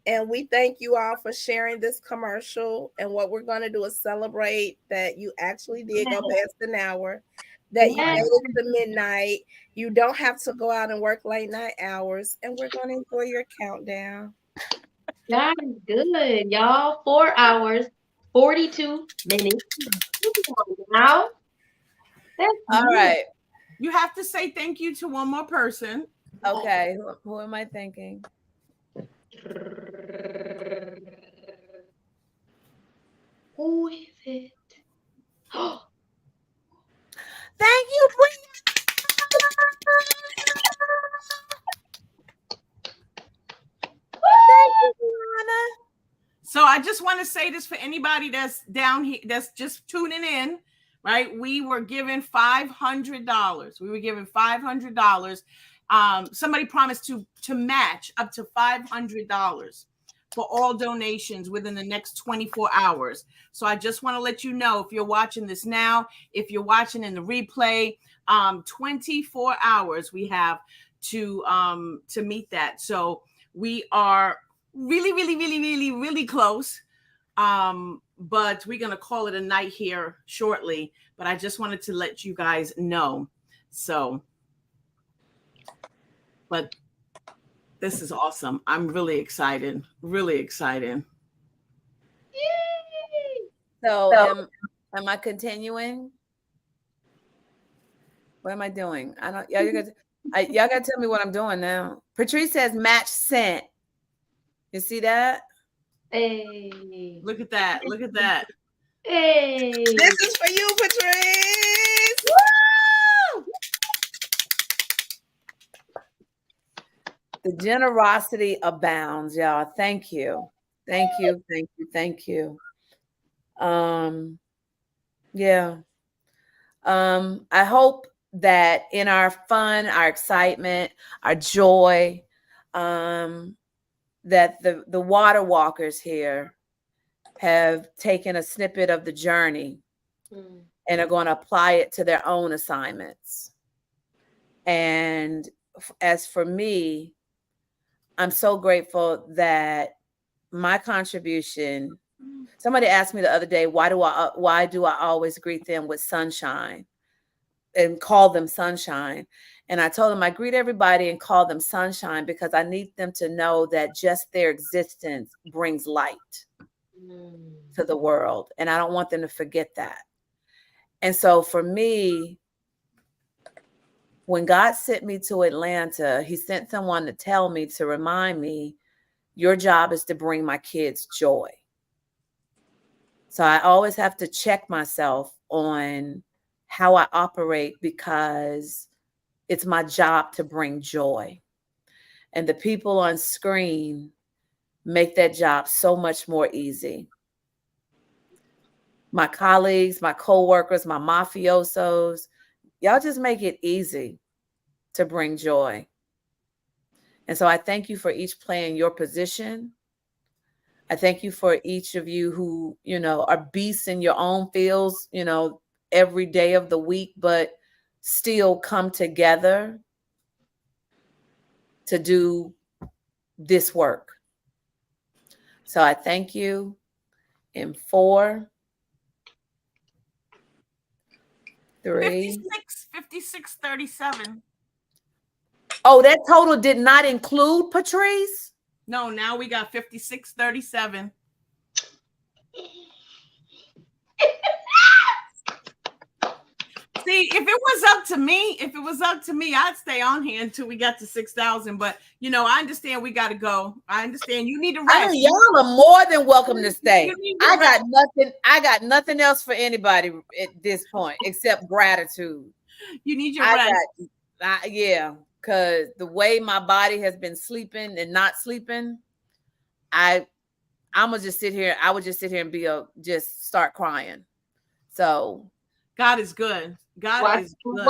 And we thank you all for sharing this commercial. And what we're going to do is celebrate that you actually did go past an hour, that you made it to midnight. You don't have to go out and work late night hours. And we're going to enjoy your countdown. That is good, y'all. 4 hours, 42 minutes. Now, all right. You have to say thank you to one more person. Okay. Who am I thanking? Who is it? Thank you, So I just want to say this for anybody that's down here, that's just tuning in, right? We were given $500. We were given $500. Somebody promised to match up to $500 for all donations within the next 24 hours. So I just want to let you know, if you're watching this now, if you're watching in the replay, 24 hours we have to meet that. So We are really, really, really, really, really close. But we're going to call it a night here shortly. But I just wanted to let you guys know. So, but this is awesome. I'm really excited. Really excited. Yay! So am I continuing? What am I doing? I don't. Y'all gotta tell me what I'm doing now. Patrice says match sent. You see that? Hey. Look at that. Look at that. Hey. This is for you, Patrice. Woo! The generosity abounds, y'all. Thank you. Thank you. Thank you. Thank you. Yeah. I hope that in our fun, our excitement, our joy, that the water walkers here have taken a snippet of the journey and are going to apply it to their own assignments. And as for me, I'm so grateful that my contribution. Somebody asked me the other day, why do I always greet them with sunshine and call them sunshine? And I told them I greet everybody and call them sunshine because I need them to know that just their existence brings light to the world. And I don't want them to forget that. And so for me, when God sent me to Atlanta, he sent someone to tell me, to remind me, your job is to bring my kids joy. So I always have to check myself on how I operate because it's my job to bring joy. And the people on screen make that job so much more easy. My colleagues, my coworkers, my mafiosos, y'all just make it easy to bring joy. And so I thank you for each playing your position. I thank you for each of you who, are beasts in your own fields, every day of the week, but still come together to do this work. So I thank you in 4, 3. 56-37. Oh, that total did not include Patrice? No, now we got 56-37. See, if it was up to me, I'd stay on here until we got to 6,000. But I understand we got to go. I understand you need to rest. I mean, y'all are more than welcome to stay. I got nothing else for anybody at this point except gratitude. You need your rest. Yeah, because the way my body has been sleeping and not sleeping, I'm gonna just sit here. I would just sit here and just start crying. So God is good. God is good.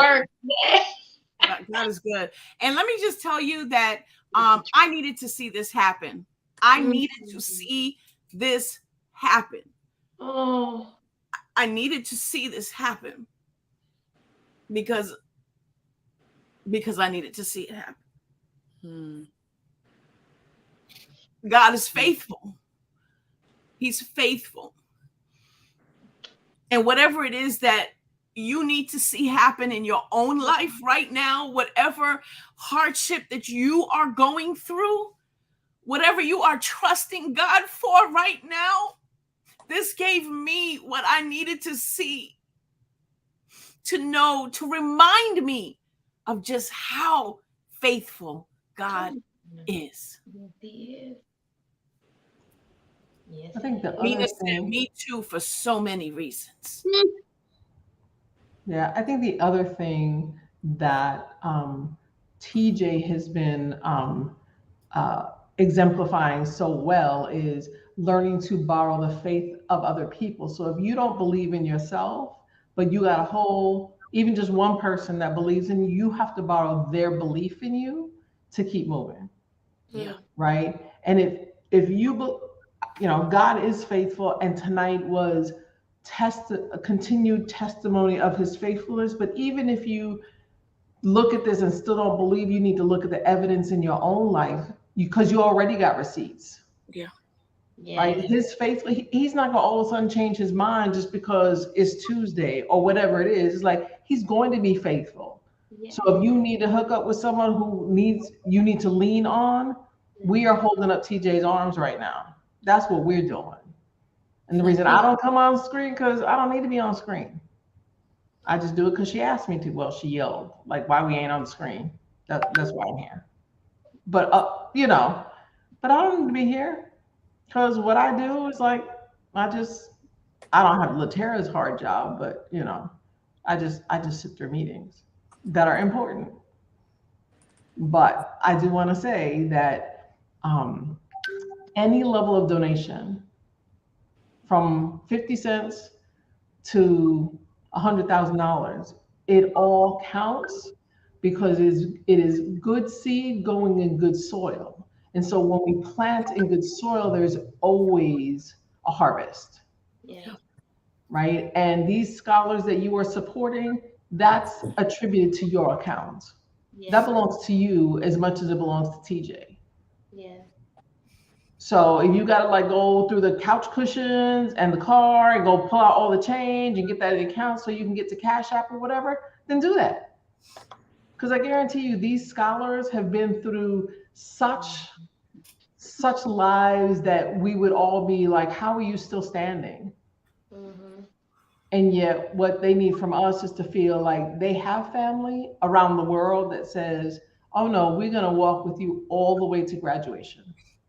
God is good. And let me just tell you that I needed to see this happen. I needed to see this happen. Oh, I needed to see this happen because I needed to see it happen. God is faithful. He's faithful. And whatever it is that you need to see happen in your own life right now, whatever hardship that you are going through, whatever you are trusting God for right now, this gave me what I needed to see, to know, to remind me of just how faithful God is. I think the Mina other said thing, me too for so many reasons. Yeah, I think the other thing that TJ has been exemplifying so well is learning to borrow the faith of other people. So if you don't believe in yourself, but you got even just one person that believes in you, you have to borrow their belief in you to keep moving. Yeah. Right. And if you, God is faithful, and tonight was a continued testimony of his faithfulness. But even if you look at this and still don't believe, you need to look at the evidence in your own life because you already got receipts. Yeah. Right? His faith, he's not gonna all of a sudden change his mind just because it's Tuesday or whatever it is. It's like he's going to be faithful. So if you need to hook up with someone you need to lean on, we are holding up TJ's arms right now. That's what we're doing. And the reason I don't come on screen, because I don't need to be on screen. I just do it because she asked me to. Well, she yelled, like, why we ain't on the screen. That's why I'm here. But but I don't need to be here. Because what I do is like, I don't have Latera's hard job, but I just sit through meetings that are important. But I do want to say that any level of donation from 50 cents to $100,000, it all counts because it is good seed going in good soil. And so when we plant in good soil, there's always a harvest. Yeah. Right? And these scholars that you are supporting, that's attributed to your account. Yeah. That belongs to you as much as it belongs to TJ. Yeah. So if you gotta like go through the couch cushions and the car and go pull out all the change and get that in account so you can get to Cash App or whatever, then do that. Because I guarantee you, these scholars have been through such lives that we would all be like, how are you still standing? Mm-hmm. And yet what they need from us is to feel like they have family around the world that says, oh no, we're gonna walk with you all the way to graduation.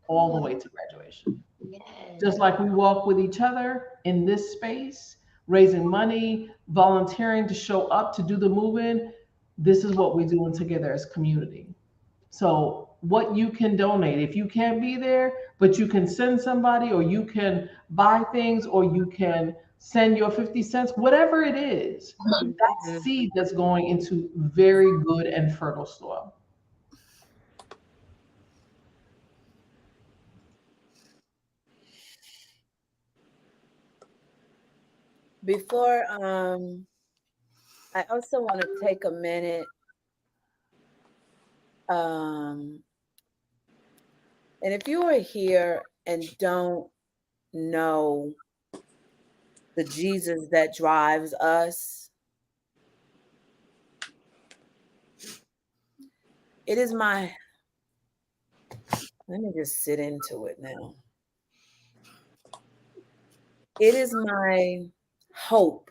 All the way to graduation. Yes. Just like we walk with each other in this space, raising money, volunteering to show up to do the movement, this is what we're doing together as community. So what you can donate, if you can't be there, but you can send somebody, or you can buy things, or you can send your 50 cents, whatever it is, that's seed that's going into very good and fertile soil. Before I also want to take a minute and if you are here and don't know the Jesus that drives us, it is my, let me just sit into it now. It is my hope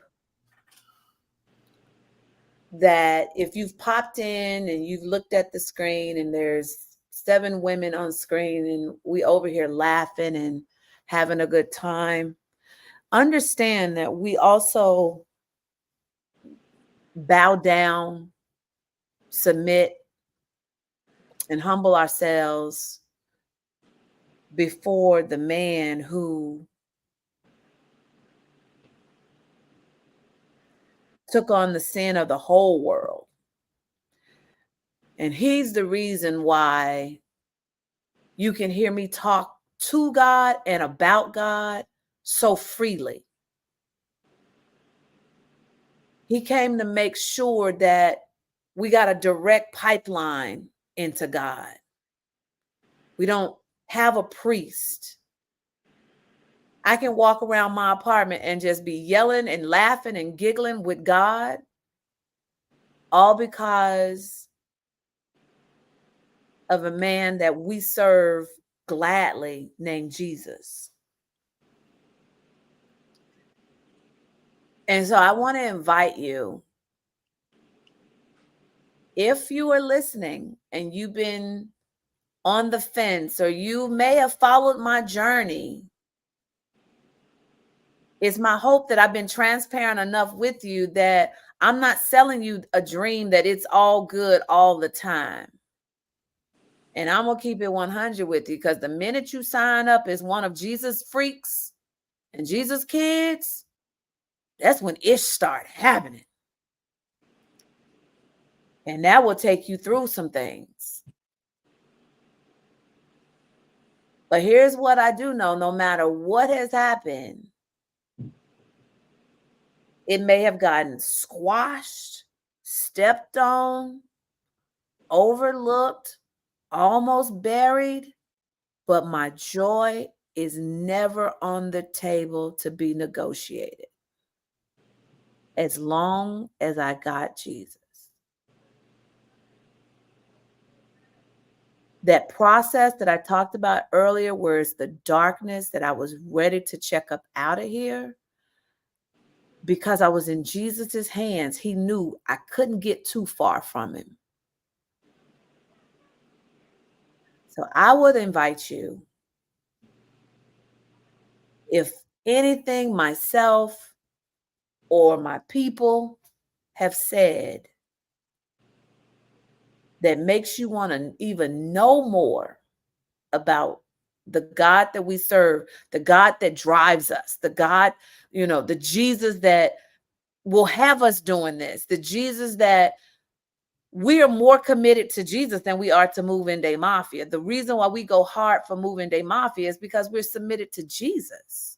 that if you've popped in and you've looked at the screen and there's 7 women on screen and we over here laughing and having a good time, understand that we also bow down, submit, and humble ourselves before the man who took on the sin of the whole world. And he's the reason why you can hear me talk to God and about God so freely. He came to make sure that we got a direct pipeline into God. We don't have a priest. I can walk around my apartment and just be yelling and laughing and giggling with God, all because of a man that we serve gladly named Jesus. And so I want to invite you, if you are listening and you've been on the fence, or you may have followed my journey, it's my hope that I've been transparent enough with you that I'm not selling you a dream that it's all good all the time. And I'm going to keep it 100 with you, because the minute you sign up as one of Jesus' freaks and Jesus' kids, that's when ish start happening. And that will take you through some things. But here's what I do know: no matter what has happened, it may have gotten squashed, stepped on, overlooked, almost buried, but my joy is never on the table to be negotiated. As long as I got Jesus. That process that I talked about earlier, where it's the darkness that I was ready to check up out of here, because I was in Jesus's hands, he knew I couldn't get too far from him. So I would invite you, if anything myself or my people have said that makes you want to even know more about the God that we serve, the God that drives us, the God, the Jesus that will have us doing this, the Jesus that we are more committed to Jesus than we are to Moving Day Mafia. The reason why we go hard for Moving Day Mafia is because we're submitted to Jesus.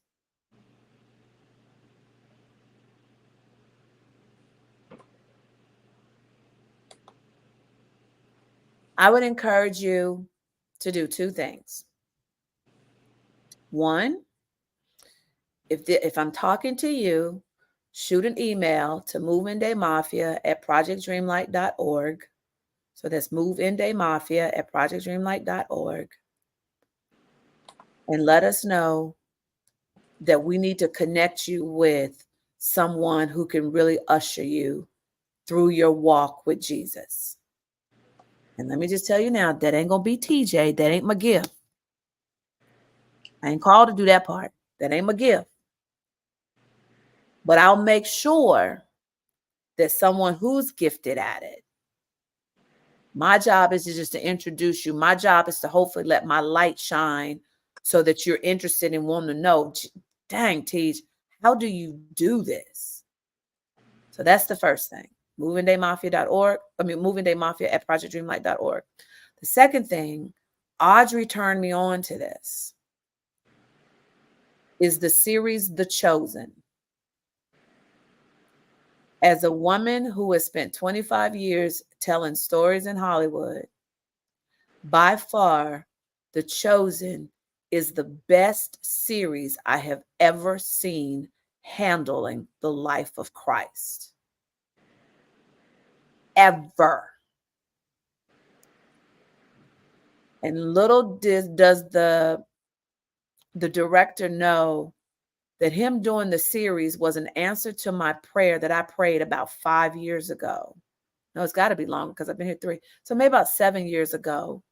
I would encourage you to do two things. One, if I'm talking to you, shoot an email to moveindamafia@projectdreamlight.org. So that's moveindamafia@projectdreamlight.org. And let us know that we need to connect you with someone who can really usher you through your walk with Jesus. And let me just tell you now, that ain't gonna be TJ. That ain't my gift. I ain't called to do that part. That ain't my gift. But I'll make sure that someone who's gifted at it. My job is just to introduce you. My job is to hopefully let my light shine so that you're interested and want to know, dang, Tej, how do you do this? So that's the first thing. moveindamafia.org. moveindamafia@projectdreamlight.org. The second thing, Audrey turned me on to this, is the series The Chosen. As a woman who has spent 25 years telling stories in Hollywood, by far, The Chosen is the best series I have ever seen handling the life of Christ. Ever. And little does the director know that him doing the series was an answer to my prayer that I prayed about 5 years ago. No, it's got to be longer because I've been here 3. So maybe about 7 years ago,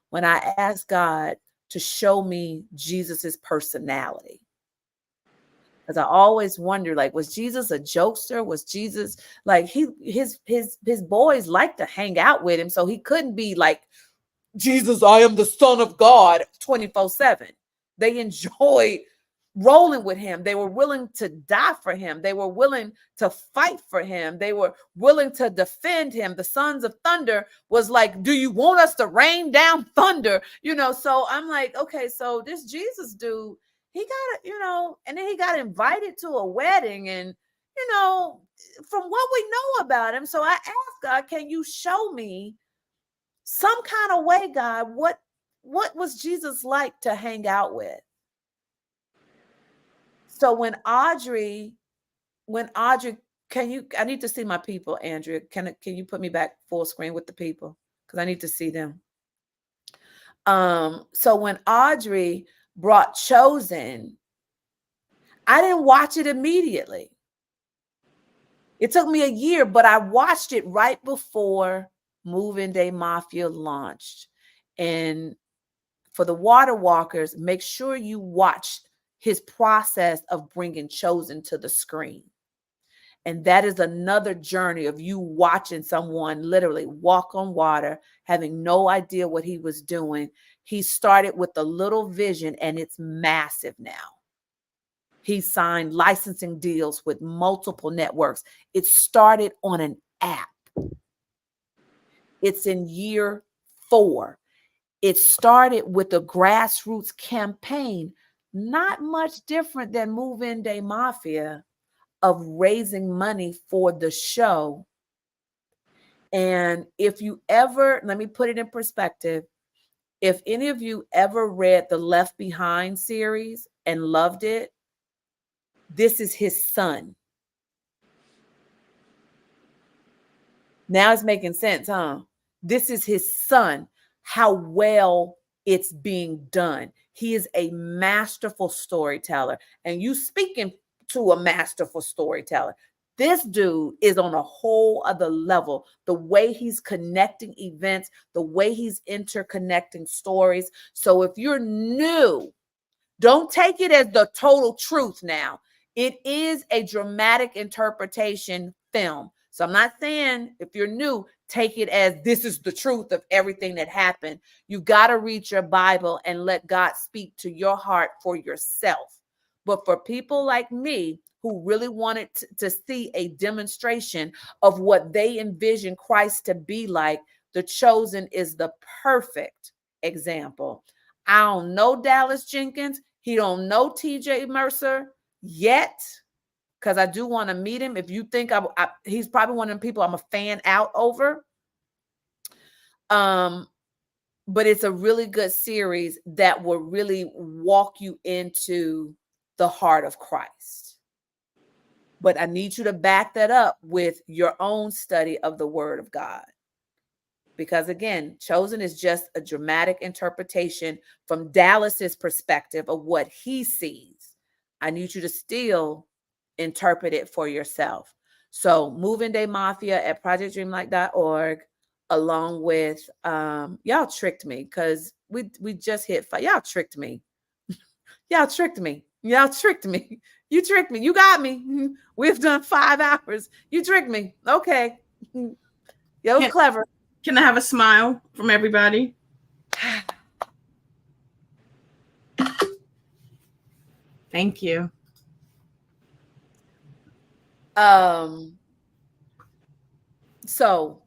when I asked God to show me Jesus's personality. Because I always wondered, like, was Jesus a jokester? Was Jesus like his boys like to hang out with him, so he couldn't be like, Jesus, I am the Son of God 24/7. They enjoyed rolling with him. They were willing to die for him. They were willing to fight for him. They were willing to defend him. The Sons of Thunder was like, do you want us to rain down thunder? So I'm like, okay, so this Jesus dude, he got, and then he got invited to a wedding and, from what we know about him. So I asked God, can you show me some kind of way, God, what was Jesus like to hang out with? So when Audrey, I need to see my people, Andrea. Can you put me back full screen with the people? Because I need to see them. So when Audrey brought Chosen, I didn't watch it immediately. It took me a year, but I watched it right before Moving Day Mafia launched. And for the Water Walkers, make sure you watch his process of bringing Chosen to the screen. And that is another journey of you watching someone literally walk on water, having no idea what he was doing. He started with a little vision and it's massive now. He signed licensing deals with multiple networks. It started on an app. It's in year 4. It started with a grassroots campaign, not much different than Move-In Day Mafia, of raising money for the show. And if you ever, let me put it in perspective, If any of you ever read the Left Behind series and loved it, this is his son. Now it's making sense, huh? This is his son, how well it's being done. He is a masterful storyteller, and you speaking to a masterful storyteller. This dude is on a whole other level. The way he's connecting events, the way he's interconnecting stories. So if you're new, don't take it as the total truth now. It is a dramatic interpretation film. So I'm not saying if you're new, take it as this is the truth of everything that happened. You got to read your Bible and let God speak to your heart for yourself. But for people like me who really wanted to see a demonstration of what they envision Christ to be like, The Chosen is the perfect example. I don't know Dallas Jenkins. He don't know TJ Mercer yet, because I do want to meet him. If you think he's probably one of them people I'm a fan out over. But it's a really good series that will really walk you into the heart of Christ. But I need you to back that up with your own study of the Word of God. Because again, Chosen is just a dramatic interpretation from Dallas's perspective of what he sees. I need you to still interpret it for yourself. So Moving Day Mafia at projectdreamlight.org, along with y'all tricked me because we just hit 5. Y'all tricked me. Y'all tricked me. Y'all tricked me. You tricked me. You got me. We've done 5 hours. You tricked me. Okay. Yo, was clever. Can I have a smile from everybody? Thank you. So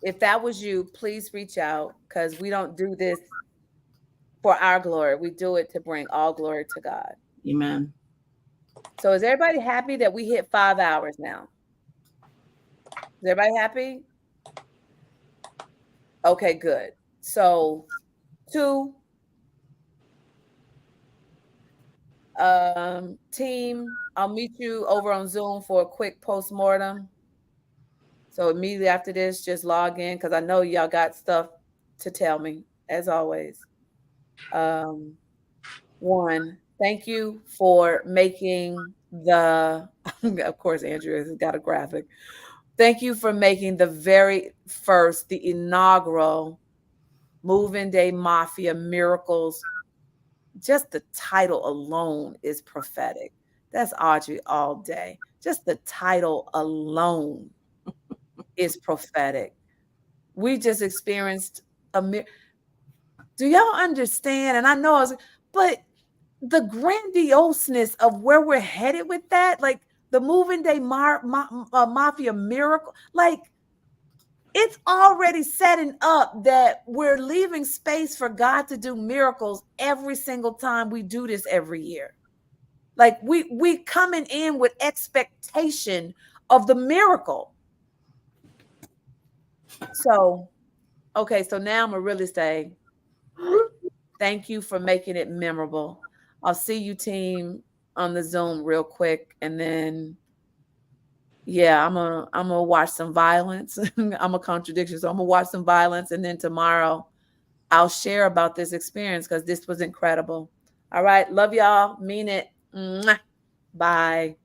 if that was you, please reach out, because we don't do this for our glory. We do it to bring all glory to God. Amen. So is everybody happy that we hit 5 hours now? Is everybody happy? Okay, good. So 2, team, I'll meet you over on Zoom for a quick postmortem. So immediately after this, just log in, because I know y'all got stuff to tell me, as always. 1, thank you for making the, of course, Andrea has got a graphic. Thank you for making the very first, the inaugural Moving Day Mafia Miracles. Just the title alone is prophetic. That's Audrey all day. Just the title alone is prophetic. We just experienced a miracle. Do y'all understand? And I know but the grandioseness of where we're headed with that, like the Moving Day Mafia Miracle, like it's already setting up that we're leaving space for God to do miracles every single time we do this every year. Like we coming in with expectation of the miracle. So, okay, so now I'm gonna really say thank you for making it memorable. I'll see you, team, on the Zoom real quick, and then yeah, I'm gonna watch some violence. I'm a contradiction, so I'm gonna watch some violence, and then tomorrow I'll share about this experience because this was incredible. All right, love y'all, mean it. Mwah. Bye.